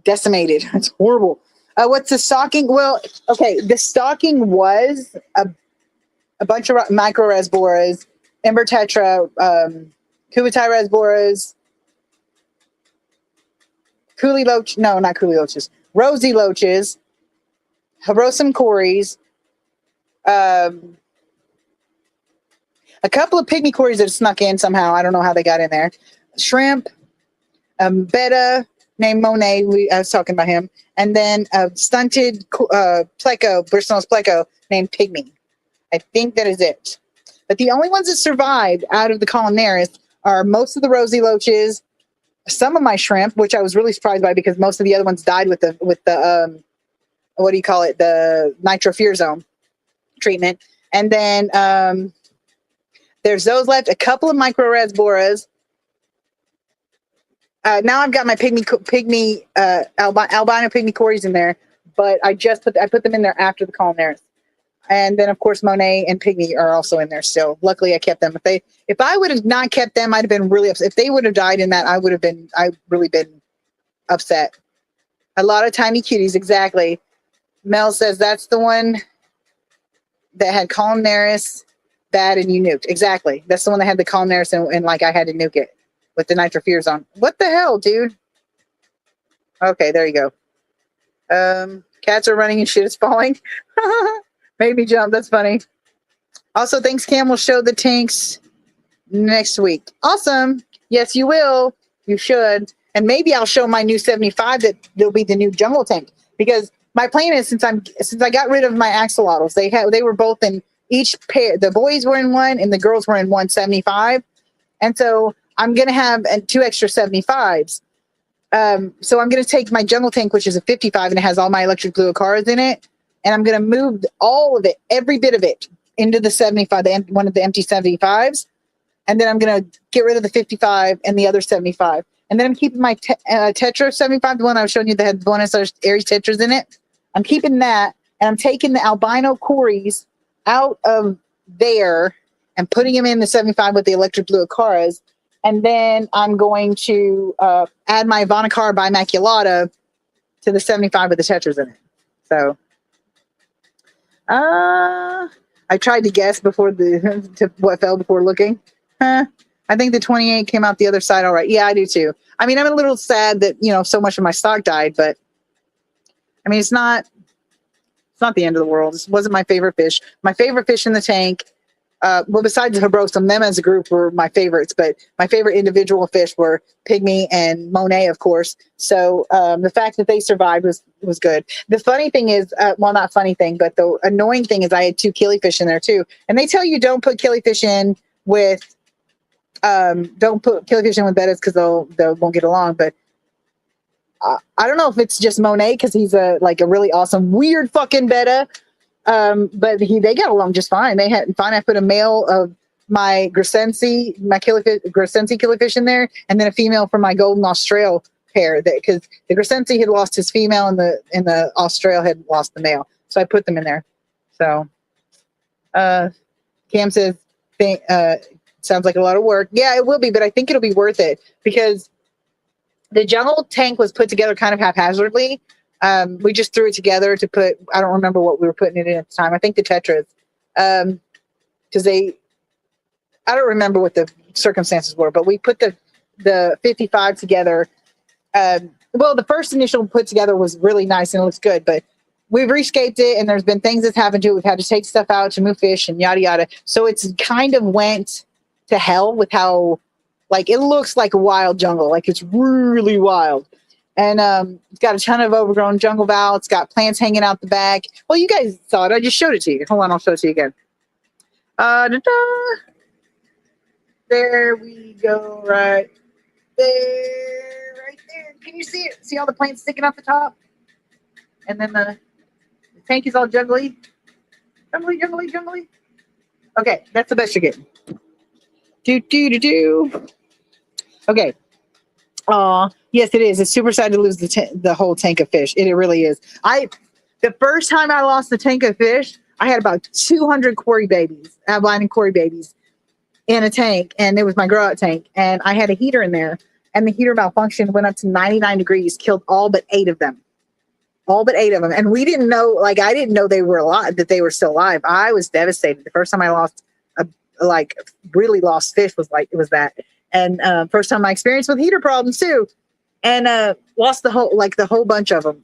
Speaker 5: decimated. It's horrible. What's the stocking? Well, okay, the stocking was a bunch of microrasboras, Ember Tetra, Kubutai rasboras, rosy loaches, Hirosum cories, a couple of pygmy cories that snuck in somehow. I don't know how they got in there. Shrimp, betta named Monet. I was talking about him. And then a stunted pleco, Bristol's pleco named Pygmy. I think that is it. But the only ones that survived out of the columnaris are most of the rosy loaches, some of my shrimp, which I was really surprised by because most of the other ones died with the what do you call it? The nitrofurazone treatment. And then there's those left, a couple of microrasboras. Now I've got my albino pygmy cories in there, but I put them in there after the columnaris. And then of course Monet and Pygmy are also in there still. Luckily I kept them. If I would have not kept them, I'd have been really upset. If they would have died in that, I'd really been upset. A lot of tiny cuties, exactly. Mel says that's the one that had columnaris bad and you nuked. Exactly. That's the one that had the columnaris and like I had to nuke it with the nitrofurazone. What the hell, dude? Okay, there you go. Cats are running and shit is falling. Made me jump. That's funny. Also, thanks, Cam. We'll show the tanks next week. Awesome. Yes, you will. You should. And maybe I'll show my new 75 that there'll be the new jungle tank. Because my plan is since I got rid of my axolotls, they were both in each pair. The boys were in one and the girls were in 175. And so I'm gonna have 2 extra 75s. So I'm gonna take my jungle tank, which is a 55, and it has all my electric blue cars in it. And I'm going to move all of it, every bit of it, into the 75, one of the empty 75s. And then I'm going to get rid of the 55 and the other 75. And then I'm keeping my Tetra 75, the one I was showing you that had Buenos Aires Tetras in it. I'm keeping that. And I'm taking the albino cories out of there and putting them in the 75 with the electric blue Acaras. And then I'm going to add my Ivanacar bimaculata to the 75 with the Tetras in it. So... I tried to guess before what fell before looking. I think the 28 came out the other side all right. Yeah, I do too. I mean, I'm a little sad that, so much of my stock died, but I mean, it's not the end of the world. This wasn't my favorite fish. My favorite fish in the tank, well, besides Habrosa, them as a group were my favorites, but my favorite individual fish were Pygmy and Monet, of course. So the fact that they survived was good. The funny thing is, well, not funny thing, but the annoying thing is I had 2 killifish in there too. And they tell you don't put killifish in with bettas because they won't get along. But I don't know if it's just Monet because he's a really awesome, weird fucking betta. But they got along just fine. I put a male of my Gracensi killifish in there, and then a female from my golden Australe pair. Because the Gracensi had lost his female, and the Australe had lost the male. So I put them in there. So, Cam says, sounds like a lot of work. Yeah, it will be, but I think it'll be worth it because the jungle tank was put together kind of haphazardly. We just threw it together to put, I don't remember what we were putting it in at the time. I think the Tetras, because I don't remember what the circumstances were, but we put the 55 together. Well, the first initial put together was really nice and it looks good, but we've rescaped it and there's been things that's happened to it. We've had to take stuff out to move fish and yada, yada. So it's kind of went to hell with how, it looks like a wild jungle. It's really wild. And it's got a ton of overgrown jungle val. It's got plants hanging out the back. Well, you guys saw it. I just showed it to you. Hold on, I'll show it to you again. There we go, right there, right there. Can you see it? See all the plants sticking out the top? And then the tank is all jungly. Jungly. Okay, that's the best you're getting. Okay. Yes, it is. It's super sad to lose the whole tank of fish. It really is. The first time I lost the tank of fish, I had about 200 albino cory babies in a tank, and it was my grow out tank, and I had a heater in there, and the heater malfunctioned, went up to 99 degrees, killed all but 8 of them. And we didn't know, I didn't know they were alive, that they were still alive. I was devastated. The first time I lost really lost fish was that. And first time I experienced with heater problems too, and lost the whole bunch of them,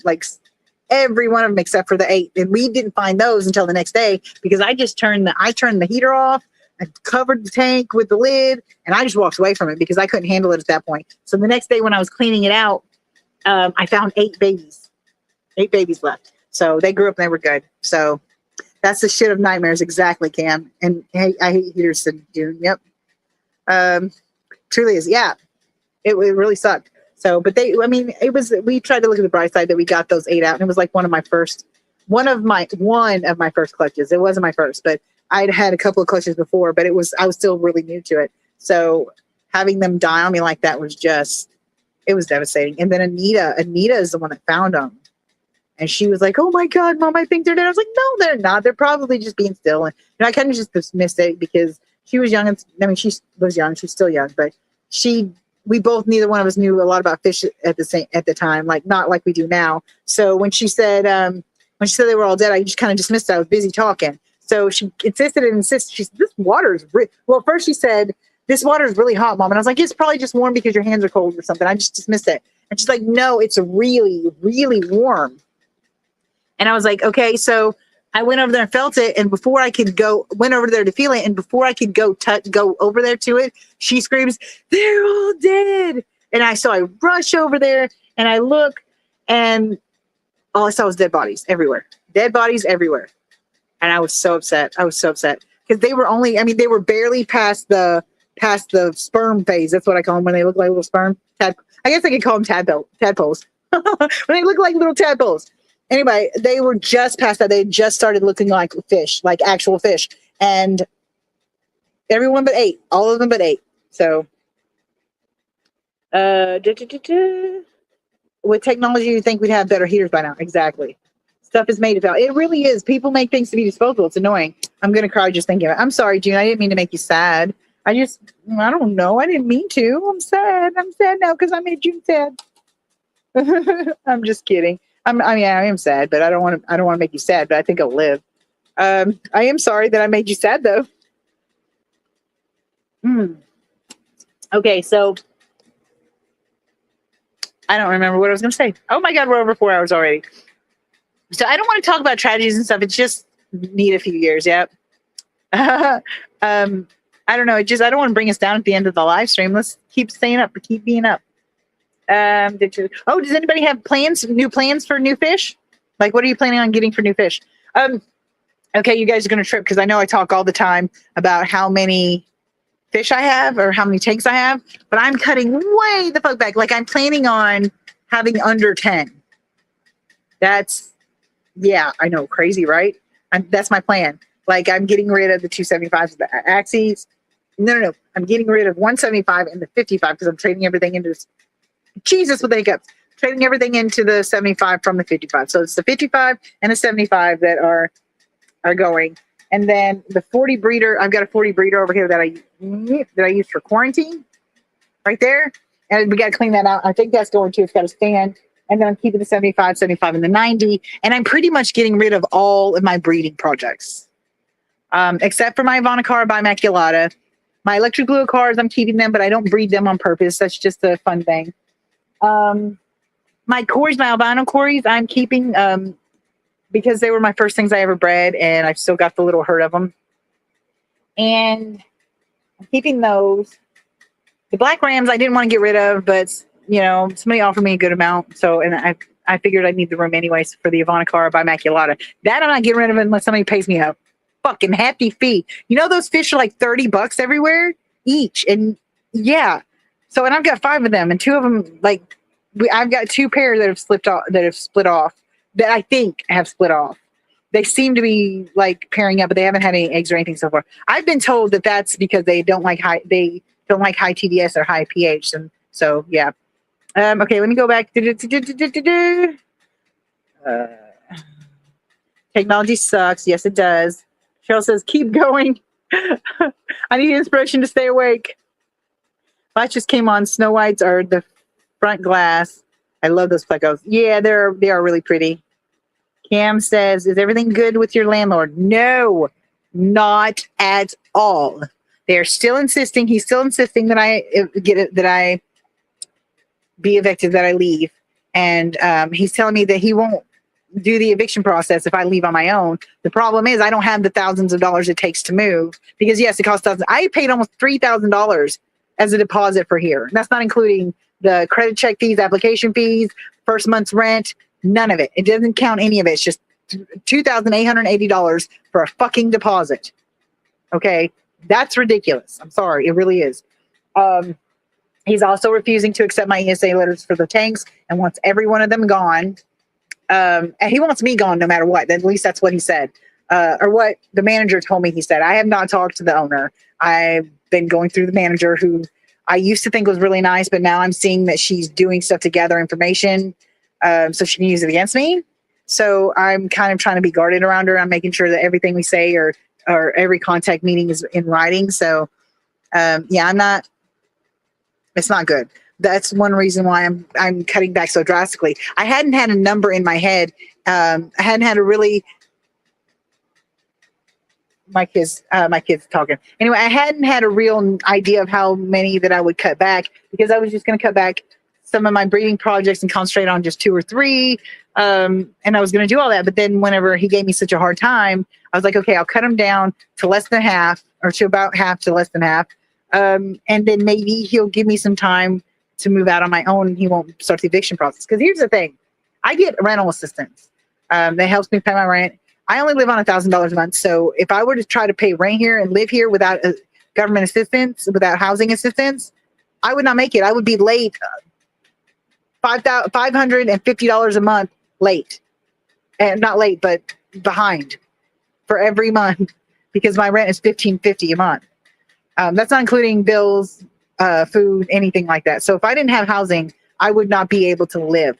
Speaker 5: every one of them except for the 8. And we didn't find those until the next day because I turned the heater off, I covered the tank with the lid, and I just walked away from it because I couldn't handle it at that point. So the next day when I was cleaning it out, I found 8 babies left. So they grew up and they were good. So that's the shit of nightmares. Exactly, Cam. And hey, I hate heaters, said June. Yep. Truly is. Yeah. It really sucked. So, but we tried to look at the bright side that we got those 8 out, and it was like one of my first clutches. It wasn't my first, but I'd had a couple of clutches before, but I was still really new to it. So having them die on me like that was it was devastating. And then Anita is the one that found them. And she was like, "Oh my God, Mom, I think they're dead." I was like, "No, they're not. They're probably just being still." And I kind of just dismissed it because she was young. She was young. She's still young, but neither one of us knew a lot about fish at the time, like not like we do now. So when she said they were all dead, I just kind of dismissed it. I was busy talking. So she insisted. She said, "This water is well." First she said, "This water is really hot, Mom," and I was like, "It's probably just warm because your hands are cold or something." I just dismissed it, and she's like, "No, it's really, really warm." And I was like, "Okay." So I went over there and felt it, and before I could went over there to feel it, and before I could go over there to it, she screams, "They're all dead!" And I rush over there, and I look, and all I saw was dead bodies everywhere. And I was so upset. Because they were barely past the sperm phase. That's what I call them when they look like little sperm. I guess I could call them tadpoles. When they look like little tadpoles. Anyway, they were just past that. They had just started looking like fish, like actual fish. And everyone but 8. All of them but 8. So, with technology, you think we'd have better heaters by now. Exactly. Stuff is made about. It really is. People make things to be disposable. It's annoying. I'm going to cry just thinking of it. I'm sorry, June. I didn't mean to make you sad. I don't know. I didn't mean to. I'm sad. I'm sad now because I made June sad. I'm just kidding. I am sad, but I don't want to make you sad, but I think I'll live. I am sorry that I made you sad though. Okay, so I don't remember what I was going to say. Oh my God, we're over 4 hours already. So I don't want to talk about tragedies and stuff. It's just need a few years. Yep. I don't know. I don't want to bring us down at the end of the live stream. Let's keep staying up, keep being up. Does anybody have new plans for new fish? Like, what are you planning on getting for new fish? Okay, you guys are going to trip because I know I talk all the time about how many fish I have or how many tanks I have, but I'm cutting way the fuck back. Like, I'm planning on having under 10. I know, crazy, right? That's my plan. Like, I'm getting rid of the 275s, the axes. No. I'm getting rid of 175 and the 55 because I'm trading everything into this. Jesus with hiccups. Trading everything into the 75 from the 55. So it's the 55 and the 75 that are going. And then the 40 breeder, I've got a 40 breeder over here that I use for quarantine right there. And we got to clean that out. I think that's going too. It's got a stand. And then I'm keeping the 75, and the 90. And I'm pretty much getting rid of all of my breeding projects. Except for my Ivanacara bimaculata. My electric glue cars, I'm keeping them, but I don't breed them on purpose. That's just a fun thing. My cories, my albino cories, I'm keeping because they were my first things I ever bred, and I've still got the little herd of them. And I'm keeping those. The black rams I didn't want to get rid of, but somebody offered me a good amount, so and I figured I'd need the room anyways for the Ivanacara bimaculata. That I'm not getting rid of unless somebody pays me a fucking hefty fee. Those fish are like $30 everywhere each, and yeah. So, and I've got 5 of them, and 2 of them, like, I've got 2 pairs that have split off, that I think have split off. They seem to be like pairing up, but they haven't had any eggs or anything so far. I've been told that that's because they don't like high TDS or high pH, and so yeah. Okay, let me go back. Technology sucks. Yes, it does. Cheryl says, keep going. I need inspiration to stay awake. Lights just came on. Snow Whites are the front glass. I love those plecos. Yeah, they are really pretty. Cam says, is everything good with your landlord? No, not at all. They're still insisting. He's still insisting that I get it, that I be evicted, that I leave. And he's telling me that he won't do the eviction process if I leave on my own. The problem is I don't have the thousands of dollars it takes to move because yes, it costs thousands. I paid almost $3,000 as a deposit for here. That's not including the credit check fees, application fees, first month's rent, none of it. It doesn't count any of it. It's just $2,880 for a fucking deposit. Okay. That's ridiculous. I'm sorry. It really is. He's also refusing to accept my ESA letters for the tanks and wants every one of them gone. And he wants me gone no matter what. At least that's what he said. Or what the manager told me he said. I have not talked to the owner. I've been going through the manager who I used to think was really nice, but now I'm seeing that she's doing stuff to gather information so she can use it against me. So I'm kind of trying to be guarded around her. I'm making sure that everything we say or every contact meeting is in writing. So yeah, it's not good. That's one reason why I'm cutting back so drastically. I hadn't had a number in my head. I hadn't had a really my kids talking. Anyway, I hadn't had a real idea of how many that I would cut back because I was just going to cut back some of my breeding projects and concentrate on just 2 or 3. And I was going to do all that. But then whenever he gave me such a hard time, I was like, okay, I'll cut them down to less than half or to about half to less than half. And then maybe he'll give me some time to move out on my own and he won't start the eviction process. Because here's the thing. I get rental assistance. That helps me pay my rent. I only live on $1,000 a month. So if I were to try to pay rent here and live here without government assistance, without housing assistance, I would not make it. I would be late $550 a month late. And not late, but behind for every month because my rent is $1,550 a month. That's not including bills, food, anything like that. So if I didn't have housing, I would not be able to live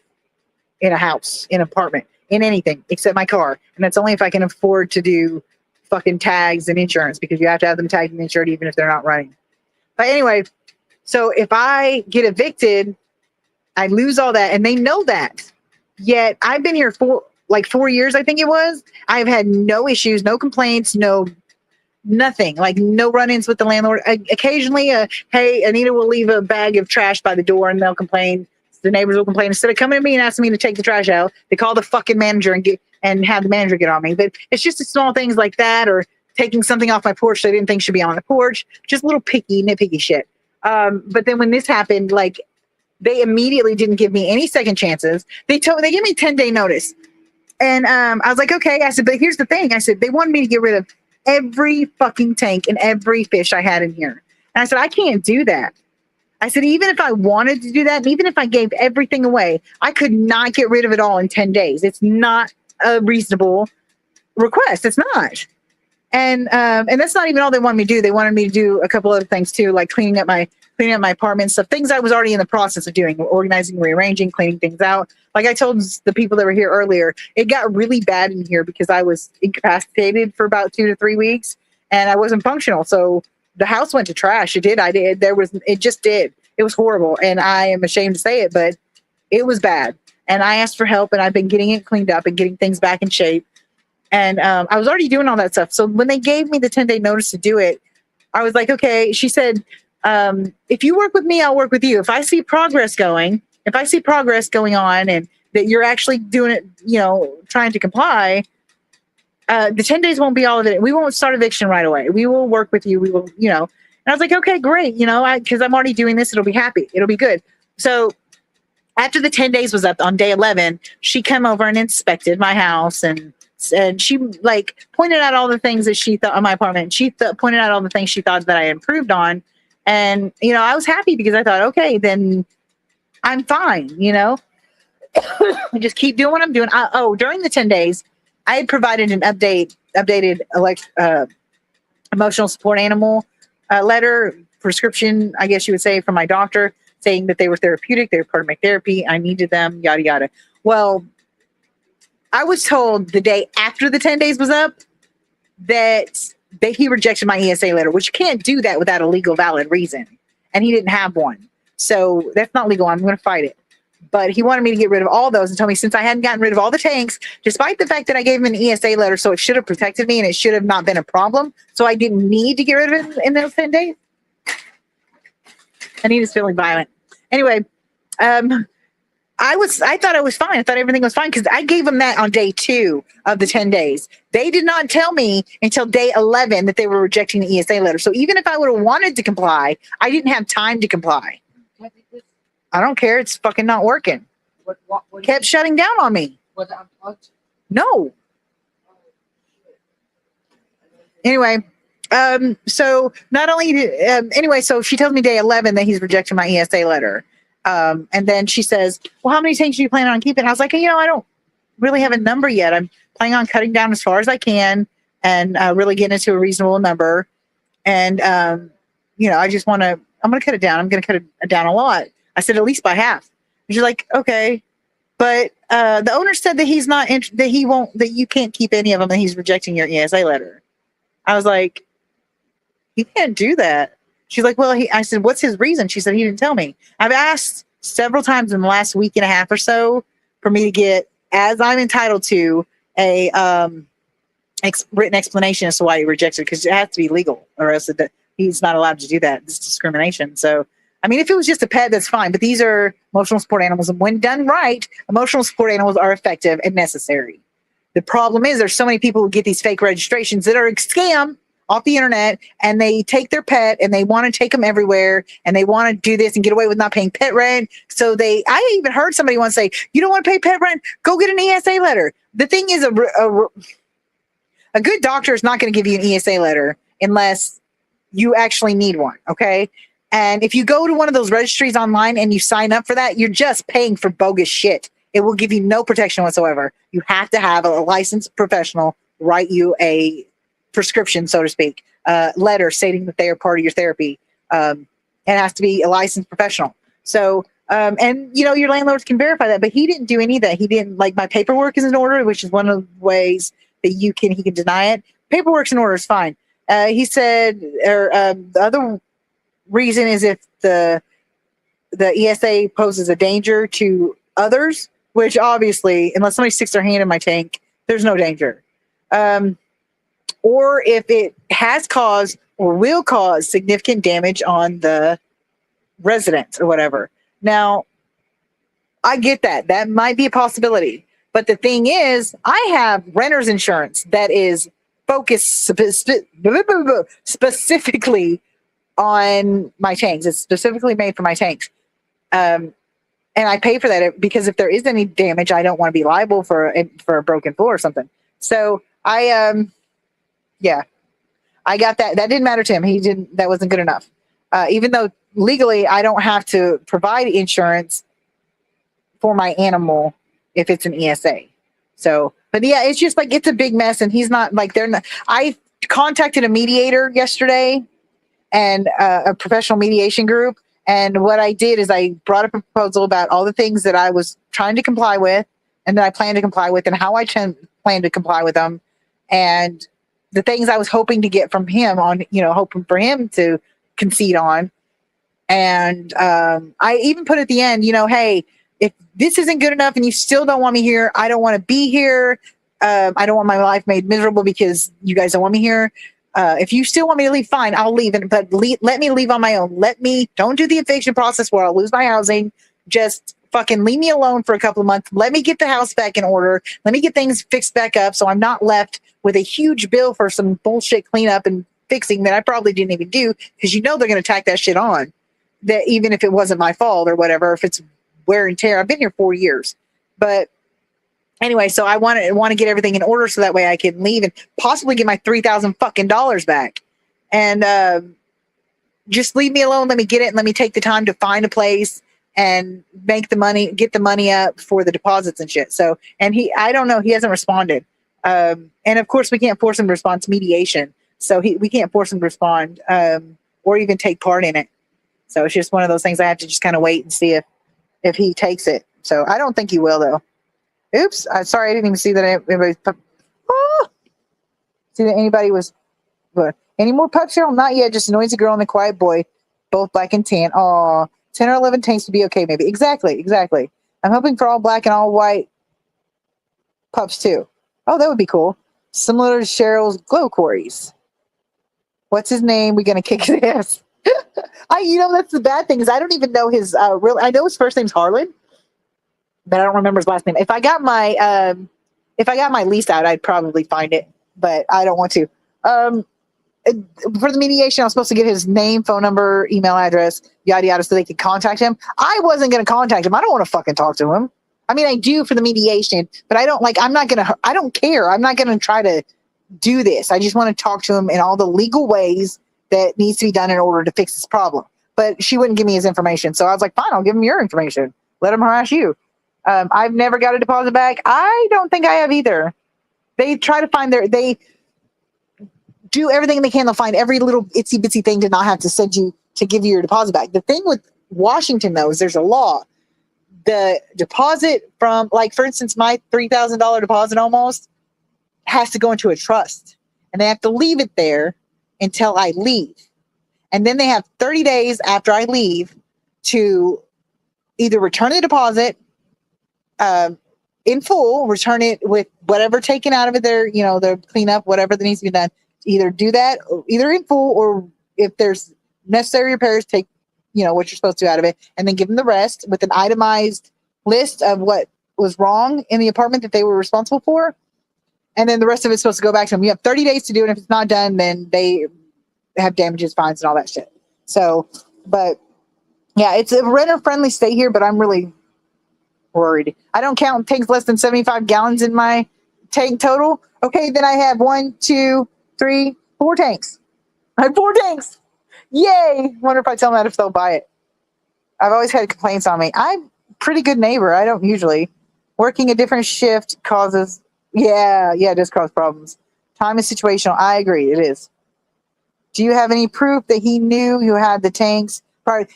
Speaker 5: in a house, in an apartment, in anything except my car. And that's only if I can afford to do fucking tags and insurance because you have to have them tagged and insured even if they're not running. But anyway, so if I get evicted, I lose all that and they know that. Yet I've been here for like 4 years, I think it was. I've had no issues, no complaints, nothing, like no run-ins with the landlord. Occasionally, hey, Anita will leave a bag of trash by the door and they'll complain. The neighbors will complain. Instead of coming to me and asking me to take the trash out, they call the fucking manager and have the manager get on me. But it's just the small things like that or taking something off my porch they didn't think should be on the porch. Just little nitpicky shit. But then when this happened, like they immediately didn't give me any second chances. They gave me 10-day notice. And I was like, okay. I said, but here's the thing. I said, they wanted me to get rid of every fucking tank and every fish I had in here. And I said, I can't do that. I said, even if I wanted to do that, and even if I gave everything away, I could not get rid of it all in 10 days. It's not a reasonable request. It's not. And that's not even all they wanted me to do. They wanted me to do a couple other things too, like cleaning up my apartment and stuff, things I was already in the process of doing, organizing, rearranging, cleaning things out. Like I told the people that were here earlier, it got really bad in here because I was incapacitated for about 2 to 3 weeks and I wasn't functional. So the house went to trash. It did. It just did. It was horrible. And I am ashamed to say it, but it was bad. And I asked for help and I've been getting it cleaned up and getting things back in shape. And I was already doing all that stuff. So when they gave me the 10-day notice to do it, I was like, okay. She said, if you work with me, I'll work with you. If I see progress going on and that you're actually doing it, trying to comply, the 10 days won't be all of it. We won't start eviction right away. We will work with you. We will, and I was like, okay, great. Because I'm already doing this. It'll be good. So after the 10 days was up on day 11, she came over and inspected my house and she like pointed out all the things that she thought on my apartment. She pointed out all the things she thought that I improved on. And, I was happy because I thought, okay, then I'm fine, just keep doing what I'm doing. During the 10 days, I had provided an updated emotional support animal letter, prescription, I guess you would say, from my doctor saying that they were therapeutic. They were part of my therapy. I needed them, yada, yada. Well, I was told the day after the 10 days was up that he rejected my ESA letter, which you can't do that without a legal valid reason. And he didn't have one. So that's not legal. I'm going to fight it. But he wanted me to get rid of all those and told me since I hadn't gotten rid of all the tanks, despite the fact that I gave him an ESA letter, so it should have protected me and it should have not been a problem. So I didn't need to get rid of it in those 10 days. Anita's feeling violent. Anyway, I I thought I was fine. I thought everything was fine because I gave them that on day 2 of the 10 days. They did not tell me until day 11 that they were rejecting the ESA letter. So even if I would have wanted to comply, I didn't have time to comply. I don't care. It's fucking not working.
Speaker 6: What
Speaker 5: Kept shutting down on me.
Speaker 6: was it unplugged?
Speaker 5: No. Anyway, so not only anyway, so she tells me day 11 that he's rejecting my ESA letter. And then she says, well, how many tanks do you plan on keeping? I was like, you know, I don't really have a number yet. I'm planning on cutting down as far as I can and really getting it to a reasonable number. And, you know, I'm going to cut it down. I'm going to cut it down a lot. I said, at least by half. And she's like, okay. But the owner said that he's not, that you can't keep any of them and he's rejecting your ESA letter. I was like, he can't do that. She's like, well, I said, what's his reason? She said, he didn't tell me. I've asked several times in the last week and a half or so for me to get, as I'm entitled to, a written explanation as to why he rejected it, because it has to be legal or else he's not allowed to do that. It's discrimination. So, I mean, if it was just a pet, that's fine. But these are emotional support animals. And when done right, emotional support animals are effective and necessary. The problem is there's so many people who get these fake registrations that are a scam off the internet, and they take their pet and they want to take them everywhere and they want to do this and get away with not paying pet rent. So I even heard somebody once say, you don't want to pay pet rent? Go get an ESA letter. The thing is, a good doctor is not going to give you an ESA letter unless you actually need one. Okay. And if you go to one of those registries online and you sign up for that, you're just paying for bogus shit. It will give you no protection whatsoever. You have to have a licensed professional write you a prescription, so to speak, letter stating that they are part of your therapy. It has to be a licensed professional. So, and you know, your landlords can verify that, but he didn't do any of that. He didn't, like, my paperwork is in order, which is one of the ways that he can deny it. Paperwork's in order is fine. He said, or the other reason is if the ESA poses a danger to others, which obviously, unless somebody sticks their hand in my tank, there's no danger. Or if it has caused or will cause significant damage on the residents or whatever. Now, I get that. That might be a possibility. But the thing is, I have renter's insurance that is focused specifically on my tanks. It's specifically made for my tanks. And I pay for that because if there is any damage, I don't want to be liable for a broken floor or something. So I got that. That didn't matter to him. That wasn't good enough. Even though legally I don't have to provide insurance for my animal if it's an ESA. So, but yeah, it's just like, it's a big mess, and he's not like, I contacted a mediator yesterday and a professional mediation group. And what I did is I brought up a proposal about all the things that I was trying to comply with and that I plan to comply with and how I plan to comply with them. And the things I was hoping to get from him hoping for him to concede on. And I even put at the end, hey, if this isn't good enough and you still don't want me here, I don't want to be here. I don't want my life made miserable because you guys don't want me here. If you still want me to leave, fine, I'll leave. But let me leave on my own. Don't do the eviction process where I'll lose my housing. Just fucking leave me alone for a couple of months. Let me get the house back in order. Let me get things fixed back up so I'm not left with a huge bill for some bullshit cleanup and fixing that I probably didn't even do, because they're going to tack that shit on. That even if it wasn't my fault or whatever, if it's wear and tear. I've been here 4 years. But anyway, so I want to get everything in order so that way I can leave and possibly get my $3,000 fucking dollars back. And just leave me alone. Let me get it and let me take the time to find a place and make the money, get the money up for the deposits and shit. So, and I don't know, he hasn't responded. And of course we can't force him to respond to mediation. So we can't force him to respond or even take part in it. So it's just one of those things I have to just kind of wait and see if he takes it. So I don't think he will though. Oops. I'm sorry. I didn't even see that anybody. See that anybody was. What? Any more pups here? Not yet. Just a noisy girl and a quiet boy, both black and tan. Aw, 10 or 11 tanks would be okay, maybe. Exactly. I'm hoping for all black and all white pups too. Oh, that would be cool. Similar to Cheryl's glow quarries. What's his name? We're gonna kick his ass. That's the bad thing is I don't even know his real. I know his first name's Harlan. but I don't remember his last name. If I got my lease out, I'd probably find it, but I don't want to. For the mediation, I was supposed to get his name, phone number, email address, yada yada, so they could contact him. I wasn't going to contact him. I don't want to fucking talk to him. I mean, I do for the mediation, but I don't I don't care. I'm not going to try to do this. I just want to talk to him in all the legal ways that needs to be done in order to fix this problem. But she wouldn't give me his information. So I was like, fine, I'll give him your information. Let him harass you. I've never got a deposit back. I don't think I have either. They try to find they do everything they can to find every little itsy bitsy thing to not have to send you to give you your deposit back. The thing with Washington, though, is there's a law. The deposit from, like, for instance, my $3,000 deposit almost has to go into a trust, and they have to leave it there until I leave. And then they have 30 days after I leave to either return the deposit in full, return it with whatever taken out of it there, the cleanup, whatever that needs to be done. Either do that, either in full, or if there's necessary repairs, take what you're supposed to out of it, and then give them the rest with an itemized list of what was wrong in the apartment that they were responsible for. And then the rest of it's supposed to go back to them. You have 30 days to do it. And if it's not done, then they have damages, fines, and all that shit. So, but yeah, it's a renter friendly state here, but I'm really worried. I don't count tanks less than 75 gallons in my tank total. Okay, then I have 1, 2, 3, 4 tanks. I have 4 tanks. Yay! Wonder if I tell them that if they'll buy it. I've always had complaints on me. I'm a pretty good neighbor. I don't usually. Working a different shift causes, it does cause problems. Time is situational. I agree. It is. Do you have any proof that he knew you had the tanks?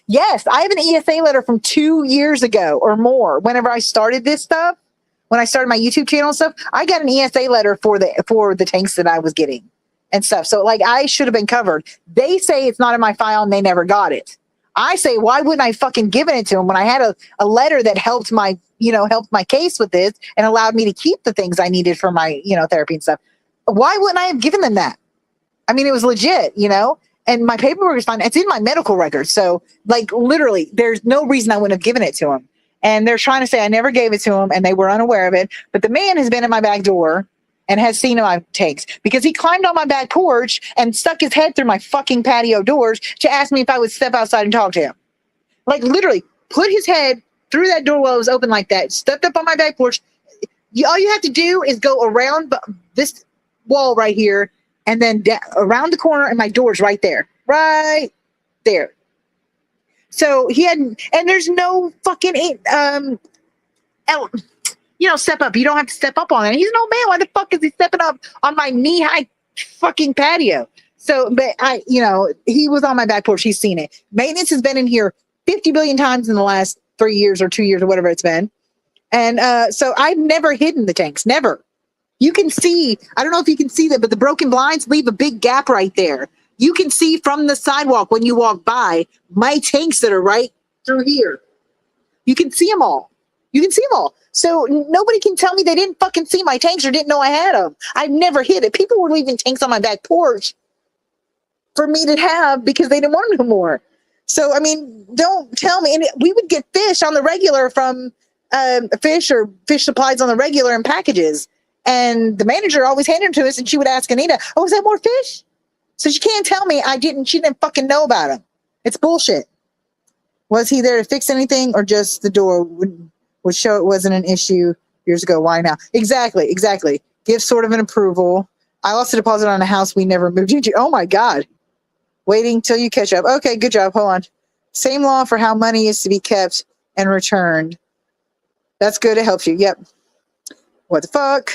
Speaker 5: Yes, I have an ESA letter from 2 years ago or more. Whenever I started this stuff, when I started my YouTube channel and stuff, I got an ESA letter for the tanks that I was getting and stuff. So, like, I should have been covered. They say it's not in my file and they never got it. I say, why wouldn't I fucking given it to them when I had a letter that helped my case with this and allowed me to keep the things I needed for my, therapy and stuff. Why wouldn't I have given them that? I mean, it was legit, and my paperwork is fine. It's in my medical records. So, like, literally, there's no reason I wouldn't have given it to them. And they're trying to say I never gave it to them and they were unaware of it. But the man has been at my back door and has seen my tanks because he climbed on my back porch and stuck his head through my fucking patio doors to ask me if I would step outside and talk to him. Like, literally put his head through that door while it was open like that, stepped up on my back porch. All you have to do is go around this wall right here and then around the corner, and my door's right there. Right there. So he hadn't, and there's no fucking, step up. You don't have to step up on it. He's an old man. Why the fuck is he stepping up on my knee-high fucking patio? So, but he was on my back porch. He's seen it. Maintenance has been in here 50 billion times in the last 3 years or 2 years or whatever it's been. And so I've never hidden the tanks. Never. You can see, I don't know if you can see that, but the broken blinds leave a big gap right there. You can see from the sidewalk when you walk by my tanks that are right through here. You can see them all. So nobody can tell me they didn't fucking see my tanks or didn't know I had them. I've never hid it. People were leaving tanks on my back porch for me to have because they didn't want them no more. So, I mean, don't tell me. And we would get fish on the regular from fish or fish supplies on the regular in packages. And the manager always handed them to us, and she would ask Anita, "Oh, is that more fish?" So she can't tell me she didn't fucking know about them. It's bullshit. Was he there to fix anything, or just the door would show it wasn't an issue years ago? Why now? Exactly. Give sort of an approval. I lost a deposit on a house we never moved into. Oh my God. Waiting till you catch up. Okay, good job. Hold on. Same law for how money is to be kept and returned. That's good. It helps you. Yep. What the fuck?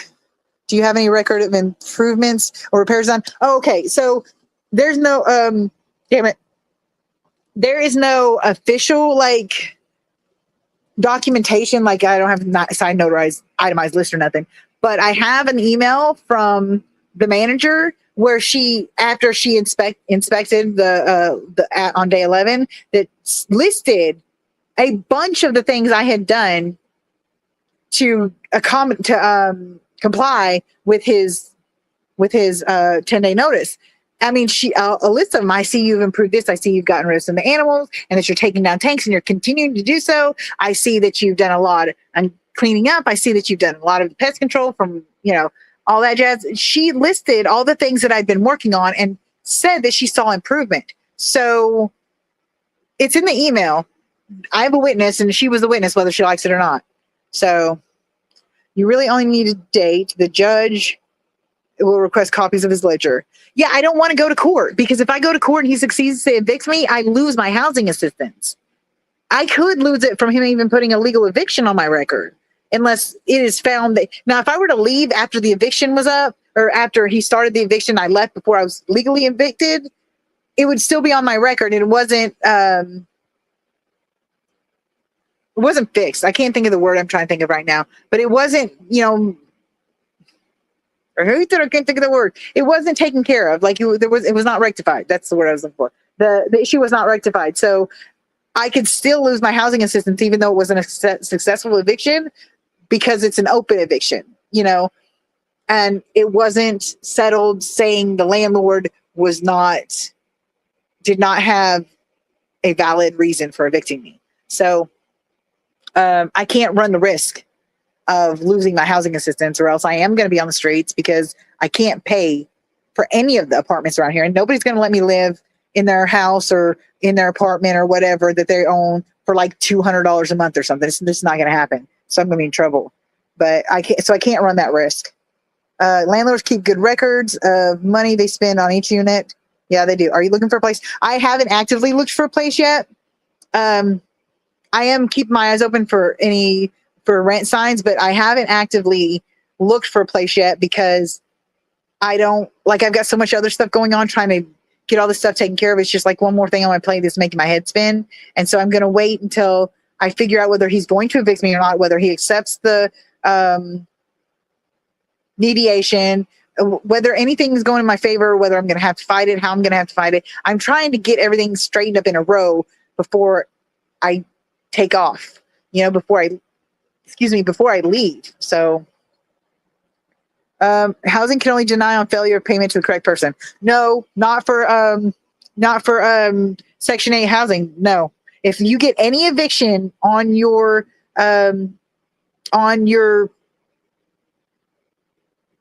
Speaker 5: Do you have any record of improvements or repairs done? Oh, okay. So there's no, damn it. There is no official, like, documentation. Like, I don't have not signed, notarized, itemized list or nothing. But I have an email from the manager where she, after she inspected the on day 11, that listed a bunch of the things I had done to comply with his 10-day notice. I mean, a list of them. I see you've improved this. I see you've gotten rid of some of the animals, and that you're taking down tanks, and you're continuing to do so. I see that you've done a lot on cleaning up. I see that you've done a lot of pest control from, all that jazz. She listed all the things that I've been working on and said that she saw improvement. So it's in the email. I have a witness, and she was the witness, whether she likes it or not. So you really only need a date. The judge will request copies of his ledger. Yeah, I don't want to go to court, because if I go to court and he succeeds to evict me, I lose my housing assistance. I could lose it from him even putting a legal eviction on my record, unless it is found that. Now, if I were to leave after the eviction was up, or after he started the eviction, I left before I was legally evicted, it would still be on my record. It wasn't fixed. I can't think of the word I'm trying to think of right now, but it wasn't, or who said I can't think of the word? It wasn't taken care of. Like it was not rectified. That's the word I was looking for. The issue was not rectified. So I could still lose my housing assistance, even though it wasn't a successful eviction, because it's an open eviction, and it wasn't settled, saying the landlord did not have a valid reason for evicting me. So I can't run the risk of losing my housing assistance, or else I am going to be on the streets, because I can't pay for any of the apartments around here, and nobody's going to let me live in their house or in their apartment or whatever that they own for like $200 a month or something. It's just not going to happen. So I'm going to be in trouble. But I can't run that risk. Landlords keep good records of money they spend on each unit. Yeah, they do. Are you looking for a place? I haven't actively looked for a place yet. I am keeping my eyes open for rent signs, but I haven't actively looked for a place yet, because I've got so much other stuff going on, trying to get all this stuff taken care of. It's just like one more thing on my plate that's making my head spin. And so I'm going to wait until I figure out whether he's going to evict me or not, whether he accepts the mediation, whether anything is going in my favor, whether I'm going to have to fight it, how I'm going to have to fight it. I'm trying to get everything straightened up in a row before I take off, before I leave. So housing can only deny on failure of payment to the correct person. No, not for Section 8 housing. No. If you get any eviction on your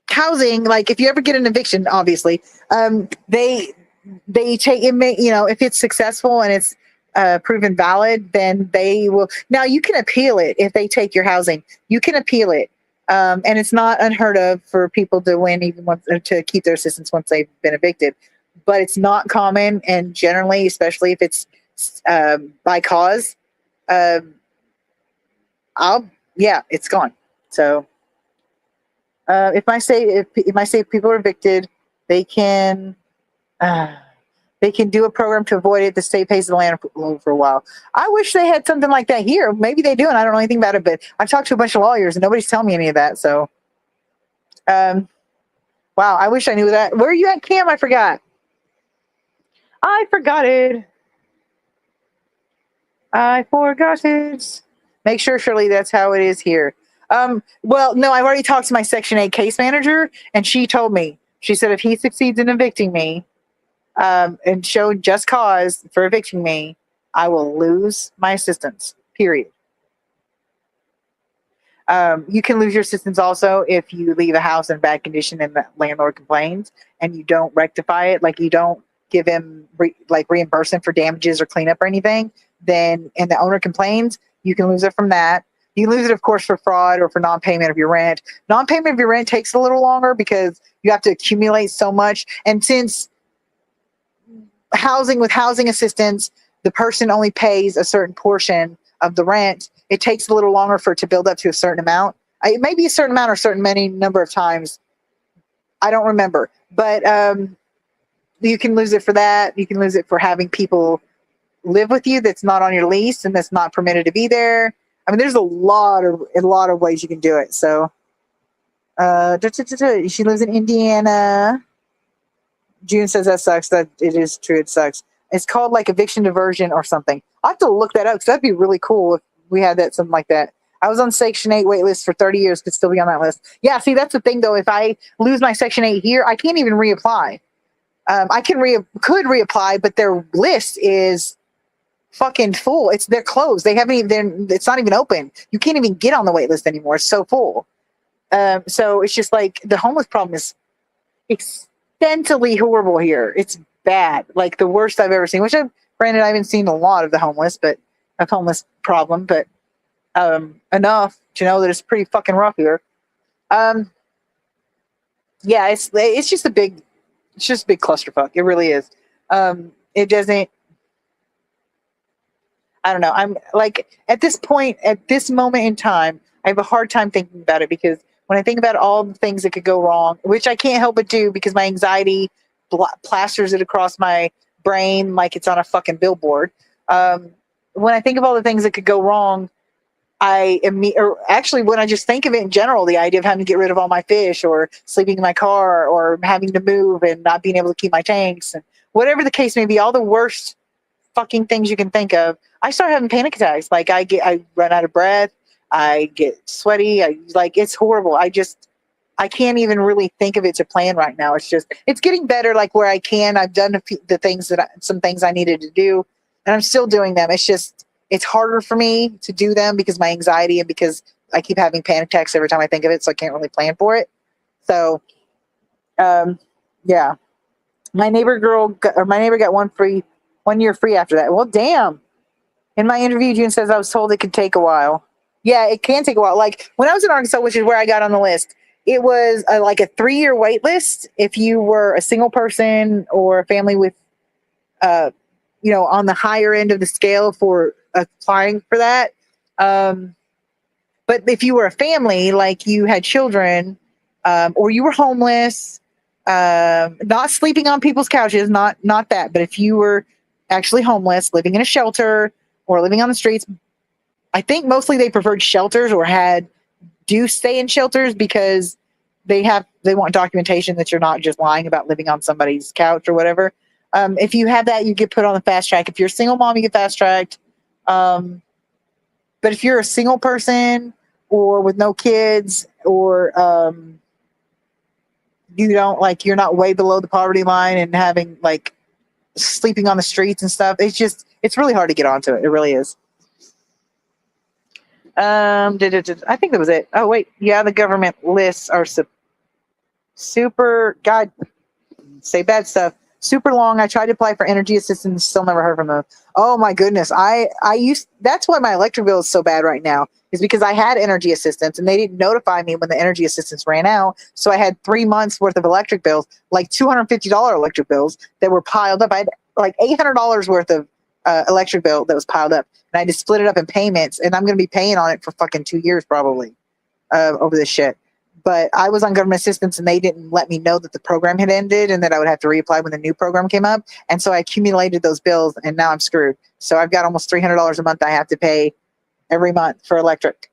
Speaker 5: housing, like if you ever get an eviction, obviously, they take it, if it's successful and it's proven valid, then they will. Now you can appeal it if they take your housing. You can appeal it. And it's not unheard of for people to win, even to keep their assistance once they've been evicted. But it's not common, and generally, especially if it's by cause, it's gone. So if I say people are evicted, they can do a program to avoid it. The state pays the landlord for a while. I wish they had something like that here. Maybe they do, and I don't know anything about it, but I've talked to a bunch of lawyers and nobody's telling me any of that. So, wow, I wish I knew that. Where are you at, Cam? I forgot it. Make sure, Shirley, that's how it is here. Well, no, I've already talked to my Section 8 case manager, and she told me, she said, if he succeeds in evicting me, and showed just cause for evicting me, I will lose my assistance, period. You can lose your assistance also if you leave a house in bad condition and the landlord complains and you don't rectify it, like you don't give him reimburse him for damages or cleanup or anything, and the owner complains, you can lose it from that. You lose it, of course, for fraud or for non-payment of your rent. Non-payment of your rent takes a little longer because you have to accumulate so much. And since housing assistance, the person only pays a certain portion of the rent, it takes a little longer for it to build up to a certain amount. It may be a certain amount or many number of times. I don't remember. But you can lose it for that. You can lose it for having people live with you that's not on your lease and that's not permitted to be there. I mean, there's a lot of ways you can do it. So she lives in Indiana. June says that sucks. That it is true. It sucks. It's called like eviction diversion or something. I'll have to look that up because that'd be really cool if we had that, something like that. I was on Section 8 wait list for 30 years, could still be on that list. Yeah, see, that's the thing though. If I lose my Section 8 here, I can't even reapply. I could reapply, but their list is fucking full. They're closed. They haven't even. It's not even open. You can't even get on the wait list anymore. It's so full. So it's just like the homeless problem is extensively horrible here. It's bad, like the worst I've ever seen. Which, granted, I haven't seen a lot of the homeless, but of homeless problem, but enough to know that it's pretty fucking rough here. Yeah, it's just a big clusterfuck. It really is. It doesn't. I don't know. I'm like at this point, at this moment in time, I have a hard time thinking about it because when I think about all the things that could go wrong, which I can't help but do because my anxiety plasters it across my brain like it's on a fucking billboard. When I think of all the things that could go wrong, or actually when I just think of it in general, the idea of having to get rid of all my fish or sleeping in my car or having to move and not being able to keep my tanks and whatever the case may be, all the worst fucking things you can think of, I start having panic attacks. Like I run out of breath. I get sweaty. It's horrible. I can't even really think of it to plan right now. It's getting better. Like where I can, I've done some things I needed to do and I'm still doing them. It's harder for me to do them because my anxiety and because I keep having panic attacks every time I think of it. So I can't really plan for it. So, yeah, my neighbor got 1 year free after that. Well, damn. In my interview, June says I was told it could take a while. Yeah, it can take a while. Like when I was in Arkansas, which is where I got on the list, it was like a 3-year wait list if you were a single person or a family with, on the higher end of the scale for applying for that. But if you were a family, like you had children, or you were homeless, not sleeping on people's couches, not that, but if you were actually homeless, living in a shelter or living on the streets, I think mostly they preferred shelters or do stay in shelters because they want documentation that you're not just lying about living on somebody's couch or whatever. If you have that, you get put on the fast track. If you're a single mom, you get fast tracked. But if you're a single person or with no kids or you're not way below the poverty line and having like sleeping on the streets and stuff, it's really hard to get onto it. It really is. I think that was it. Oh wait, yeah, the government lists are super. God, say bad stuff. Super long. I tried to apply for energy assistance, still never heard from them. Oh my goodness, that's why my electric bill is so bad right now. Is because I had energy assistance and they didn't notify me when the energy assistance ran out. So I had 3 months worth of electric bills, like $250 electric bills that were piled up. I had like $800 worth of electric bill that was piled up, and I had to split it up in payments, and I'm going to be paying on it for fucking 2 years probably over this shit. But I was on government assistance and they didn't let me know that the program had ended and that I would have to reapply when the new program came up. And so I accumulated those bills and now I'm screwed. So I've got almost $300 a month I have to pay every month for electric.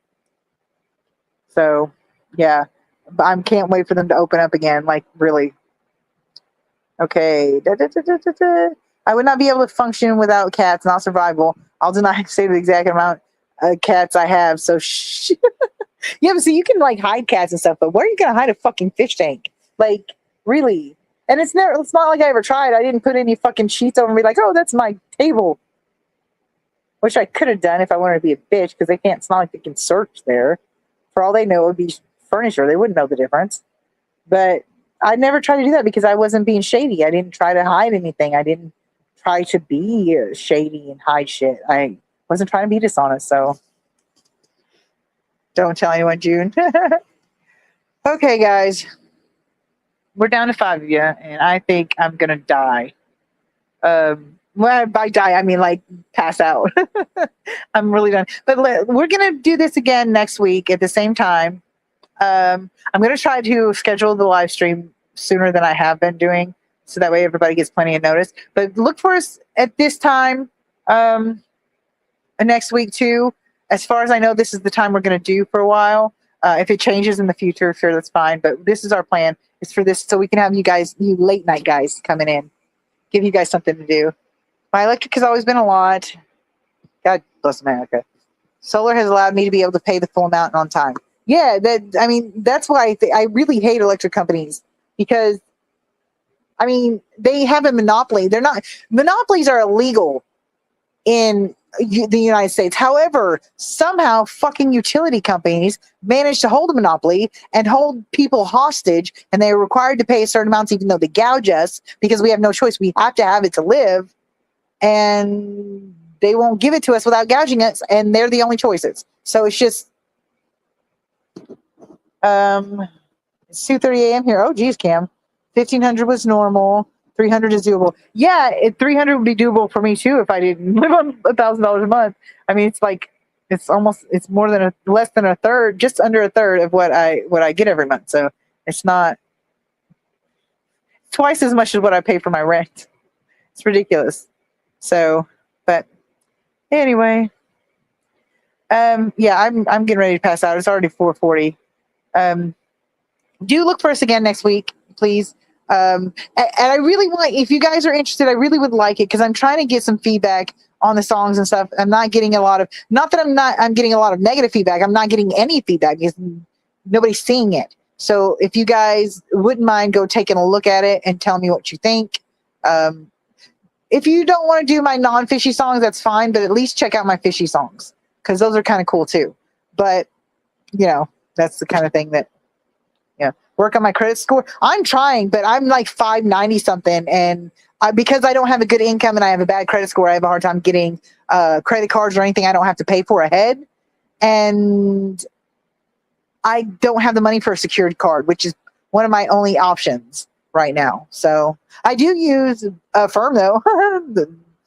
Speaker 5: So yeah, I can't wait for them to open up again. Like really. Okay. I would not be able to function without cats, not survival. I'll deny say the exact amount of cats I have. So yeah, but see, you can like hide cats and stuff, but where are you gonna hide a fucking fish tank? Like, really? And it's not like I ever tried. I didn't put any fucking sheets over and be like, oh, that's my table. Which I could have done if I wanted to be a bitch, because it's not like they can search there. For all they know, it would be furniture. They wouldn't know the difference. But I never tried to do that because I wasn't being shady. I didn't try to hide anything. I didn't try to be shady and hide shit. I wasn't trying to be dishonest, so don't tell anyone, June. Okay, guys. We're down to 5 of you, and I think I'm going to die. Well, by die, I mean like pass out. I'm really done. But we're going to do this again next week at the same time. I'm going to try to schedule the live stream sooner than I have been doing, so that way everybody gets plenty of notice. But look for us at this time next week too. As far as I know, this is the time we're going to do for a while. If it changes in the future, sure, that's fine. But this is our plan. It's for this, so we can have you late night guys coming in, give you guys something to do. My electric has always been a lot. God bless America. Solar has allowed me to be able to pay the full amount on time. Yeah, that's why I really hate electric companies, because, I mean, they have a monopoly. Monopolies are illegal. in the United States. However, somehow fucking utility companies manage to hold a monopoly and hold people hostage, and they're required to pay a certain amounts even though they gouge us because we have no choice. We have to have it to live, and they won't give it to us without gouging us, and they're the only choices. So it's just it's 2:30 a.m. here. Oh geez, Cam. 1,500 was normal. 300 is doable. Yeah, 300 would be doable for me too if I didn't live on $1,000 a month. I mean, it's less than a third, just under a third of what I get every month. So it's not twice as much as what I pay for my rent. It's ridiculous. So, but anyway, yeah, I'm getting ready to pass out. It's already 4:40. Do look for us again next week, please. And I really want, if you guys are interested, I really would like it because I'm trying to get some feedback on the songs and stuff. I'm not getting a lot of, not that I'm getting a lot of negative feedback. I'm not getting any feedback because nobody's seeing it. So if you guys wouldn't mind go taking a look at it and tell me what you think. If you don't want to do my non-fishy songs, that's fine, but at least check out my fishy songs because those are kind of cool too. But, you know, that's the kind of thing that, work on my credit score. I'm trying, but I'm like 590 something. And because I don't have a good income and I have a bad credit score, I have a hard time getting credit cards or anything I don't have to pay for ahead. And I don't have the money for a secured card, which is one of my only options right now. So I do use Affirm though.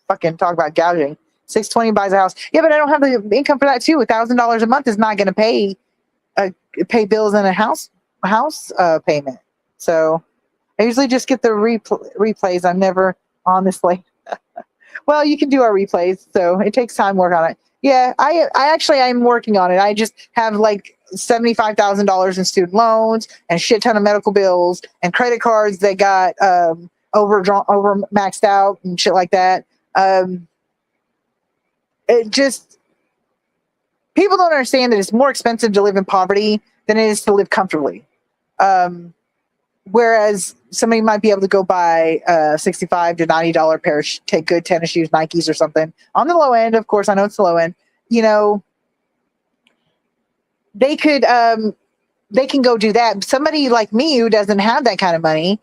Speaker 5: Fucking talk about gouging. 620 buys a house. Yeah, but I don't have the income for that too. $1,000 a month is not going to pay bills and a house payment. So I usually just get the replays. I'm never on this late. Well, you can do our replays, so it takes time to work on it. Yeah, I'm working on it. I just have like $75,000 in student loans and a shit ton of medical bills and credit cards that got over maxed out and shit like that. It just, people don't understand that it's more expensive to live in poverty than it is to live comfortably. Whereas somebody might be able to go buy a $65 to $90 pair of take good tennis shoes, Nikes or something on the low end. Of course, I know it's the low end. You know, they can go do that. Somebody like me who doesn't have that kind of money,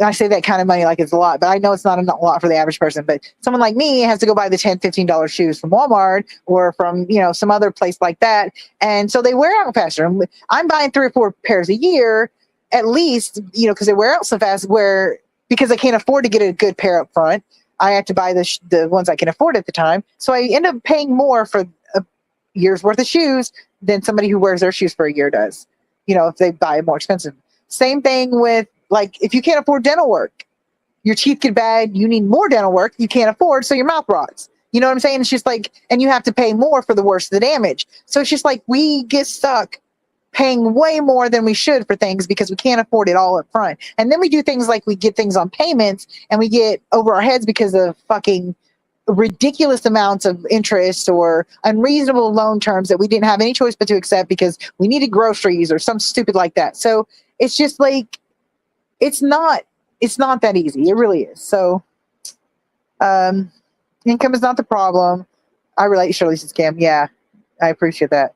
Speaker 5: I say that kind of money like it's a lot, but I know it's not a lot for the average person. But someone like me has to go buy the $10, $15 shoes from Walmart or from, some other place like that. And so they wear out faster. I'm buying 3 or 4 pairs a year, at least, because they wear out so fast because I can't afford to get a good pair up front. I have to buy the ones I can afford at the time. So I end up paying more for a year's worth of shoes than somebody who wears their shoes for a year does, if they buy more expensive. Same thing with, like, if you can't afford dental work, your teeth get bad, you need more dental work, you can't afford, so your mouth rots. You know what I'm saying? It's just like, and you have to pay more for the worst of the damage. So it's just like we get stuck paying way more than we should for things because we can't afford it all up front. And then we do things like we get things on payments and we get over our heads because of fucking ridiculous amounts of interest or unreasonable loan terms that we didn't have any choice but to accept because we needed groceries or something stupid like that. So it's just like, it's not that easy. It really is. So income is not the problem. I relate, Shirley says, Cam. Yeah, I appreciate that.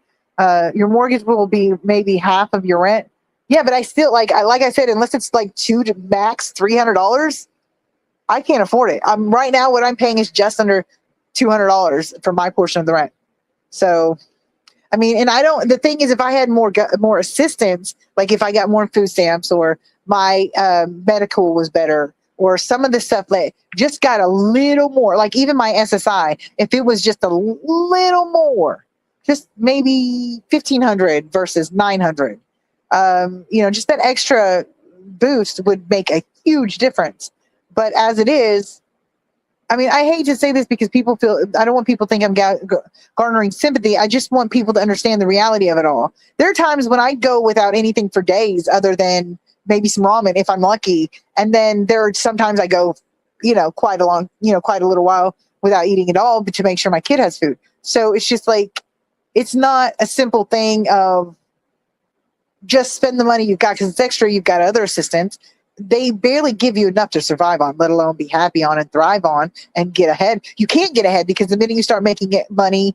Speaker 5: Your mortgage will be maybe half of your rent. Yeah, but I still like I said, unless it's like max $300, I can't afford it. Right now what I'm paying is just under $200 for my portion of the rent. So I mean, and the thing is, if I had more assistance, like if I got more food stamps or my medical was better or some of the stuff that just got a little more, like even my SSI, if it was just a little more, just maybe 1,500 versus 900, just that extra boost would make a huge difference. But as it is, I mean, I hate to say this because people I don't want people to think I'm garnering sympathy. I just want people to understand the reality of it all. There are times when I go without anything for days other than maybe some ramen if I'm lucky. And then there are sometimes I go, quite a little while without eating at all, but to make sure my kid has food. So it's just like, it's not a simple thing of just spend the money you've got because it's extra. You've got other assistance. they barely give you enough to survive on, let alone be happy on and thrive on and get ahead. You can't get ahead because the minute you start making money,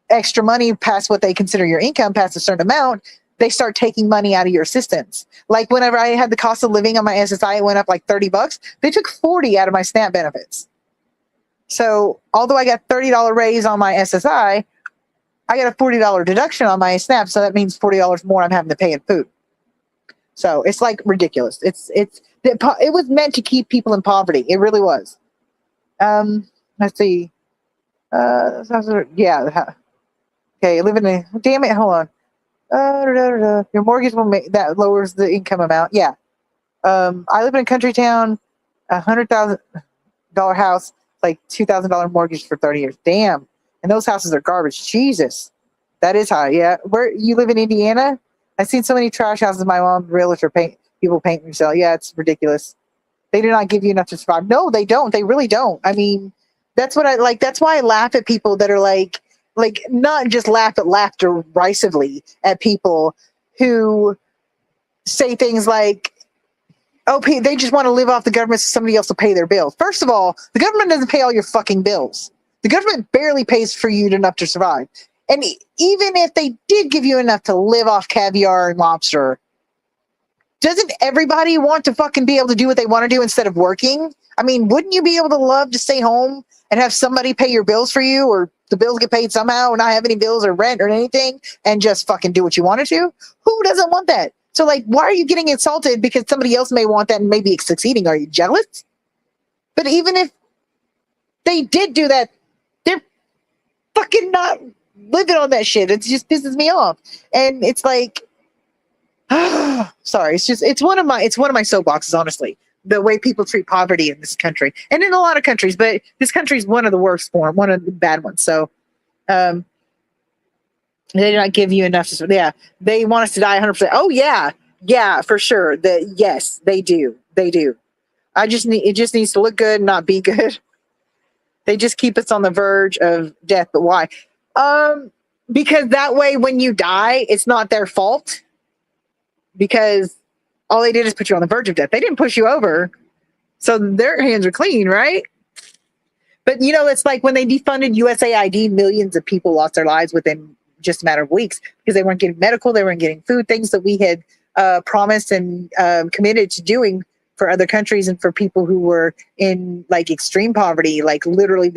Speaker 5: extra money past what they consider your income, past a certain amount, they start taking money out of your assistance. Like whenever I had the cost of living on my SSI, it went up like $30. They took 40 out of my SNAP benefits. So although I got $30 raise on my SSI, I got a $40 deduction on my SNAP. So that means $40 more I'm having to pay in food. So it's like ridiculous. It was meant to keep people in poverty. It really was. Let's see. Yeah. Okay, live in a damn it. Hold on. Your mortgage will make that lowers the income amount. Yeah. I live in a country town. $100,000 house, like $2,000 mortgage for 30 years. Damn. And those houses are garbage. Jesus, that is high. Yeah. Where you live in Indiana? I've seen so many trash houses. My mom realtor people paint and sell. Yeah, it's ridiculous. They do not give you enough to survive. No, they don't. They really don't. I mean, that's what I like. That's why I laugh at people that are like not just laugh, but laugh derisively at people who say things like, oh, they just want to live off the government so somebody else will pay their bills. First of all, the government doesn't pay all your fucking bills. The government barely pays for you enough to survive. And even if they did give you enough to live off caviar and lobster, doesn't everybody want to fucking be able to do what they want to do instead of working? I mean, wouldn't you be able to love to stay home and have somebody pay your bills for you, or the bills get paid somehow and not have any bills or rent or anything and just fucking do what you want to do? Who doesn't want that? So like, why are you getting insulted because somebody else may want that and may be succeeding? Are you jealous? But even if they did do that, they're fucking not living on that shit. It just pisses me off. And it's like, sorry, it's one of my soapboxes, honestly, the way people treat poverty in this country and in a lot of countries, but this country is one of the worst form, one of the bad ones. So, they do not give you enough to, yeah, they want us to die 100%. Oh yeah, for sure. Yes, they do. It just needs to look good and not be good. They just keep us on the verge of death. But why? Because that way, when you die, it's not their fault. Because all they did is put you on the verge of death. They didn't push you over. So their hands are clean, right? But, it's like when they defunded USAID, millions of people lost their lives within just a matter of weeks because they weren't getting medical, they weren't getting food, things that we had promised and committed to doing for other countries and for people who were in like extreme poverty, like literally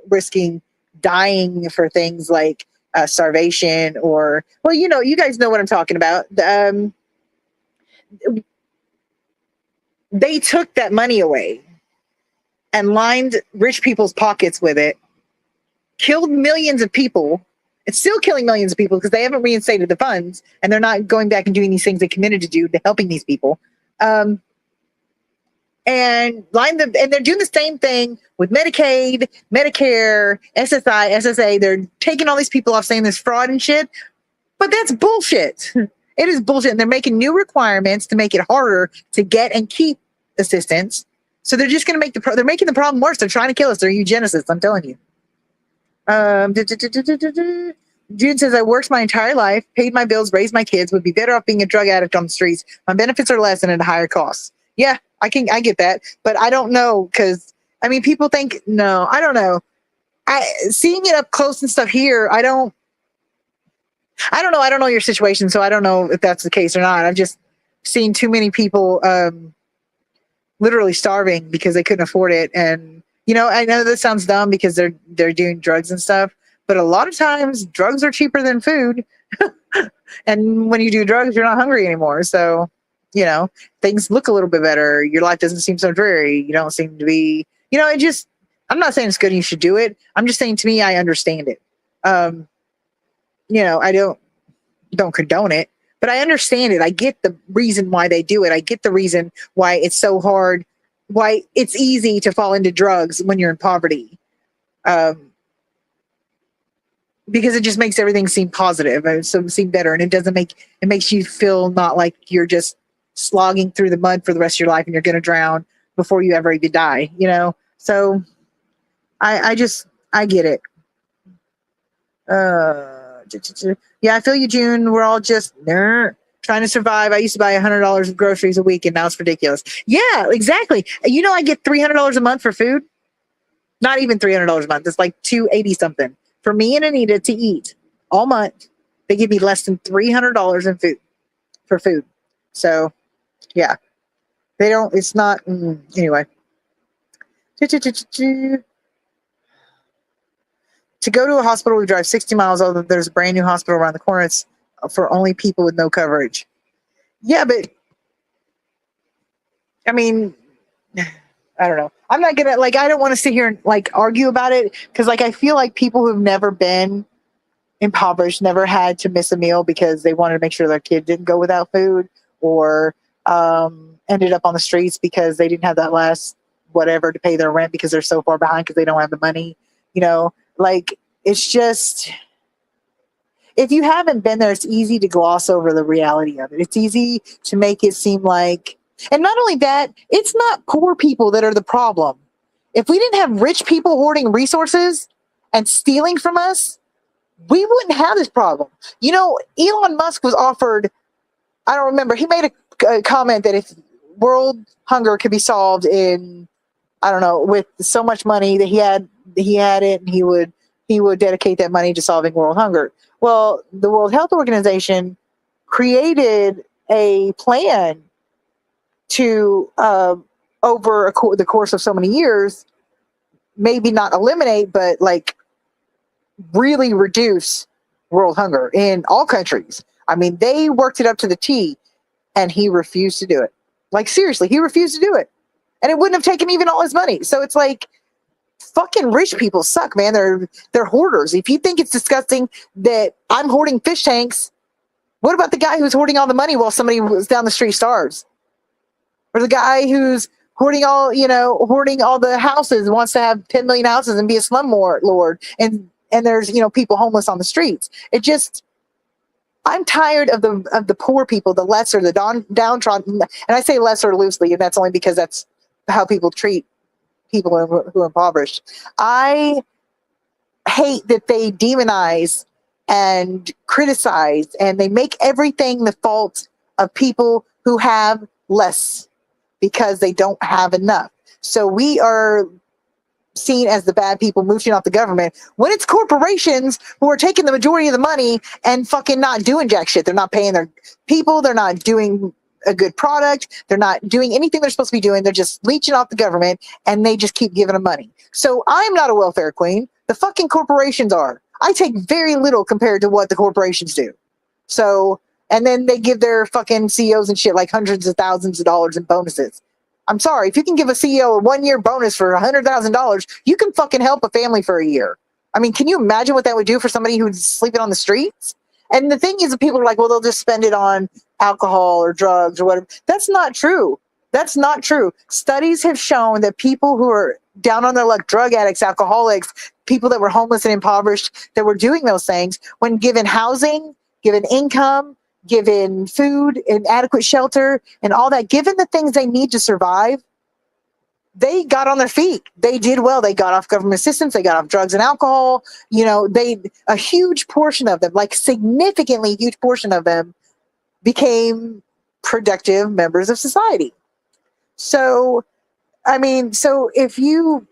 Speaker 5: risking dying for things like starvation or, well, you guys know what I'm talking about. They took that money away and lined rich people's pockets with it, killed millions of people. It's still killing millions of people because they haven't reinstated the funds and they're not going back and doing these things they committed to do to helping these people. And line them, and they're doing the same thing with Medicaid, Medicare, SSI, SSA. They're taking all these people off saying there's fraud and shit, but that's bullshit. It is bullshit. And they're making new requirements to make it harder to get and keep assistance. So they're just going to they're making the problem worse. They're trying to kill us. They're eugenicists. I'm telling you. June says, I worked my entire life, paid my bills, raised my kids, would be better off being a drug addict on the streets. My benefits are less and at a higher cost. Yeah, I get that. But I don't know because, people think, no, I don't know. Seeing it up close and stuff here, I don't know. I don't know your situation, so I don't know if that's the case or not. I've just seen too many people literally starving because they couldn't afford it. And, I know this sounds dumb because they're doing drugs and stuff, but a lot of times drugs are cheaper than food. And when you do drugs, you're not hungry anymore. So, things look a little bit better. Your life doesn't seem so dreary. You don't seem to be, I'm not saying it's good and you should do it. I'm just saying, to me, I understand it. I don't condone it, but I understand it. I get the reason why they do it. I get the reason why it's so hard, why it's easy to fall into drugs when you're in poverty. Because it just makes everything seem positive and seem better. And it makes you feel not like you're just slogging through the mud for the rest of your life and you're going to drown before you ever even die, So I get it. Yeah, I feel you, June. We're all just trying to survive. I used to buy $100 of groceries a week, and now it's ridiculous. Yeah, exactly. You know, I get $300 a month for food. Not even $300 a month. It's like $280 something for me and Anita to eat all month. They give me less than $300 in food for food. So, yeah, they don't. It's not anyway. To go to a hospital, we drive 60 miles. Although there's a brand new hospital around the corner. It's for only people with no coverage. Yeah, but I mean, I don't know. I'm not gonna I don't want to sit here and argue about it because I feel like people who've never been impoverished never had to miss a meal because they wanted to make sure their kid didn't go without food or ended up on the streets because they didn't have that last whatever to pay their rent because they're so far behind because they don't have the money. You know, it's just. If you haven't been there, it's easy to gloss over the reality of it. It's easy to make it seem like, and not only that, it's not poor people that are the problem. If we didn't have rich people hoarding resources and stealing from us, we wouldn't have this problem. You know, Elon Musk was offered, I don't remember, he made a comment that if world hunger could be solved in, I don't know, with so much money that he had it, and he would dedicate that money to solving world hunger. Well, the World Health Organization created a plan to, over the course of so many years, maybe not eliminate, but really reduce world hunger in all countries. I mean, they worked it up to the T, and he refused to do it. Seriously, he refused to do it. And it wouldn't have taken even all his money. So it's fucking rich people suck, man. They're hoarders. If you think it's disgusting that I'm hoarding fish tanks, what about the guy who's hoarding all the money while somebody was down the street starves? Or the guy who's hoarding all the houses, wants to have 10 million houses and be a slumlord, and there's people homeless on the streets. It just, I'm tired of the poor people, the lesser, the downtrodden, and I say lesser loosely, and that's only because that's how people treat people who are impoverished. I hate that they demonize and criticize, and they make everything the fault of people who have less because they don't have enough. So we are seen as the bad people mooching off the government when it's corporations who are taking the majority of the money and fucking not doing jack shit. They're not paying their people. They're not doing a good product. They're not doing anything they're supposed to be doing. They're just leeching off the government, and they just keep giving them money. So I'm not a welfare queen. The fucking corporations are. I take very little compared to what the corporations do. So, and then they give their fucking CEOs and shit hundreds of thousands of dollars in bonuses. I'm sorry, if you can give a CEO a 1 year bonus for $100,000, you can fucking help a family for a year. I mean, can you imagine what that would do for somebody who's sleeping on the streets? And the thing is that people are well, they'll just spend it on alcohol or drugs or whatever. That's not true. That's not true. Studies have shown that people who are down on their luck, drug addicts, alcoholics, people that were homeless and impoverished, that were doing those things, when given housing, given income, given food and adequate shelter and all that, given the things they need to survive, they got on their feet. They did well. They got off government assistance. They got off drugs and alcohol. A huge portion of them, significantly huge portion of them, became productive members of society. So, I mean, if you,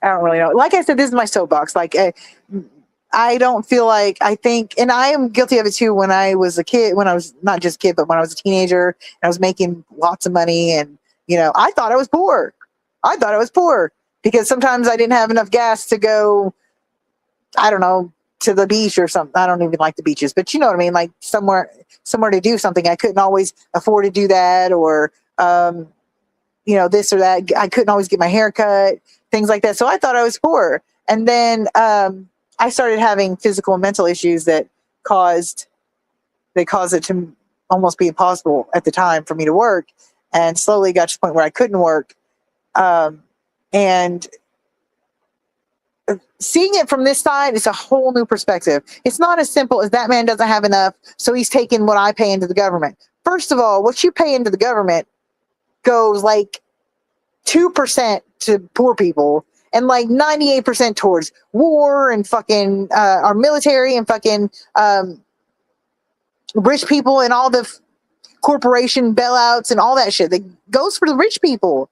Speaker 5: I don't really know. Like I said, this is my soapbox. I don't feel I think, and I am guilty of it too, when I was a kid, when I was not just a kid, but when I was a teenager, and I was making lots of money, and, I thought I was poor. I thought I was poor because sometimes I didn't have enough gas to go, I don't know, to the beach or something. I don't even like the beaches, but you know what I mean? Somewhere to do something. I couldn't always afford to do that, or, this or that. I couldn't always get my hair cut, things like that. So I thought I was poor. And then, I started having physical and mental issues that caused it to almost be impossible at the time for me to work, and slowly got to the point where I couldn't work. And seeing it from this side is a whole new perspective. It's not as simple as that man doesn't have enough, so he's taking what I pay into the government. First of all, what you pay into the government goes 2% to poor people, and like 98% towards war and fucking our military and fucking rich people and all the corporation bailouts and all that shit that goes for the rich people.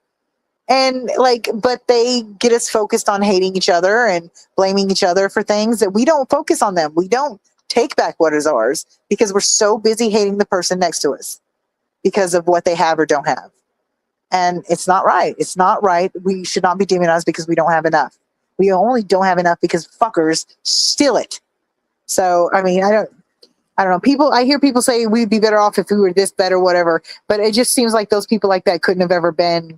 Speaker 5: And like, but they get us focused on hating each other and blaming each other for things that we don't focus on them. We don't take back what is ours because we're so busy hating the person next to us because of what they have or don't have. And it's not right. It's not right. We should not be demonized because we don't have enough. We only don't have enough because fuckers steal it. So, I mean, I don't know. I hear people say we'd be better off if we were this better, whatever. But it just seems like those people like that couldn't have ever been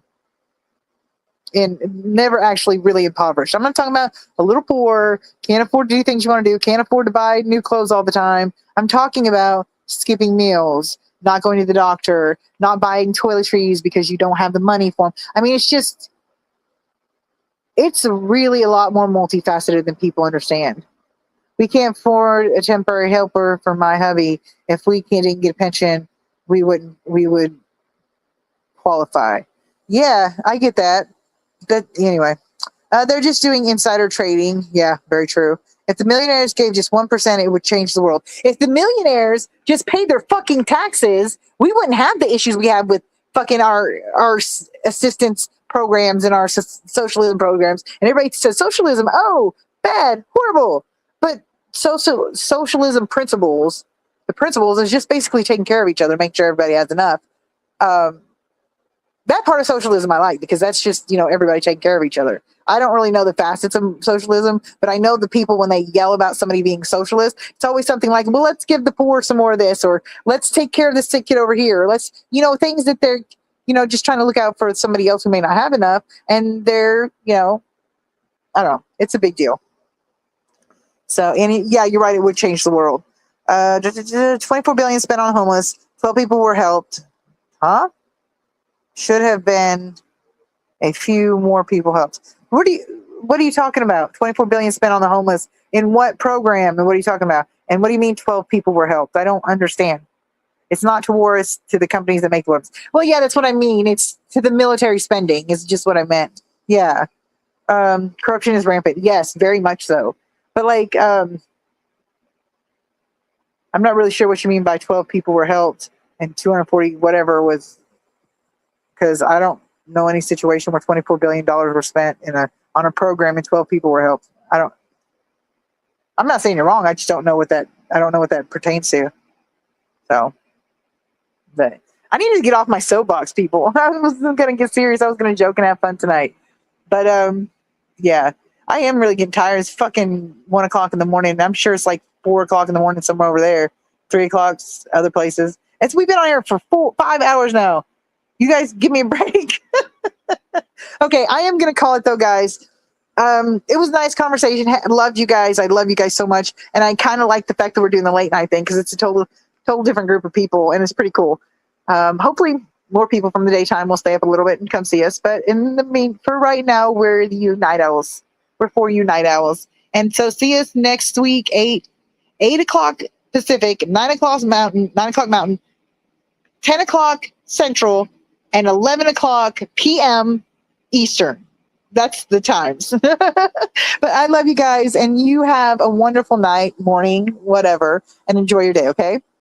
Speaker 5: never actually really impoverished. I'm not talking about a little poor, can't afford to do things you want to do, can't afford to buy new clothes all the time. I'm talking about skipping meals, not going to the doctor, not buying toiletries because you don't have the money for them. I mean, it's really a lot more multifaceted than people understand. We can't afford a temporary helper for my hubby. If we didn't get a pension, we would qualify. Yeah, I get that. But anyway, they're just doing insider trading. Yeah, very true. If the millionaires gave just 1%, it would change the world. If the millionaires just paid their fucking taxes, we wouldn't have the issues we have with fucking our assistance programs and our socialism programs. And everybody says socialism, oh, bad, horrible. But socialism principles, the principles is just basically taking care of each other, making sure everybody has enough. That part of socialism I like because that's just, everybody taking care of each other. I don't really know the facets of socialism, but I know the people when they yell about somebody being socialist, it's always something like, well, let's give the poor some more of this, or let's take care of this sick kid over here. Or let's, things that they're, just trying to look out for somebody else who may not have enough. And they're, I don't know. It's a big deal. So, and yeah, you're right. It would change the world. 24 billion spent on homeless. 12 people were helped. Huh? Should have been a few more people helped. What are you talking about? 24 billion spent on the homeless. In what program? And what are you talking about? And what do you mean 12 people were helped? I don't understand. It's not towards to the companies that make the weapons. Well, yeah, that's what I mean. It's to the military spending is just what I meant. Yeah. Corruption is rampant. Yes, very much so. But like, I'm not really sure what you mean by 12 people were helped and 240 whatever was, because I don't know any situation where $24 billion were spent on a program and 12 people were helped. I'm not saying you're wrong. I just don't know what that pertains to. So, but I need to get off my soapbox, people. I wasn't going to get serious. I was going to joke and have fun tonight. But, yeah, I am really getting tired. It's fucking 1 o'clock in the morning. I'm sure it's like 4 o'clock in the morning somewhere over there. 3 o'clock other places. We've been on here for 5 hours now. You guys give me a break. Okay, I am going to call it though, guys. It was a nice conversation. Loved you guys. I love you guys so much. And I kind of like the fact that we're doing the late night thing because it's a total different group of people and it's pretty cool. Hopefully more people from the daytime will stay up a little bit and come see us. But for right now, we're the night owls. We're for you night owls. And so see us next week, 8 o'clock Pacific, 9 o'clock Mountain, 10 o'clock Central, and 11 o'clock p.m. Eastern. That's the times. But I love you guys, and you have a wonderful night, morning, whatever, and enjoy your day, okay?